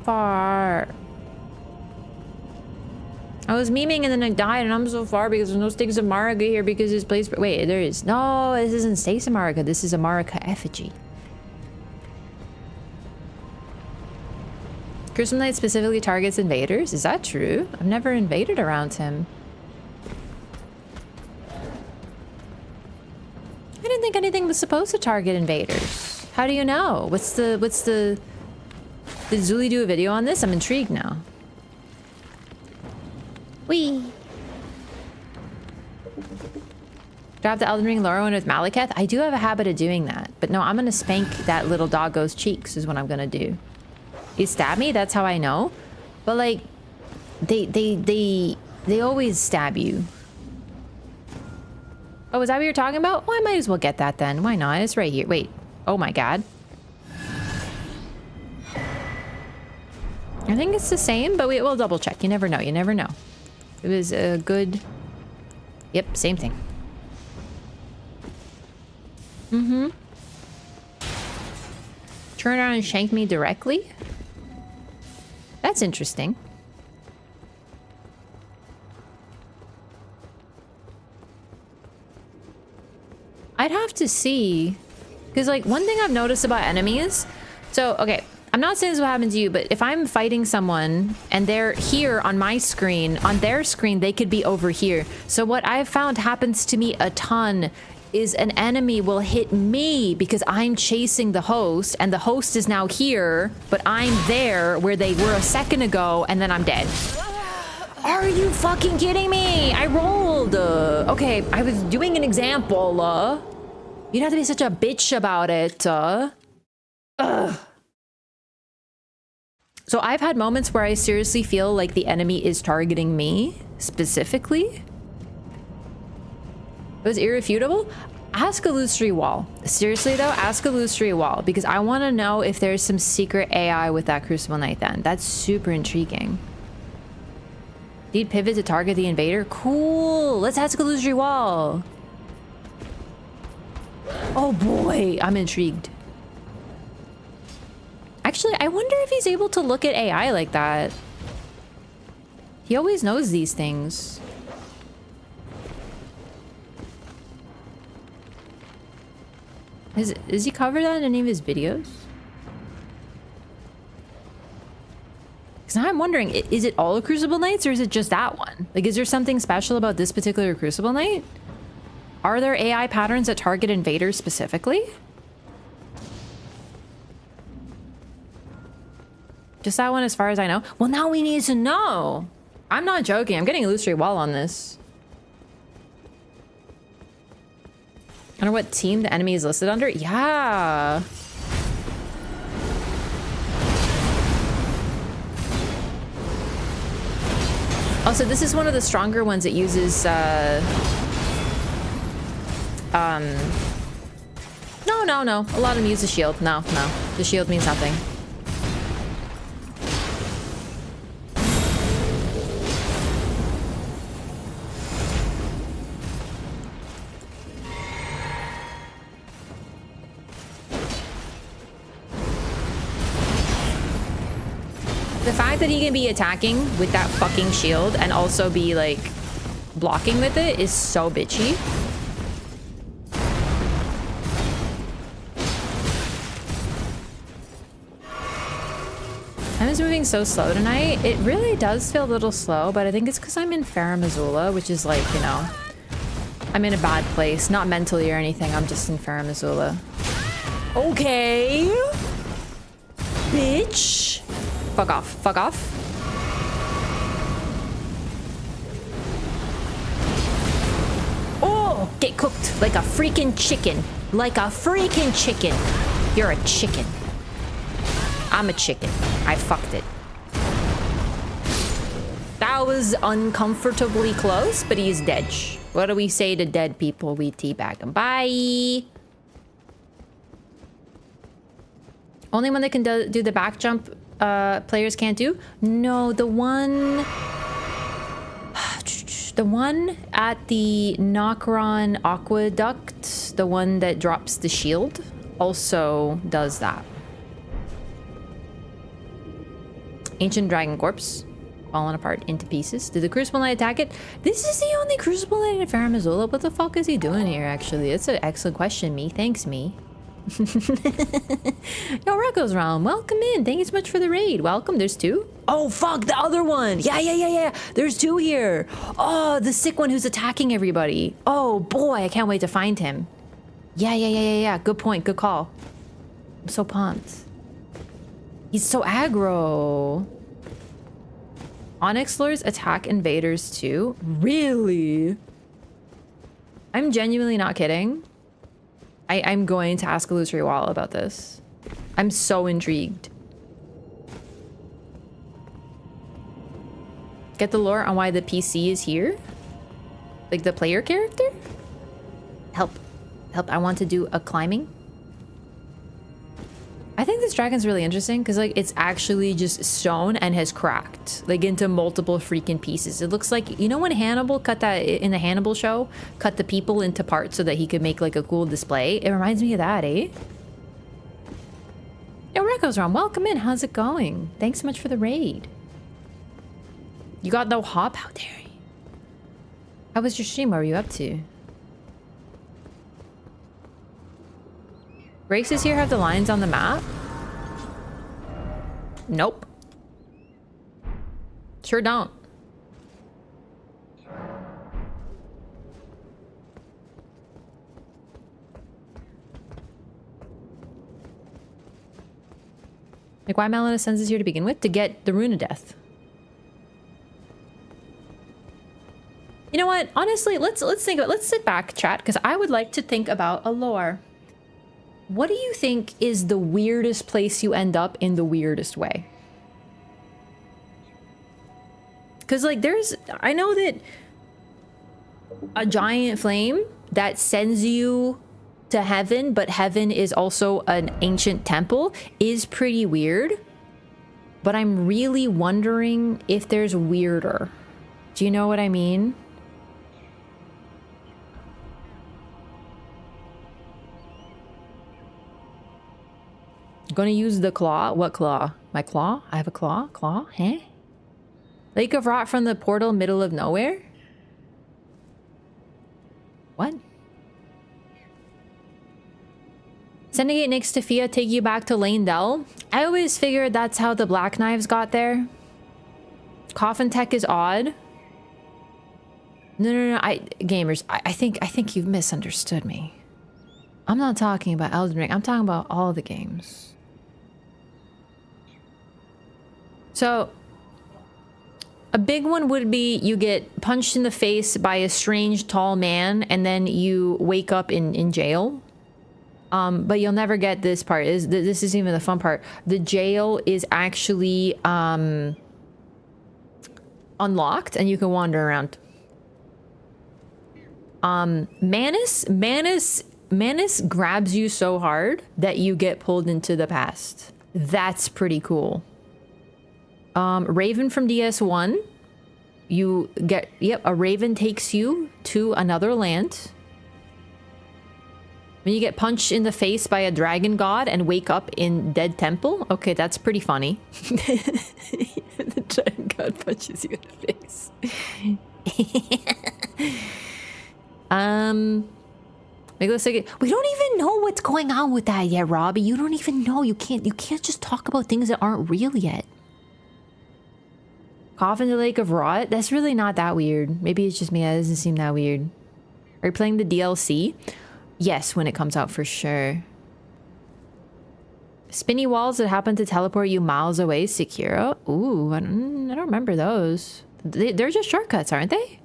Far. I was memeing and then I died and I'm so far because there's no stakes of Marika here because this place... Wait, there is. No, this isn't stakes of Marika. This is a Marika effigy. Crucible Knight specifically targets invaders? Is that true? I've never invaded around him. I didn't think anything was supposed to target invaders. How do you know? Did Zuli do a video on this? I'm intrigued now. Whee! Drop the Elden Ring lore one with Malekith? I do have a habit of doing that. But no, I'm gonna spank that little doggo's cheeks is what I'm gonna do. he stabbed me. That's how I know. But like, they always stab you. Oh, is that what you're talking about? Well, I might as well get that then. Why not? It's right here. Wait. Oh my god. I think it's the same, but we'll double check. You never know. You never know. It was a good... Yep, same thing. Mm-hmm. Turn around and shank me directly? That's interesting. I'd have to see. Because, like, one thing I've noticed about enemies... So, okay, I'm not saying this is what happened to you, but if I'm fighting someone and they're here on my screen, on their screen, they could be over here. So what I've found happens to me a ton is an enemy will hit me because I'm chasing the host, and the host is now here, but I'm there where they were a second ago, and then I'm dead. Are you fucking kidding me? I rolled. Okay, I was doing an example. You don't have to be such a bitch about it. Ugh. So I've had moments where I seriously feel like the enemy is targeting me specifically. It was irrefutable. Ask illusory wall. Seriously though, ask illusory wall, because I want to know if there's some secret AI with that Crucible Knight then. That's super intriguing. Need pivot to target the invader? Cool. Let's ask illusory wall. Oh boy, I'm intrigued. Actually, I wonder if he's able to look at AI like that. He always knows these things. Is he covered that in any of his videos? Because now I'm wondering, is it all Crucible Knights or is it just that one? Like, is there something special about this particular Crucible Knight? Are there AI patterns that target invaders specifically? Just that one as far as I know? Well, now we need to know. I'm not joking. I'm getting illusory wall on this. I wonder what team the enemy is listed under. Yeah. Also, this is one of the stronger ones that uses, no. A lot of them use the shield. No. The shield means nothing. The fact that he can be attacking with that fucking shield and also be, like, blocking with it is so bitchy. Time is moving so slow tonight. It really does feel a little slow, but I think it's because I'm in Farum Azula, which is like, you know, I'm in a bad place. Not mentally or anything. I'm just in Farum Azula. Okay. Bitch. Fuck off. Fuck off. Oh, get cooked like a freaking chicken. Like a freaking chicken. You're a chicken. I'm a chicken. I fucked it. That was uncomfortably close, but he's dead. What do we say to dead people? We teabag them. Bye. Only one that can do the back jump players can't do? No, the one at the Nokron Aqueduct, the one that drops the shield, also does that. Ancient Dragon Corpse, falling apart into pieces. Did the Crucible Knight attack it? This is the only Crucible Knight in Farum Azula. What the fuck is he doing here, actually? It's an excellent question, me. Thanks, me. Yo, Rekko's Realm, welcome in. Thank you so much for the raid. Welcome. There's two. Oh, fuck, the other one. Yeah. There's two here. Oh, the sick one who's attacking everybody. Oh, boy, I can't wait to find him. Yeah. Good point. Good call. I'm so pumped. He's so aggro. Onyx Lords attack invaders too? Really? I'm genuinely not kidding. I'm going to ask Illusory Wall about this. I'm so intrigued. Get the lore on why the PC is here? Like the player character? Help. Help, I want to do a climbing. I think this dragon's really interesting because like it's actually just stone and has cracked like into multiple freaking pieces. It looks like, you know, when Hannibal cut that in the Hannibal show, cut the people into parts so that he could make like a cool display. It reminds me of that, eh? Yo, Rekko's Ron, welcome in. How's it going? Thanks so much for the raid. You got no hop? How dare you? How was your stream? What were you up to? Races here have the lines on the map? Nope. Sure don't. Like, why Melina sends us here to begin with? To get the Rune of Death. You know what? Honestly, let's think about, let's sit back, chat, because I would like to think about a lore. What do you think is the weirdest place you end up in the weirdest way? Because like I know that a giant flame that sends you to heaven, but heaven is also an ancient temple, is pretty weird. But I'm really wondering if there's weirder. Do you know what I mean? I'm gonna use the claw. What claw? My claw? I have a claw? Claw? Huh? Lake of Rot from the portal, middle of nowhere? What? Sending it next to Fia, take you back to Lane Dell? I always figured that's how the Black Knives got there. Coffin tech is odd. No, gamers, I think you've misunderstood me. I'm not talking about Elden Ring. I'm talking about all the games. So, a big one would be you get punched in the face by a strange tall man and then you wake up in jail. But you'll never get this part. This isn't even the fun part. The jail is actually unlocked and you can wander around. Manus grabs you so hard that you get pulled into the past. That's pretty cool. Raven from DS1. You get, yep, a raven takes you to another land. When you get punched in the face by a dragon god and wake up in Dead Temple. Okay, that's pretty funny. The dragon god punches you in the face. We don't even know what's going on with that yet, Robbie. You don't even know. You can't just talk about things that aren't real yet. Cough in the Lake of Rot? That's really not that weird. Maybe it's just me. That doesn't seem that weird. Are you playing the DLC? Yes, when it comes out for sure. Spinny walls that happen to teleport you miles away, Sekiro. Ooh, I don't remember those. They're just shortcuts, aren't they?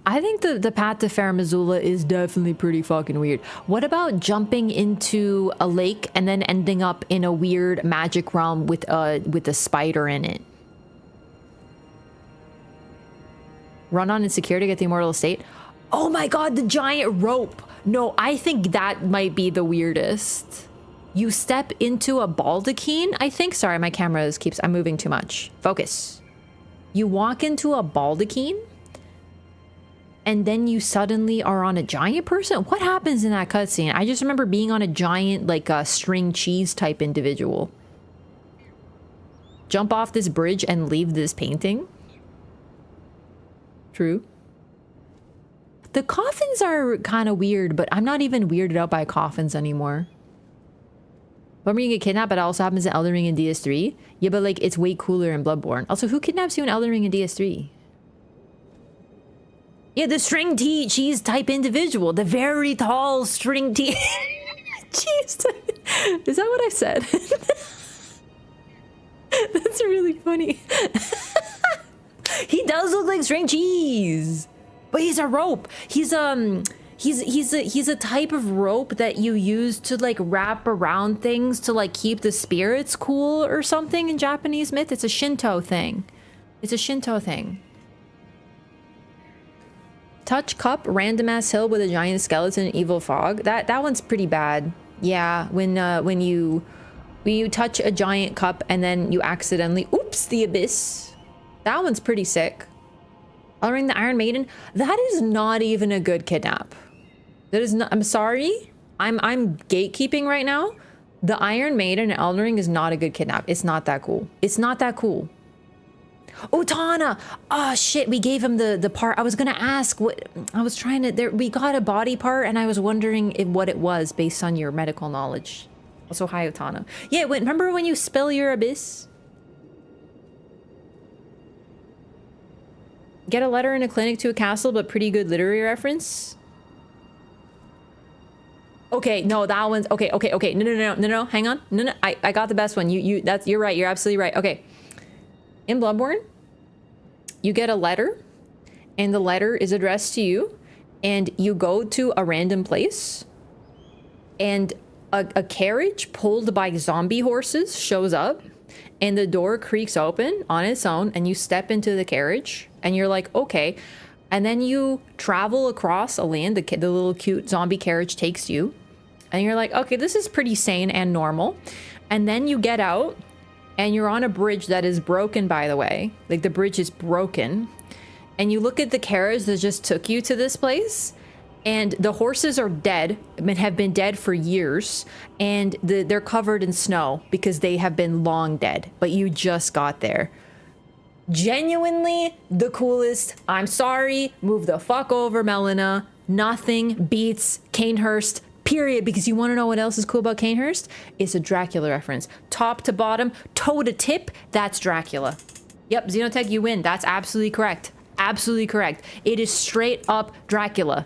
I think the path to Fair Missoula is definitely pretty fucking weird. What about jumping into a lake and then ending up in a weird magic realm with a spider in it? Run on Insecure to get the immortal estate. Oh my god, the giant rope. No, I think that might be the weirdest. You step into a baldachin, I think. Sorry, my camera keeps... I'm moving too much. Focus. You walk into a baldachin and then you suddenly are on a giant person? What happens in that cutscene? I just remember being on a giant, like a string cheese type individual. Jump off this bridge and leave this painting? True. The coffins are kind of weird, but I'm not even weirded out by coffins anymore. Remember you get kidnapped, but it also happens in Elden Ring and DS3? Yeah, but like, it's way cooler in Bloodborne. Also, who kidnaps you in Elden Ring and DS3? Yeah, the string cheese type individual. The very tall string cheese type. Is that what I said? That's really funny. He does look like string cheese. But he's a rope. He's He's a type of rope that you use to like wrap around things to like keep the spirits cool or something in Japanese myth. It's a Shinto thing. It's a Shinto thing. Touch cup, random ass hill with a giant skeleton and evil fog. That one's pretty bad. Yeah, when you touch a giant cup and then you accidentally oops the abyss. That one's pretty sick. Honoring the Iron Maiden. That is not even a good kidnap. That is not. I'm sorry. I'm gatekeeping right now. The Iron Maiden in Elden Ring is not a good kidnap. It's not that cool. It's not that cool. Oh, Tana! Oh shit, we gave him the part. I was gonna ask what I was trying to we got a body part and I was wondering what it was based on your medical knowledge. Also, hi, Tana. Yeah, remember when you spill your abyss? Get a letter in a clinic to a castle, but pretty good literary reference. Okay, no, that one's okay. No. Hang on. No. I got the best one. You're right. You're absolutely right. Okay. In Bloodborne, you get a letter, and the letter is addressed to you, and you go to a random place, and a carriage pulled by zombie horses shows up, and the door creaks open on its own, and you step into the carriage, and you're like, okay. And then you travel across a land, the little cute zombie carriage takes you, and you're like, okay, this is pretty sane and normal. And then you get out, and you're on a bridge that is broken, by the way. Like, the bridge is broken. And you look at the carriage that just took you to this place, and the horses are dead, and have been dead for years, and they're covered in snow because they have been long dead, but you just got there. Genuinely the coolest. I'm sorry, move the fuck over, Melina. Nothing beats Canehurst, period. Because you want to know what else is cool about Canehurst? It's a Dracula reference. Top to bottom, toe to tip, that's Dracula. Yep, Xenotech, you win. That's absolutely correct. Absolutely correct. It is straight up Dracula.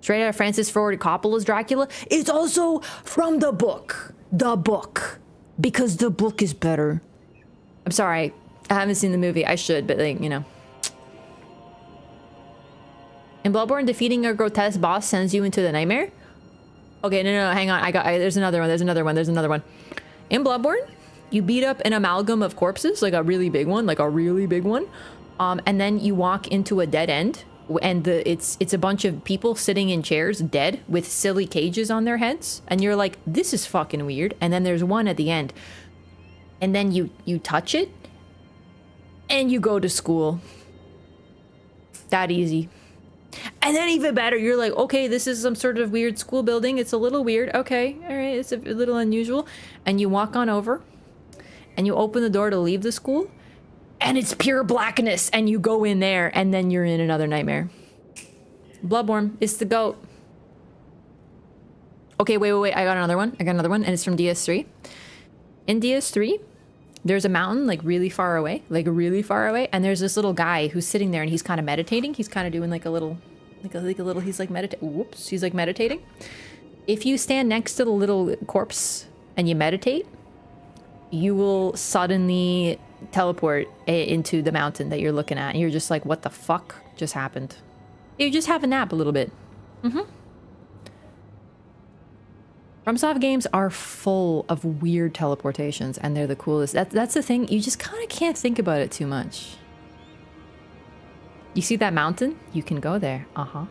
Straight out of Francis Ford Coppola's Dracula. It's also from the book. The book. Because the book is better. I'm sorry. I haven't seen the movie. I should, but like, you know. In Bloodborne, defeating a grotesque boss sends you into the nightmare? Okay, no, hang on. There's another one. In Bloodborne, you beat up an amalgam of corpses, like a really big one. And then you walk into a dead end, and it's a bunch of people sitting in chairs, dead, with silly cages on their heads. And you're like, this is fucking weird. And then there's one at the end. And then you touch it, and you go to school. That easy. And then even better, you're like, okay, this is some sort of weird school building. It's a little weird. Okay, all right, it's a little unusual. And you walk on over, and you open the door to leave the school, and it's pure blackness, and you go in there, and then you're in another nightmare. Bloodborne, it's the GOAT. Okay, wait, I got another one, and it's from DS3. In DS3, there's a mountain, like really far away, and there's this little guy who's sitting there, and he's kind of meditating. He's kind of doing like a little, he's like meditating. If you stand next to the little corpse and you meditate, you will suddenly teleport into the mountain that you're looking at, and you're just like, what the fuck just happened? You just have a nap a little bit. FromSoft games are full of weird teleportations, and they're the coolest. That's the thing, you just kind of can't think about it too much. You see that mountain? You can go there. How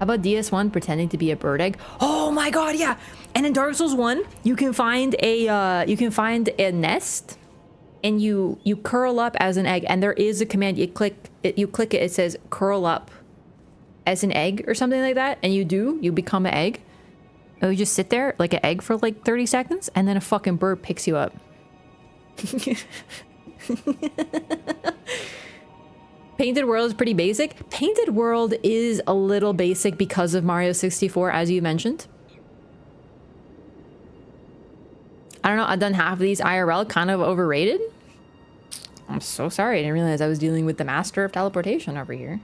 about DS1 pretending to be a bird egg? Oh my god, yeah! And in Dark Souls 1, you can find a nest, and you curl up as an egg, and there is a command. You click it, it says curl up as an egg or something like that, and you become an egg. And you just sit there like an egg for like 30 seconds, and then a fucking bird picks you up. Painted World is pretty basic. Painted World is a little basic because of Mario 64, as you mentioned. I don't know, I've done half of these IRL, kind of overrated. I'm so sorry, I didn't realize I was dealing with the master of teleportation over here.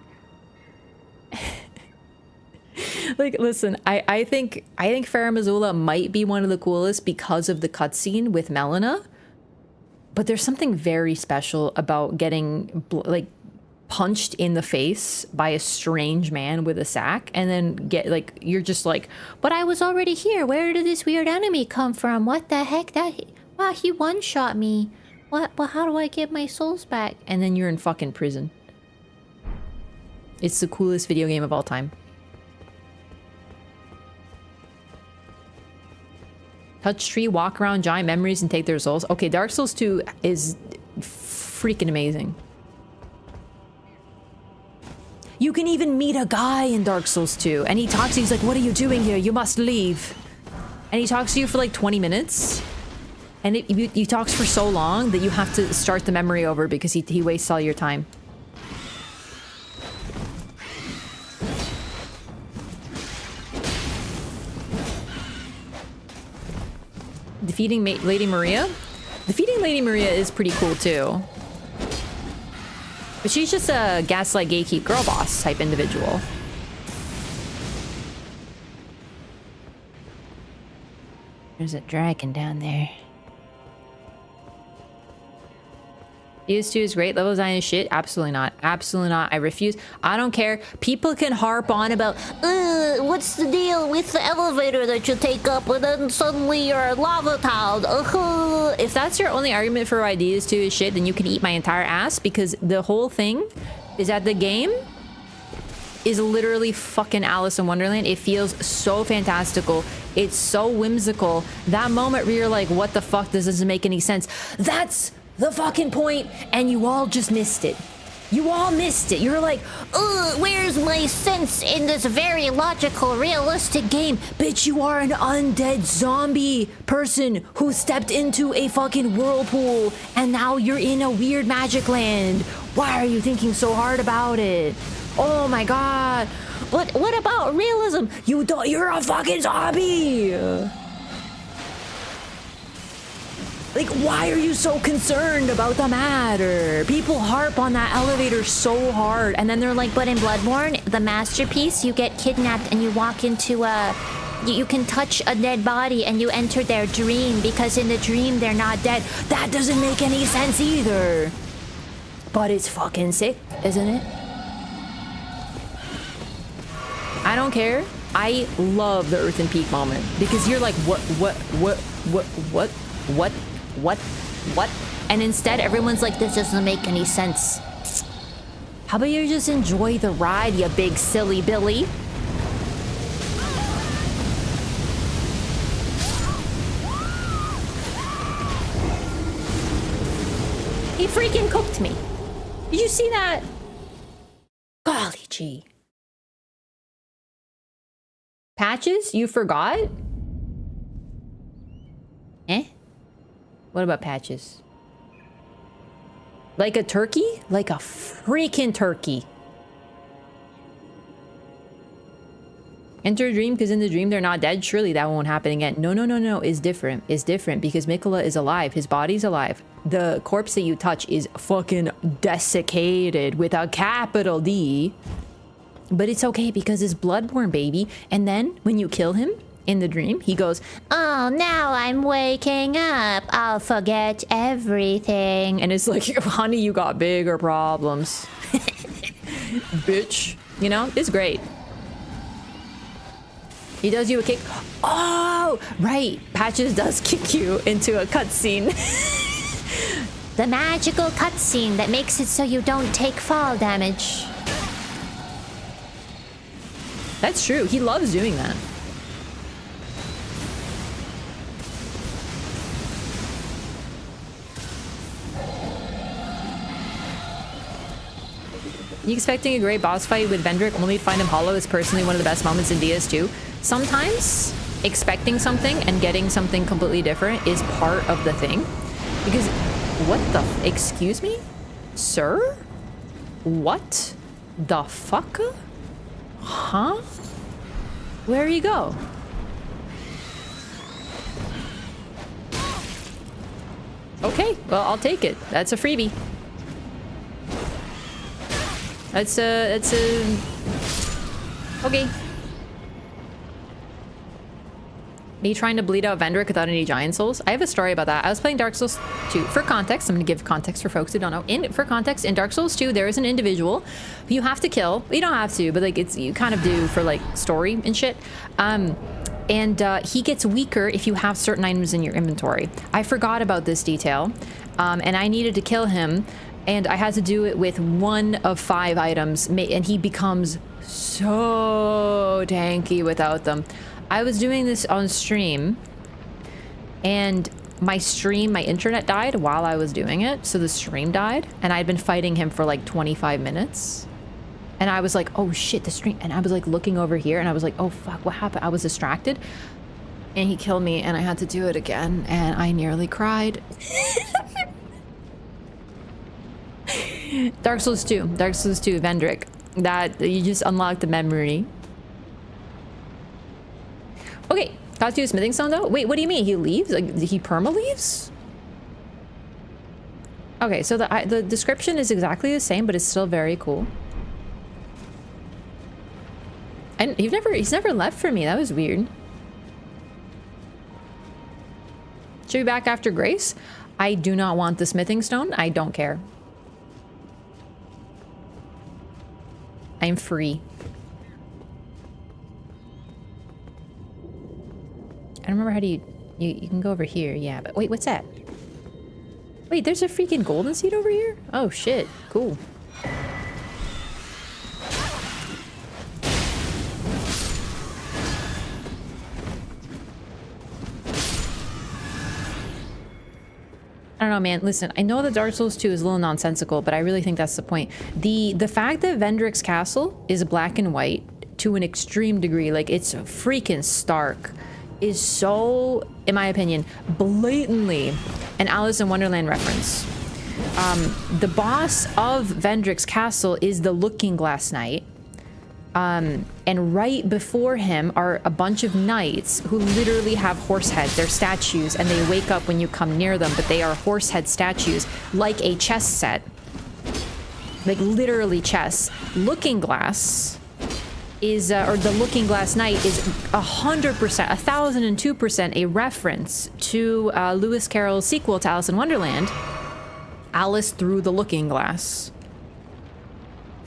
Like, listen, I think Farah Missoula might be one of the coolest because of the cutscene with Melina. But there's something very special about getting, like, punched in the face by a strange man with a sack, and then get like, you're just like, but I was already here. Where did this weird enemy come from? What the heck? Wow, he one-shot me. What? Well, how do I get my souls back? And then you're in fucking prison. It's the coolest video game of all time. Touch tree, walk around giant memories and take their souls. Okay, Dark Souls 2 is freaking amazing. You can even meet a guy in Dark Souls 2, and he talks, he's like, what are you doing here? You must leave. And he talks to you for like 20 minutes. And he talks for so long that you have to start the memory over because he wastes all your time. Defeating Lady Maria? Defeating Lady Maria is pretty cool too. But she's just a gaslight gatekeep girl boss type individual. There's a dragon down there. PS2 is great. Level design is shit. Absolutely not. Absolutely not. I refuse. I don't care. People can harp on about, what's the deal with the elevator that you take up and then suddenly you're a lava town? If that's your only argument for why DS2 is shit, then you can eat my entire ass, because the whole thing is that the game is literally fucking Alice in Wonderland. It feels so fantastical. It's so whimsical. That moment where you're like, what the fuck? This doesn't make any sense. That's the fucking point, and you all just missed it. You all missed it. You're like, where's my sense in this very logical, realistic game? Bitch, you are an undead zombie person who stepped into a fucking whirlpool, and now you're in a weird magic land. Why are you thinking so hard about it? Oh my god. But what about realism? You're a fucking zombie. Like, why are you so concerned about the matter? People harp on that elevator so hard, and then they're like, but in Bloodborne, the masterpiece, you get kidnapped and you walk into you can touch a dead body and you enter their dream, because in the dream they're not dead. That doesn't make any sense either. But it's fucking sick, isn't it? I don't care. I love the Earthen Peak moment, because you're like, what? And instead everyone's like, this doesn't make any sense. How about you just enjoy the ride, you big silly Billy? He freaking cooked me. Did you see that? Golly gee. Patches, you forgot? Eh? What about Patches? Like a turkey? Like a freaking turkey. Enter a dream, because in the dream they're not dead. Surely that won't happen again. No. It's different. It's different because Mikola is alive. His body's alive. The corpse that you touch is fucking desiccated with a capital D. But it's okay because it's Bloodborne, baby. And then when you kill him in the dream, he goes, oh, now I'm waking up. I'll forget everything. And it's like, honey, you got bigger problems. Bitch. You know, it's great. He does you a kick. Oh, right. Patches does kick you into a cutscene. The magical cutscene that makes it so you don't take fall damage. That's true. He loves doing that. You expecting a great boss fight with Vendrick only to find him hollow is personally one of the best moments in DS2. Sometimes expecting something and getting something completely different is part of the thing. Because what the excuse me? Sir? What the fuck? Huh? Where you go? Okay, well, I'll take it. That's a freebie. That's a... Okay. Me trying to bleed out Vendrick without any giant souls. I have a story about that. I was playing Dark Souls 2. For context, I'm going to give context for folks who don't know. For context, in Dark Souls 2, there is an individual who you have to kill. You don't have to, but like you kind of do for like story and shit. And he gets weaker if you have certain items in your inventory. I forgot about this detail, and I needed to kill him, and I had to do it with 1 of 5 items, and he becomes so tanky without them. I was doing this on stream, and my internet died while I was doing it, so the stream died, and I'd been fighting him for like 25 minutes. And I was like, oh shit, the stream, and I was like looking over here, and I was like, oh fuck, what happened? I was distracted, and he killed me, and I had to do it again, and I nearly cried. Dark Souls 2, Vendrick. That, you just unlocked the memory. Okay, got to do a smithing stone though? Wait, what do you mean? He leaves? Like, he perma leaves? Okay, so the description is exactly the same, but it's still very cool. And he's never left for me. That was weird. Should we be back after Grace? I do not want the smithing stone. I don't care. I'm free. I don't remember how to you can go over here, yeah, but wait, what's that? Wait, there's a freaking golden seed over here? Oh shit, cool. I don't know, man. Listen, I know that Dark Souls 2 is a little nonsensical, but I really think that's the point. The fact that Vendrick's castle is black and white to an extreme degree, like it's freaking stark, is so, in my opinion, blatantly an Alice in Wonderland reference. The boss of Vendrick's castle is the Looking Glass Knight. And right before him are a bunch of knights who literally have horse heads. They're statues, and they wake up when you come near them, but they are horse head statues, like a chess set. Like literally chess. Looking Glass is, or the Looking Glass Knight is 100%, 1002% a reference to Lewis Carroll's sequel to Alice in Wonderland, Alice Through the Looking Glass.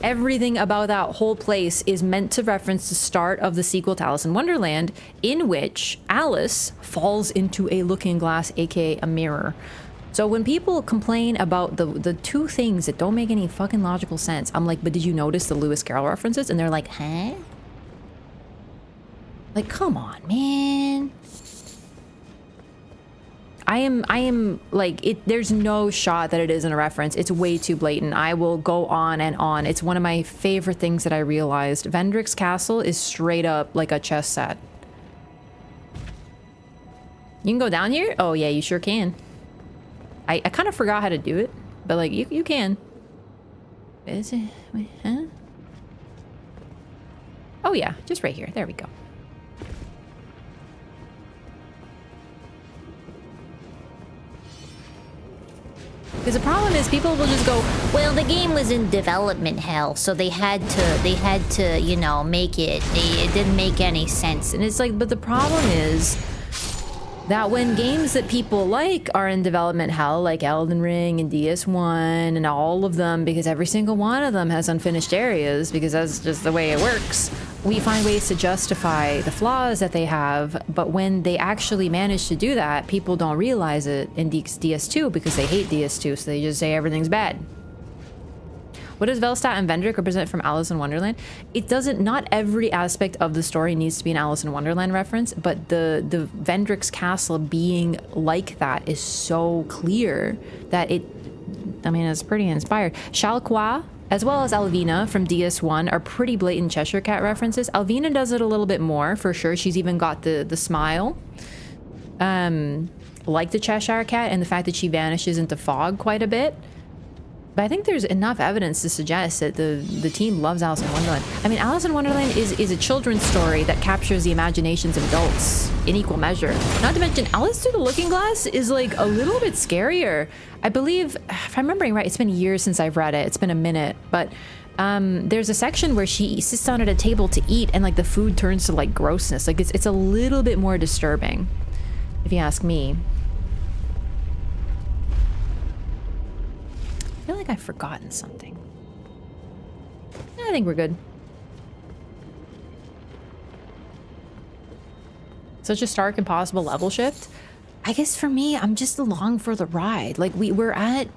Everything about that whole place is meant to reference the start of the sequel to Alice in Wonderland, in which Alice falls into a looking glass, aka a mirror. So when people complain about the two things that don't make any fucking logical sense, I'm like, but did you notice the Lewis Carroll references? And they're like, huh? Like, come on, man. I am like, there's no shot that it isn't a reference. It's way too blatant. I will go on and on. It's one of my favorite things that I realized. Vendrick's castle is straight up like a chess set. You can go down here? Oh yeah, you sure can. I kind of forgot how to do it, but like you can. Is it? Wait, huh? Oh yeah, just right here. There we go. Because the problem is people will just go, Well, the game was in development hell, so they had to, you know, make it. It didn't make any sense. and it's like, but the problem is that when games that people like are in development hell, like Elden Ring and DS1 and all of them, because every single one of them has unfinished areas, because that's just the way it works, we find ways to justify the flaws that they have. But when they actually manage to do that, people don't realize it in DS2 because they hate DS2, so they just say everything's bad. What does Velstadt and Vendrick represent from Alice in Wonderland? It doesn't, not every aspect of the story needs to be an Alice in Wonderland reference, but the Vendrick's castle being like that is so clear that it, I mean, it's pretty inspired. Chalqua, as well as Alvina from DS1 are pretty blatant Cheshire Cat references. Alvina does it a little bit more, for sure. She's even got the smile. Like the Cheshire Cat, and the fact that she vanishes into fog quite a bit. But I think there's enough evidence to suggest that the team loves Alice in Wonderland. I mean, Alice in Wonderland is a children's story that captures the imaginations of adults in equal measure. Not to mention, Alice Through the Looking Glass is like a little bit scarier. I believe, if I'm remembering right, it's been years since I've read it. It's been a minute, but there's a section where she sits down at a table to eat and like the food turns to like grossness. Like it's a little bit more disturbing, if you ask me. I feel like I've forgotten something. I think we're good. Such a stark, impossible level shift. I guess for me, I'm just along for the ride. Like we're at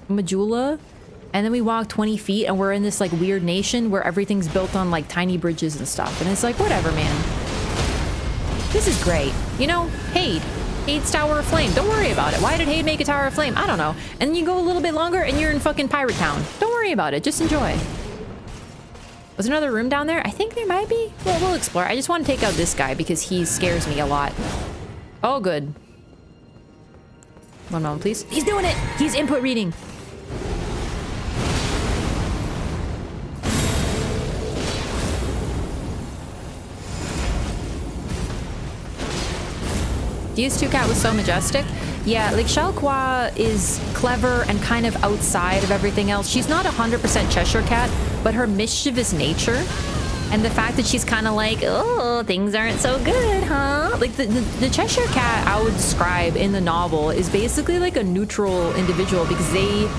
Majula, and then we walk 20 feet and we're in this like weird nation where everything's built on like tiny bridges and stuff. And it's like, whatever, man. This is great. You know, Hade's Tower of Flame. Don't worry about it. Why did Hade make a Tower of Flame? I don't know. And then you go a little bit longer and you're in fucking Pirate Town. Don't worry about it. Just enjoy. Was there another room down there? I think there might be. Well, we'll explore. I just want to take out this guy because he scares me a lot. Oh, good. One moment, please. He's doing it! He's input reading. DS2 Cat was so majestic. Yeah, like Shalqua is clever and kind of outside of everything else. She's not 100% Cheshire Cat, but her mischievous nature and the fact that she's kind of like, oh, things aren't so good, huh? Like the Cheshire Cat I would describe in the novel is basically like a neutral individual because they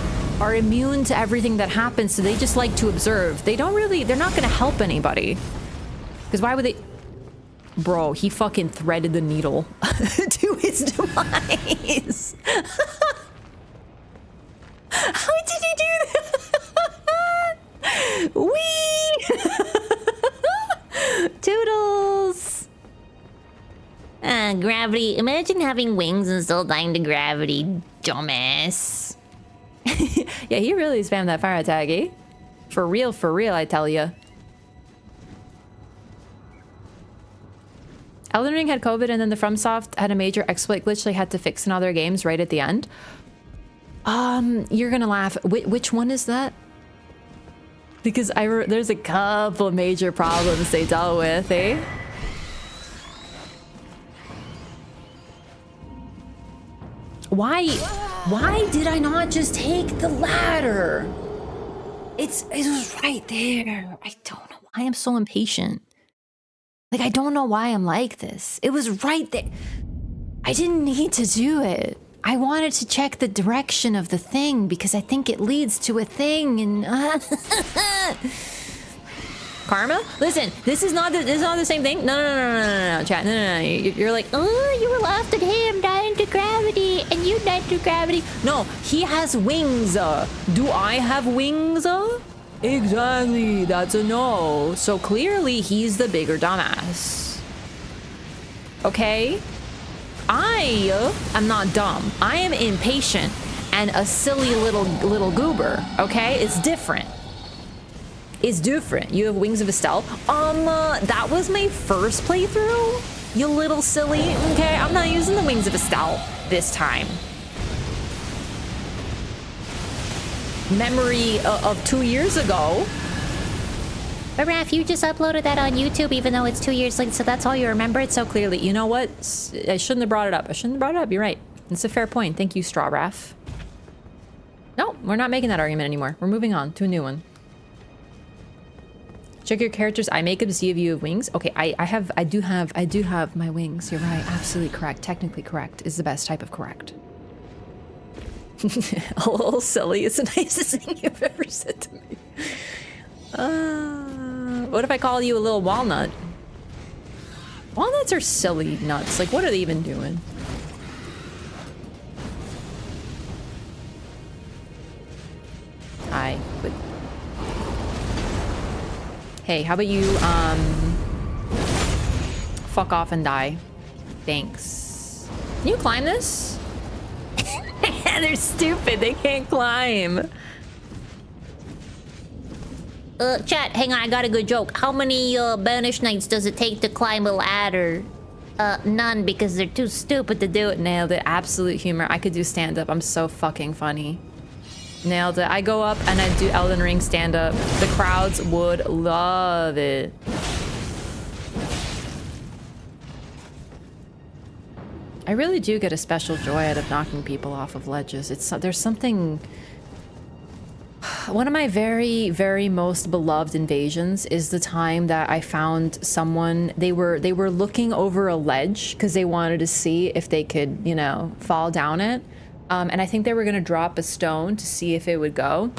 are immune to everything that happens, so they just like to observe. They're not going to help anybody. Because why would they... Bro, he fucking threaded the needle to his demise. How did he do that? Wee! Toodles! Gravity. Imagine having wings and still dying to gravity, dumbass. Yeah, he really spammed that fire attack, eh? For real, I tell ya. Elden Ring had COVID and then the FromSoft had a major exploit glitch they had to fix in other games right at the end. You're gonna laugh. Which one is that? Because there's a couple major problems they dealt with, eh? Why did I not just take the ladder? It was right there. I don't know why I'm so impatient. Like, I don't know why I'm like this. It was right there. I didn't need to do it. I wanted to check the direction of the thing because I think it leads to a thing and... Karma? Listen, this is not the same thing. No, chat. No. You're like, oh, you were left at him dying to gravity and you died to gravity. No, he has wings. Do I have wings? Exactly, that's a no. So clearly he's the bigger dumbass. Okay? I am not dumb. I am impatient and a silly little goober. Okay? It's different. It's different. You have wings of Estelle. That was my first playthrough. You little silly. Okay, I'm not using the wings of Estelle this time. Memory of 2 years ago. But Raph, you just uploaded that on YouTube even though it's 2 years late, so that's all you remember it so clearly. You know what? I shouldn't have brought it up. You're right. It's a fair point. Thank you, Straw Raph. No, we're not making that argument anymore. We're moving on to a new one. Check your character's eye makeup to see if you have wings. Okay, I do have my wings. You're right. Absolutely correct. Technically correct is the best type of correct. A little silly is the nicest thing you've ever said to me. What if I call you a little walnut? Walnuts are silly nuts. Like, what are they even doing? But... Hey, how about you, fuck off and die. Thanks. Can you climb this? They're stupid. They can't climb. Chat, hang on. I got a good joke. How many Banished Knights does it take to climb a ladder? None, because they're too stupid to do it. Nailed it. Absolute humor. I could do stand-up. I'm so fucking funny. Nailed it. I go up and I do Elden Ring stand-up. The crowds would love it. I really do get a special joy out of knocking people off of ledges. There's something One of my very, very most beloved invasions is the time that I found someone, they were looking over a ledge because they wanted to see if they could, you know, fall down it. And I think they were going to drop a stone to see if it would go.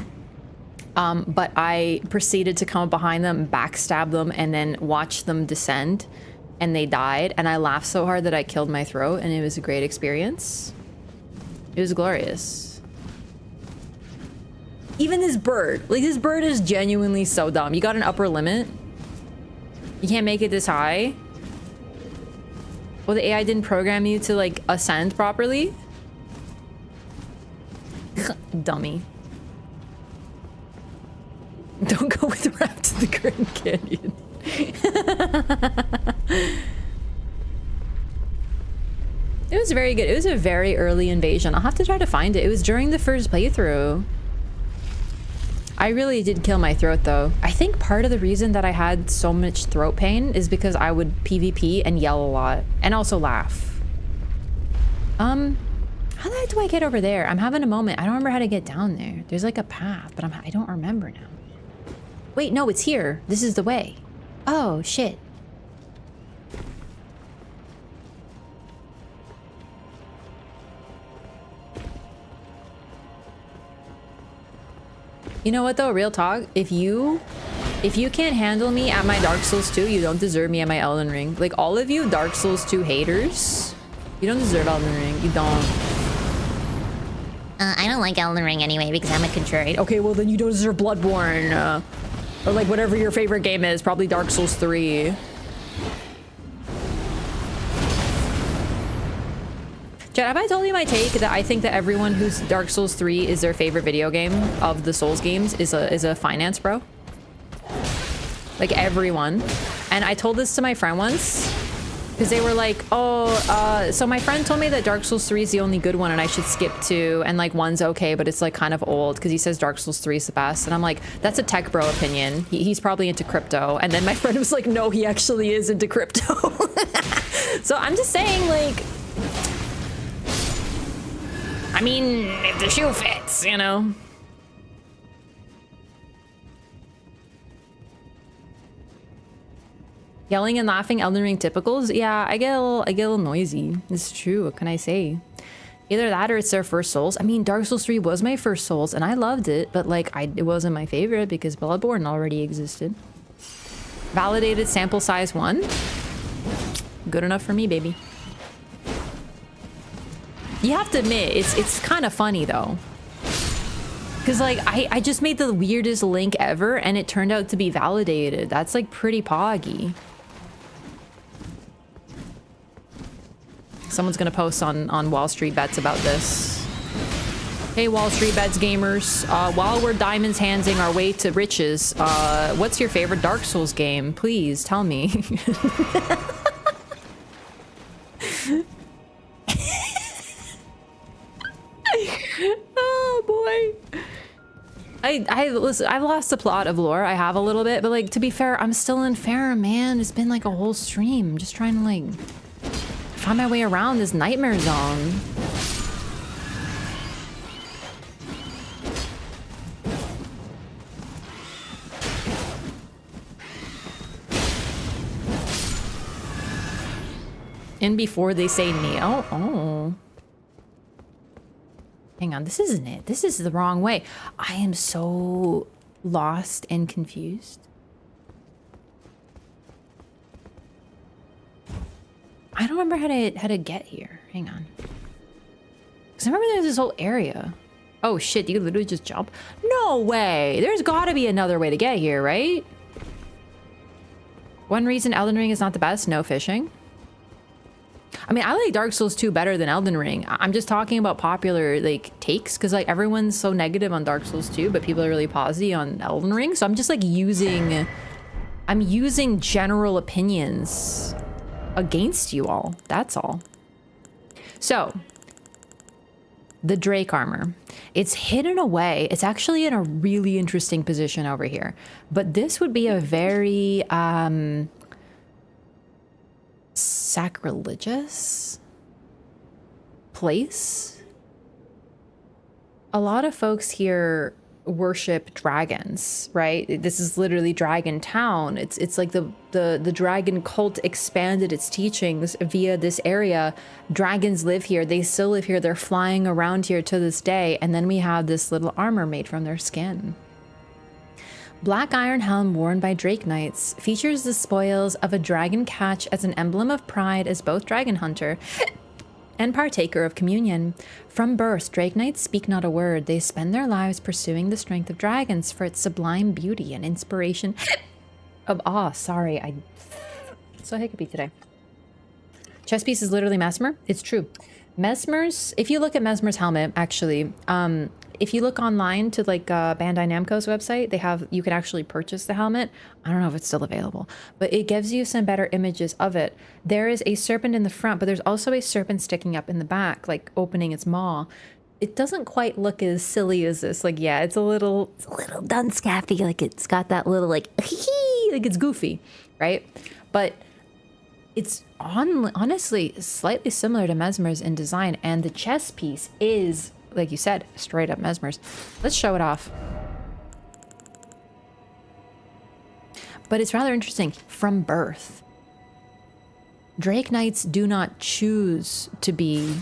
But I proceeded to come behind them, backstab them, and then watch them descend. And they died. And I laughed so hard that I killed my throat, and it was a great experience. It was glorious. Even this bird, like this bird is genuinely so dumb. You got an upper limit? You can't make it this high? Well, the AI didn't program you to like ascend properly? Dummy. Don't go with the rat to the Grand Canyon. It was very good. It was a very early invasion. I'll have to try to find it. It was during the first playthrough. I really did kill my throat though. I think part of the reason that I had so much throat pain is because I would PvP and yell a lot and also laugh. How the heck do I get over there? I'm having a moment. I don't remember how to get down there. There's like a path, but I don't remember now. Wait, no, it's here. This is the way. Oh, shit. You know what though, real talk, if you can't handle me at my Dark Souls 2, you don't deserve me at my Elden Ring. Like all of you Dark Souls 2 haters, you don't deserve Elden Ring. You don't. I don't like Elden Ring anyway because I'm a contrarian. Okay, well then you don't deserve Bloodborne. Or like whatever your favorite game is, probably Dark Souls 3. Chad, have I told you my take that I think that everyone who's Dark Souls 3 is their favorite video game of the Souls games is a finance bro? Like everyone. And I told this to my friend once because they were like, oh, so my friend told me that Dark Souls 3 is the only good one and I should skip 2 and like 1's okay, but it's like kind of old because he says Dark Souls 3 is the best. And I'm like, that's a tech bro opinion. He's probably into crypto. And then my friend was like, no, he actually is into crypto. So I'm just saying like, I mean, if the shoe fits, you know. Yelling and laughing, Elden Ring typicals. Yeah, I get a little noisy. It's true. What can I say? Either that or it's their first Souls. I mean, Dark Souls 3 was my first Souls, and I loved it, but like, it wasn't my favorite because Bloodborne already existed. Validated sample size 1. Good enough for me, baby. You have to admit, it's kind of funny though. Because like, I just made the weirdest link ever and it turned out to be validated. That's like pretty poggy. Someone's gonna post on Wall Street Bets about this. Hey Wall Street Bets gamers, while we're diamonds handsing our way to riches, what's your favorite Dark Souls game? Please tell me. Oh boy. Listen, I've lost the plot of lore. I have a little bit, but like to be fair, I'm still in Farum, man. It's been like a whole stream. I'm just trying to like find my way around this nightmare zone. And before they say Neo. Oh. Hang on, this isn't it. This is the wrong way. I am so lost and confused. I don't remember how to get here. Hang on. Because I remember there's this whole area. Oh shit, you literally just jump? No way! There's gotta be another way to get here, right? One reason Elden Ring is not the best, no fishing. I mean, I like Dark Souls 2 better than Elden Ring. I'm just talking about popular, like, takes, because, like, everyone's so negative on Dark Souls 2, but people are really positive on Elden Ring, so I'm just, like, I'm using general opinions against you all. That's all. So, the Drake armor. It's hidden away. It's actually in a really interesting position over here. But this would be a very, sacrilegious place. A lot of folks here worship dragons, right? This is literally Dragon Town. It's like the dragon cult expanded its teachings via this area. Dragons live here. They still live here. They're flying around here to this day. And then we have this little armor made from their skin. Black iron helm worn by Drake Knights features the spoils of a dragon catch as an emblem of pride as both dragon hunter and partaker of communion. From birth, Drake Knights speak not a word. They spend their lives pursuing the strength of dragons for its sublime beauty and inspiration of awe. Sorry, I'm so hiccupy today. Chest piece is literally Mesmer. It's true. Mesmer's, if you look at Mesmer's helmet, actually, if you look online to like Bandai Namco's website, you can actually purchase the helmet. I don't know if it's still available, but it gives you some better images of it. There is a serpent in the front, but there's also a serpent sticking up in the back, like opening its maw. It doesn't quite look as silly as this. Like, yeah, it's a little dunscaffy. Like it's got that little like it's goofy, right? But it's honestly slightly similar to Mesmer's in design, and the chest piece is, like you said, straight up Mesmer's. Let's show it off. But it's rather interesting. From birth, Drake Knights do not choose to be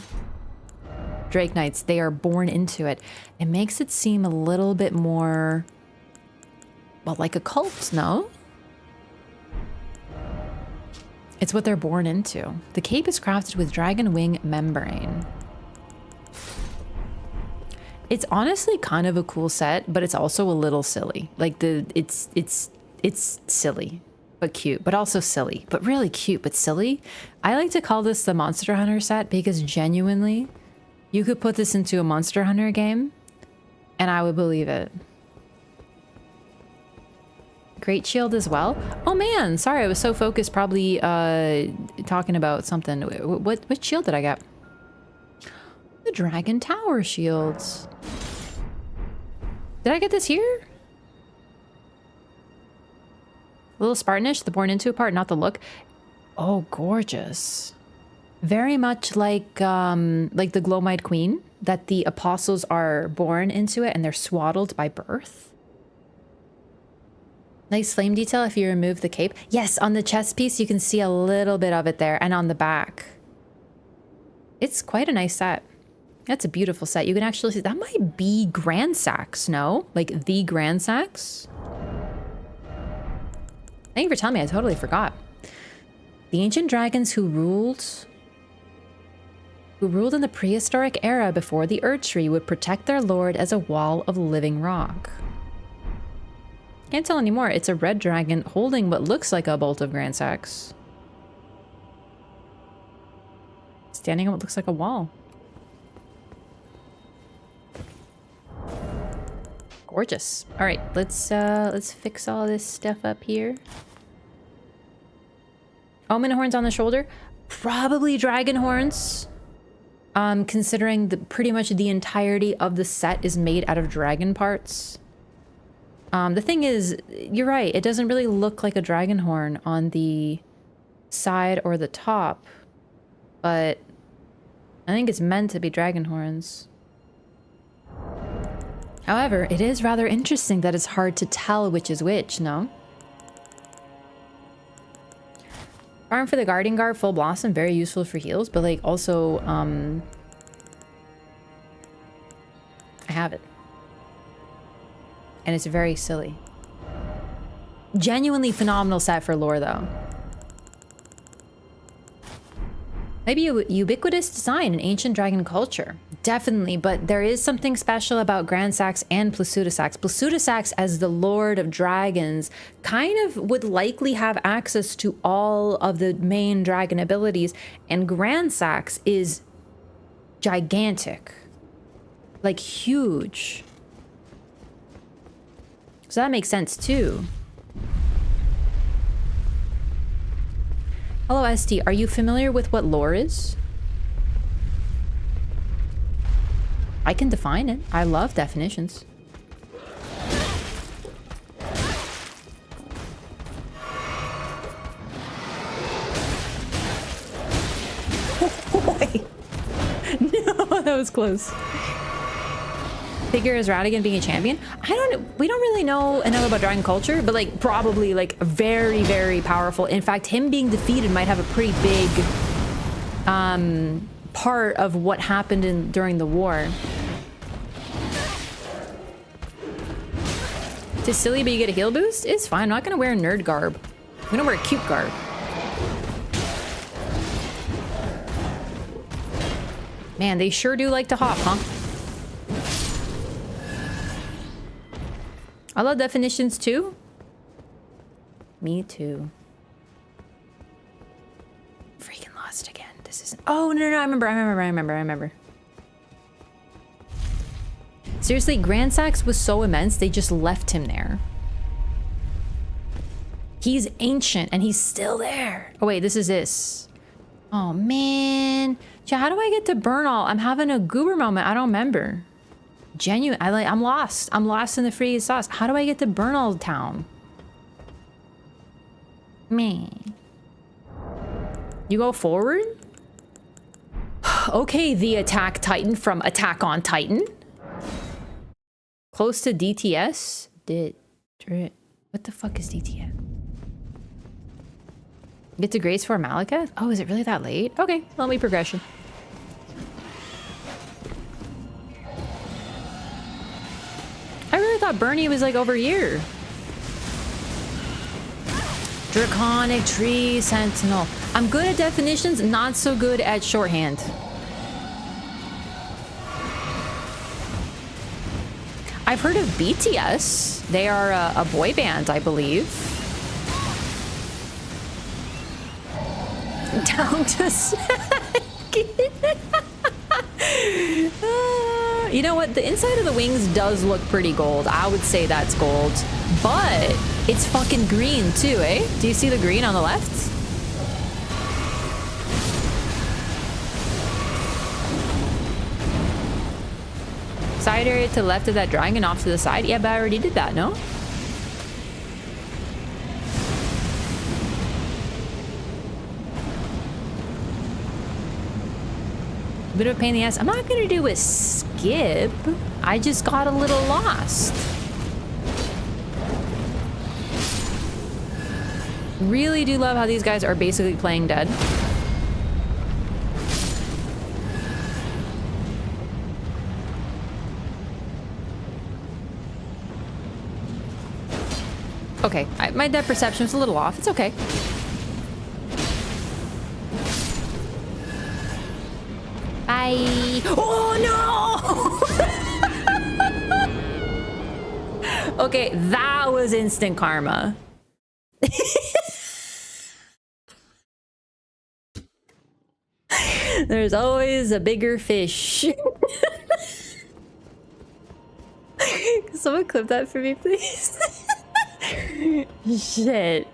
Drake Knights. They are born into it. It makes it seem a little bit more, well, like a cult, no? It's what they're born into. The cape is crafted with dragon wing membrane. It's honestly kind of a cool set, but it's also a little silly. Like it's silly, but cute, but also silly, but really cute, but silly. I like to call this the Monster Hunter set because genuinely, you could put this into a Monster Hunter game and I would believe it. Great shield as well. Oh man, sorry, I was so focused probably talking about something. What shield did I get? The Dragon Tower shields. Did I get this here? A little Spartanish, the born into part, not the look. Oh, gorgeous. Very much like the Glowmite Queen, that the apostles are born into it and they're swaddled by birth. Nice flame detail if you remove the cape. Yes, on the chest piece, you can see a little bit of it there, and on the back. It's quite a nice set. That's a beautiful set. You can actually see, that might be Grand Sax, no? Like the Grand Sax? Thank you for telling me, I totally forgot. The ancient dragons who ruled in the prehistoric era before the Erd Tree would protect their lord as a wall of living rock. Can't tell anymore. It's a red dragon holding what looks like a bolt of Grand Sax. Standing on what looks like a wall. Gorgeous. All right, let's fix all this stuff up here. Omen horns on the shoulder. Probably dragon horns. Considering pretty much the entirety of the set is made out of dragon parts. The thing is, you're right, it doesn't really look like a dragon horn on the side or the top, but I think it's meant to be dragon horns. However, it is rather interesting that it's hard to tell which is which, no? Arm for the guarding guard, full blossom, very useful for heals, but like also, I have it. And it's very silly. Genuinely phenomenal set for lore, though. Maybe ubiquitous design in ancient dragon culture. Definitely, but there is something special about Grand Sax and Placidusax. Placidusax, as the Lord of Dragons, kind of would likely have access to all of the main dragon abilities, and Grand Sax is gigantic. Like, huge. So that makes sense too. Hello, ST. Are you familiar with what lore is? I can define it. I love definitions. Oh boy. No, that was close. figure as Radigan being a champion? We don't really know enough about dragon culture, but like probably like very, very powerful. In fact, him being defeated might have a pretty big part of what happened during the war. It's silly, but you get a heal boost? It's fine. I'm not gonna wear nerd garb. I'm gonna wear cute garb. Man, they sure do like to hop, huh? I love definitions too. Me too. Freaking lost again. This isn't. Oh no, I remember. Seriously, Grand Sax was so immense they just left him there. He's ancient and he's still there. Oh wait, this is this. Oh man. How do I get to Bernal? I'm having a goober moment. I don't remember. Genuine. I'm lost. I'm lost in the freaking sauce. How do I get to Bernal town? Man. You go forward? Okay, the attack titan from Attack on Titan. Close to DTS? What the fuck is DTS? Get to Grace for Malekith? Oh, is it really that late? Okay, let me progression. I really thought Bernie was like over here. Draconic Tree Sentinel. I'm good at definitions, not so good at shorthand. I've heard of BTS. They are a boy band, I believe. Down to you know what? The inside of the wings does look pretty gold. I would say that's gold. But it's fucking green too, eh? Do you see the green on the left? Side area to the left of that drawing and off to the side? Yeah, but I already did that, no? Bit of a pain in the ass. I'm not gonna do a skip. I just got a little lost. Really do love how these guys are basically playing dead. Okay, my depth perception was a little off. It's okay. Bye. Oh no! Okay, that was instant karma. There's always a bigger fish. Can someone clip that for me, please? Shit.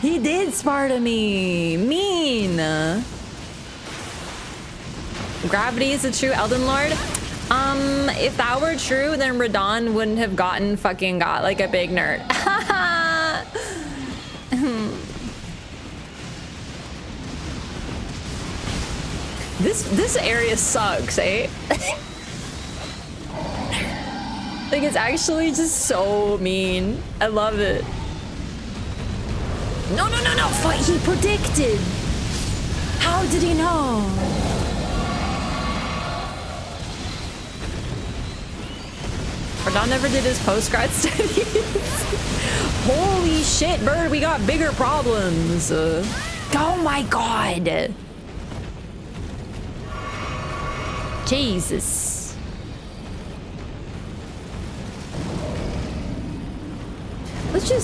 He did Sparta me. Mean. Gravity is a true Elden Lord. If that were true, then Radon wouldn't have got like a big nerd. This area sucks, eh? Like, it's actually just so mean. I love it. No. Fight. He predicted. How did he know? Radon never did his post-grad studies. Holy shit, Bird, we got bigger problems. Oh my god. Jesus.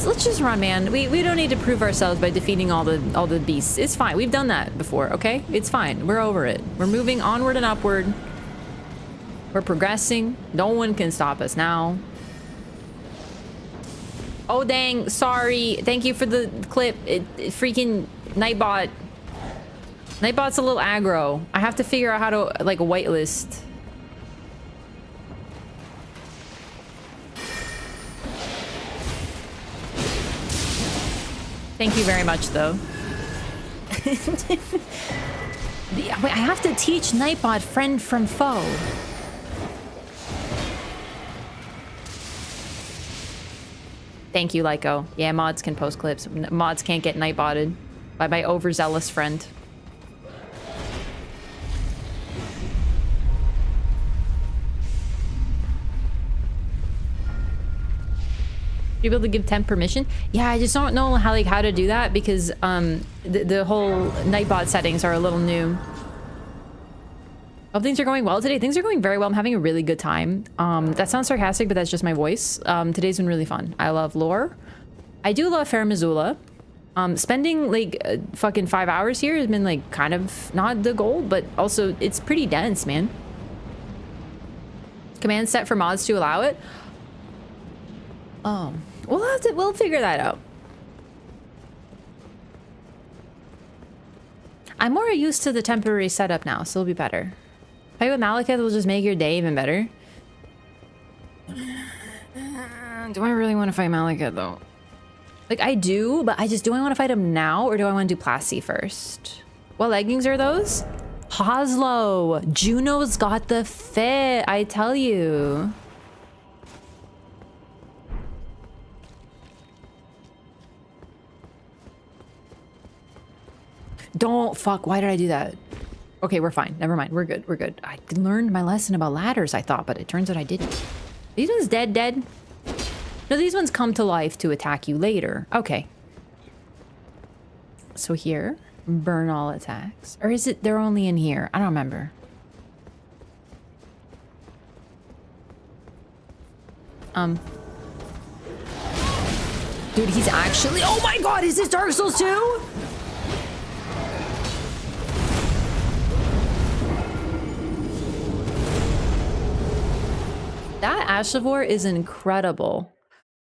Let's just run, man. We don't need to prove ourselves by defeating all the beasts. It's fine. We've done that before, okay? It's fine. We're over it. We're moving onward and upward. We're progressing. No one can stop us now. Oh dang, sorry. Thank you for the clip. It freaking Nightbot. Nightbot's a little aggro. I have to figure out how to like whitelist. Thank you very much, though. Wait, I have to teach Nightbot friend from foe. Thank you, Lyco. Yeah, mods can post clips. Mods can't get Nightbotted by my overzealous friend. You able to give temp permission? Yeah, I just don't know how to do that because the whole Nightbot settings are a little new. Hope things are going well today. Things are going very well. I'm having a really good time. That sounds sarcastic, but that's just my voice. Today's been really fun. I love lore. I do love Fair Missoula. Spending like fucking 5 hours here has been like kind of not the goal, but also it's pretty dense, man. Command set for mods to allow it. Oh, we'll figure that out. I'm more used to the temporary setup now, so it'll be better. Play with Malekith will just make your day even better. Do I really want to fight Malekith though? Like I do, but do I want to fight him now or do I want to do Plassey first? What leggings are those? Hoslo! Juno's got the fit, I tell you. Don't fuck, why did I do that? Okay, we're fine. Never mind. We're good. We're good. I learned my lesson about ladders, I thought, but it turns out I didn't. These ones dead? No, these ones come to life to attack you later. Okay. So here, burn all attacks. Or is it they're only in here? I don't remember. Dude, he's actually... Oh my god, is this Dark Souls 2? That Ashavor is incredible.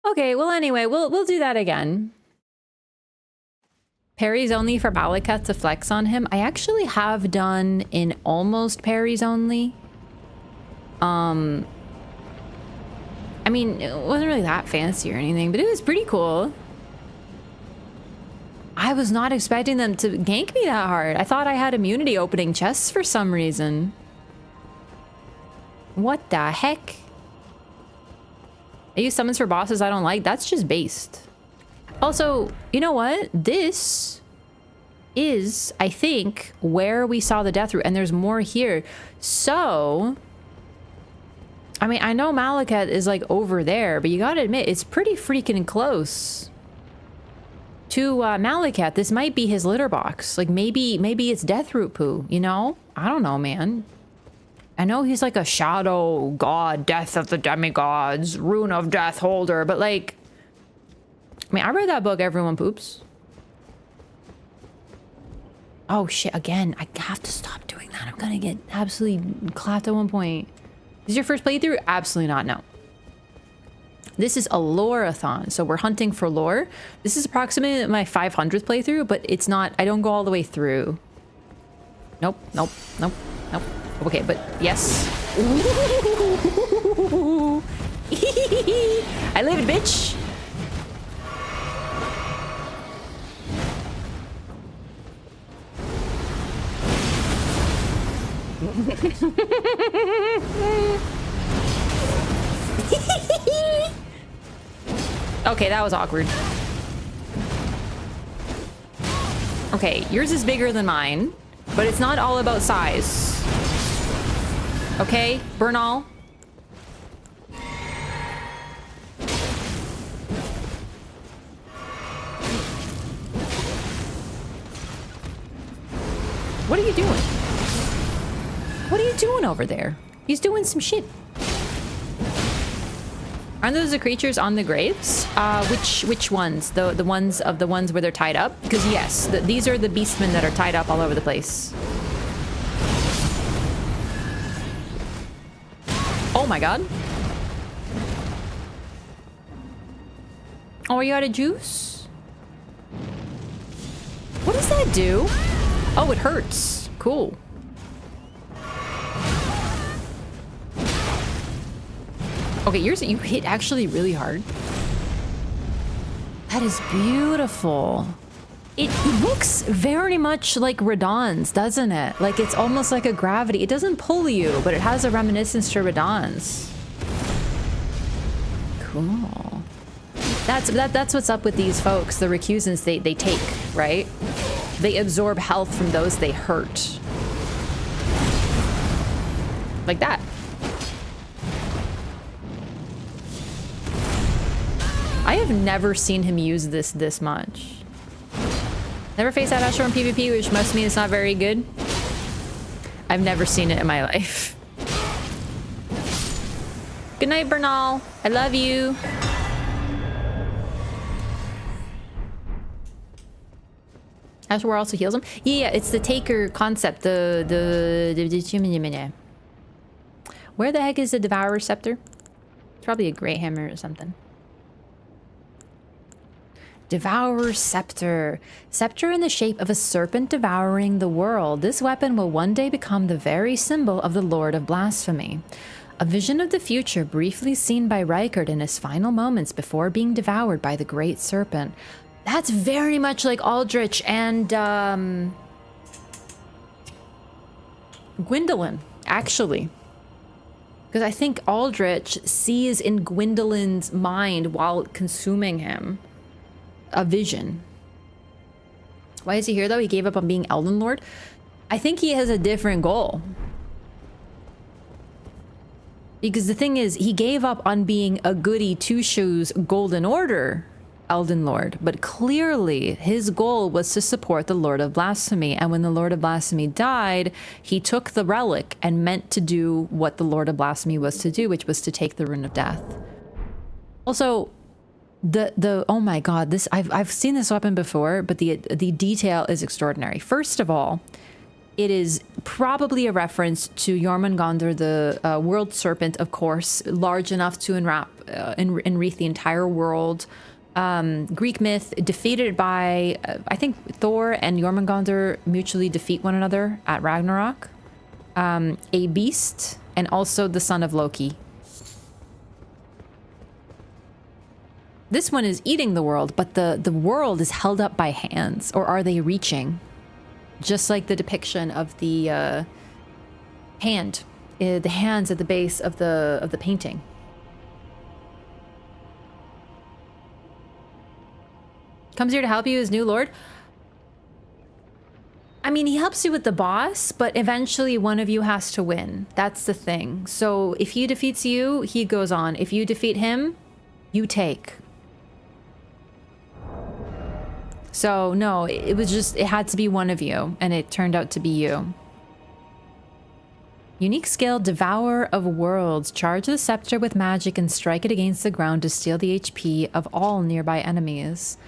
Okay, well anyway, we'll do that again. Parries only for Malekith to flex on him. I actually have done in almost parries only. I mean, it wasn't really that fancy or anything, but it was pretty cool. I was not expecting them to gank me that hard. I thought I had immunity opening chests for some reason. What the heck? I use summons for bosses I don't like. That's just based. Also, you know what? This is, I think, where we saw the death root, and there's more here. So, I mean, I know Malekith is like over there, but you gotta admit, it's pretty freaking close to Malekith. This might be his litter box. Like maybe it's death root poo, you know? I don't know, man. I know he's like a shadow god, death of the demigods, rune of death holder, but like, I mean, I read that book, Everyone Poops. Oh shit, again, I have to stop doing that. I'm gonna get absolutely clapped at one point. Is this your first playthrough? Absolutely not, no. This is a LOREATHON, so we're hunting for lore. This is approximately my 500th playthrough, but it's not, I don't go all the way through. Nope. Okay, but yes. I lived, bitch. Okay, that was awkward. Okay, yours is bigger than mine, but it's not all about size. Okay, burn all. What are you doing? What are you doing over there? He's doing some shit. Aren't those the creatures on the graves? Which ones? The ones where they're tied up? Because yes, these are the beastmen that are tied up all over the place. Oh my god. Oh, are you out of juice? What does that do? Oh, it hurts. Cool. Okay, yours, you hit actually really hard. That is beautiful. It looks very much like Radahn's, doesn't it? Like it's almost like a gravity. It doesn't pull you, but it has a reminiscence to Radahn's. Cool. That's what's up with these folks. The recusants they take, right? They absorb health from those they hurt. Like that. I have never seen him use this much. Never faced that Ashore in PvP, which must mean it's not very good. I've never seen it in my life. Good night, Bernal. I love you. Ashore also heals him. Yeah, it's the taker concept. Where the heck is the Devourer Scepter? It's probably a Great Hammer or something. Devourer Scepter. Scepter in the shape of a serpent devouring the world. This weapon will one day become the very symbol of the Lord of Blasphemy. A vision of the future briefly seen by Rykard in his final moments before being devoured by the Great Serpent. That's very much like Aldrich and Gwendolyn, actually. Because I think Aldrich sees in Gwendolyn's mind while consuming him a vision. Why is he here though? He gave up on being Elden Lord. I think he has a different goal. Because the thing is, he gave up on being a goody two-shoes Golden Order Elden Lord, but clearly his goal was to support the Lord of Blasphemy, and when the Lord of Blasphemy died, he took the relic and meant to do what the Lord of Blasphemy was to do, which was to take the Rune of Death. Also, the oh my god, this I've seen this weapon before, but the detail is extraordinary. First of all, it is probably a reference to Jormungandr, the world serpent, of course, large enough to enwreath the entire world. Greek myth, defeated by, I think Thor and Jormungandr mutually defeat one another at Ragnarok. A beast, and also the son of Loki. This one is eating the world, but the world is held up by hands, or are they reaching? Just like the depiction of the hand, the hands at the base of the painting. Comes here to help you as new lord. I mean, he helps you with the boss, but eventually one of you has to win. That's the thing. So if he defeats you, he goes on. If you defeat him, you take. So no, it had to be one of you, and it turned out to be you. Unique skill, Devourer of Worlds. Charge the scepter with magic and strike it against the ground to steal the HP of all nearby enemies.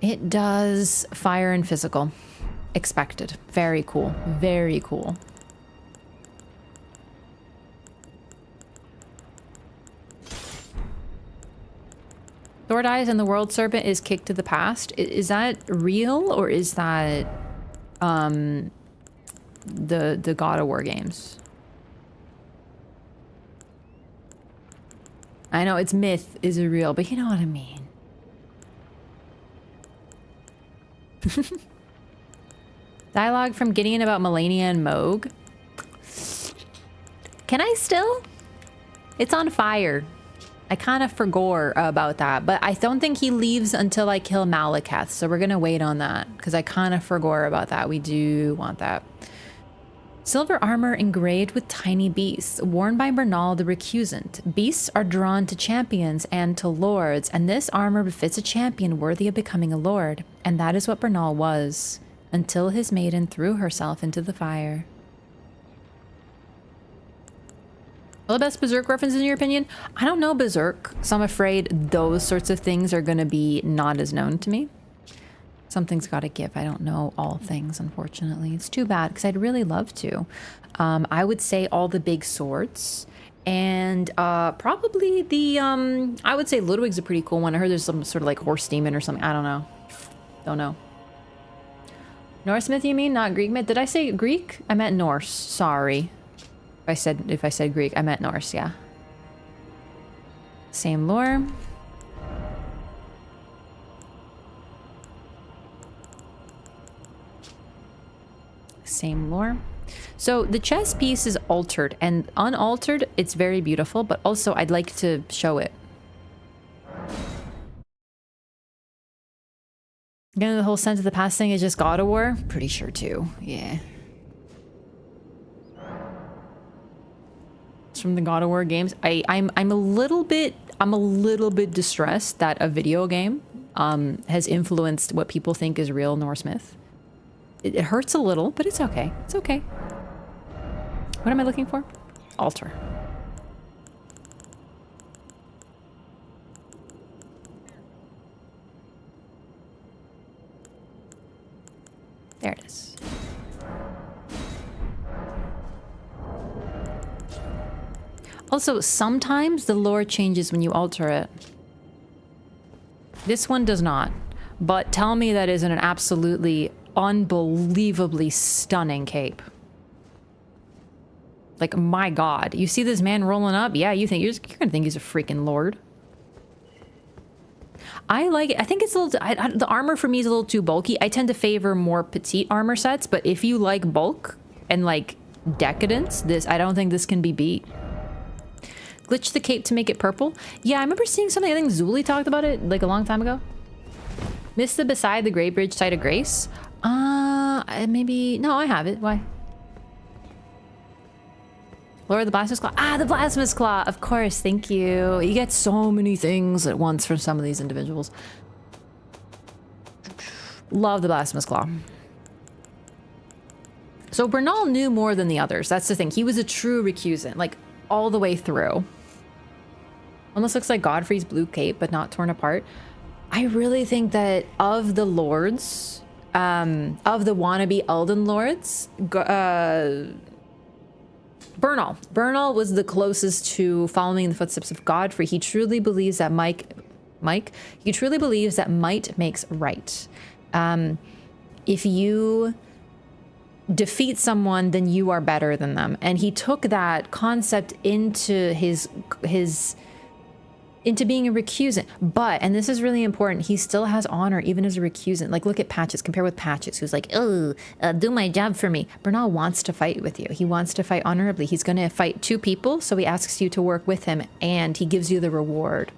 It does fire and physical. Expected. Very cool. Very cool. Thor dies and the world serpent is kicked to the past. Is that real, or is that the God of War games? I know it's myth, is it real, but you know what I mean. Dialogue from Gideon about Melania and Moog. Can I still? It's on fire. I kind of forgot about that, but I don't think he leaves until I kill Malekith, so we're gonna wait on that, because I kind of forgot about that. We do want that. Silver armor engraved with tiny beasts, worn by Bernal the Recusant. Beasts are drawn to champions and to lords, and this armor befits a champion worthy of becoming a lord. And that is what Bernal was, until his maiden threw herself into the fire. All the best Berserk references in your opinion? I don't know Berserk, so I'm afraid those sorts of things are gonna be not as known to me. Something's got to give. I don't know all things, unfortunately. It's too bad, because I'd really love to. I would say all the big swords. And probably the... I would say Ludwig's a pretty cool one. I heard there's some sort of like horse demon or something. I don't know. Don't know. Norse myth, you mean? Not Greek myth? Did I say Greek? I meant Norse. Sorry. If I said Greek, I meant Norse, yeah. Same lore. same lore. So the chess piece is altered, and unaltered, it's very beautiful, but also I'd like to show it. Again, the whole sense of the past thing is just God of War? Pretty sure too, yeah. It's from the God of War games. I'm a little bit distressed that a video game has influenced what people think is real Norse myth. It hurts a little, but it's okay. It's okay. What am I looking for? Altar. There it is. Also, sometimes the lore changes when you alter it. This one does not. But tell me that isn't an absolutely unbelievably stunning cape. Like, my god. You see this man rolling up? Yeah, you're gonna think he's a freaking lord. I like it. I think it's a little... the armor for me is a little too bulky. I tend to favor more petite armor sets, but if you like bulk and, like, decadence, I don't think this can be beat. Glitch the cape to make it purple? Yeah, I remember seeing something. I think Zuli talked about it, like, a long time ago. Miss the Beside the Great Bridge Site of Grace? Maybe... No, I have it. Why? Lord of the Blasphemous Claw. Ah, the Blasphemous Claw. Of course. Thank you. You get so many things at once from some of these individuals. Love the Blasphemous Claw. So Bernal knew more than the others. That's the thing. He was a true recusant, like all the way through. Almost looks like Godfrey's blue cape, but not torn apart. I really think that of the lords, of the wannabe Elden lords, Bernal was the closest to following in the footsteps of Godfrey. He truly believes that he truly believes that might makes right. If you defeat someone, then you are better than them. And he took that concept into into being a recusant. But, and this is really important, he still has honor even as a recusant. Like, look at Patches, compare with Patches, who's like, oh, do my job for me. Bernal wants to fight with you. He wants to fight honorably. He's going to fight two people, so he asks you to work with him, and he gives you the reward.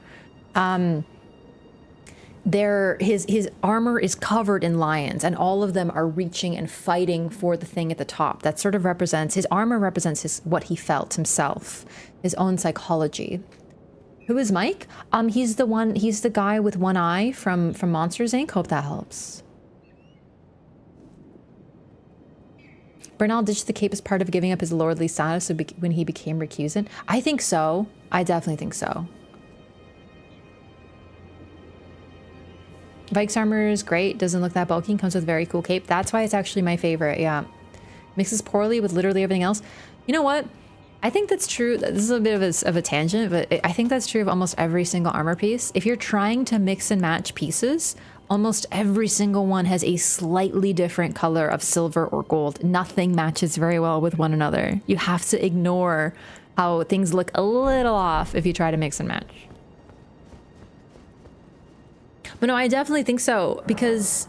His armor is covered in lions, and all of them are reaching and fighting for the thing at the top. That sort of represents, his armor represents what he felt himself, his own psychology. Who is Mike? He's the guy with one eye from Monsters Inc. Hope that helps. Bernal ditched the cape as part of giving up his lordly status when he became recusant. I think so. I definitely think so. Vike's armor is great. Doesn't look that bulky and comes with a very cool cape. That's why it's actually my favorite. Yeah. Mixes poorly with literally everything else. You know what? I think that's true. This is a bit of a tangent, but I think that's true of almost every single armor piece. If you're trying to mix and match pieces, almost every single one has a slightly different color of silver or gold. Nothing matches very well with one another. You have to ignore how things look a little off if you try to mix and match. But no, I definitely think so, because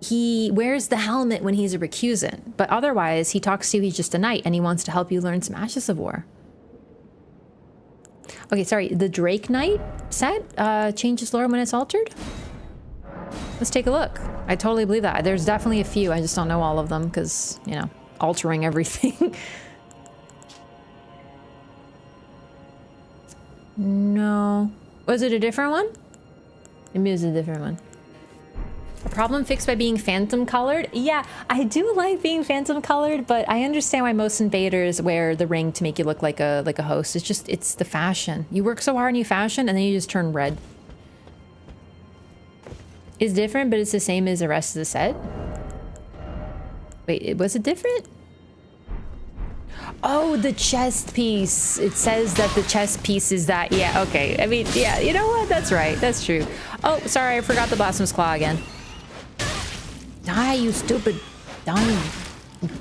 he wears the helmet when he's a recusant, but otherwise he talks to you, he's just a knight, and he wants to help you learn some Ashes of War. Okay, sorry, the Drake Knight set changes lore when it's altered? Let's take a look. I totally believe that. There's definitely a few, I just don't know all of them, because, you know, altering everything. No. Was it a different one? Maybe it was a different one. A problem fixed by being phantom colored? Yeah, I do like being phantom colored, but I understand why most invaders wear the ring to make you look like a host. It's the fashion. You work so hard and you fashion, and then you just turn red. It's different, but it's the same as the rest of the set. Wait, was it different? Oh, the chest piece. It says that the chest piece is that. Yeah, okay. I mean, yeah, you know what? That's right. That's true. Oh, sorry. I forgot the Blasphemous Claw again. Die, you stupid dumb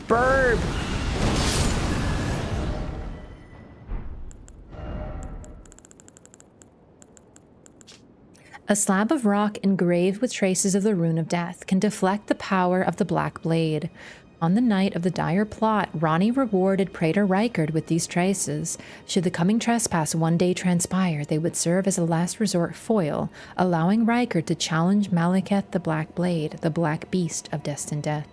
bird. A slab of rock engraved with traces of the Rune of Death can deflect the power of the Black Blade. On the night of the dire plot, Ronnie rewarded Praetor Rykard with these traces. Should the coming trespass one day transpire, they would serve as a last resort foil, allowing Rykard to challenge Malekith the Black Blade, the Black Beast of Destined Death.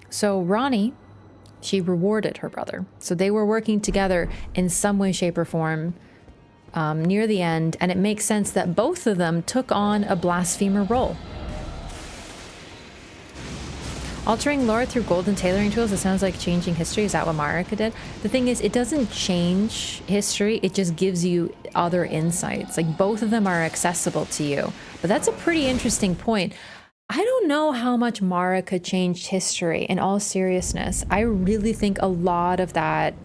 So Ronnie, she rewarded her brother. So they were working together in some way, shape, or form near the end, and it makes sense that both of them took on a blasphemer role. Altering lore through golden tailoring tools, it sounds like changing history. Is that what Marika did? The thing is, it doesn't change history, it just gives you other insights. Like, both of them are accessible to you. But that's a pretty interesting point. I don't know how much Marika changed history, in all seriousness. I really think a lot of that,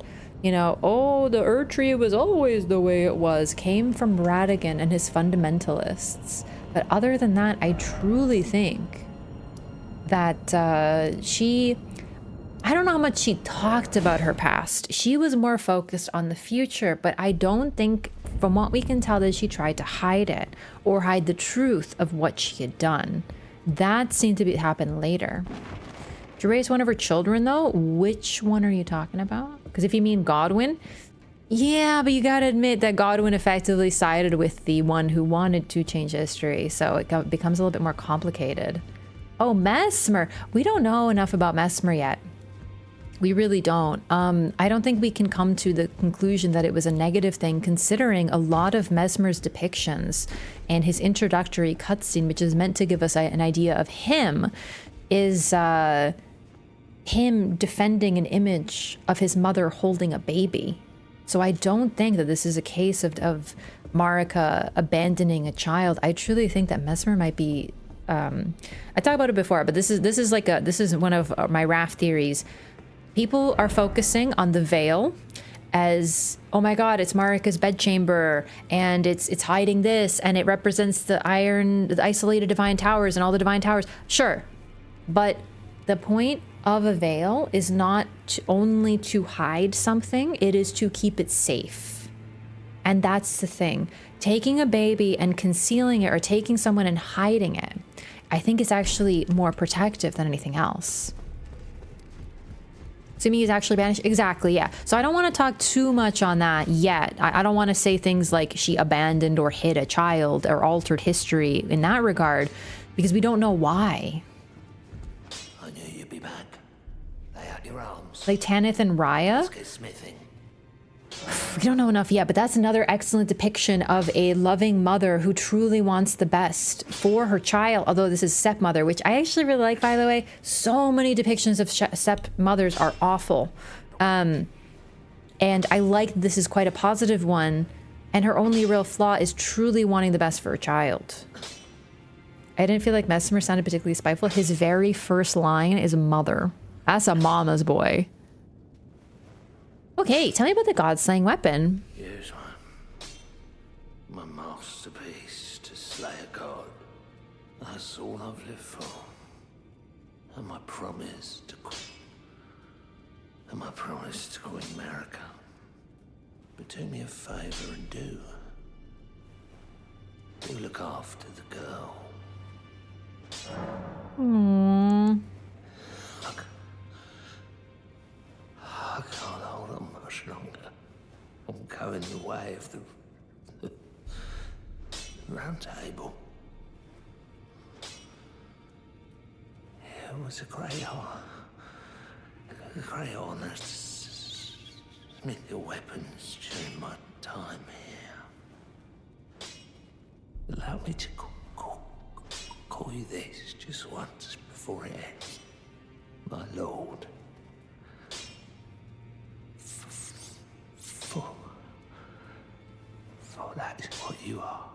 you know, oh, the Erdtree was always the way it was, came from Radigan and his fundamentalists. But other than that, I truly think that I don't know how much she talked about her past. She was more focused on the future, but I don't think, from what we can tell, that she tried to hide it or hide the truth of what she had done. That seemed to happen later. To raise one of her children, though, which one are you talking about? Because if you mean Godwyn, yeah, but you gotta admit that Godwyn effectively sided with the one who wanted to change history, so it becomes a little bit more complicated. Oh, Mesmer. We don't know enough about Mesmer yet. We really don't. I don't think we can come to the conclusion that it was a negative thing, considering a lot of Mesmer's depictions and his introductory cutscene, which is meant to give us an idea of him, is him defending an image of his mother holding a baby. So I don't think that this is a case of Marika abandoning a child. I truly think that Mesmer might be... I talked about it before, but this is one of my raft theories. People are focusing on the veil as, oh my god, it's Marika's bedchamber, and it's hiding this, and it represents the isolated divine towers and all the divine towers. Sure, but the point of a veil is not only to hide something, it is to keep it safe. And that's the thing. Taking a baby and concealing it, or taking someone and hiding it, I think it's actually more protective than anything else. Sumi is actually banished? Exactly, yeah. So I don't want to talk too much on that yet. I don't want to say things like she abandoned or hid a child or altered history in that regard, because we don't know why. I knew you'd be back. Lay out your arms. Like Tanith and Raya? Let's get smithing. We don't know enough yet, but that's another excellent depiction of a loving mother who truly wants the best for her child. Although this is stepmother, which I actually really like, by the way. So many depictions of stepmothers are awful. And I like this is quite a positive one. And her only real flaw is truly wanting the best for her child. I didn't feel like Mesmer sounded particularly spiteful. His very first line is mother. That's a mama's boy. Okay, tell me about the God-slaying weapon. Here's one. My masterpiece to slay a god. That's all I've lived for. And my promise to Queen Marika. But do me a favor and do look after the girl. Aww. I can't hold on much longer. I'm going the way of the round table. It was a great honor to smith your weapons during my time here. Allow me to call you this just once before it ends, my lord. For that is what you are.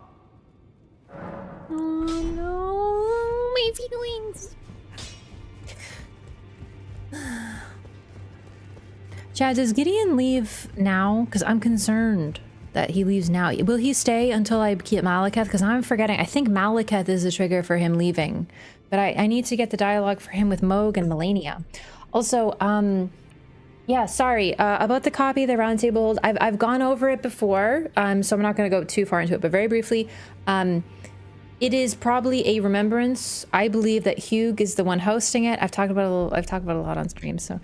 Oh no, my feelings. Chad, does Gideon leave now? Because I'm concerned that he leaves now. Will he stay until I get Malekith? Because I'm forgetting. I think Malekith is the trigger for him leaving. But I need to get the dialogue for him with Moog and Melania. Also, yeah, sorry, about the copy of the Roundtable Hold. I've gone over it before, so I'm not going to go too far into it, but very briefly, It is probably a remembrance. I believe that Hugh is the one hosting it. I've talked about it a lot on stream, so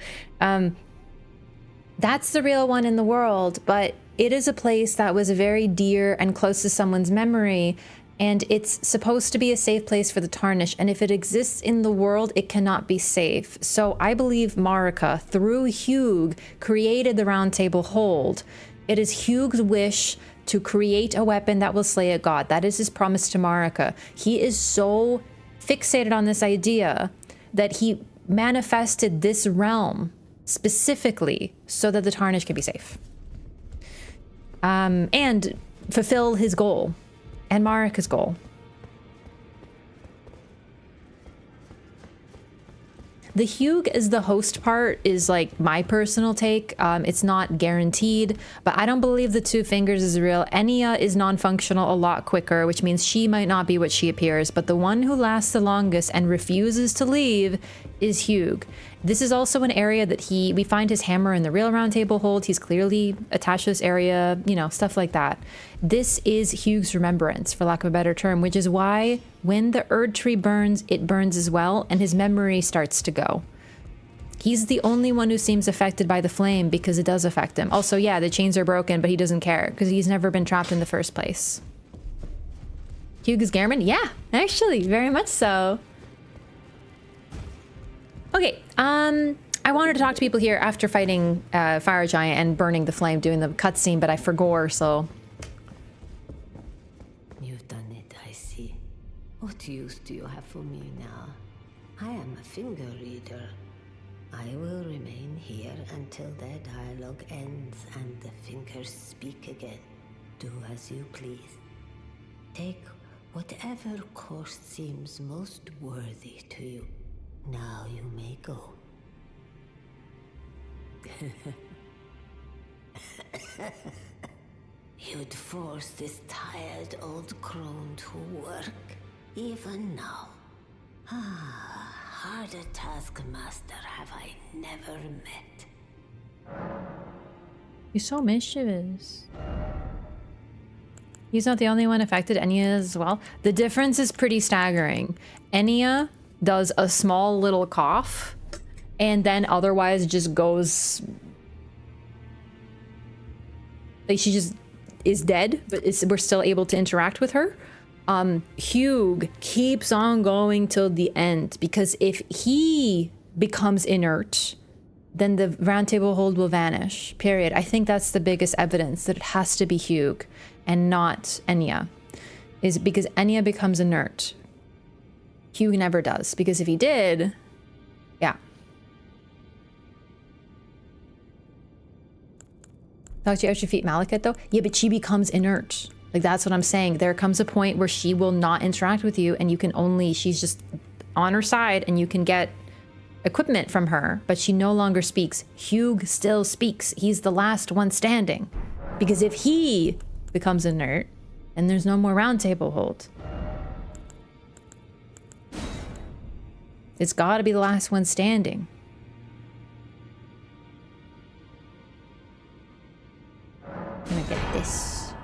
that's the real one in the world, but it is a place that was very dear and close to someone's memory, and it's supposed to be a safe place for the Tarnished, and if it exists in the world, it cannot be safe. So I believe Marika, through Hugh, created the Round Table Hold. It is Hugh's wish to create a weapon that will slay a god. That is his promise to Marika. He is so fixated on this idea that he manifested this realm specifically so that the Tarnished can be safe. And fulfill his goal and Marika's goal. The Hugh as the host part is like my personal take. It's not guaranteed, but I don't believe the 2 fingers is real. Enya is non-functional a lot quicker, which means she might not be what she appears, but the one who lasts the longest and refuses to leave is Hugh. This is also an area that we find his hammer in the real Round Table Hold. He's clearly attached to this area, you know, stuff like that. This is Hugh's remembrance, for lack of a better term, which is why when the Erd Tree burns, it burns as well, and his memory starts to go. He's the only one who seems affected by the flame because it does affect him. Also, yeah, the chains are broken, but he doesn't care because he's never been trapped in the first place. Hugh's Garmin? Yeah, actually, very much so. Okay, I wanted to talk to people here after fighting Fire Giant and burning the flame, doing the cutscene, but I forgot, so... You've done it, I see. What use do you have for me now? I am a finger reader. I will remain here until their dialogue ends and the fingers speak again. Do as you please. Take whatever course seems most worthy to you. Now you may go. You'd force this tired old crone to work, even now. Harder taskmaster have I never met. He's so mischievous. He's not the only one affected. Enya as well. The difference is pretty staggering. Enya does a small little cough and then otherwise just goes, like, she just is dead, but we're still able to interact with her. Hugh keeps on going till the end, because if he becomes inert, then the Round Table Hold will vanish, period. I think that's the biggest evidence that it has to be Hugh and not Enya, is because Enya becomes inert. Hugh never does, because if he did, yeah. Talk to you after you defeat Malekith though? Yeah, but she becomes inert. Like, that's what I'm saying. There comes a point where she will not interact with you, and you can only, she's just on her side and you can get equipment from her, but she no longer speaks. Hugh still speaks. He's the last one standing. Because if he becomes inert, then there's no more Round Table Hold. It's gotta be the last one standing. I'm gonna get this.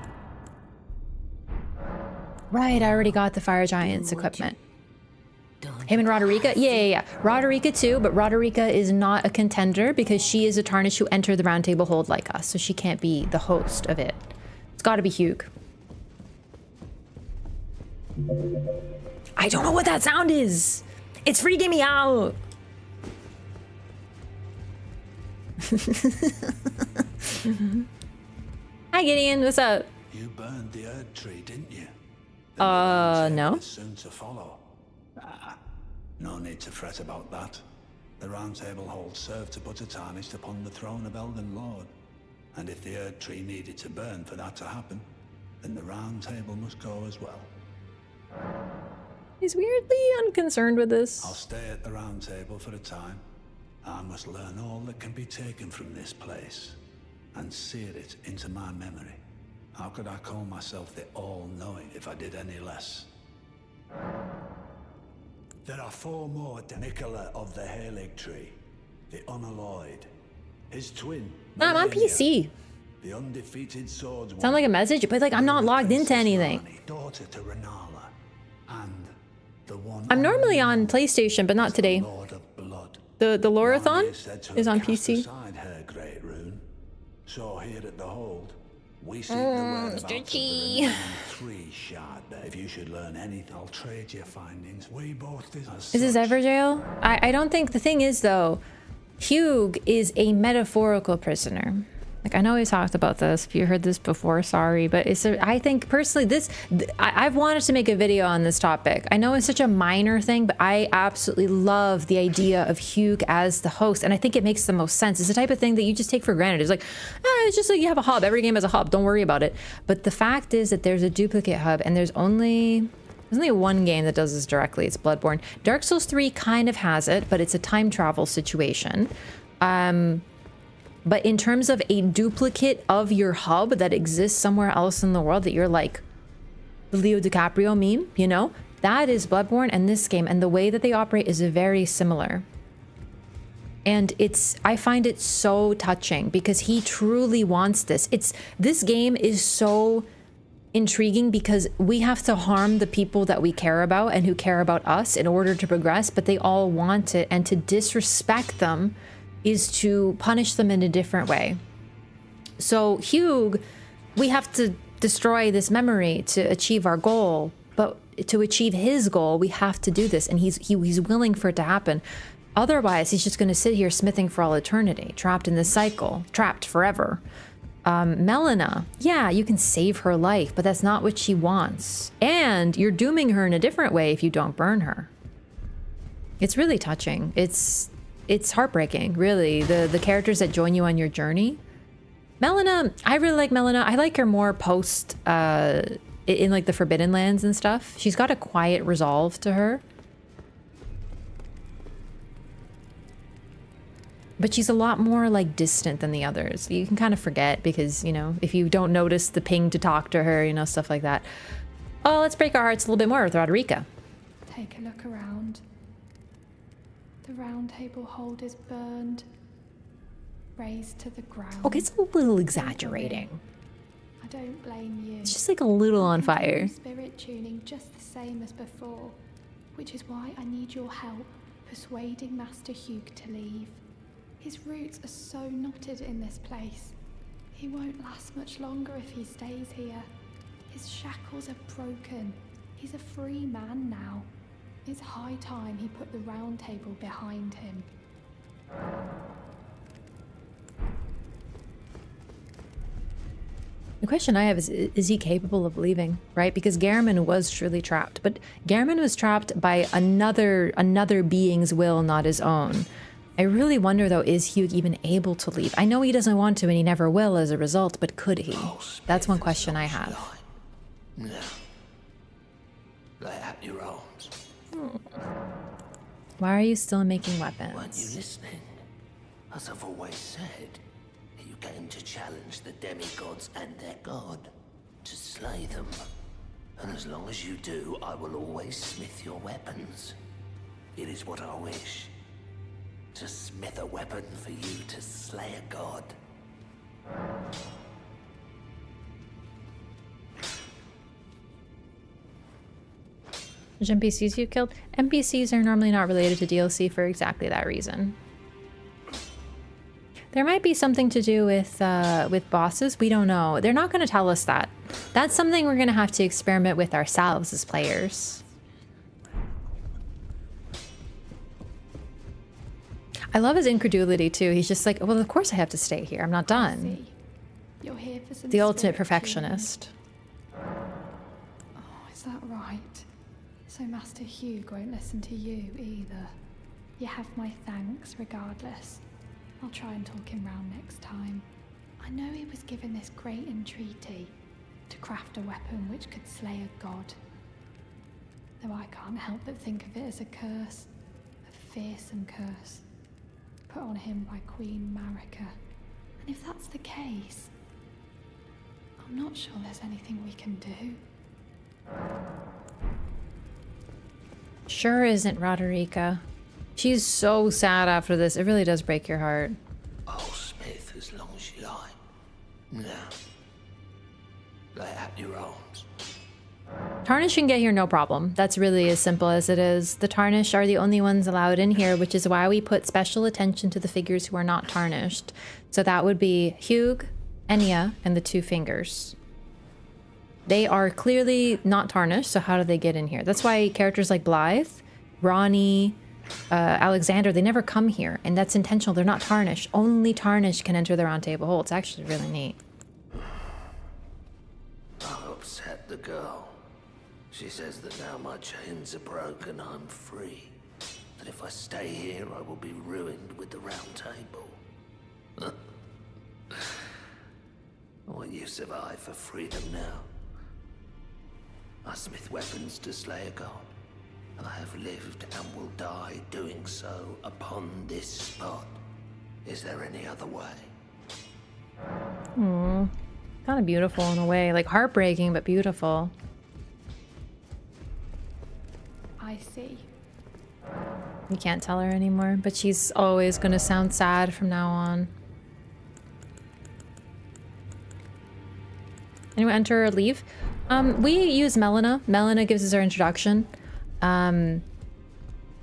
Right, I already got the Fire Giant's equipment. Him and Roderica? Yeah. Roderica too, but Roderica is not a contender because she is a Tarnished who entered the Round Table Hold like us, so she can't be the host of it. It's gotta be Hugh. I don't know what that sound is! It's freaking me out! Hi Gideon, what's up? You burned the Erd Tree, didn't you? No. Soon to follow. No need to fret about that. The Round Table Hold served to put a Tarnished upon the throne of Elden Lord. And if the Erd Tree needed to burn for that to happen, then the Round Table must go as well. He's weirdly unconcerned with this. I'll stay at the Round Table for a time. I must learn all that can be taken from this place and sear it into my memory. How could I call myself the All-Knowing if I did any less? There are 4 more Nicola of the Halig Tree, the Unalloyed, his twin. I'm on PC. The undefeated swordswoman. Sound like a message, but like I'm not logged into anything. Daughter to Renala, I'm normally on PlayStation, but not today. The LOREATHON is on PC. So here at the hold, we seek the whereabouts of the remaining 3 shard. If you should learn anything, I'll trade your findings. We both did. Is this Everjail? I don't think, the thing is though, Hugh is a metaphorical prisoner. Like, I know we talked about this. If you heard this before, sorry, but I think personally I've wanted to make a video on this topic. I know it's such a minor thing, but I absolutely love the idea of Hugh as the host, and I think it makes the most sense. It's the type of thing that you just take for granted. It's like, it's just like you have a hub. Every game has a hub. Don't worry about it. But the fact is that there's a duplicate hub, and there's only one game that does this directly. It's Bloodborne. Dark Souls 3 kind of has it, but it's a time travel situation. But in terms of a duplicate of your hub that exists somewhere else in the world, that you're like the Leo DiCaprio meme, you know, that is Bloodborne and this game. And the way that they operate is very similar. And I find it so touching because he truly wants this. This game is so intriguing because we have to harm the people that we care about and who care about us in order to progress, but they all want it, and to disrespect them is to punish them in a different way. So Hugh, we have to destroy this memory to achieve our goal, but to achieve his goal, we have to do this, and he's willing for it to happen. Otherwise, he's just going to sit here smithing for all eternity, trapped in this cycle, trapped forever. Melina, yeah, you can save her life, but that's not what she wants. And you're dooming her in a different way if you don't burn her. It's really touching. It's heartbreaking, really. The characters that join you on your journey. Melina, I really like Melina. I like her more post, in like the Forbidden Lands and stuff. She's got a quiet resolve to her. But she's a lot more like distant than the others. You can kind of forget because, you know, if you don't notice the ping to talk to her, you know, stuff like that. Oh, let's break our hearts a little bit more with Roderica. Take a look around. The round table hold is burned, razed to the ground. Okay, it's a little exaggerating. I don't blame you. It's just like a little on fire. Spirit tuning just the same as before, which is why I need your help persuading Master Hugh to leave. His roots are so knotted in this place. He won't last much longer if he stays here. His shackles are broken. He's a free man now. It's high time he put the round table behind him. The question I have is he capable of leaving, right? Because Garamond was truly trapped, but Garamond was trapped by another being's will, not his own. I really wonder, though, is Hugh even able to leave? I know he doesn't want to, and he never will as a result, but could he? That's one question I have. No. Lay out your arms. Why are you still making weapons? Weren't you listening? As I've always said, you came to challenge the demigods and their god, to slay them. And as long as you do, I will always smith your weapons. It is what I wish. To smith a weapon for you to slay a god. Which NPCs you killed? NPCs are normally not related to DLC for exactly that reason. There might be something to do with bosses. We don't know. They're not going to tell us that. That's something we're going to have to experiment with ourselves as players. I love his incredulity too. He's just like, well, of course I have to stay here. I'm not done. You're here for some the ultimate perfectionist. Oh, is that right? So Master Hugh won't listen to you either. You have my thanks regardless. I'll try and talk him round next time. I know he was given this great entreaty to craft a weapon which could slay a god. Though I can't help but think of it as a curse. A fearsome curse. Put on him by Queen Marika. And if that's the case, I'm not sure there's anything we can do. Sure isn't, Roderica. She's so sad after this. It really does break your heart. I'll smith as long as you like. Now, lay out your arms. Tarnish can get here no problem. That's really as simple as it is. The Tarnish are the only ones allowed in here, which is why we put special attention to the figures who are not tarnished. So that would be Hugh, Enya, and the Two Fingers. They are clearly not tarnished, so how do they get in here? That's why characters like Blythe, Ronnie, Alexander, they never come here, and that's intentional. They're not tarnished. Only tarnished can enter the Round Table Hole. It's actually really neat. I've upset the girl. She says that now my chains are broken, I'm free. That if I stay here, I will be ruined with the Round Table. What use have I for freedom now? I smith weapons to slay a god. I have lived and will die doing so upon this spot. Is there any other way? Kind of beautiful in a way, like heartbreaking, but beautiful. I see. You can't tell her anymore, but she's always gonna sound sad from now on. Anyone enter or leave? We use Melina. Melina gives us our introduction.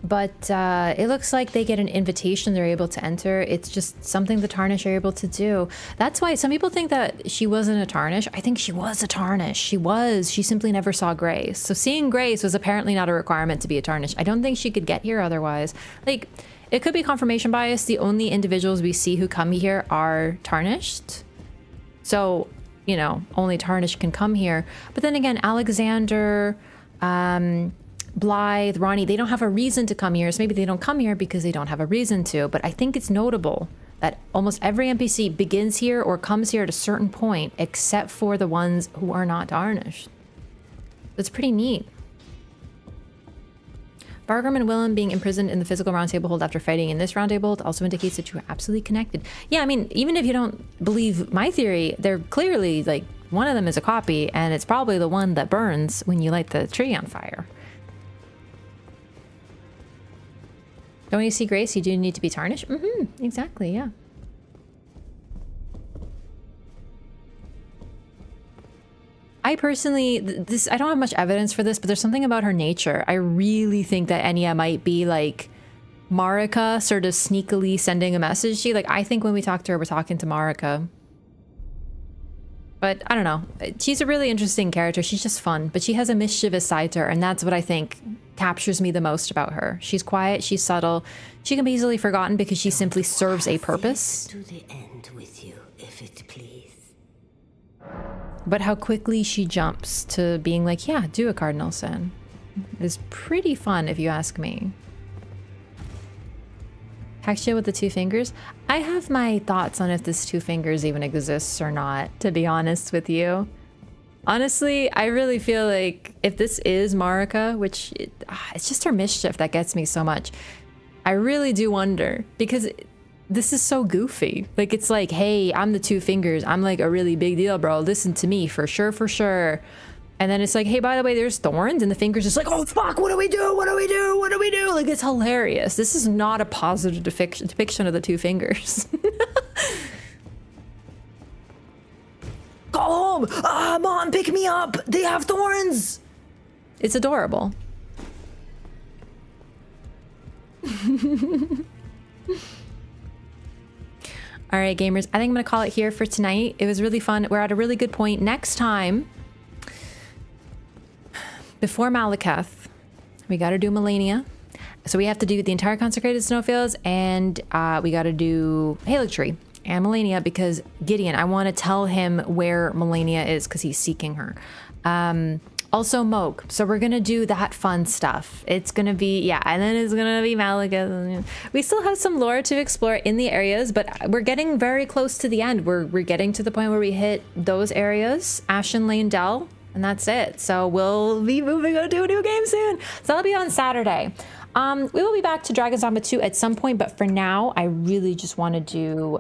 But it looks like they get an invitation, they're able to enter. It's just something the Tarnish are able to do. That's why some people think that she wasn't a Tarnish. I think she was a Tarnish. She simply never saw Grace. So seeing Grace was apparently not a requirement to be a Tarnish. I don't think she could get here otherwise. Like, it could be confirmation bias. The only individuals we see who come here are tarnished. So, you know, only tarnished can come here. But then again, Alexander, Blythe, Ronnie, they don't have a reason to come here. So maybe they don't come here because they don't have a reason to. But I think it's notable that almost every NPC begins here or comes here at a certain point, except for the ones who are not tarnished. That's pretty neat. Bargrim and Willem being imprisoned in the physical Round Table Hold after fighting in this Round Table Hold also indicates that you are absolutely connected. Yeah, I mean, even if you don't believe my theory, they're clearly, like, one of them is a copy, and it's probably the one that burns when you light the tree on fire. Don't you see Grace? You do need to be tarnished? Mm-hmm, exactly, yeah. I personally, I don't have much evidence for this, but there's something about her nature. I really think that Enya might be like Marika, sort of sneakily sending a message. I think when we talk to her, we're talking to Marika. But I don't know. She's a really interesting character. She's just fun, but she has a mischievous side to her, and that's what I think captures me the most about her. She's quiet, she's subtle. She can be easily forgotten because she simply serves a purpose. To the end with you, if it please. But how quickly she jumps to being like, yeah, do a cardinal sin is pretty fun if you ask me. Hexia with the two fingers. I have my thoughts on if this two fingers even exists or not, to be honest with you. Honestly, I really feel like if this is Marika, which it's just her mischief that gets me so much. I really do wonder, because this is so goofy. Like, it's like, hey, I'm the two fingers. I'm like a really big deal, bro. Listen to me, for sure, for sure. And then it's like, hey, by the way, there's thorns. And the fingers just like, oh, fuck, what do we do? What do we do? What do we do? Like, it's hilarious. This is not a positive depiction of the two fingers. Go home! Ah, Mom, pick me up! They have thorns! It's adorable. All right, gamers, I think I'm gonna call it here for tonight. It was really fun. We're at a really good point. Next time, before Malekith, we gotta do Melania. So we have to do the entire Consecrated Snowfields, and we gotta do Haligtree and Melania, because Gideon, I want to tell him where Melania is because he's seeking her. Also Moog. So we're gonna do that fun stuff. It's gonna be, yeah, and then it's gonna be Malekith. We still have some lore to explore in the areas, but we're getting very close to the end. We're getting to the point where we hit those areas, Ashen Lane Dell, and that's it. So we'll be moving on to a new game soon. So that'll be on Saturday. We will be back to Dragon's Dogma 2 at some point, but for now, I really just want to do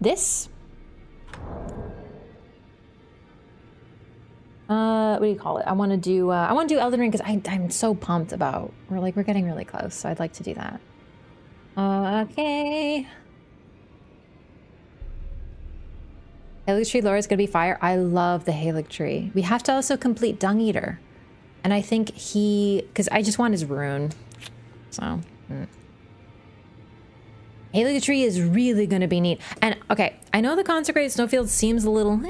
this. What do you call it? I want to do Elden Ring because I'm so pumped about. We're getting really close, so I'd like to do that. Okay. Halig Tree lore is gonna be fire. I love the Halig Tree. We have to also complete Dung Eater. And I think because I just want his rune. So, Halig Tree is really gonna be neat. And okay, I know the Consecrated Snowfield seems a little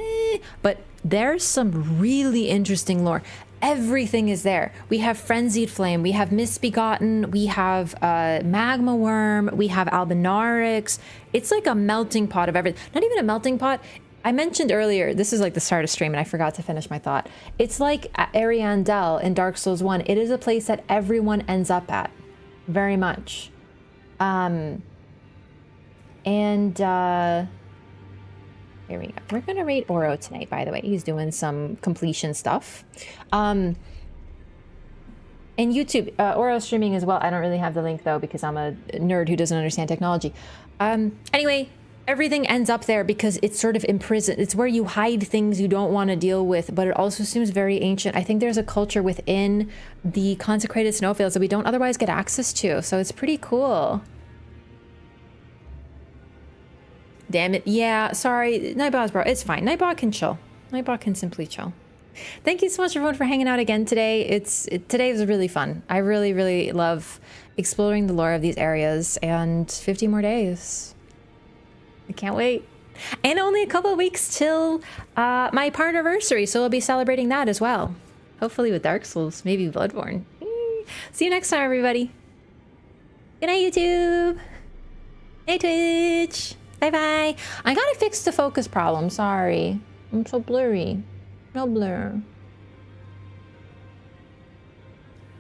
but there's some really interesting lore. Everything is there. We have Frenzied Flame, we have Misbegotten, we have Magma Worm, we have Albinarix. It's like a melting pot of everything. Not even a melting pot. I mentioned earlier, this is like the start of stream and I forgot to finish my thought. It's like Ariandel in Dark Souls 1. It is a place that everyone ends up at. Very much. Here we go. We're gonna raid Oro tonight, by the way. He's doing some completion stuff. And YouTube, Oro streaming as well. I don't really have the link though because I'm a nerd who doesn't understand technology. Anyway, everything ends up there because it's sort of imprisoned. It's where you hide things you don't want to deal with, but it also seems very ancient. I think there's a culture within the Consecrated Snowfields that we don't otherwise get access to, so it's pretty cool. Damn it. Yeah, sorry. Nightbot's bro. It's fine. Nightbot can chill. Nightbot can simply chill. Thank you so much everyone for hanging out again today. Today was really fun. I really, really love exploring the lore of these areas, and 50 more days. I can't wait. And only a couple of weeks till my partnerversary, so we'll be celebrating that as well. Hopefully with Dark Souls, maybe Bloodborne. See you next time, everybody. Good night, YouTube. Hey, Twitch. Bye-bye. I gotta fix the focus problem, sorry. I'm so blurry. No blur.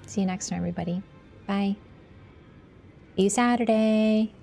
See you next time, everybody. Bye. See you Saturday.